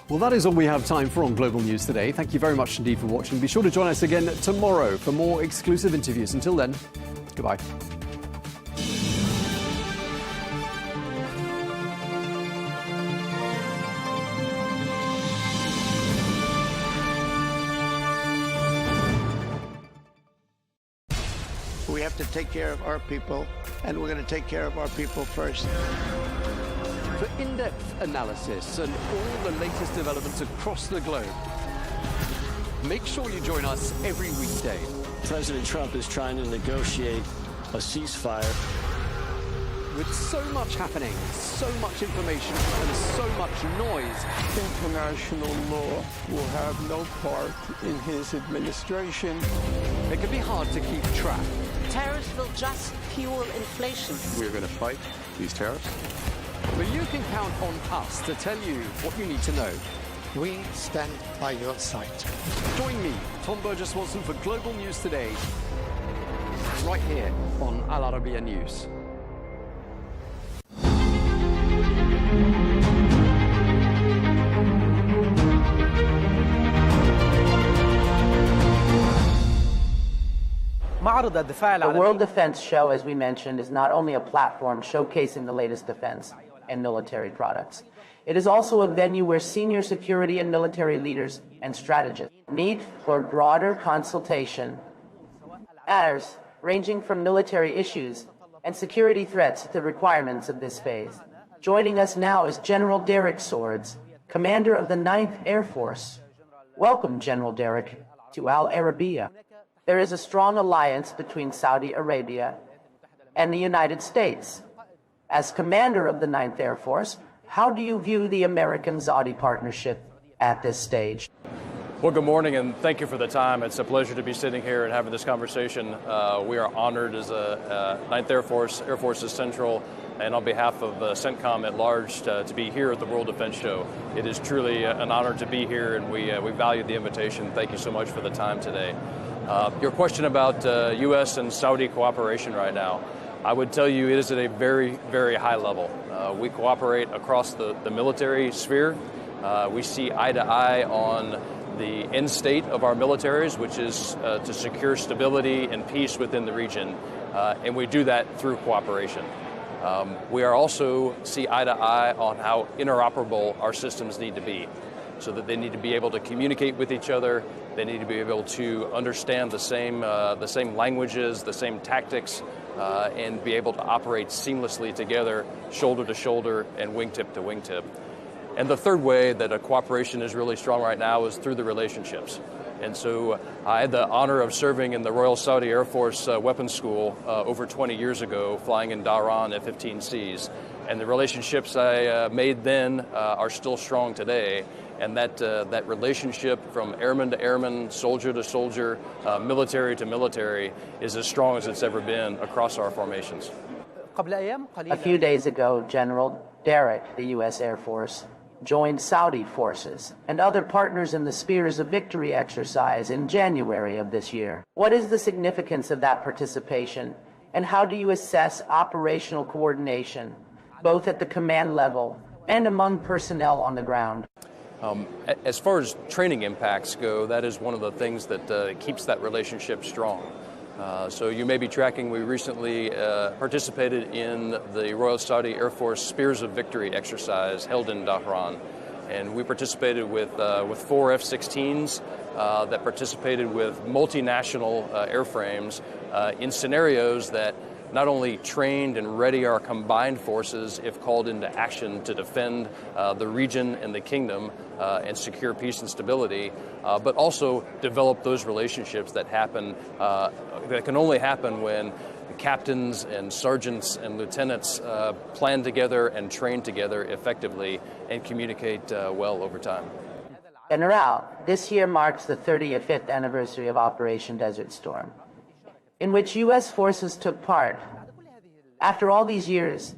Well, that is all we have time for on Global News today. Thank you very much indeed for watching. Be sure to join us again tomorrow for more exclusive interviews. Until then, goodbye. We have to take care of our people, and we're going to take care of our people first. For in-depth analysis and all the latest developments across the globe, make sure you join us every weekday. President Trump is trying to negotiate a ceasefire. With so much happening, so much information, and so much noise, international law will have no part in his administration. It can be hard to keep track. Tariffs will just fuel inflation. We're going to fight these tariffs. But you can count on us to tell you what you need to know. We stand by your side. Join me, Tom Burges Watson, for Global News Today, right here on Al Arabiya News. The World Defense Show, as we mentioned, is not only a platform showcasing the latest defense and military products. It is also a venue where senior security and military leaders and strategists meet for broader consultation. Matters ranging from military issues and security threats to requirements of this phase. Joining us now is General Derek Swords, Commander of the 9th Air Force. Welcome, General Derek, to Al Arabiya. There is a strong alliance between Saudi Arabia and the United States. As commander of the 9th Air Force, how do you view the American-Saudi partnership at this stage? Well, good morning, and thank you for the time. It's a pleasure to be sitting here and having this conversation. We are honored as a 9th Air Force's Central, and on behalf of CENTCOM at large, to be here at the World Defense Show. It is truly an honor to be here, and we value the invitation. Thank you so much for the time today. Your question about U.S. and Saudi cooperation right now, I would tell you it is at a very, very high level. We cooperate across the military sphere. We see eye to eye on the end state of our militaries, which is to secure stability and peace within the region, and we do that through cooperation. We are also see eye to eye on how interoperable our systems need to be, so that they need to be able to communicate with each other. They need to be able to understand the same languages, the same tactics, and be able to operate seamlessly together, shoulder to shoulder and wingtip to wingtip. And the third way that a cooperation is really strong right now is through the relationships. And so I had the honor of serving in the Royal Saudi Air Force Weapons School over 20 years ago, flying in Dhahran F-15Cs. And the relationships I made then are still strong today. And that relationship from airman to airman, soldier to soldier, military to military is as strong as it's ever been across our formations. A few days ago, General Derrick, the U.S. Air Force, joined Saudi forces and other partners in the Spears of Victory exercise in January of this year. What is the significance of that participation, and how do you assess operational coordination, both at the command level and among personnel on the ground? As far as training impacts go, that is one of the things that keeps that relationship strong. So you may be tracking, we recently participated in the Royal Saudi Air Force Spears of Victory exercise held in Dhahran. And we participated with 4 F-16s that participated with multinational airframes in scenarios that not only trained and ready our combined forces if called into action to defend the region and the kingdom and secure peace and stability, but also develop those relationships that that can only happen when captains and sergeants and lieutenants plan together and train together effectively and communicate well over time. General, this year marks the 35th anniversary of Operation Desert Storm, in which U.S. forces took part. After all these years,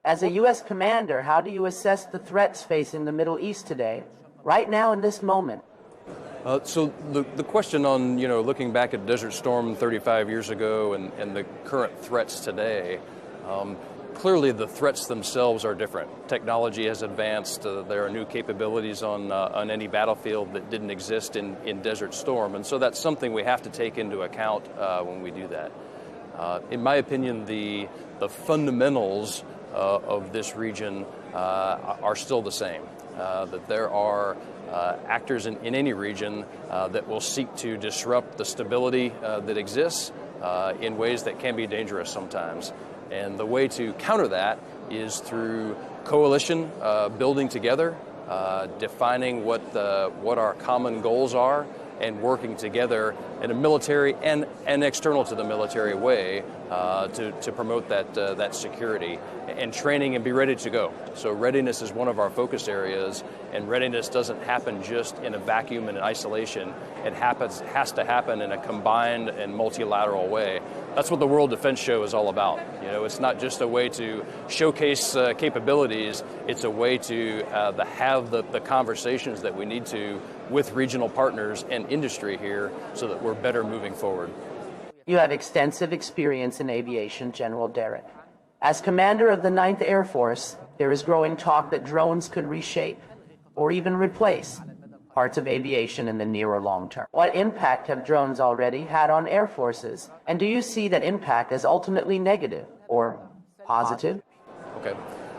as a U.S. commander, how do you assess the threats facing the Middle East today, right now in this moment? So the question on, looking back at Desert Storm 35 years ago and the current threats today, clearly the threats themselves are different. Technology has advanced. There are new capabilities on any battlefield that didn't exist in Desert Storm. And so that's something we have to take into account when we do that. In my opinion, the fundamentals of this region are still the same. That there are actors in any region that will seek to disrupt the stability that exists in ways that can be dangerous sometimes. And the way to counter that is through coalition, building together, defining what our common goals are, and working together in a military and external to the military way to promote that security, and training and be ready to go. So readiness is one of our focus areas, and readiness doesn't happen just in a vacuum and in isolation. It has to happen in a combined and multilateral way. That's what the World Defense Show is all about. It's not just a way to showcase capabilities. It's a way to have the conversations that we need to with regional partners and industry here so that we're better moving forward. You have extensive experience in aviation, General Derrick. As commander of the 9th Air Force, there is growing talk that drones could reshape or even replace parts of aviation in the near or long term. What impact have drones already had on air forces? And do you see that impact as ultimately negative or positive? Okay.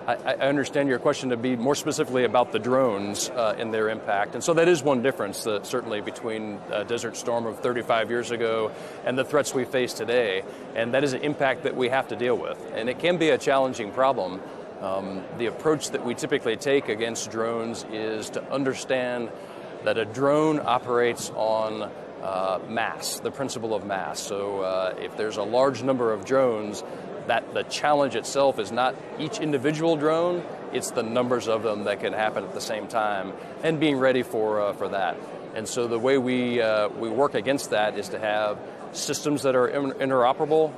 I understand your question to be more specifically about the drones and their impact. And so that is one difference, certainly, between Desert Storm of 35 years ago and the threats we face today. And that is an impact that we have to deal with. And it can be a challenging problem. The approach that we typically take against drones is to understand that a drone operates on mass, the principle of mass. So if there's a large number of drones, that the challenge itself is not each individual drone, it's the numbers of them that can happen at the same time, and being ready for that. And so the way we work against that is to have systems that are interoperable.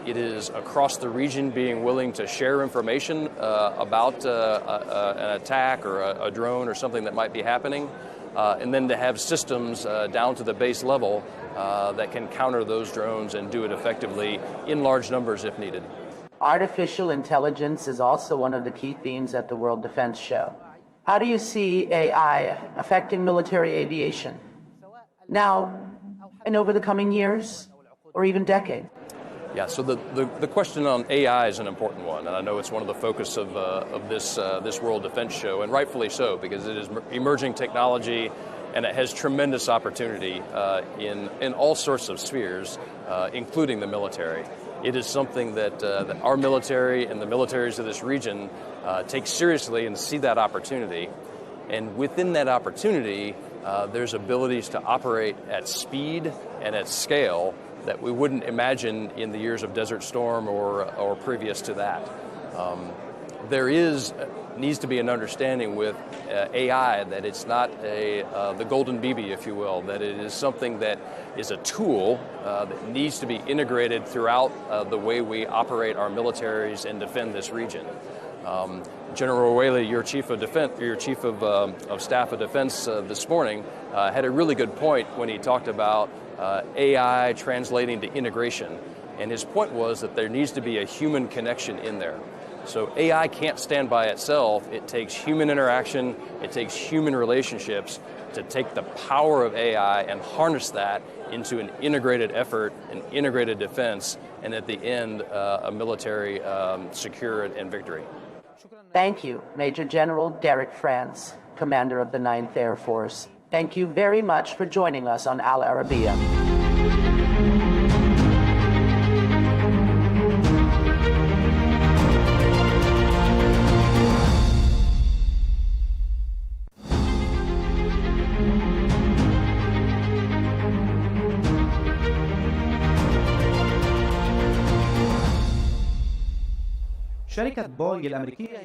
It is across the region being willing to share information about an attack or a drone or something that might be happening, and then to have systems down to the base level that can counter those drones and do it effectively in large numbers if needed. Artificial intelligence is also one of the key themes at the World Defense Show. How do you see AI affecting military aviation now and over the coming years or even decade? Yeah, so the question on AI is an important one, and I know it's one of the focus of this World Defense Show, and rightfully so, because it is emerging technology, and it has tremendous opportunity in all sorts of spheres, including the military. It is something that our military and the militaries of this region take seriously and see that opportunity. And within that opportunity, there's abilities to operate at speed and at scale that we wouldn't imagine in the years of Desert Storm or previous to that. There needs to be an understanding with AI that it's not the golden BB, if you will, that it is something that is a tool that needs to be integrated throughout the way we operate our militaries and defend this region. General Whaley, your chief of staff of defense this morning had a really good point when he talked about AI translating to integration. And his point was that there needs to be a human connection in there. So AI can't stand by itself. It takes human interaction, it takes human relationships to take the power of AI and harness that into an integrated effort, an integrated defense, and at the end, a military secure and victory. Thank you, Major General Derek France, Commander of the 9th Air Force. Thank you very much for joining us on Al Arabiya.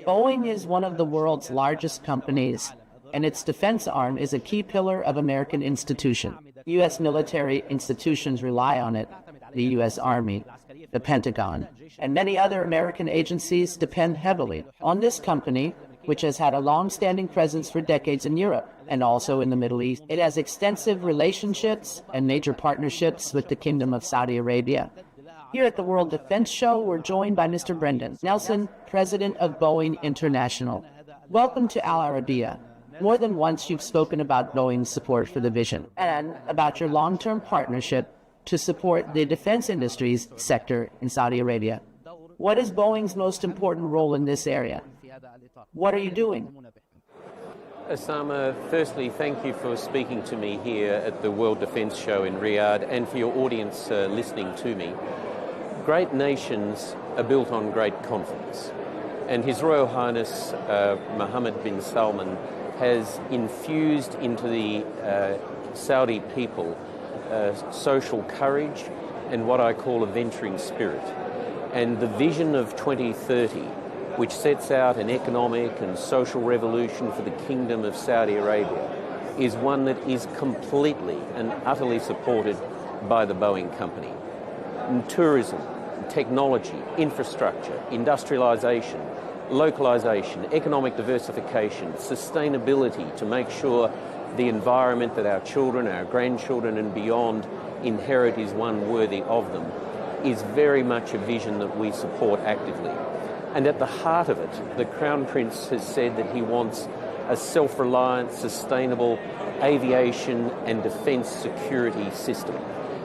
Boeing is one of the world's largest companies, and its defense arm is a key pillar of American institution. U.S. military institutions rely on it. The U.S. Army, the Pentagon, and many other American agencies depend heavily on this company, which has had a long-standing presence for decades in Europe and also in the Middle East. It has extensive relationships and major partnerships with the Kingdom of Saudi Arabia. Here at the World Defense Show, we're joined by Mr. Brendan Nelson, President of Boeing International. Welcome to Al Arabiya. More than once you've spoken about Boeing's support for the vision and about your long-term partnership to support the defense industry's sector in Saudi Arabia. What is Boeing's most important role in this area? What are you doing? Osama, firstly, thank you for speaking to me here at the World Defense Show in Riyadh and for your audience listening to me. Great nations are built on great confidence, and His Royal Highness Mohammed bin Salman has infused into the Saudi people social courage and what I call a venturing spirit. And the vision of 2030, which sets out an economic and social revolution for the Kingdom of Saudi Arabia, is one that is completely and utterly supported by the Boeing company. And tourism, technology, infrastructure, industrialization, localization, economic diversification, sustainability to make sure the environment that our children, our grandchildren and beyond inherit is one worthy of them, is very much a vision that we support actively. And at the heart of it, the Crown Prince has said that he wants a self-reliant, sustainable aviation and defence security system.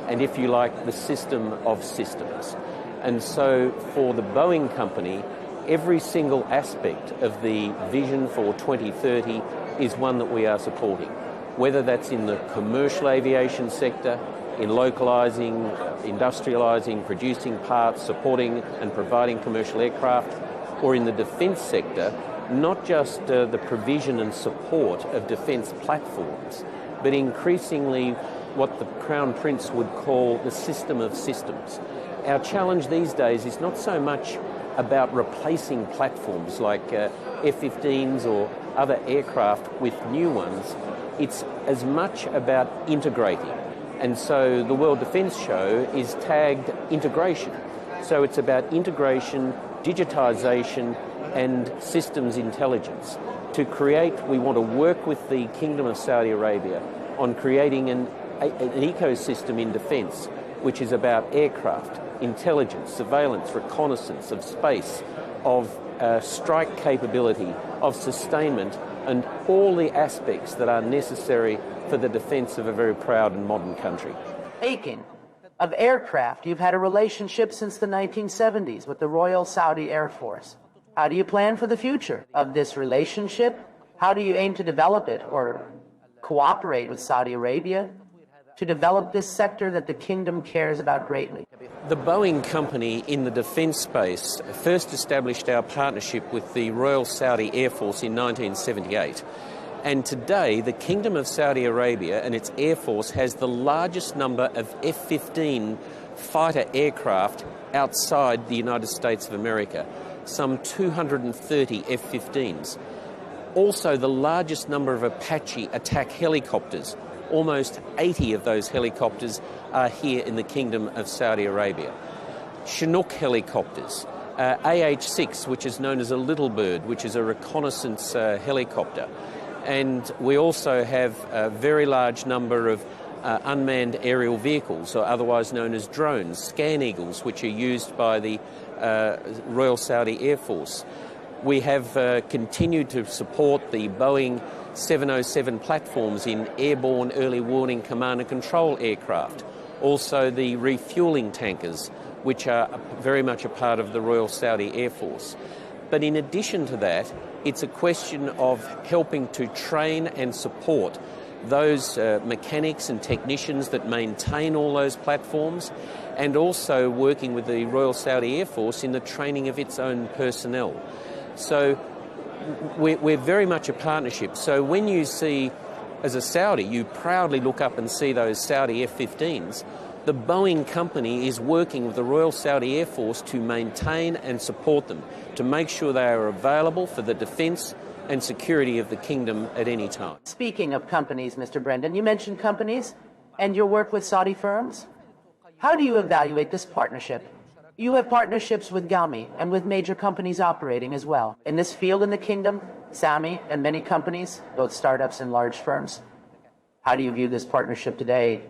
And if you like, the system of systems. And so for the Boeing company, every single aspect of the vision for 2030 is one that we are supporting, whether that's in the commercial aviation sector, in localizing, industrializing, producing parts, supporting and providing commercial aircraft, or in the defense sector, not just the provision and support of defense platforms, but increasingly what the Crown Prince would call the system of systems. Our challenge these days is not so much about replacing platforms like F-15s or other aircraft with new ones. It's as much about integrating. And so the World Defense Show is tagged integration. So it's about integration, digitization, and systems intelligence. To create, we want to work with the Kingdom of Saudi Arabia on creating an ecosystem in defense, which is about aircraft, intelligence, surveillance, reconnaissance of space, of strike capability, of sustainment, and all the aspects that are necessary for the defense of a very proud and modern country. Speaking of aircraft, you've had a relationship since the 1970s with the Royal Saudi Air Force. How do you plan for the future of this relationship? How do you aim to develop it or cooperate with Saudi Arabia to develop this sector that the kingdom cares about greatly? The Boeing company in the defence space first established our partnership with the Royal Saudi Air Force in 1978. And today, the Kingdom of Saudi Arabia and its Air Force has the largest number of F-15 fighter aircraft outside the United States of America, some 230 F-15s. Also, the largest number of Apache attack helicopters. Almost 80 of those helicopters are here in the Kingdom of Saudi Arabia. Chinook helicopters, AH-6, which is known as a Little Bird, which is a reconnaissance helicopter. And we also have a very large number of unmanned aerial vehicles, or otherwise known as drones, Scan Eagles, which are used by the Royal Saudi Air Force. We have continued to support the Boeing 707 platforms in airborne early warning command and control aircraft. Also the refueling tankers, which are very much a part of the Royal Saudi Air Force. But in addition to that, it's a question of helping to train and support those mechanics and technicians that maintain all those platforms, and also working with the Royal Saudi Air Force in the training of its own personnel. So we're very much a partnership. So when you see, as a Saudi, you proudly look up and see those Saudi F-15s, the Boeing company is working with the Royal Saudi Air Force to maintain and support them, to make sure they are available for the defence and security of the kingdom at any time. Speaking of companies, Mr. Brendan, you mentioned companies and your work with Saudi firms. How do you evaluate this partnership? You have partnerships with Galmi and with major companies operating as well. In this field in the kingdom, Sami and many companies, both startups and large firms. How do you view this partnership today?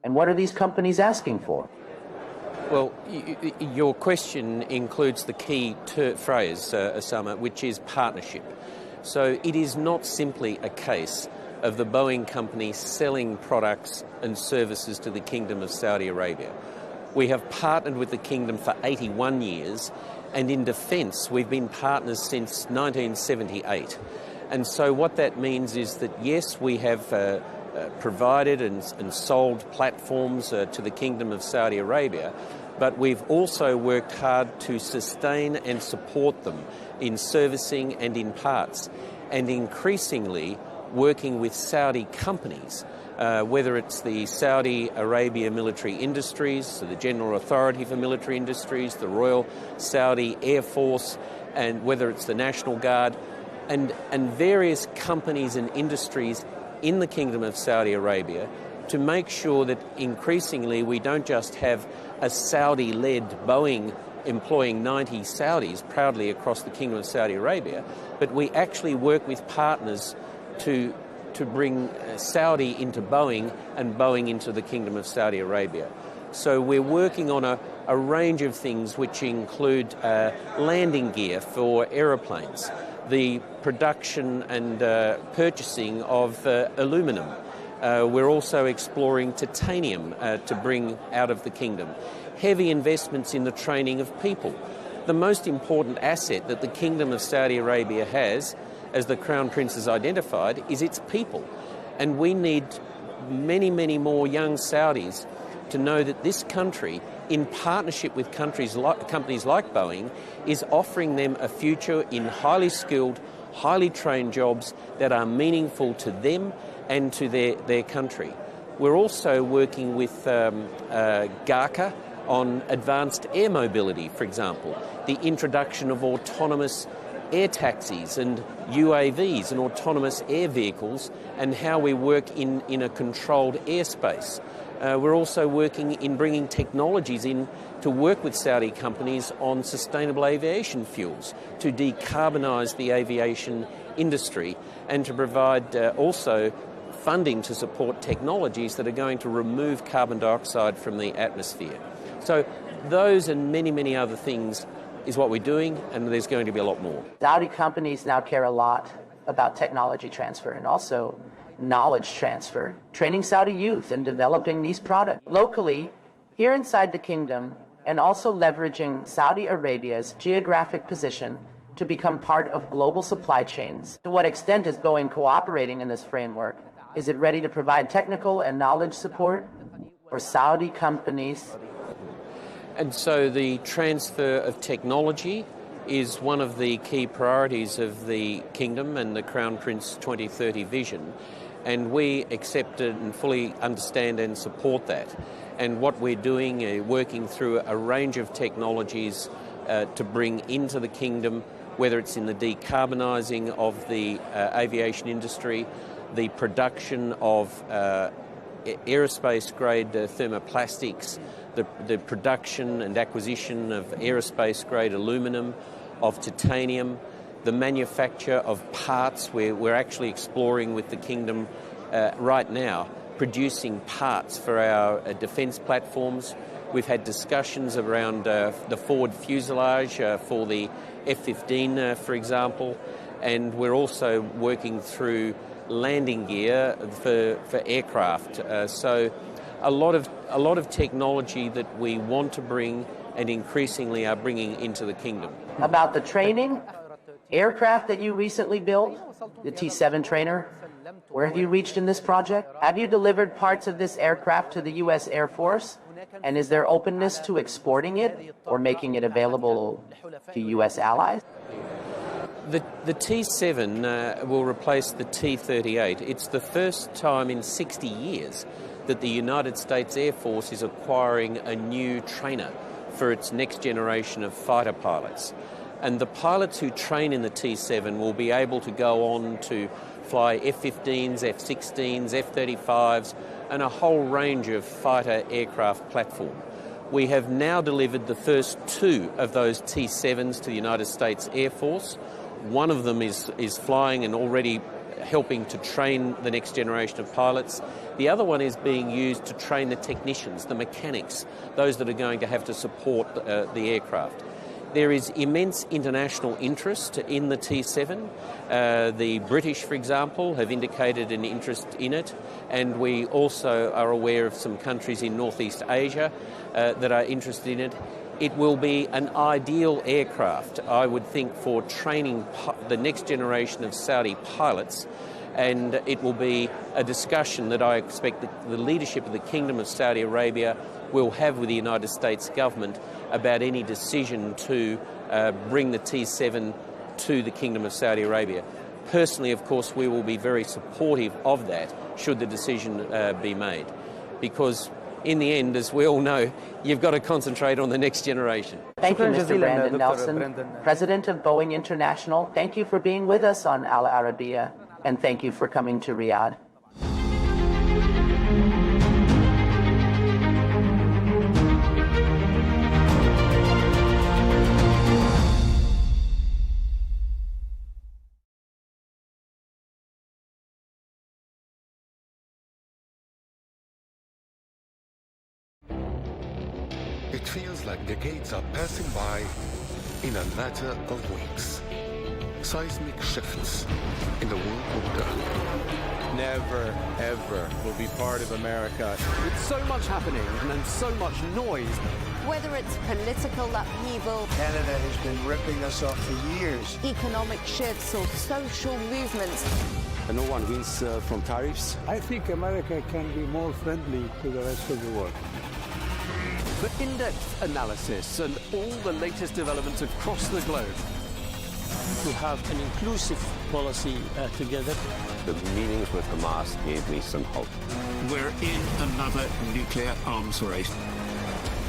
And what are these companies asking for? Well, your question includes the key phrase, Osama, which is partnership. So it is not simply a case of the Boeing company selling products and services to the Kingdom of Saudi Arabia. We have partnered with the Kingdom for 81 years, and in defence we've been partners since 1978. And so what that means is that, yes, we have provided and sold platforms to the Kingdom of Saudi Arabia, but we've also worked hard to sustain and support them in servicing and in parts, and increasingly working with Saudi companies, whether it's the Saudi Arabia Military Industries, so the General Authority for Military Industries, the Royal Saudi Air Force, and whether it's the National Guard, and various companies and industries in the Kingdom of Saudi Arabia, to make sure that increasingly we don't just have a Saudi-led Boeing employing 90 Saudis proudly across the Kingdom of Saudi Arabia, but we actually work with partners to bring Saudi into Boeing and Boeing into the Kingdom of Saudi Arabia. So we're working on a range of things which include landing gear for aeroplanes, the production and purchasing of aluminum. We're also exploring titanium to bring out of the kingdom. Heavy investments in the training of people. The most important asset that the Kingdom of Saudi Arabia has, as the Crown Prince has identified, is its people. And we need many, many more young Saudis to know that this country, in partnership with companies like Boeing, is offering them a future in highly skilled, highly trained jobs that are meaningful to them and to their country. We're also working with GARCA on advanced air mobility, for example, the introduction of autonomous air taxis and UAVs and autonomous air vehicles, and how we work in a controlled airspace. We're also working in bringing technologies in to work with Saudi companies on sustainable aviation fuels to decarbonise the aviation industry, and to provide also funding to support technologies that are going to remove carbon dioxide from the atmosphere. So those and many, many other things is what we're doing, and there's going to be a lot more. Saudi companies now care a lot about technology transfer and also knowledge transfer, training Saudi youth and developing these products locally here inside the kingdom, and also leveraging Saudi Arabia's geographic position to become part of global supply chains. To what extent is Boeing cooperating in this framework? Is it ready to provide technical and knowledge support for Saudi companies? And so the transfer of technology is one of the key priorities of the Kingdom and the Crown Prince 2030 vision, and we accept it and fully understand and support that. And what we're doing, working through a range of technologies to bring into the Kingdom, whether it's in the decarbonising of the aviation industry, the production of aerospace-grade thermoplastics, the production and acquisition of aerospace-grade aluminium, of titanium, the manufacture of parts, where we're actually exploring with the Kingdom right now, producing parts for our defence platforms. We've had discussions around the forward fuselage for the F-15, for example, and we're also working through landing gear for aircraft. So a lot of technology that we want to bring and increasingly are bringing into the Kingdom. About the training, aircraft that you recently built, the T-7 trainer, where have you reached in this project? Have you delivered parts of this aircraft to the U.S. Air Force? And is there openness to exporting it or making it available to U.S. allies? The T-7 will replace the T-38. It's the first time in 60 years that the United States Air Force is acquiring a new trainer for its next generation of fighter pilots. And the pilots who train in the T-7 will be able to go on to fly F-15s, F-16s, F-35s, and a whole range of fighter aircraft platform. We have now delivered the first 2 of those T-7s to the United States Air Force. One of them is flying and already helping to train the next generation of pilots. The other one is being used to train the technicians, the mechanics, those that are going to have to support the aircraft. There is immense international interest in the T-7. The British, for example, have indicated an interest in it, and we also are aware of some countries in Northeast Asia that are interested in it. It will be an ideal aircraft, I would think, for training the next generation of Saudi pilots, and it will be a discussion that I expect the leadership of the Kingdom of Saudi Arabia will have with the United States government about any decision to bring the T-7 to the Kingdom of Saudi Arabia. Personally, of course, we will be very supportive of that should the decision be made, because in the end, as we all know, you've got to concentrate on the next generation. Thank you, Mr. Brandon Nelson, President of Boeing International. Thank you for being with us on Al Arabiya, and thank you for coming to Riyadh. It feels like decades are passing by in a matter of weeks. Seismic shifts in the world order. Never, ever will be part of America. With so much happening and so much noise. Whether it's political upheaval, Canada has been ripping us off for years. economic shifts, or social movements. And no one wins from tariffs. I think America can be more friendly to the rest of the world. For in-depth analysis and all the latest developments across the globe. To have an inclusive policy together. The meetings with Hamas gave me some hope. We're in another nuclear arms race.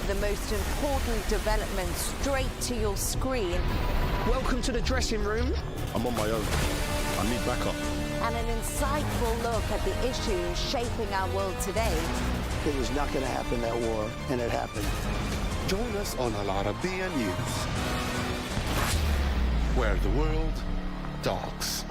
The most important development straight to your screen. Welcome to the dressing room. I'm on my own. I need backup. And an insightful look at the issues shaping our world today. It was not going to happen, that war, and it happened. Join us on Al Arabiya News, where the world talks.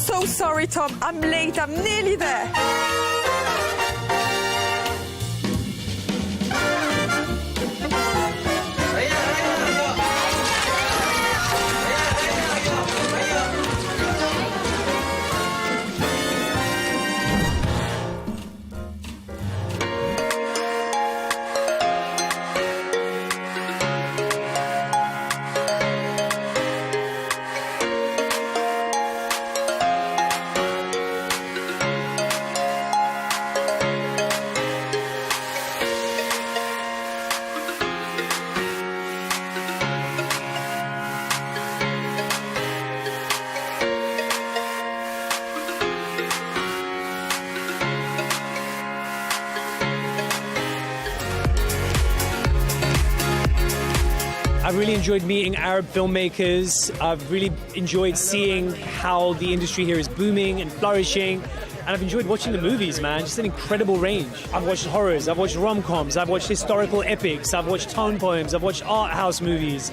so sorry, Tom. I'm late. I'm nearly there. I've really enjoyed meeting Arab filmmakers. I've really enjoyed seeing how the industry here is booming and flourishing. And I've enjoyed watching the movies, man. Just an incredible range. I've watched horrors, I've watched rom-coms, I've watched historical epics, I've watched tone poems, I've watched art house movies.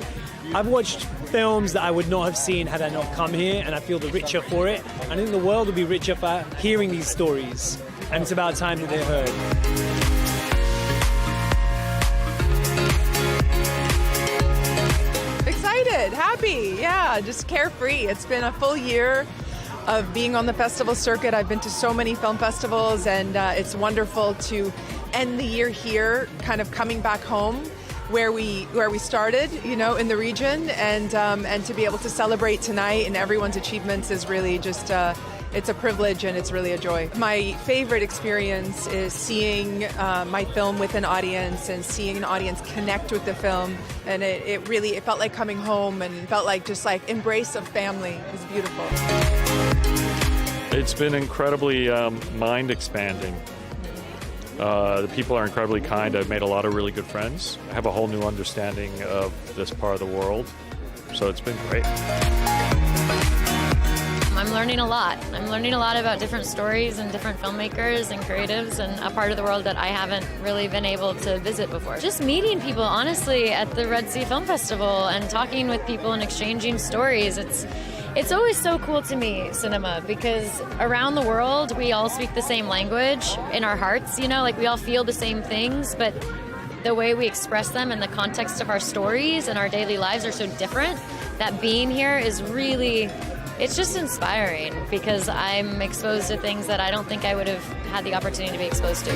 I've watched films that I would not have seen had I not come here, and I feel the richer for it. I think the world would be richer for hearing these stories. And it's about time that they're heard. Happy, yeah, just carefree. It's been a full year of being on the festival circuit. I've been to so many film festivals, and it's wonderful to end the year here, kind of coming back home where we started, you know, in the region, and to be able to celebrate tonight and everyone's achievements is really just it's a privilege, and it's really a joy. My favorite experience is seeing my film with an audience and seeing an audience connect with the film. And it really felt like coming home, and felt like just like embrace of family. It was beautiful. It's been incredibly mind-expanding. The people are incredibly kind. I've made a lot of really good friends. I have a whole new understanding of this part of the world. So it's been great. I'm learning a lot. I'm learning a lot about different stories and different filmmakers and creatives, and a part of the world that I haven't really been able to visit before. Just meeting people, honestly, at the Red Sea Film Festival and talking with people and exchanging stories. It's always so cool to me, cinema, because around the world, we all speak the same language in our hearts, you know, like we all feel the same things, but the way we express them and the context of our stories and our daily lives are so different that being here is really... It's just inspiring because I'm exposed to things that I don't think I would have had the opportunity to be exposed to.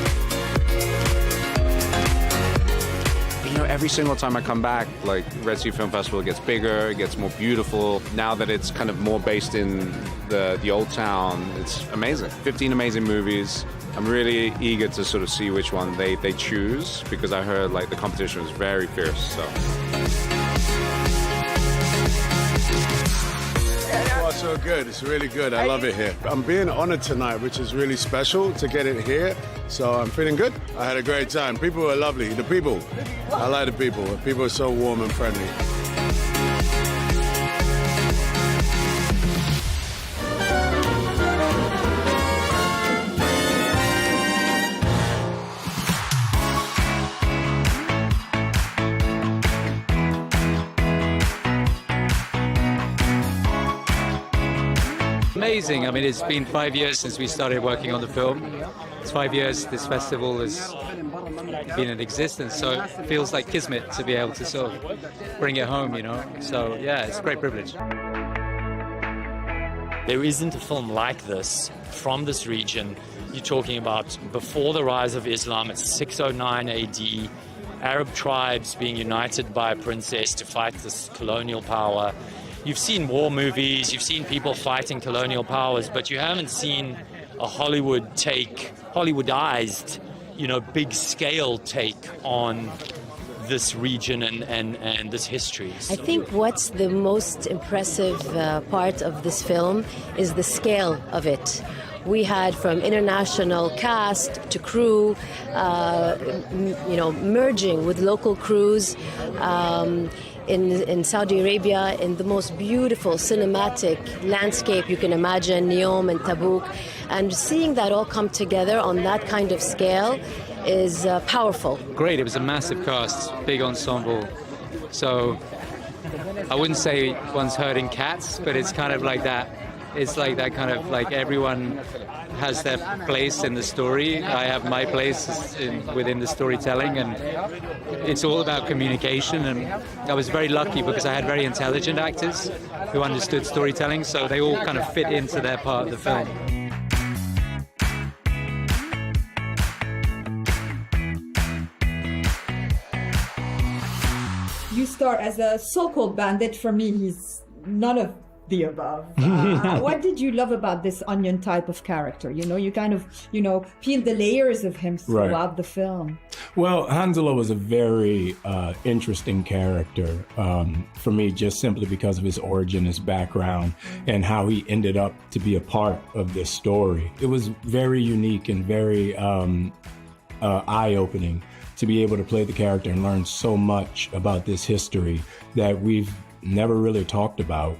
You know, every single time I come back, like, Red Sea Film Festival gets bigger, it gets more beautiful. Now that it's kind of more based in the old town, it's amazing. 15 amazing movies. I'm really eager to sort of see which one they choose, because I heard, like, the competition was very fierce, so... Oh, so good. It's really good. I love it here. I'm being honored tonight, which is really special to get it here. So I'm feeling good. I had a great time. People are lovely. The people. I like the people. People are so warm and friendly. Amazing. I mean, it's been 5 years since we started working on the film. It's 5 years this festival has been in existence, so it feels like kismet to be able to sort of bring it home, you know. So, yeah, it's a great privilege. There isn't a film like this from this region. You're talking about before the rise of Islam, it's 609 AD, Arab tribes being united by a princess to fight this colonial power. You've seen war movies, you've seen people fighting colonial powers, but you haven't seen a Hollywoodized, you know, big scale take on this region and this history. I think what's the most impressive part of this film is the scale of it. We had from international cast to crew, merging with local crews. In Saudi Arabia, in the most beautiful cinematic landscape you can imagine, Neom and Tabuk, and seeing that all come together on that kind of scale is powerful. Great, it was a massive cast, big ensemble. So I wouldn't say one's herding cats, but it's kind of like that it's like that kind of like everyone has their place in the story. I have my place within the storytelling, and it's all about communication. And I was very lucky because I had very intelligent actors who understood storytelling, so they all kind of fit into their part of the film. You start as a so-called bandit. For me, he's none of the above. What did you love about this onion type of character? You know, you kind of, peel the layers of him throughout the film. Well, Hanzala was a very interesting character for me, just simply because of his origin, his background, and how he ended up to be a part of this story. It was very unique and very eye-opening to be able to play the character and learn so much about this history that we've never really talked about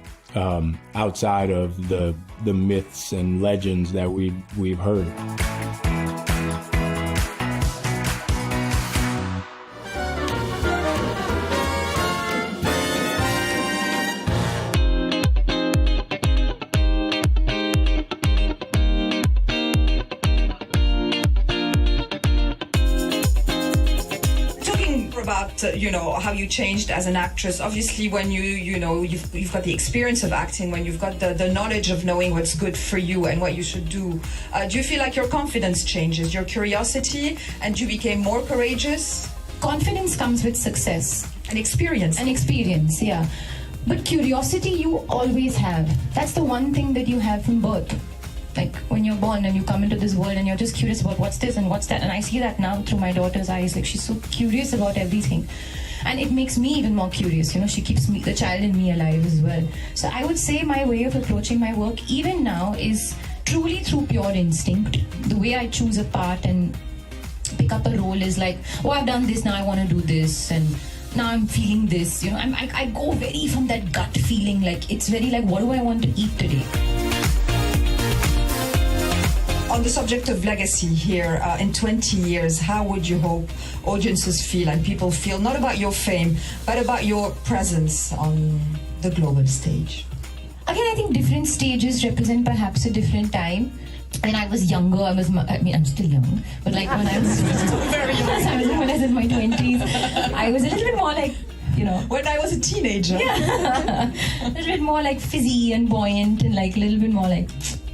outside of the myths and legends that we've heard. How you changed as an actress. Obviously, when you've got the experience of acting, when you've got the knowledge of knowing what's good for you and what you should do you feel like your confidence changes, your curiosity, and you became more courageous? Confidence comes with success. And experience. Yeah. But curiosity you always have. That's the one thing that you have from birth. Like when you're born and you come into this world and you're just curious about what's this and what's that. And I see that now through my daughter's eyes. Like she's so curious about everything. And it makes me even more curious. She keeps the child in me alive as well. So I would say my way of approaching my work even now is truly through pure instinct. The way I choose a part and pick up a role is like, oh, I've done this, now I want to do this. And now I'm feeling this. I go very from that gut feeling. Like it's very like, what do I want to eat today? On the subject of legacy here, in 20 years, how would you hope audiences feel and people feel, not about your fame, but about your presence on the global stage? Again, I think different stages represent perhaps a different time. When I was younger, I'm still young, but like when I was very young, when I was in my 20s, I was a little bit more like, when I was a teenager. Yeah. A little bit more like fizzy and buoyant and like a little bit more like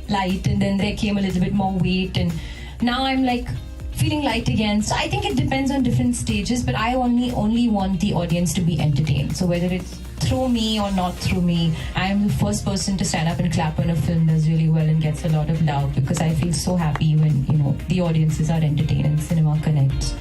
light, and then there came a little bit more weight, and now I'm like feeling light again. So I think it depends on different stages, but I only want the audience to be entertained. So whether it's through me or not through me, I am the first person to stand up and clap when a film does really well and gets a lot of love, because I feel so happy when the audiences are entertained and cinema connects.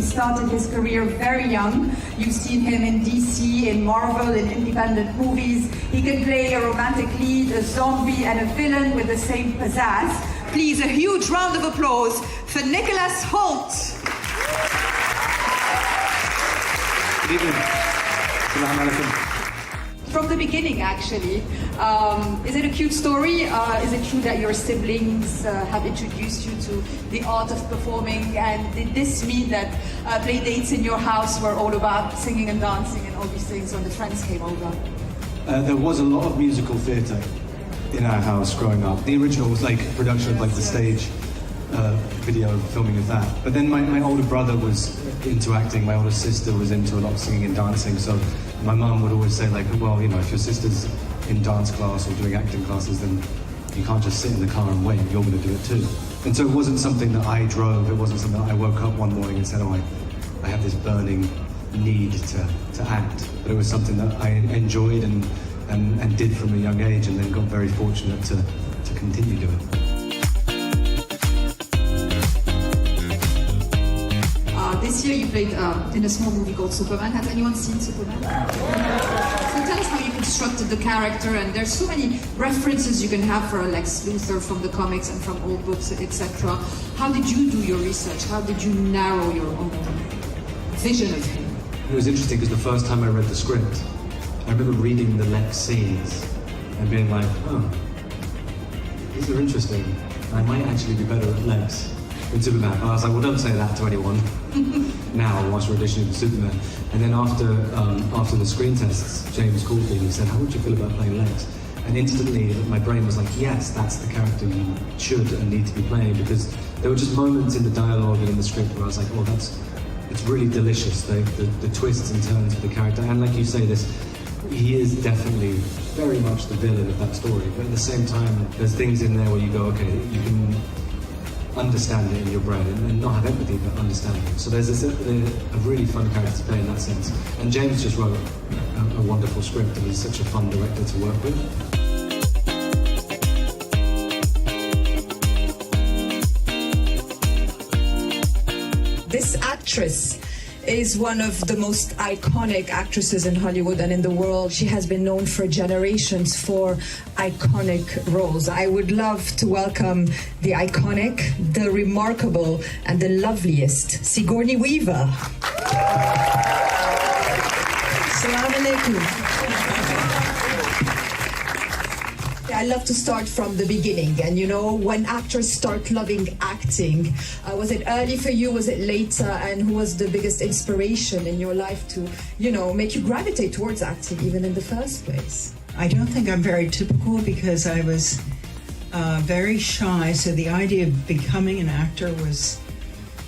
Started his career very young. You've seen him in DC, in Marvel, in independent movies. He can play a romantic lead, a zombie, and a villain with the same pizzazz. Please, a huge round of applause for Nicholas Hoult. Good evening. Assalamu alaikum. From the beginning, actually, is it a cute story? Is it true that your siblings have introduced you to the art of performing? And did this mean that play dates in your house were all about singing and dancing and all these things when the friends came over? There was a lot of musical theatre in our house growing up. The original was like a production of like the stage video filming of that. But then my older brother was into acting, my older sister was into a lot of singing and dancing, so my mum would always say like, well, if your sister's in dance class or doing acting classes, then you can't just sit in the car and wait, you're going to do it too. And so it wasn't something that I drove, it wasn't something that I woke up one morning and said, oh, I have this burning need to act. But it was something that I enjoyed and did from a young age, and then got very fortunate to continue doing. This year you played in a small movie called Superman. Has anyone seen Superman? So tell us how you constructed the character, and there's so many references you can have for Lex Luthor from the comics and from old books, etc. How did you do your research? How did you narrow your own vision of him? It was interesting because the first time I read the script, I remember reading the Lex scenes and being like, oh, these are interesting. I might actually be better at Lex in Superman. And I was like, well, don't say that to anyone now whilst we're auditioning for Superman. And then after the screen tests, James called me and he said, how would you feel about playing Lex? And instantly my brain was like, yes, that's the character you should and need to be playing, because there were just moments in the dialogue and in the script where I was like, oh, it's really delicious, the twists and turns of the character. And like you say, he is definitely very much the villain of that story, but at the same time, there's things in there where you go, okay, you can understand it in your brain and not have empathy, but understand it. So there's a really fun character to play in that sense. And James just wrote a wonderful script, and he's such a fun director to work with. This actress is one of the most iconic actresses in Hollywood and in the world. She has been known for generations for iconic roles. I would love to welcome the iconic, the remarkable, and the loveliest Sigourney Weaver. Assalamu alaikum. I love to start from the beginning, and when actors start loving acting, was it early for you, was it later, and who was the biggest inspiration in your life to make you gravitate towards acting even in the first place? I don't think I'm very typical, because I was very shy, so the idea of becoming an actor was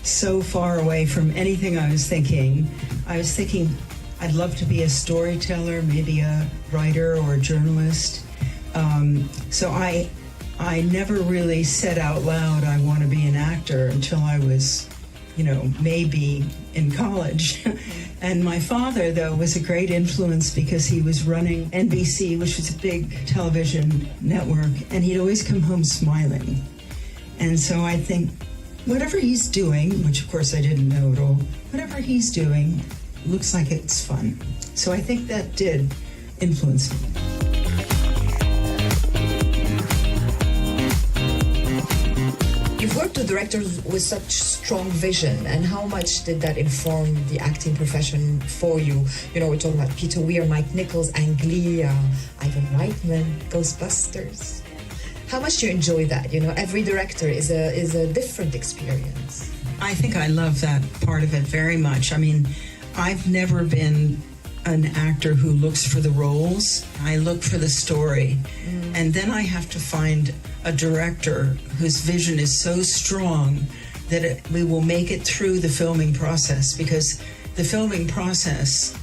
so far away from anything I was thinking. I was thinking I'd love to be a storyteller, maybe a writer or a journalist. So I never really said out loud I want to be an actor until I was, maybe in college. And my father, though, was a great influence, because he was running NBC, which was a big television network, and he'd always come home smiling. And so I think whatever he's doing, which of course I didn't know at all, whatever he's doing looks like it's fun. So I think that did influence me. You've worked with directors with such strong vision, and how much did that inform the acting profession for you? We're talking about Peter Weir, Mike Nichols, Ang Lee, Ivan Reitman, Ghostbusters. How much do you enjoy that? Every director is a different experience. I think I love that part of it very much. I mean, I've never been an actor who looks for the roles. I look for the story. And then I have to find a director whose vision is so strong that we will make it through the filming process, because the filming process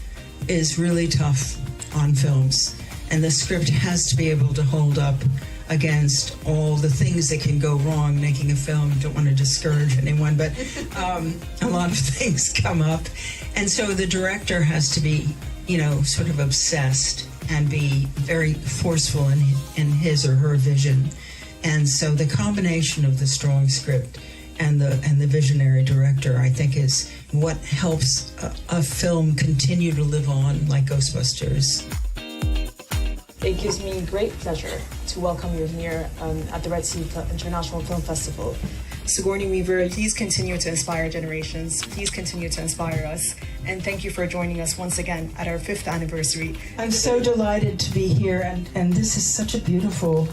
is really tough on films, and the script has to be able to hold up against all the things that can go wrong making a film. Don't want to discourage anyone, but a lot of things come up. And so the director has to be, sort of obsessed and be very forceful in his or her vision. And so the combination of the strong script and the visionary director, I think, is what helps a film continue to live on, like Ghostbusters. It gives me great pleasure to welcome you here at the Red Sea International Film Festival. Sigourney Weaver, please continue to inspire generations. Please continue to inspire us. And thank you for joining us once again at our 5th anniversary. I'm so delighted to be here, and this is such a beautiful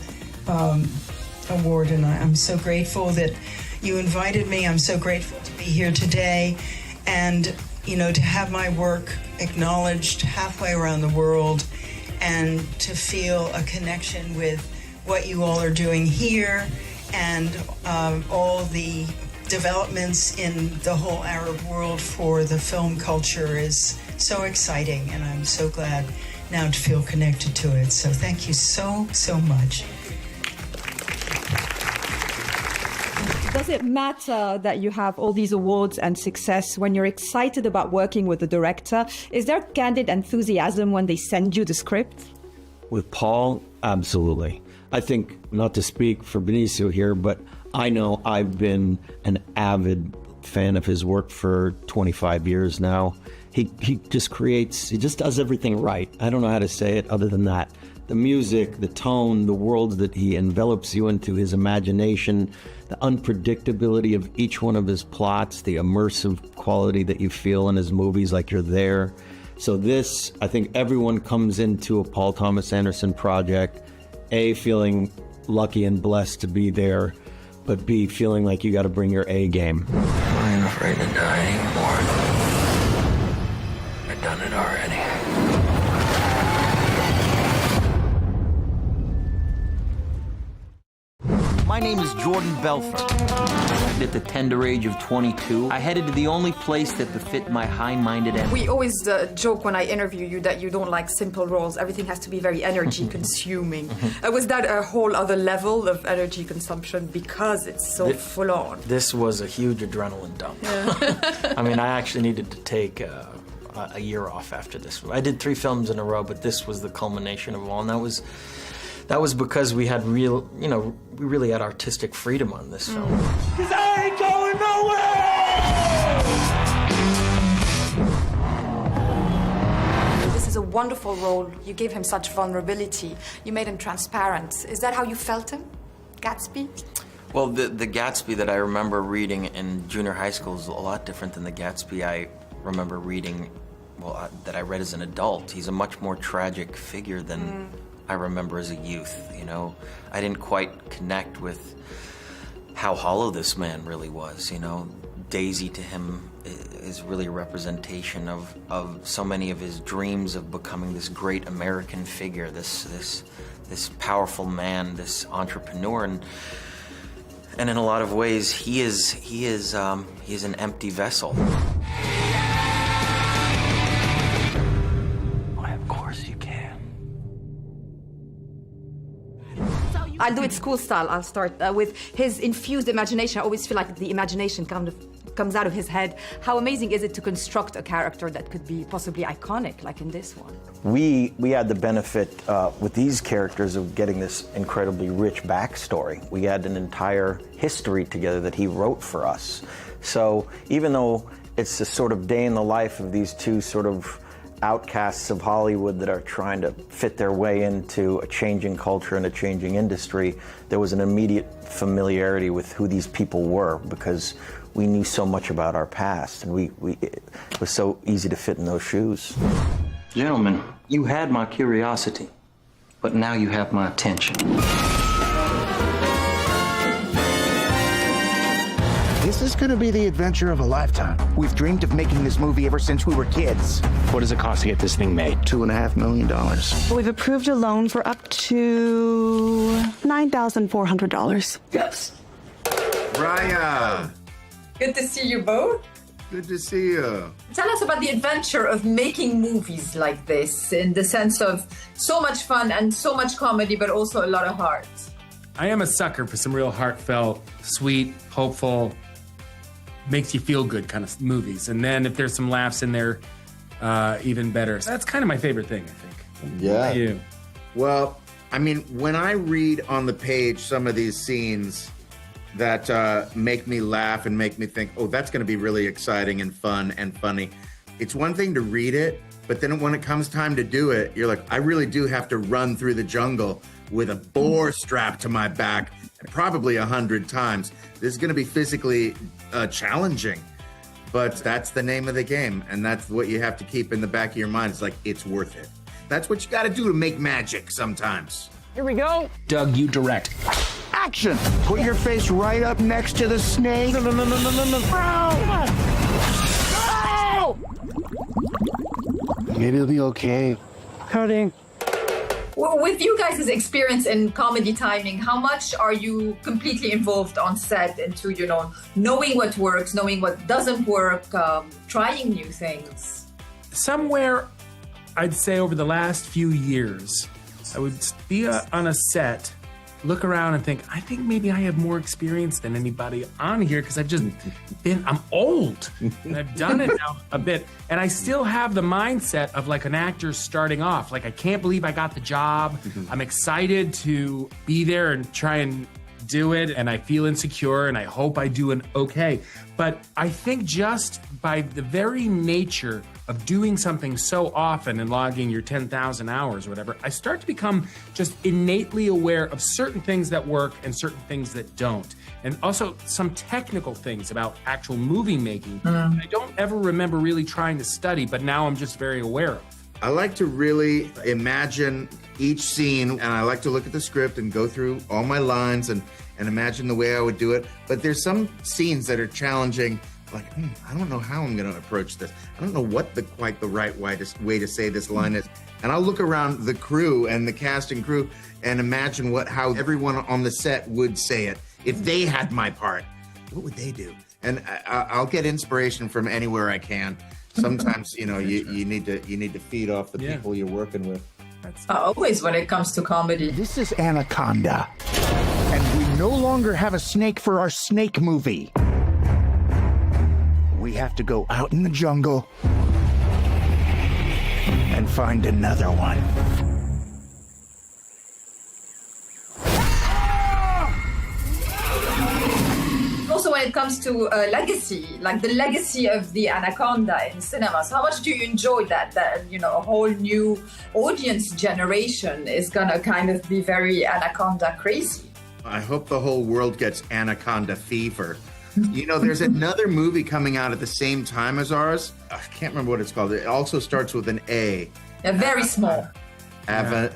award, and I'm so grateful that you invited me. I'm so grateful to be here today, and to have my work acknowledged halfway around the world, and to feel a connection with what you all are doing here, and all the developments in the whole Arab world for the film culture is so exciting, and I'm so glad now to feel connected to it. So thank you so much. Does it matter that you have all these awards and success when you're excited about working with the director? Is there candid enthusiasm when they send you the script? With Paul, absolutely. I think, not to speak for Benicio here, but I know I've been an avid fan of his work for 25 years now. He just does everything right. I don't know how to say it other than that. The music, the tone, the worlds that he envelops you into, his imagination, the unpredictability of each one of his plots, the immersive quality that you feel in his movies, like you're there. So this, I think everyone comes into a Paul Thomas Anderson project, feeling lucky and blessed to be there, but B, feeling like you got to bring your A game. I ain't afraid to die anymore. I've done it already. My name is Jordan Belfort. At the tender age of 22, I headed to the only place that befit my high-minded energy. We always joke when I interview you that you don't like simple roles. Everything has to be very energy-consuming. Was that a whole other level of energy consumption because it's so full-on? This was a huge adrenaline dump. Yeah. I mean, I actually needed to take a year off after this. I did 3 films in a row, but this was the culmination of it all, and that was because we had we really had artistic freedom on this film. 'Cause I ain't going nowhere! This is a wonderful role. You gave him such vulnerability. You made him transparent. Is that how you felt him, Gatsby? Well, the Gatsby that I remember reading in junior high school is a lot different than the Gatsby I remember reading, that I read as an adult. He's a much more tragic figure than I remember as a youth, I didn't quite connect with how hollow this man really was, Daisy to him is really a representation of so many of his dreams of becoming this great American figure, this powerful man, this entrepreneur, and in a lot of ways he is an empty vessel. I'll do it school style. I'll start with his infused imagination. I always feel like the imagination comes out of his head. How amazing is it to construct a character that could be possibly iconic, like in this one? We had the benefit with these characters of getting this incredibly rich backstory. We had an entire history together that he wrote for us. So even though it's a sort of day in the life of these two sort of outcasts of Hollywood that are trying to fit their way into a changing culture and a changing industry, there was an immediate familiarity with who these people were because we knew so much about our past, and it was so easy to fit in those shoes. Gentlemen, you had my curiosity, but now you have my attention. This is going to be the adventure of a lifetime. We've dreamed of making this movie ever since we were kids. What does it cost to get this thing made? $2.5 million. We've approved a loan for up to $9,400. Yes. Raya. Good to see you both. Good to see you. Tell us about the adventure of making movies like this, in the sense of so much fun and so much comedy, but also a lot of heart. I am a sucker for some real heartfelt, sweet, hopeful, makes you feel good kind of movies. And then if there's some laughs in there, even better. So that's kind of my favorite thing, I think. Yeah. What about you? Well, I mean, when I read on the page some of these scenes that make me laugh and make me think, oh, that's going to be really exciting and fun and funny. It's one thing to read it, but then when it comes time to do it, you're like, I really do have to run through the jungle with a boar strapped to my back probably 100 times. This is going to be physically challenging, but that's the name of the game, and that's what you have to keep in the back of your mind. It's like, it's worth it. That's what you got to do to make magic sometimes. Here we go. Doug, you direct. Action! Put your face right up next to the snake. No. Maybe it'll be okay. Cutting. Well, with you guys' experience in comedy timing, how much are you completely involved on set into, knowing what works, knowing what doesn't work, trying new things? Somewhere, I'd say over the last few years, I would be on a set, look around and think, I think maybe I have more experience than anybody on here because I'm old and I've done it now a bit. And I still have the mindset of like an actor starting off. Like, I can't believe I got the job. I'm excited to be there and try and do it. And I feel insecure and I hope I do an okay. But I think just by the very nature of doing something so often and logging your 10,000 hours or whatever, I start to become just innately aware of certain things that work and certain things that don't. And also some technical things about actual movie making that I don't ever remember really trying to study, but now I'm just very aware of. I like to really imagine each scene, and I like to look at the script and go through all my lines and imagine the way I would do it. But there's some scenes that are challenging, like, I don't know how I'm going to approach this. I don't know what quite the right way to say this line is. And I'll look around the crew and the cast and crew and imagine how everyone on the set would say it. If they had my part, what would they do? And I'll get inspiration from anywhere I can. Sometimes, you need to feed off the people you're working with. Always when it comes to comedy. This is Anaconda, and we no longer have a snake for our snake movie. We have to go out in the jungle and find another one. Also, when it comes to legacy, like the legacy of the Anaconda in cinemas, how much do you enjoy that a whole new audience generation is gonna kind of be very Anaconda crazy? I hope the whole world gets Anaconda fever. There's another movie coming out at the same time as ours. I can't remember what it's called. It also starts with an A. Very small. No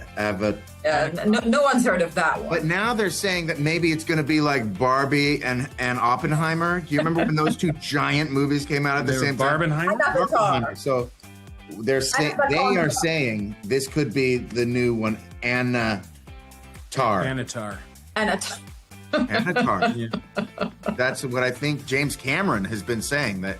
one's heard of that one. But now they're saying that maybe it's going to be like Barbie and Oppenheimer. Do you remember when those two giant movies came out at the same time? Barbenheimer? So they are saying this could be the new one, Anatar. Yeah. That's what I think James Cameron has been saying, that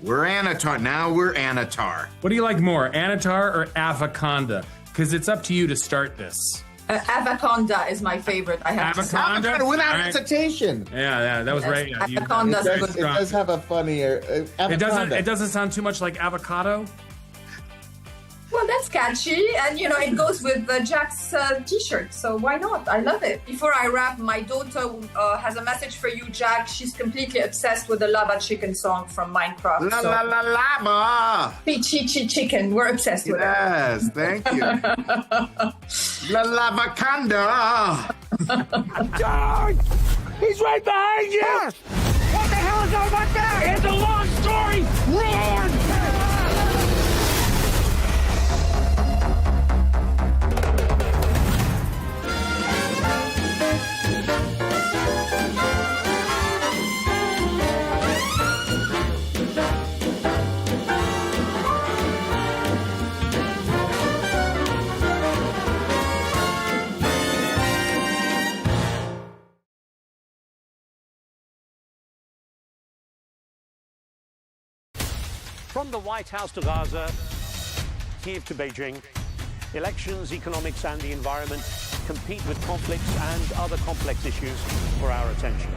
we're Anatar. Now we're Anatar. What do you like more, Anatar or Avoconda? Because it's up to you to start this. Avoconda is my favorite. I have Avoconda without hesitation. Yeah, that was right. Yeah, Avoconda's good. It does have a funnier. It doesn't sound too much like avocado. Well, that's catchy, and it goes with Jack's t-shirt, so why not? I love it. Before I wrap, my daughter has a message for you, Jack. She's completely obsessed with the Lava Chicken song from Minecraft. Lava! Peachy chicken. We're obsessed with it. Yes, thank you. La Lavacanda! George! He's right behind you! Yes. What the hell is all about that? It's a long story! Run! From the White House to Gaza, Kiev to Beijing, elections, economics and the environment compete with conflicts and other complex issues for our attention.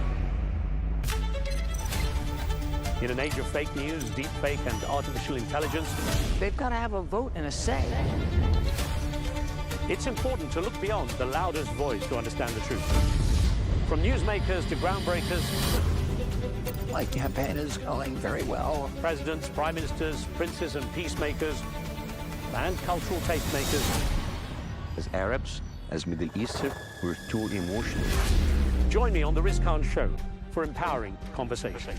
In an age of fake news, deepfake and artificial intelligence, they've got to have a vote and a say. It's important to look beyond the loudest voice to understand the truth. From newsmakers to groundbreakers, my campaign is going very well. Presidents, prime ministers, princes and peacemakers, and cultural tastemakers. As Arabs, as Middle Eastern, we're too emotional. Join me on The Riz Khan Show for empowering conversation.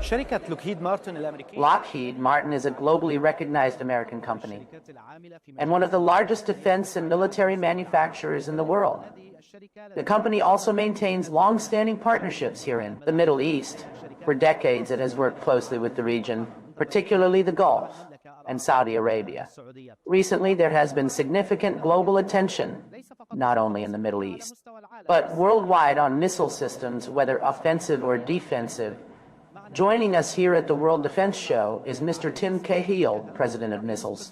Lockheed Martin is a globally recognized American company and one of the largest defense and military manufacturers in the world. The company also maintains long-standing partnerships here in the Middle East. For decades, it has worked closely with the region, particularly the Gulf and Saudi Arabia. Recently, there has been significant global attention, not only in the Middle East, but worldwide on missile systems, whether offensive or defensive. Joining us here at the World Defense Show is Mr. Tim Cahill, President of Missiles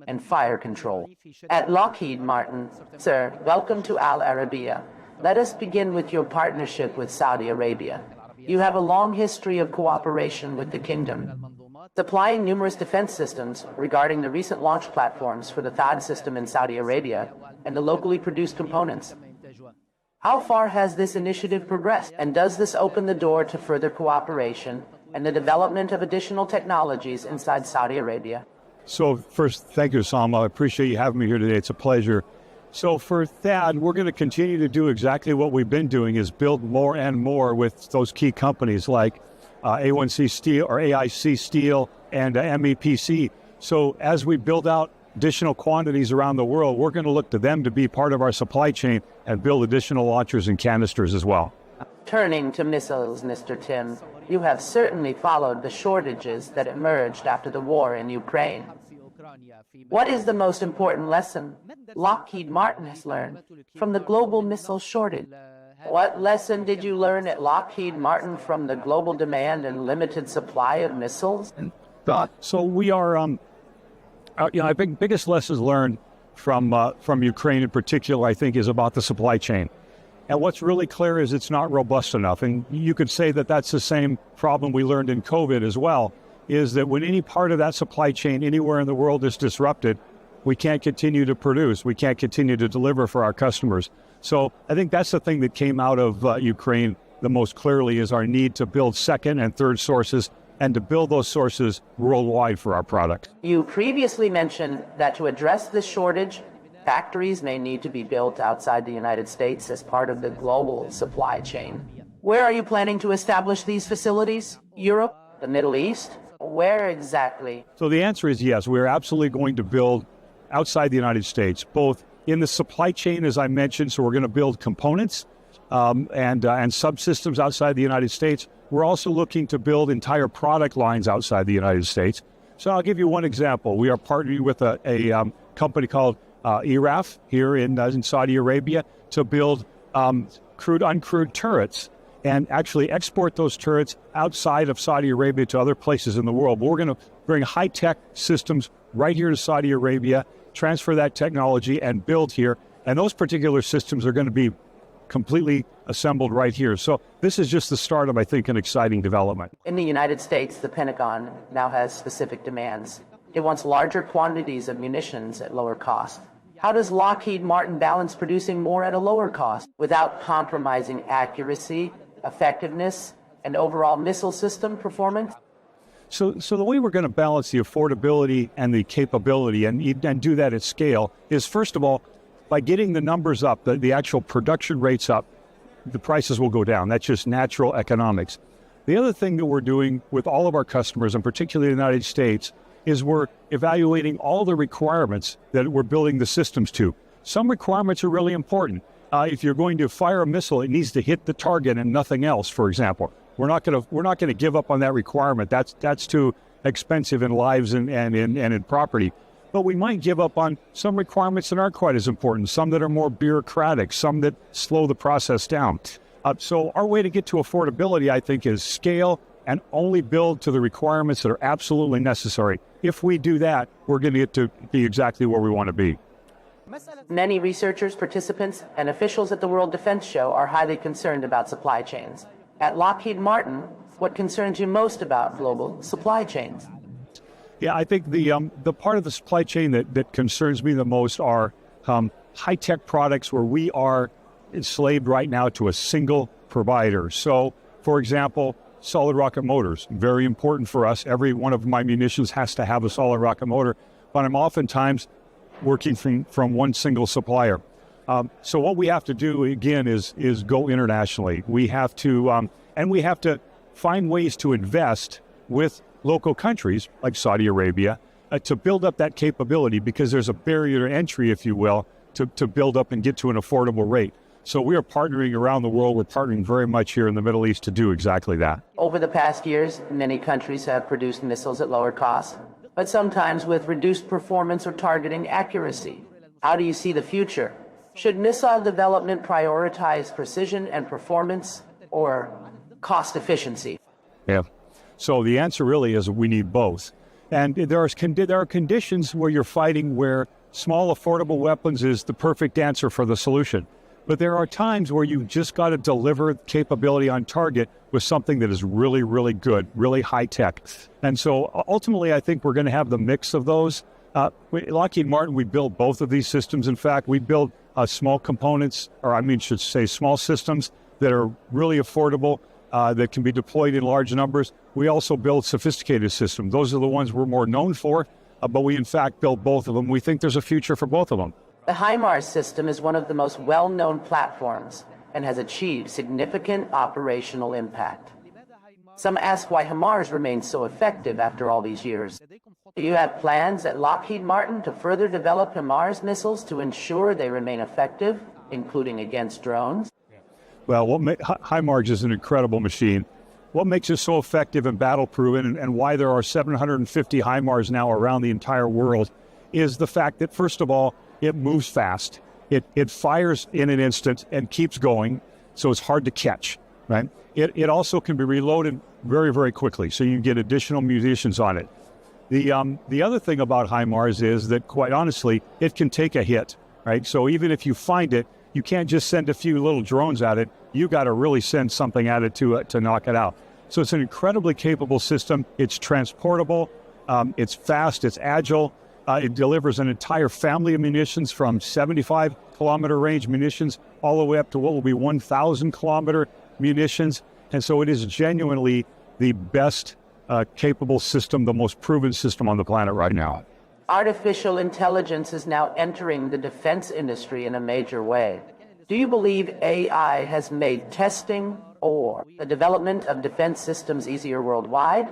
and Fire Control at Lockheed Martin. Sir, welcome to Al Arabiya. Let us begin with your partnership with Saudi Arabia. You have a long history of cooperation with the kingdom, supplying numerous defense systems regarding the recent launch platforms for the THAAD system in Saudi Arabia and the locally produced components. How far has this initiative progressed, and does this open the door to further cooperation and the development of additional technologies inside Saudi Arabia? So first, thank you, Salma. I appreciate you having me here today. It's a pleasure. So for THAAD, we're going to continue to do exactly what we've been doing, is build more and more with those key companies like A1C Steel or AIC Steel and MEPC. So as we build out additional quantities around the world, we're going to look to them to be part of our supply chain and build additional launchers and canisters as well. Turning to missiles, Mr. Tim, you have certainly followed the shortages that emerged after the war in Ukraine. What is the most important lesson Lockheed Martin has learned from the global missile shortage? What lesson did you learn at Lockheed Martin from the global demand and limited supply of missiles? So we are, I think biggest lessons learned from Ukraine in particular, I think, is about the supply chain. And what's really clear is it's not robust enough. And you could say that that's the same problem we learned in COVID as well, is that when any part of that supply chain anywhere in the world is disrupted, we can't continue to produce. We can't continue to deliver for our customers. So I think that's the thing that came out of Ukraine the most clearly, is our need to build second and third sources and to build those sources worldwide for our product. You previously mentioned that to address this shortage, factories may need to be built outside the United States as part of the global supply chain. Where are you planning to establish these facilities? Europe? The Middle East? Where exactly? So the answer is yes. We're absolutely going to build outside the United States, both in the supply chain, as I mentioned. So we're going to build components and subsystems outside the United States. We're also looking to build entire product lines outside the United States. So I'll give you one example. We are partnering with a company called IRAF here in Saudi Arabia to build uncrewed turrets and actually export those turrets outside of Saudi Arabia to other places in the world. But we're going to bring high-tech systems right here to Saudi Arabia, transfer that technology, and build here. And those particular systems are going to be completely assembled right here. So this is just the start of, I think, an exciting development. In the United States, the Pentagon now has specific demands. It wants larger quantities of munitions at lower cost. How does Lockheed Martin balance producing more at a lower cost without compromising accuracy, effectiveness, and overall missile system performance? So the way we're going to balance the affordability and the capability and do that at scale is, first of all, by getting the numbers up, the actual production rates up, the prices will go down. That's just natural economics. The other thing that we're doing with all of our customers, and particularly the United States, is we're evaluating all the requirements that we're building the systems to. Some requirements are really important. If you're going to fire a missile, it needs to hit the target and nothing else, for example. We're not going to give up on that requirement. That's too expensive in lives and in property. But we might give up on some requirements that aren't quite as important, some that are more bureaucratic, some that slow the process down. So our way to get to affordability, I think, is scale and only build to the requirements that are absolutely necessary. If we do that, we're going to get to be exactly where we want to be. Many researchers, participants, and officials at the World Defense Show are highly concerned about supply chains. At Lockheed Martin, what concerns you most about global supply chains? Yeah, I think the part of the supply chain that concerns me the most are high-tech products where we are enslaved right now to a single provider. So, for example, solid rocket motors, very important for us. Every one of my munitions has to have a solid rocket motor, but I'm oftentimes working from one single supplier. So what we have to do, again, is go internationally. We have to, and we have to find ways to invest with local countries like Saudi Arabia to build up that capability, because there's a barrier to entry, if you will, to build up and get to an affordable rate. So we are partnering around the world. We're partnering very much here in the Middle East to do exactly that. Over the past years, many countries have produced missiles at lower cost, but sometimes with reduced performance or targeting accuracy. How do you see the future? Should missile development prioritize precision and performance or cost efficiency? Yeah. So the answer really is we need both. And there are conditions where you're fighting where small, affordable weapons is the perfect answer for the solution. But there are times where you just got to deliver capability on target with something that is really, really good, really high tech. And so ultimately, I think we're going to have the mix of those. Lockheed Martin, we build both of these systems. In fact, we build small components, should say small systems that are really affordable, that can be deployed in large numbers. We also build sophisticated systems. Those are the ones we're more known for. but we in fact built both of them. We think there's a future for both of them. The HIMARS system is one of the most well-known platforms and has achieved significant operational impact. Some ask why HIMARS remains so effective after all these years. Do you have plans at Lockheed Martin to further develop HIMARS missiles to ensure they remain effective, including against drones? Well, HIMARS is an incredible machine. What makes it so effective and battle-proven, and why there are 750 HIMARS now around the entire world, is the fact that, first of all, it moves fast. It fires in an instant and keeps going, so it's hard to catch, right? It also can be reloaded very, very quickly, so you can get additional munitions on it. The other thing about HIMARS is that, quite honestly, it can take a hit, right? So even if you find it, you can't just send a few little drones at it. You got to really send something at it to knock it out. So it's an incredibly capable system. It's transportable. It's fast. It's agile. It delivers an entire family of munitions from 75-kilometer range munitions all the way up to what will be 1,000-kilometer munitions. And so it is genuinely the best capable system, the most proven system on the planet right now. Artificial intelligence is now entering the defense industry in a major way. Do you believe AI has made testing or the development of defense systems easier worldwide?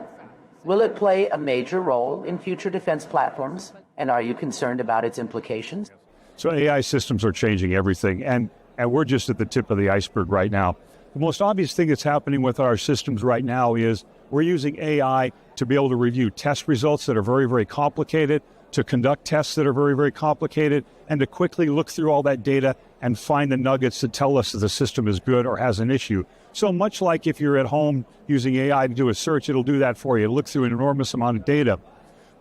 Will it play a major role in future defense platforms? And are you concerned about its implications? So AI systems are changing everything, and we're just at the tip of the iceberg right now. The most obvious thing that's happening with our systems right now is we're using AI to be able to review test results that are very, very complicated, to conduct tests that are very, very complicated, and to quickly look through all that data and find the nuggets that tell us that the system is good or has an issue. So much like if you're at home using AI to do a search, it'll do that for you. It'll look through an enormous amount of data.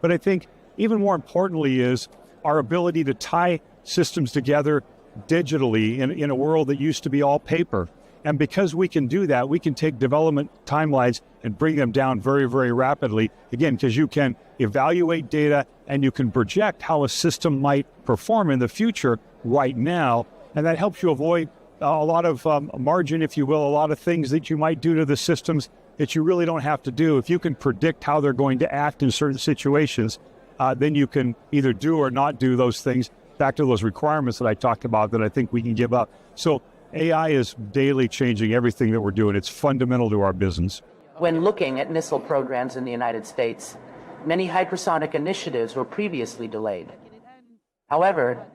But I think even more importantly is our ability to tie systems together digitally in a world that used to be all paper. And because we can do that, we can take development timelines and bring them down very, very rapidly. Again, because you can evaluate data and you can project how a system might perform in the future right now. And that helps you avoid a lot of margin, if you will, a lot of things that you might do to the systems that you really don't have to do. If you can predict how they're going to act in certain situations, then you can either do or not do those things, back to those requirements that I talked about that I think we can give up. So AI is daily changing everything that we're doing. It's fundamental to our business. When looking at missile programs in the United States, many hypersonic initiatives were previously delayed. However,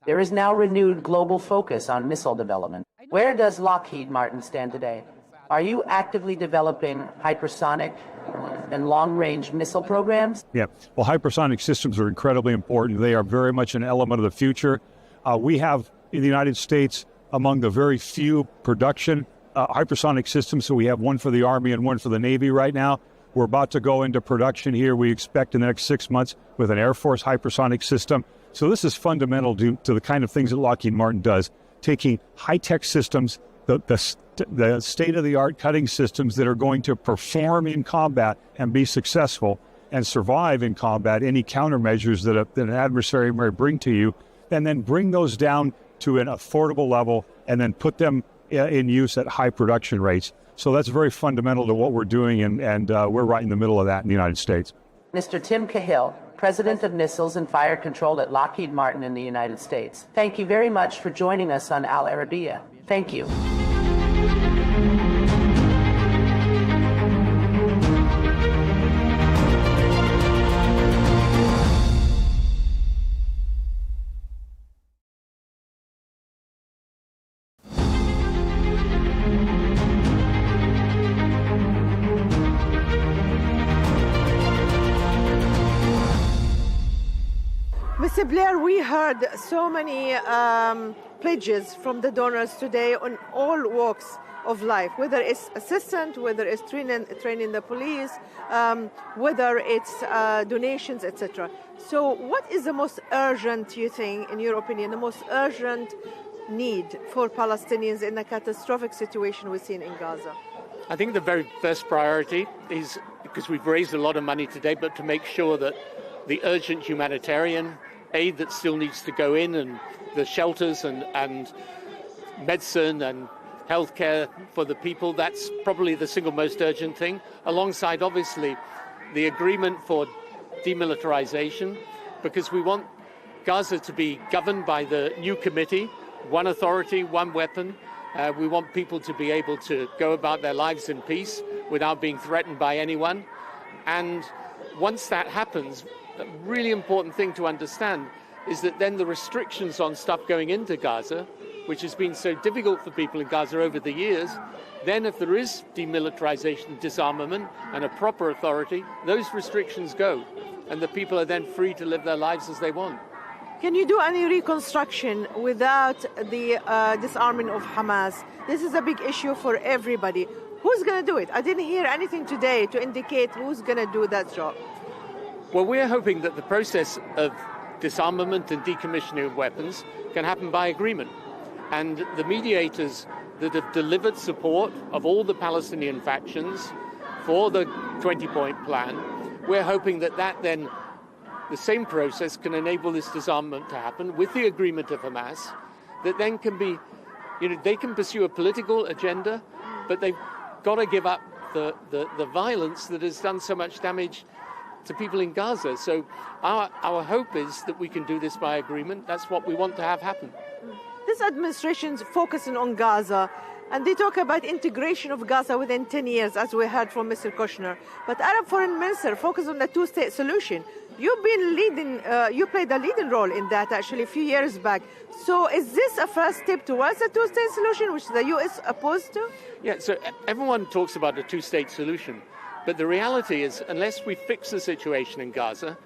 there is now renewed global focus on missile development. Where does Lockheed Martin stand today? Are you actively developing hypersonic and long-range missile programs? Yeah, well, hypersonic systems are incredibly important. They are very much an element of the future. We have, in the United States, among the very few production hypersonic systems, so we have one for the Army and one for the Navy right now. We're about to go into production here, we expect in the next 6 months, with an Air Force hypersonic system. So this is fundamental to the kind of things that Lockheed Martin does, taking high-tech systems, the state-of-the-art cutting systems that are going to perform in combat and be successful and survive in combat, any countermeasures that an adversary may bring to you, and then bring those down to an affordable level and then put them in use at high production rates. So that's very fundamental to what we're doing, and we're right in the middle of that in the United States. Mr. Tim Cahill, President of Missiles and Fire Control at Lockheed Martin in the United States. Thank you very much for joining us on Al Arabiya. Thank you. Mr. Blair, we heard so many pledges from the donors today on all walks of life, whether it's assistance, whether it's training the police, whether it's donations, etc. So what is the most urgent, you think, in your opinion, the most urgent need for Palestinians in the catastrophic situation we've seen in Gaza? I think the very first priority is, because we've raised a lot of money today, but to make sure that the urgent humanitarian aid that still needs to go in, and the shelters and medicine and healthcare for the people, that's probably the single most urgent thing, alongside obviously the agreement for demilitarization, because we want Gaza to be governed by the new committee, one authority, one weapon. We want people to be able to go about their lives in peace without being threatened by anyone. And once that happens, a really important thing to understand is that then the restrictions on stuff going into Gaza, which has been so difficult for people in Gaza over the years, then if there is demilitarization, disarmament, and a proper authority, those restrictions go, and the people are then free to live their lives as they want. Can you do any reconstruction without the disarming of Hamas? This is a big issue for everybody. Who's going to do it? I didn't hear anything today to indicate who's going to do that job. Well, we're hoping that the process of disarmament and decommissioning of weapons can happen by agreement. And the mediators that have delivered support of all the Palestinian factions for the 20-point plan, we're hoping that then the same process can enable this disarmament to happen with the agreement of Hamas, that then can be, they can pursue a political agenda, but they've got to give up the violence that has done so much damage to people in Gaza. So our hope is that we can do this by agreement. That's what we want to have happen. This administration's focusing on Gaza, and they talk about integration of Gaza within 10 years, as we heard from Mr. Kushner. But Arab Foreign Minister focused on the two-state solution. You've been leading, you played a leading role in that actually a few years back. So is this a first step towards a two-state solution, which the U.S. opposed to? Yeah, so everyone talks about a two-state solution. But the reality is, unless we fix the situation in Gaza,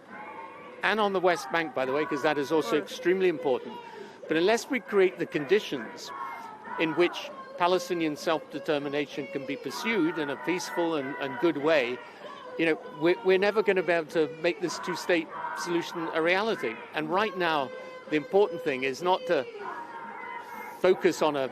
and on the West Bank, by the way, because that is also extremely important, but unless we create the conditions in which Palestinian self-determination can be pursued in a peaceful and good way, we're never going to be able to make this two-state solution a reality. And right now, the important thing is not to focus on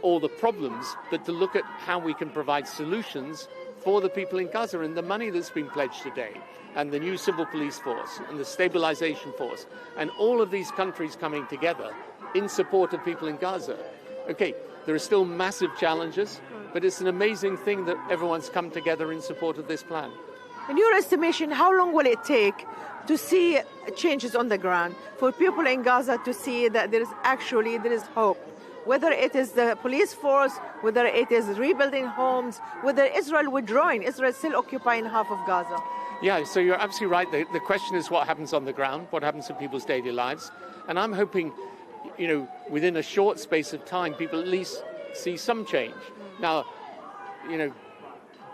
all the problems, but to look at how we can provide solutions for the people in Gaza. And the money that's been pledged today, and the new civil police force, and the stabilization force, and all of these countries coming together in support of people in Gaza. Okay, there are still massive challenges, but it's an amazing thing that everyone's come together in support of this plan. In your estimation, how long will it take to see changes on the ground, for people in Gaza to see that there is hope? Whether it is the police force, whether it is rebuilding homes, whether Israel withdrawing, Israel still occupying half of Gaza. Yeah, so you're absolutely right. The question is what happens on the ground, what happens in people's daily lives. And I'm hoping, within a short space of time, people at least see some change. Now,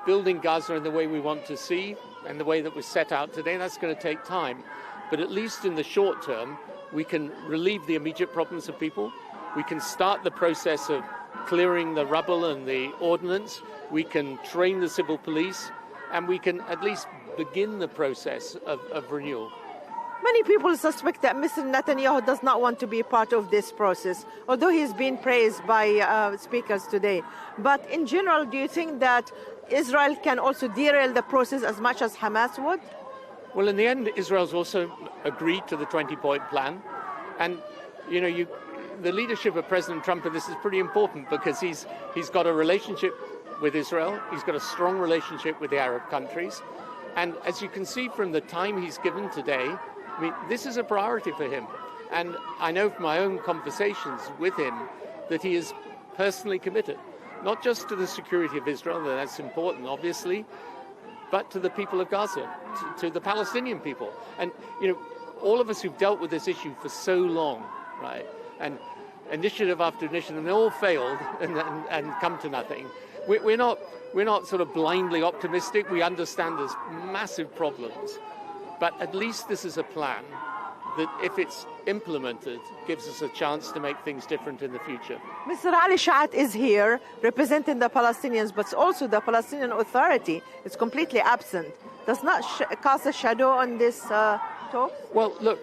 building Gaza in the way we want to see and the way that was set out today, that's going to take time. But at least in the short term, we can relieve the immediate problems of people. We can start the process of clearing the rubble and the ordnance. We can train the civil police, and we can at least begin the process of renewal. Many people suspect that Mr. Netanyahu does not want to be part of this process, although he's been praised by speakers today. But in general, do you think that Israel can also derail the process as much as Hamas would? Well, in the end, Israel's also agreed to the 20-point plan. And, the leadership of President Trump in this is pretty important, because he's got a relationship with Israel. He's got a strong relationship with the Arab countries. And as you can see from the time he's given today, this is a priority for him. And I know from my own conversations with him that he is personally committed, not just to the security of Israel, that's important, obviously, but to the people of Gaza, to the Palestinian people. And, all of us who've dealt with this issue for so long, right, and initiative after initiative, and they all failed and come to nothing. We're not sort of blindly optimistic. We understand there's massive problems. But at least this is a plan that, if it's implemented, gives us a chance to make things different in the future. Mr. Ali Shaat is here representing the Palestinians, but also the Palestinian Authority is completely absent. Does not cast a shadow on this talk? Well, look,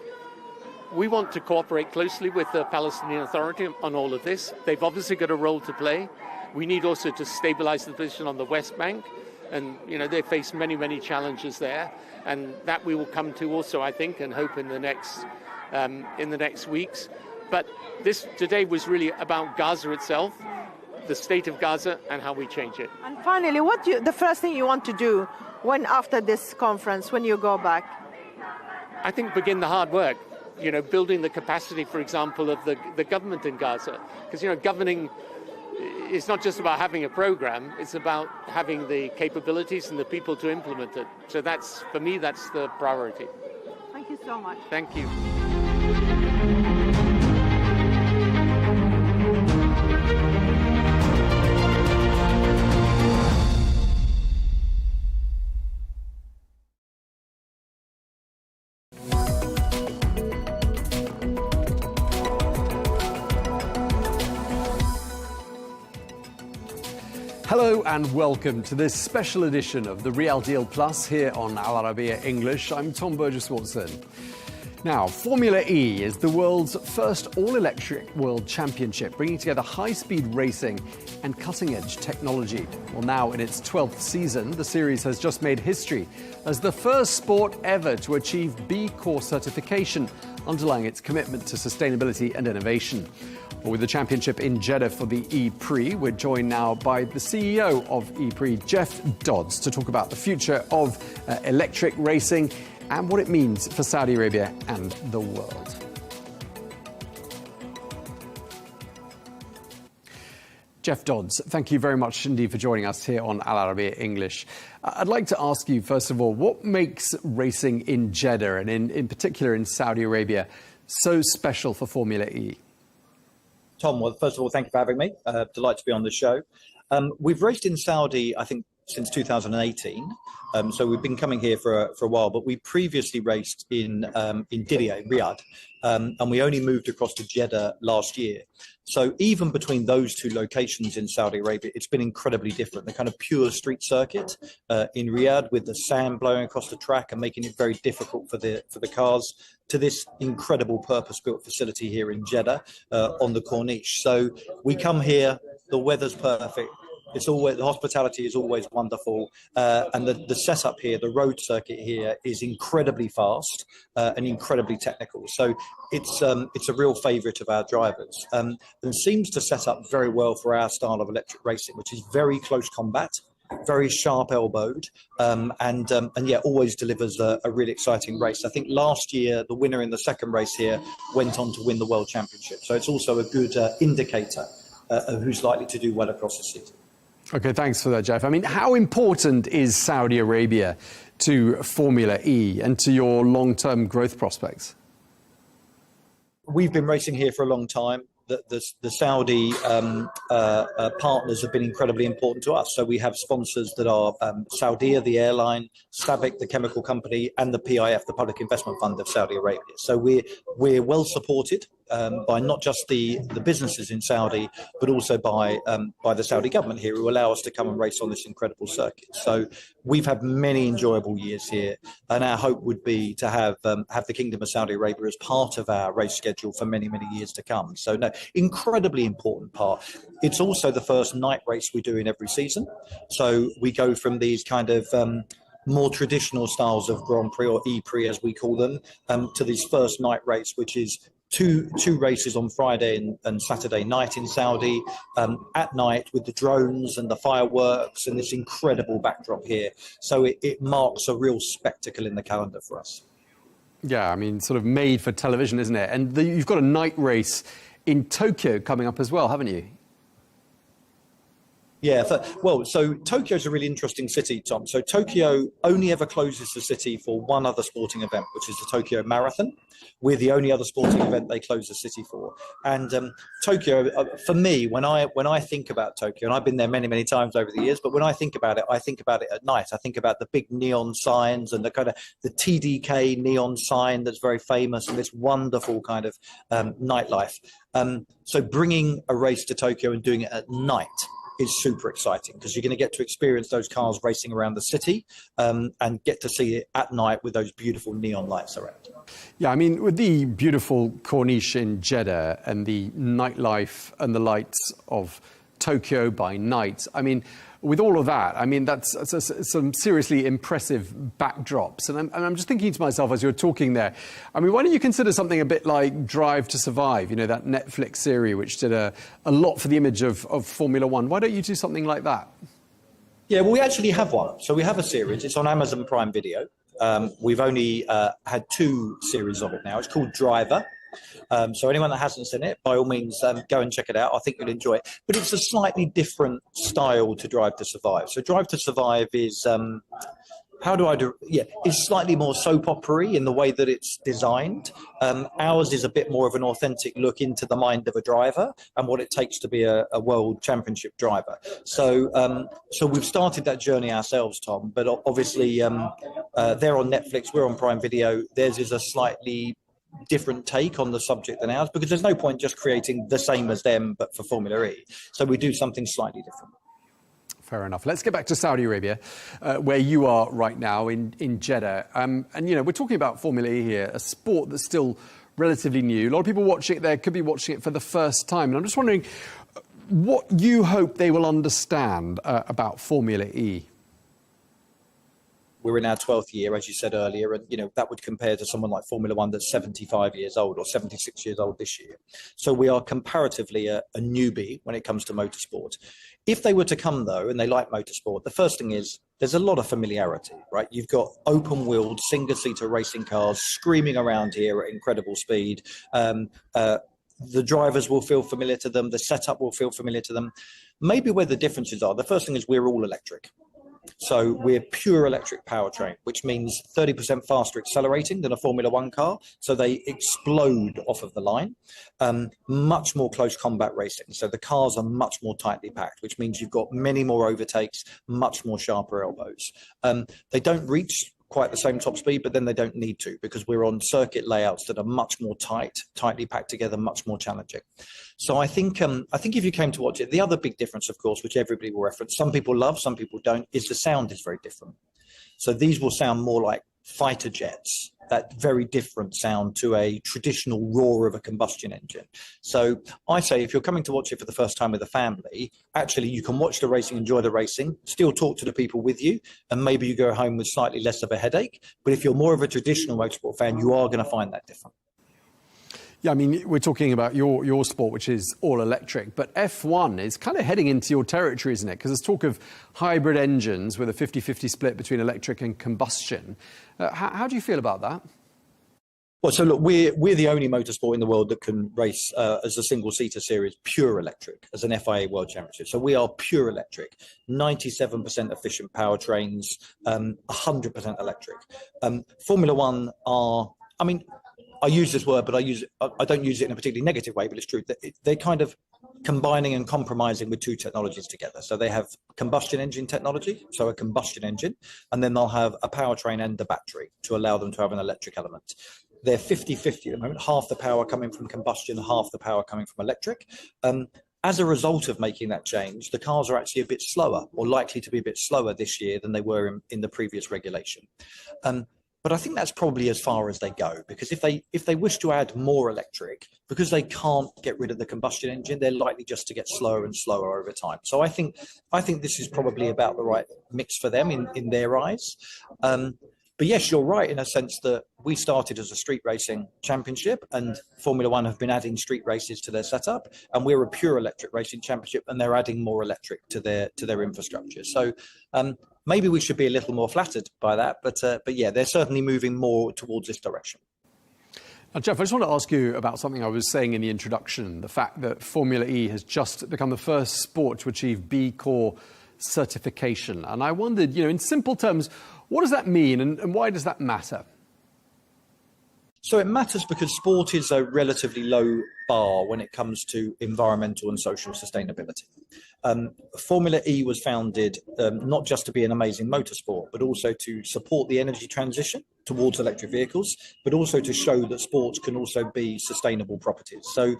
we want to cooperate closely with the Palestinian Authority on all of this. They've obviously got a role to play. We need also to stabilize the position on the West Bank. And, they face many, many challenges there. And that we will come to also, I think, and hope in the next weeks. But this today was really about Gaza itself. the state of Gaza and how we change it. And finally, the first thing you want to do after this conference, when you go back? I think begin the hard work, building the capacity, for example, of the government in Gaza. Because, governing is not just about having a program, it's about having the capabilities and the people to implement it. So for me, that's the priority. Thank you so much. Thank you. Hello and welcome to this special edition of the Real Deal Plus here on Arabiya English. I'm Tom Burges Watson. Now, Formula E is the world's first all-electric world championship, bringing together high-speed racing and cutting-edge technology. Well, now in its 12th season, the series has just made history as the first sport ever to achieve B Corp certification, underlying its commitment to sustainability and innovation. Well, with the championship in Jeddah for the E-Prix, we're joined now by the CEO of E-Prix, Jeff Dodds, to talk about the future of electric racing and what it means for Saudi Arabia and the world. Jeff Dodds, thank you very much indeed for joining us here on Al Arabiya English. I'd like to ask you, first of all, what makes racing in Jeddah and in particular in Saudi Arabia so special for Formula E? Tom, well, first of all, thank you for having me. Delighted to be on the show. We've raced in Saudi, I think, since 2018. So we've been coming here for a while, but we previously raced in Diriyah, Riyadh, and we only moved across to Jeddah last year. So even between those two locations in Saudi Arabia, it's been incredibly different. The kind of pure street circuit in Riyadh with the sand blowing across the track and making it very difficult for the cars, to this incredible purpose-built facility here in Jeddah on the Corniche. So we come here, the weather's perfect. The hospitality is always wonderful, and the setup here, the road circuit here, is incredibly fast and incredibly technical. So it's a real favourite of our drivers, and seems to set up very well for our style of electric racing, which is very close combat, very sharp elbowed, and yeah, always delivers a really exciting race. I think last year the winner in the second race here went on to win the World Championship. So it's also a good indicator of who's likely to do well across the season. Okay, thanks for that, Jeff. I mean, how important is Saudi Arabia to Formula E and to your long-term growth prospects? We've been racing here for a long time. The Saudi partners have been incredibly important to us. So we have sponsors that are Saudia, the airline, SABIC, the chemical company, and the PIF, the Public Investment Fund of Saudi Arabia. So we're well supported by not just the businesses in Saudi, but also by the Saudi government here, who allow us to come and race on this incredible circuit. So we've had many enjoyable years here, and our hope would be to have the Kingdom of Saudi Arabia as part of our race schedule for many, many years to come. So no, incredibly important part. It's also the first night race we do in every season. So we go from these kind of more traditional styles of Grand Prix, or E-Prix as we call them, to this first night race, which is two races on Friday and Saturday night in Saudi, at night with the drones and the fireworks and this incredible backdrop here. So it marks a real spectacle in the calendar for us. Yeah, I mean, sort of made for television, isn't it? And you've got a night race in Tokyo coming up as well, haven't you? Yeah, so Tokyo's a really interesting city, Tom. So Tokyo only ever closes the city for one other sporting event, which is the Tokyo Marathon. We're the only other sporting event they close the city for. And Tokyo, for me, when I think about Tokyo, and I've been there many, many times over the years, but when I think about it at night. I think about the big neon signs and the kind of the TDK neon sign that's very famous, and this wonderful kind of nightlife. So bringing a race to Tokyo and doing it at night is super exciting, because you're going to get to experience those cars racing around the city and get to see it at night with those beautiful neon lights around. Yeah, I mean, with the beautiful Corniche in Jeddah and the nightlife and the lights of Tokyo by night, I mean, with all of that, I mean, that's some seriously impressive backdrops. And I'm just thinking to myself as you're talking there, I mean, why don't you consider something a bit like Drive to Survive, you know, that Netflix series which did a lot for the image of Formula One? Why don't you do something like that? Yeah, well, we actually have one. So we have a series. It's on Amazon Prime Video. We've only had 2 series of it now. It's called Driver. So anyone that hasn't seen it, by all means, go and check it out. I think you'll enjoy it. But it's a slightly different style to Drive to Survive. So Drive to Survive is, it's slightly more soap opera-y in the way that it's designed. Ours is a bit more of an authentic look into the mind of a driver and what it takes to be a world championship driver. So we've started that journey ourselves, Tom, but obviously they're on Netflix, we're on Prime Video. Theirs is a slightly different take on the subject than ours, because there's no point just creating the same as them but for Formula E. So we do something slightly different. Fair enough. Let's get back to Saudi Arabia, where you are right now in Jeddah. And, you know, we're talking about Formula E here, a sport that's still relatively new. A lot of people watching it there could be watching it for the first time. And I'm just wondering what you hope they will understand about Formula E. We're in our 12th year, as you said earlier, and you know that would compare to someone like Formula One that's 75 years old or 76 years old this year. So we are comparatively a newbie when it comes to motorsport. If they were to come, though, and they like motorsport, the first thing is there's a lot of familiarity, right? You've got open-wheeled, single-seater racing cars screaming around here at incredible speed. The drivers will feel familiar to them. The setup will feel familiar to them. Maybe where the differences are, the first thing is we're all electric. So we're pure electric powertrain, which means 30% faster accelerating than a Formula One car. So they explode off of the line. Much more close combat racing. So the cars are much more tightly packed, which means you've got many more overtakes, much more sharper elbows. They don't reach quite the same top speed, but then they don't need to, because we're on circuit layouts that are much more tightly packed together, much more challenging. So I think if you came to watch it, the other big difference, of course, which everybody will reference, some people love, some people don't, is the sound is very different. So these will sound more like fighter jets, that very different sound to a traditional roar of a combustion engine. So I say if you're coming to watch it for the first time with a family, actually you can watch the racing, enjoy the racing, still talk to the people with you, and maybe you go home with slightly less of a headache. But if you're more of a traditional motorsport fan, you are going to find that different. Yeah, I mean, we're talking about your sport, which is all electric, but F1 is kind of heading into your territory, isn't it? Because there's talk of hybrid engines with a 50-50 split between electric and combustion. How do you feel about that? Well, so look, we're the only motorsport in the world that can race as a single-seater series, pure electric, as an FIA World Championship. So we are pure electric, 97% efficient powertrains, 100% electric. Formula One are, I mean, I use this word, but I don't use it in a particularly negative way, but it's true. They're kind of combining and compromising with 2 technologies together. So they have combustion engine technology, so a combustion engine, and then they'll have a powertrain and a battery to allow them to have an electric element. They're 50-50 at the moment, half the power coming from combustion, half the power coming from electric. As a result of making that change, the cars are actually a bit slower, or likely to be a bit slower this year than they were in the previous regulation. But I think that's probably as far as they go, because if they wish to add more electric, because they can't get rid of the combustion engine, they're likely just to get slower and slower over time. So I think this is probably about the right mix for them in their eyes. But yes, you're right in a sense that we started as a street racing championship, and Formula One have been adding street races to their setup, and we're a pure electric racing championship, and they're adding more electric to their infrastructure. So maybe we should be a little more flattered by that, but yeah, they're certainly moving more towards this direction. Now, Jeff, I just want to ask you about something I was saying in the introduction, the fact that Formula E has just become the first sport to achieve B Corp certification. And I wondered, you know, in simple terms, what does that mean, and why does that matter? So it matters because sport is a relatively low bar when it comes to environmental and social sustainability. Formula E was founded not just to be an amazing motorsport, but also to support the energy transition towards electric vehicles, but also to show that sports can also be sustainable properties. So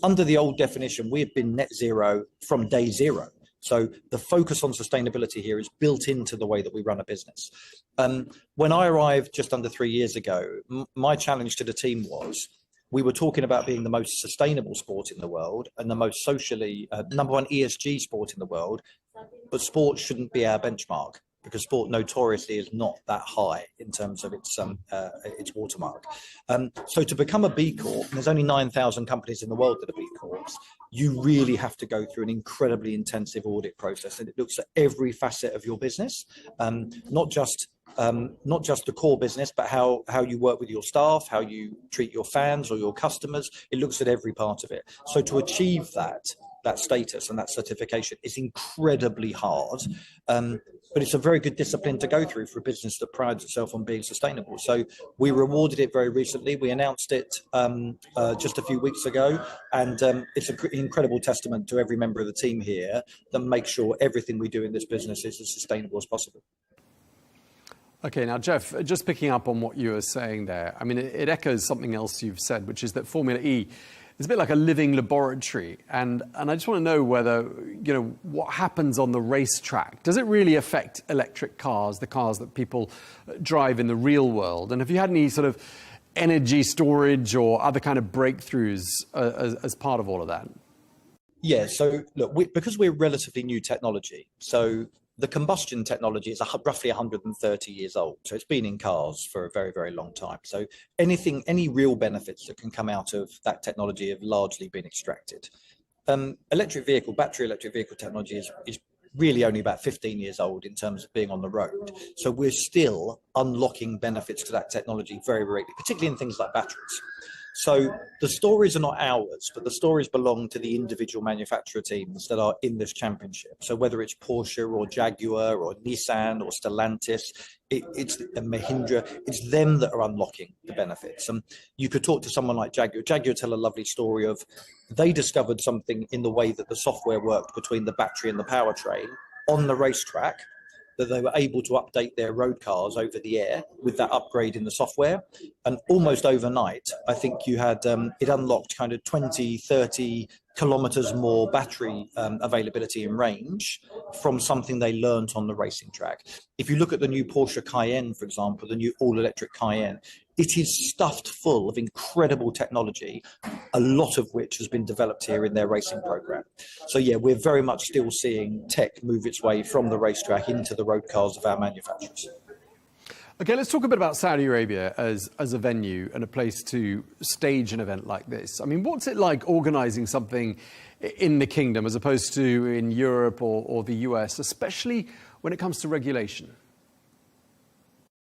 under the old definition, we have been net zero from day zero. So the focus on sustainability here is built into the way that we run a business. When I arrived just under 3 years ago, my challenge to the team was, we were talking about being the most sustainable sport in the world and the most socially, #1 ESG sport in the world, but sport shouldn't be our benchmark, because sport notoriously is not that high in terms of its watermark. So to become a B Corp, and there's only 9,000 companies in the world that are B Corps, you really have to go through an incredibly intensive audit process, and it looks at every facet of your business, not just the core business, but how you work with your staff, how you treat your fans or your customers. It looks at every part of it. So to achieve that status and that certification is incredibly hard, but it's a very good discipline to go through for a business that prides itself on being sustainable. So we rewarded it very recently. We announced it just a few weeks ago, and it's an incredible testament to every member of the team here that makes sure everything we do in this business is as sustainable as possible. Okay, now, Jeff, just picking up on what you were saying there, I mean, it echoes something else you've said, which is that Formula E is a bit like a living laboratory. And I just want to know whether, what happens on the racetrack. Does it really affect electric cars, the cars that people drive in the real world? And have you had any sort of energy storage or other kind of breakthroughs as part of all of that? Yeah, so look, because we're relatively new technology, so the combustion technology is roughly 130 years old. So it's been in cars for a very, very long time. So any real benefits that can come out of that technology have largely been extracted. Battery electric vehicle technology is really only about 15 years old in terms of being on the road. So we're still unlocking benefits to that technology very, very, particularly in things like batteries. So the stories are not ours, but the stories belong to the individual manufacturer teams that are in this championship. So whether it's Porsche or Jaguar or Nissan or Stellantis, it's Mahindra, it's them that are unlocking the benefits. And you could talk to someone like Jaguar. Jaguar tell a lovely story of they discovered something in the way that the software worked between the battery and the powertrain on the racetrack, that they were able to update their road cars over the air with that upgrade in the software. And almost overnight, I think you had, it unlocked kind of 20, 30 kilometers more battery availability and range from something they learned on the racing track. If you look at the new Porsche Cayenne, for example, the new all-electric Cayenne, it is stuffed full of incredible technology, a lot of which has been developed here in their racing program. So yeah, we're very much still seeing tech move its way from the racetrack into the road cars of our manufacturers. Okay, let's talk a bit about Saudi Arabia as a venue and a place to stage an event like this. I mean, what's it like organising something in the kingdom as opposed to in Europe or the US, especially when it comes to regulation?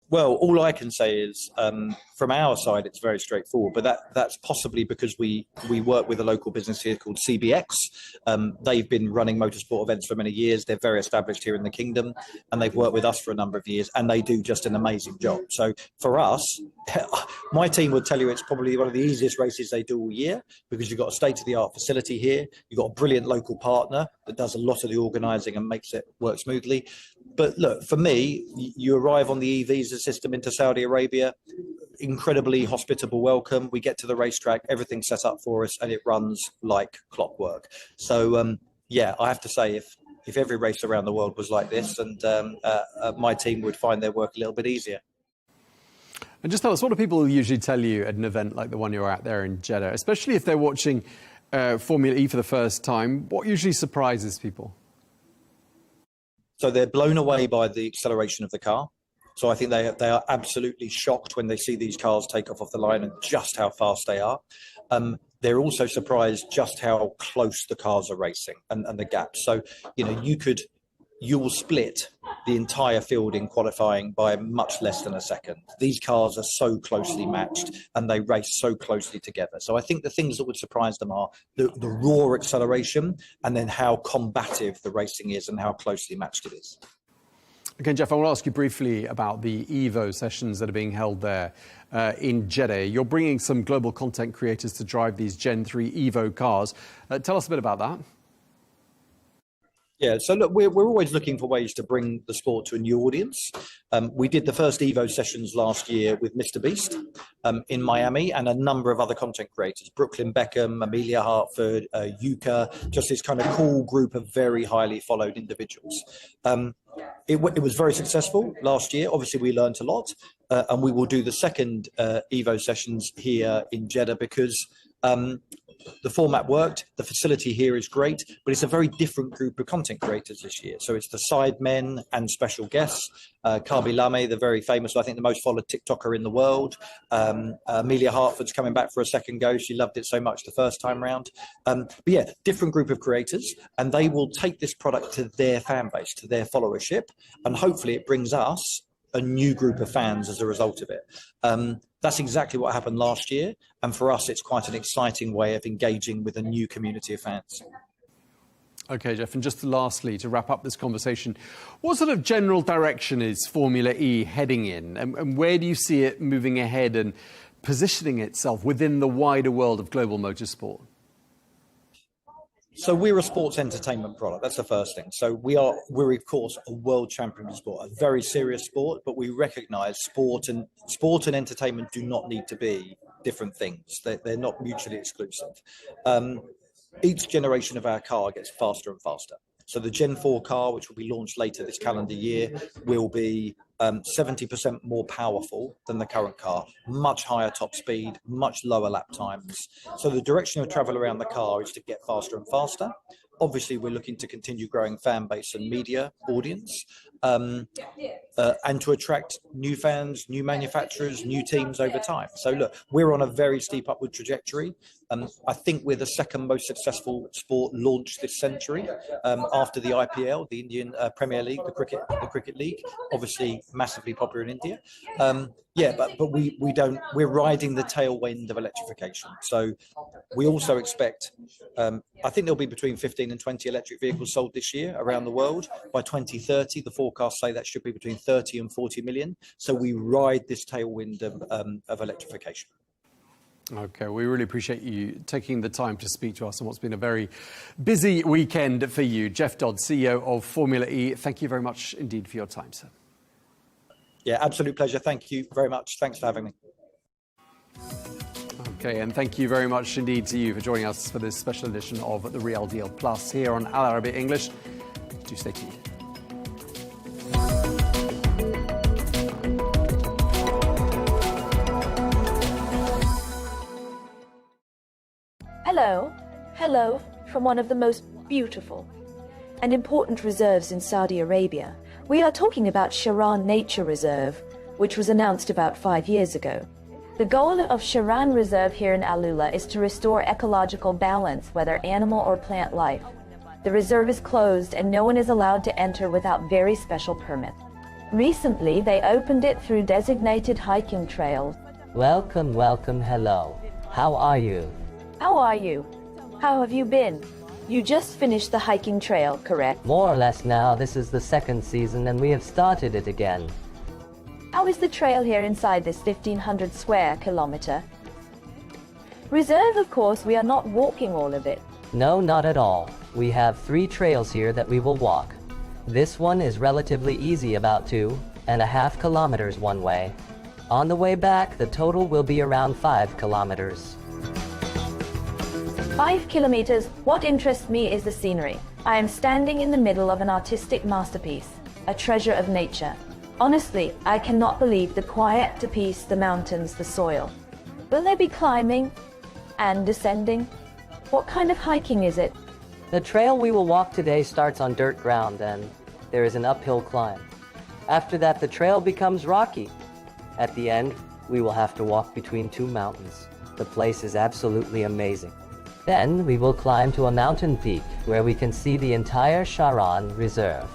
Well, all I can say is from our side, it's very straightforward, but that's possibly because we work with a local business here called CBX. They've been running motorsport events for many years. They're very established here in the kingdom, and they've worked with us for a number of years, and they do just an amazing job. So for us, my team would tell you it's probably one of the easiest races they do all year, because you've got a state-of-the-art facility here. You've got a brilliant local partner that does a lot of the organising and makes it work smoothly. But look, for me, you arrive on the e-visa system into Saudi Arabia, incredibly hospitable welcome. We get to the racetrack, everything's set up for us, and it runs like clockwork. So, yeah, I have to say, if every race around the world was like this, and my team would find their work a little bit easier. And just tell us, what do people usually tell you at an event like the one you're at there in Jeddah, especially if they're watching Formula E for the first time? What usually surprises people? So they're blown away by the acceleration of the car. So I think they are absolutely shocked when they see these cars take off the line and just how fast they are. They're also surprised just how close the cars are racing and the gaps. So, you will split the entire field in qualifying by much less than a second. These cars are so closely matched and they race so closely together. So I think the things that would surprise them are the raw acceleration, and then how combative the racing is and how closely matched it is. Okay, Jeff, I want to ask you briefly about the Evo sessions that are being held there in Jeddah. You're bringing some global content creators to drive these Gen 3 Evo cars. Tell us a bit about that. Yeah, so look, we're always looking for ways to bring the sport to a new audience. We did the first Evo sessions last year with Mr. Beast in Miami, and a number of other content creators, Brooklyn Beckham, Amelia Hartford, Yuka, just this kind of cool group of very highly followed individuals. It was very successful last year. Obviously, we learned a lot, and we will do the second Evo sessions here in Jeddah because the format worked. The facility here is great, but it's a very different group of content creators this year. So it's the Sidemen and special guests. Kabi Lame, the very famous, I think the most followed TikToker in the world. Amelia Hartford's coming back for a second go. She loved it so much the first time round. But yeah, different group of creators, and they will take this product to their fan base, to their followership, and hopefully it brings us a new group of fans as a result of it. That's exactly what happened last year, and for us it's quite an exciting way of engaging with a new community of fans. Okay, Jeff, and just lastly, to wrap up this conversation, what sort of general direction is Formula E heading in, and where do you see it moving ahead and positioning itself within the wider world of global motorsport? So we're a sports entertainment product. That's the first thing. So we're of course a world champion of sport, a very serious sport, but we recognise sport and entertainment do not need to be different things. They're not mutually exclusive. Each generation of our car gets faster and faster. So the Gen 4 car, which will be launched later this calendar year, will be 70% more powerful than the current car, much higher top speed, much lower lap times. So the direction of travel around the car is to get faster and faster. Obviously, we're looking to continue growing fan base and media audience, and to attract new fans, new manufacturers, new teams over time. So look, we're on a very steep upward trajectory. I think we're the second most successful sport launched this century, after the IPL, the Indian Premier League, the cricket league, obviously massively popular in India. But we're riding the tailwind of electrification. So we also expect, I think there'll be between 15 and 20 electric vehicles sold this year around the world. By 2030, the forecasts say that should be between 30 and 40 million. So we ride this tailwind of electrification. Okay, we really appreciate you taking the time to speak to us on what's been a very busy weekend for you. Jeff Dodd, CEO of Formula E, thank you very much indeed for your time, sir. Yeah, absolute pleasure. Thank you very much. Thanks for having me. Okay, and thank you very much indeed to you for joining us for this special edition of The Real Deal Plus here on Arabiya English. Do stay tuned. Hello from one of the most beautiful and important reserves in Saudi Arabia. We are talking about Sharran Nature Reserve, which was announced about 5 years ago. The goal of Sharran Reserve here in Alula is to restore ecological balance, whether animal or plant life. The reserve is closed and no one is allowed to enter without very special permit. Recently, they opened it through designated hiking trails. Welcome, hello. How are you? How are you? How have you been? You just finished the hiking trail, correct? More or less now. This is the second season and we have started it again. How is the trail here inside this 1,500 square kilometer? Reserve, of course, we are not walking all of it. No, not at all. We have 3 trails here that we will walk. This one is relatively easy, about 2.5 kilometers one way. On the way back, the total will be around 5 kilometers. 5 kilometers. What interests me is the scenery. I am standing in the middle of an artistic masterpiece, a treasure of nature. Honestly, I cannot believe the quiet, the peace, the mountains, the soil. Will there be climbing and descending? What kind of hiking is it? The trail we will walk today starts on dirt ground and there is an uphill climb. After that, the trail becomes rocky. At the end, we will have to walk between 2 mountains. The place is absolutely amazing. Then we will climb to a mountain peak where we can see the entire Sharran Reserve.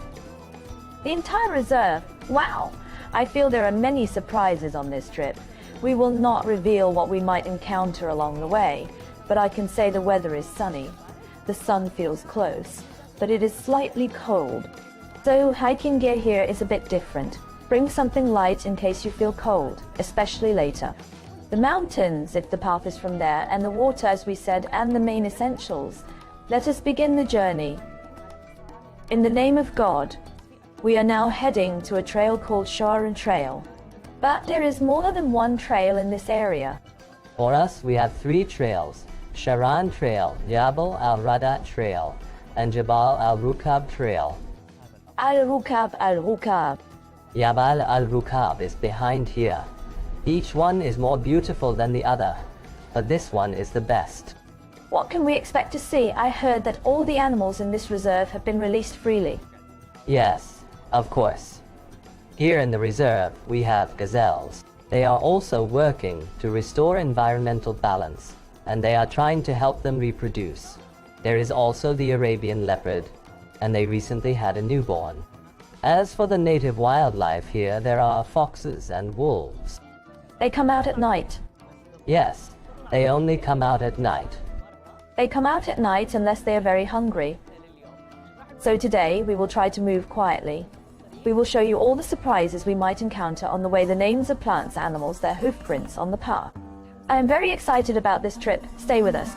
The entire reserve? Wow! I feel there are many surprises on this trip. We will not reveal what we might encounter along the way, but I can say the weather is sunny. The sun feels close, but it is slightly cold. So hiking gear here is a bit different. Bring something light in case you feel cold, especially later. The mountains, if the path is from there, and the water, as we said, and the main essentials. Let us begin the journey. In the name of God, we are now heading to a trail called Sharran Trail. But there is more than one trail in this area. For us, we have 3 trails. Sharran Trail, Jabal al-Radat Trail, and Jabal al-Rukab Trail. Al-Rukab. Jabal al-Rukab is behind here. Each one is more beautiful than the other, but this one is the best. What can we expect to see? I heard that all the animals in this reserve have been released freely. Yes, of course. Here in the reserve, we have gazelles. They are also working to restore environmental balance, and they are trying to help them reproduce. There is also the Arabian leopard, and they recently had a newborn. As for the native wildlife here, there are foxes and wolves. They come out at night. Yes, they only come out at night. They come out at night unless they are very hungry. So today, we will try to move quietly. We will show you all the surprises we might encounter on the way, the names of plants, animals, their hoof prints on the path. I am very excited about this trip. Stay with us.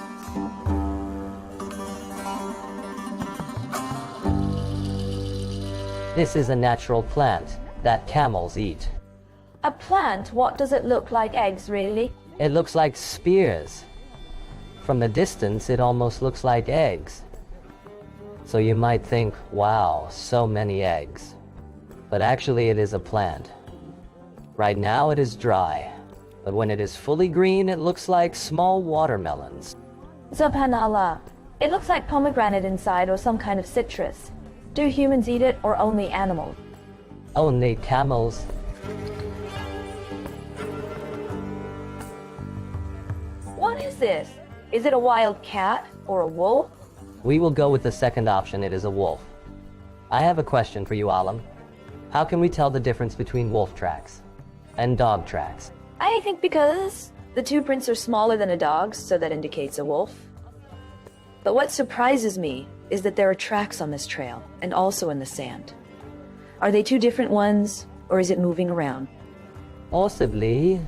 This is a natural plant that camels eat. A plant? What does it look like? Eggs, really? It looks like spears. From the distance, it almost looks like eggs. So you might think, wow, so many eggs. But actually it is a plant. Right now it is dry, but when it is fully green, it looks like small watermelons. Subhanallah. It looks like pomegranate inside or some kind of citrus. Do humans eat it or only animals? Only camels. What is this? Is it a wild cat or a wolf? We will go with the second option. It is a wolf. I have a question for you, Alam. How can we tell the difference between wolf tracks and dog tracks? I think because the two prints are smaller than a dog's, so that indicates a wolf. But what surprises me is that there are tracks on this trail and also in the sand. Are they two different ones, or is it moving around? Possibly.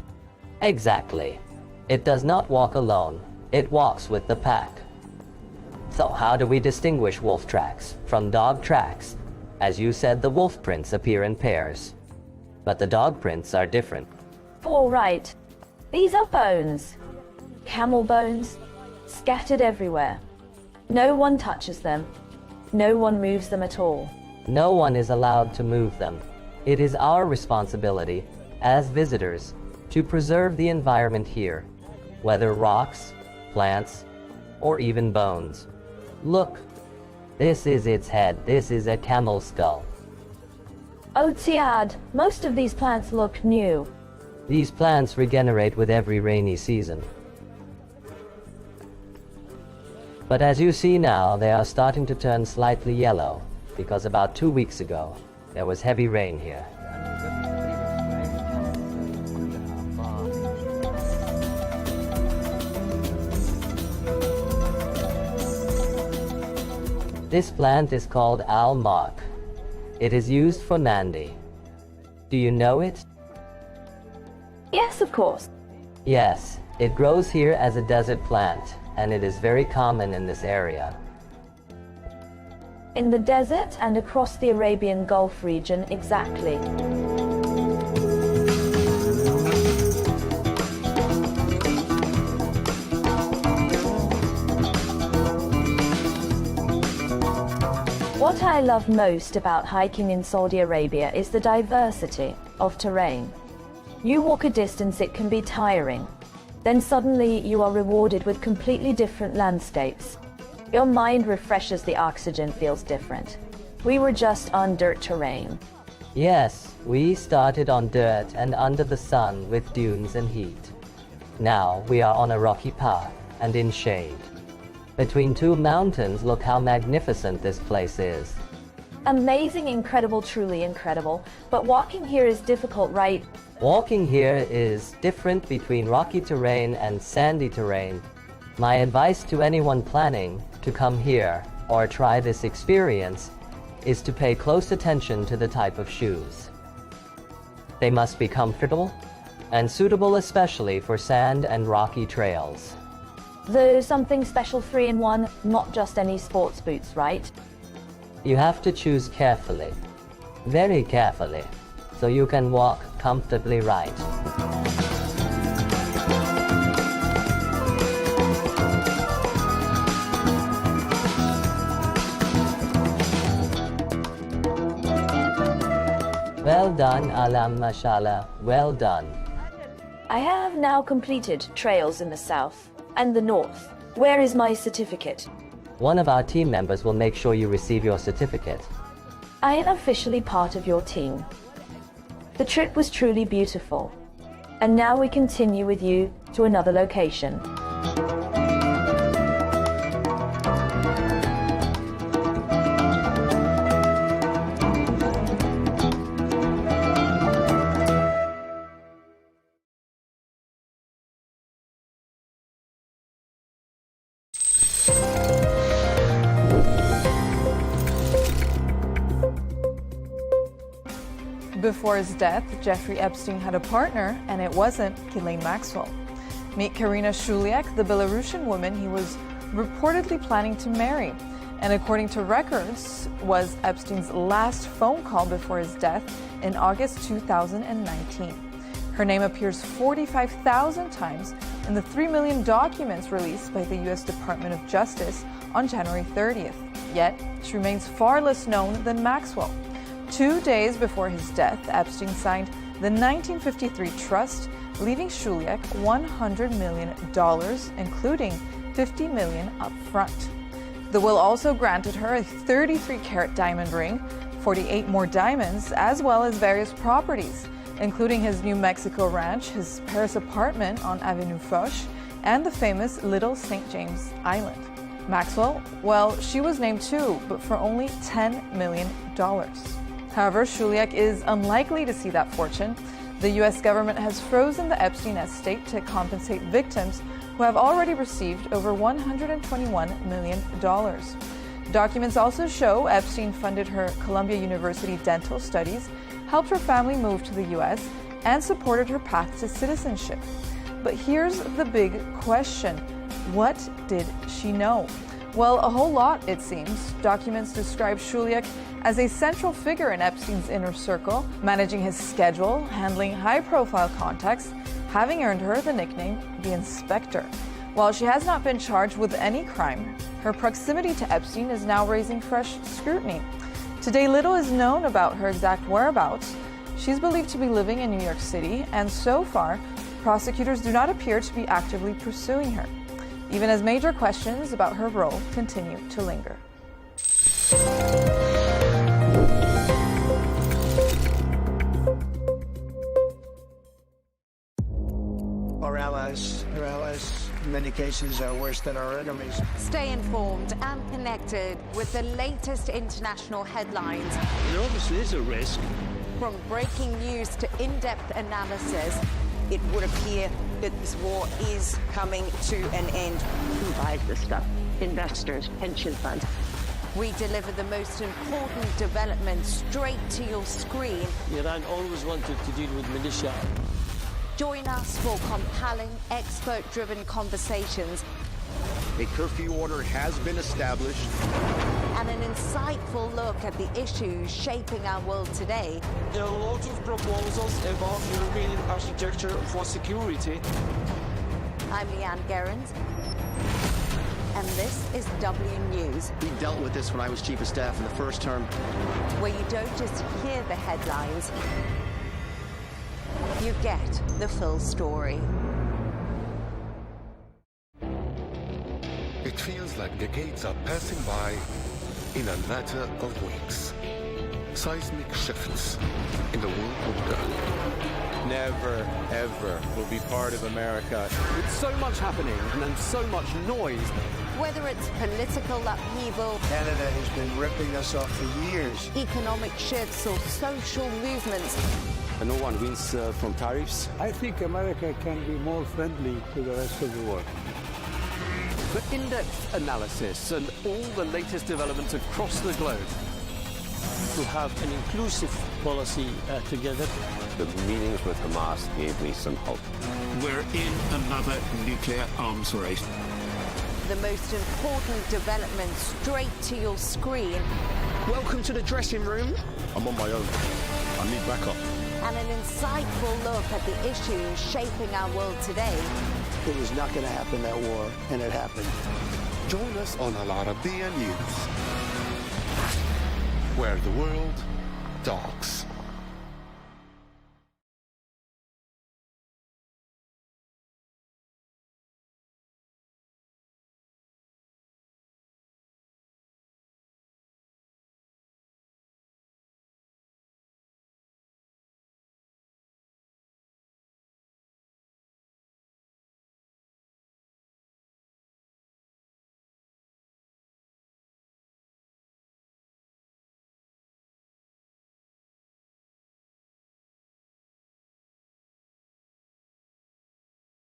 Exactly. It does not walk alone. It walks with the pack. So how do we distinguish wolf tracks from dog tracks? As you said, the wolf prints appear in pairs, but the dog prints are different. All right. These are bones. Camel bones, scattered everywhere. No one touches them. No one moves them at all. No one is allowed to move them. It is our responsibility, as visitors, to preserve the environment here, whether rocks, plants, or even bones. Look, this is its head. This is a camel skull. Oh, Tiad, most of these plants look new. These plants regenerate with every rainy season. But as you see now, they are starting to turn slightly yellow, because about 2 weeks ago, there was heavy rain here. This plant is called al-mak. It is used for Nandi. Do you know it? Yes, of course. Yes, it grows here as a desert plant, and it is very common in this area. In the desert and across the Arabian Gulf region, exactly. What I love most about hiking in Saudi Arabia is the diversity of terrain. You walk a distance, it can be tiring. Then suddenly you are rewarded with completely different landscapes. Your mind refreshes, the oxygen feels different. We were just on dirt terrain. Yes, we started on dirt and under the sun with dunes and heat. Now we are on a rocky path and in shade. Between two mountains, look how magnificent this place is. Amazing, incredible, truly incredible. But walking here is difficult, right? Walking here is different between rocky terrain and sandy terrain. My advice to anyone planning to come here or try this experience is to pay close attention to the type of shoes. They must be comfortable and suitable especially for sand and rocky trails. There's something special 3-in-1, not just any sports boots, right? You have to choose carefully, very carefully, so you can walk comfortably right. Well done, Alam, mashallah, well done. I have now completed trails in the south and the north. Where is my certificate? One of our team members will make sure you receive your certificate. I am officially part of your team. The trip was truly beautiful. And now we continue with you to another location. Before his death, Jeffrey Epstein had a partner, and it wasn't Ghislaine Maxwell. Meet Karina Shuliak, the Belarusian woman he was reportedly planning to marry, and according to records, was Epstein's last phone call before his death in August 2019. Her name appears 45,000 times in the 3 million documents released by the U.S. Department of Justice on January 30th. Yet, she remains far less known than Maxwell. 2 days before his death, Epstein signed the 1953 trust, leaving Shuliak $100 million, including $50 million up front. The will also granted her a 33-carat diamond ring, 48 more diamonds, as well as various properties, including his New Mexico ranch, his Paris apartment on Avenue Foch, and the famous Little St. James Island. Maxwell, well, she was named too, but for only $10 million. However, Shuliak is unlikely to see that fortune. The U.S. government has frozen the Epstein estate to compensate victims who have already received over $121 million. Documents also show Epstein funded her Columbia University dental studies, helped her family move to the U.S., and supported her path to citizenship. But here's the big question. What did she know? Well, a whole lot, it seems. Documents describe Shuliak as a central figure in Epstein's inner circle, managing his schedule, handling high-profile contacts, having earned her the nickname the Inspector. While she has not been charged with any crime, her proximity to Epstein is now raising fresh scrutiny. Today, little is known about her exact whereabouts. She's believed to be living in New York City, and so far, prosecutors do not appear to be actively pursuing her, even as major questions about her role continue to linger. Our allies, in many cases, are worse than our enemies. Stay informed and connected with the latest international headlines. There obviously is a risk. From breaking news to in-depth analysis, it would appear that this war is coming to an end. Who buys this stuff? Investors, pension funds. we deliver the most important developments straight to your screen. Iran always wanted to deal with militia. Join us for compelling, expert-driven conversations. A curfew order has been established. And an insightful look at the issues shaping our world today. There are a lot of proposals about European architecture for security. I'm Leigh Ann Gerrans, and this is W News. We dealt with this when I was Chief of Staff in the first term. Where you don't just hear the headlines, you get the full story. It feels like decades are passing by in a matter of weeks. Seismic shifts in the world of God. Never, ever will be part of America. With so much happening and so much noise. Whether it's political upheaval, Canada has been ripping us off for years. Economic shifts or social movements. And no one wins from tariffs. I think America can be more friendly to the rest of the world. The in-depth analysis and all the latest developments across the globe. To have an inclusive policy together. The meetings with Hamas gave me some hope. We're in another nuclear arms race. The most important developments straight to your screen. Welcome to the dressing room. I'm on my own. I need backup. And an insightful look at the issues shaping our world today. It was not going to happen, that war, and it happened. Join us on Arabiya News, where the world talks.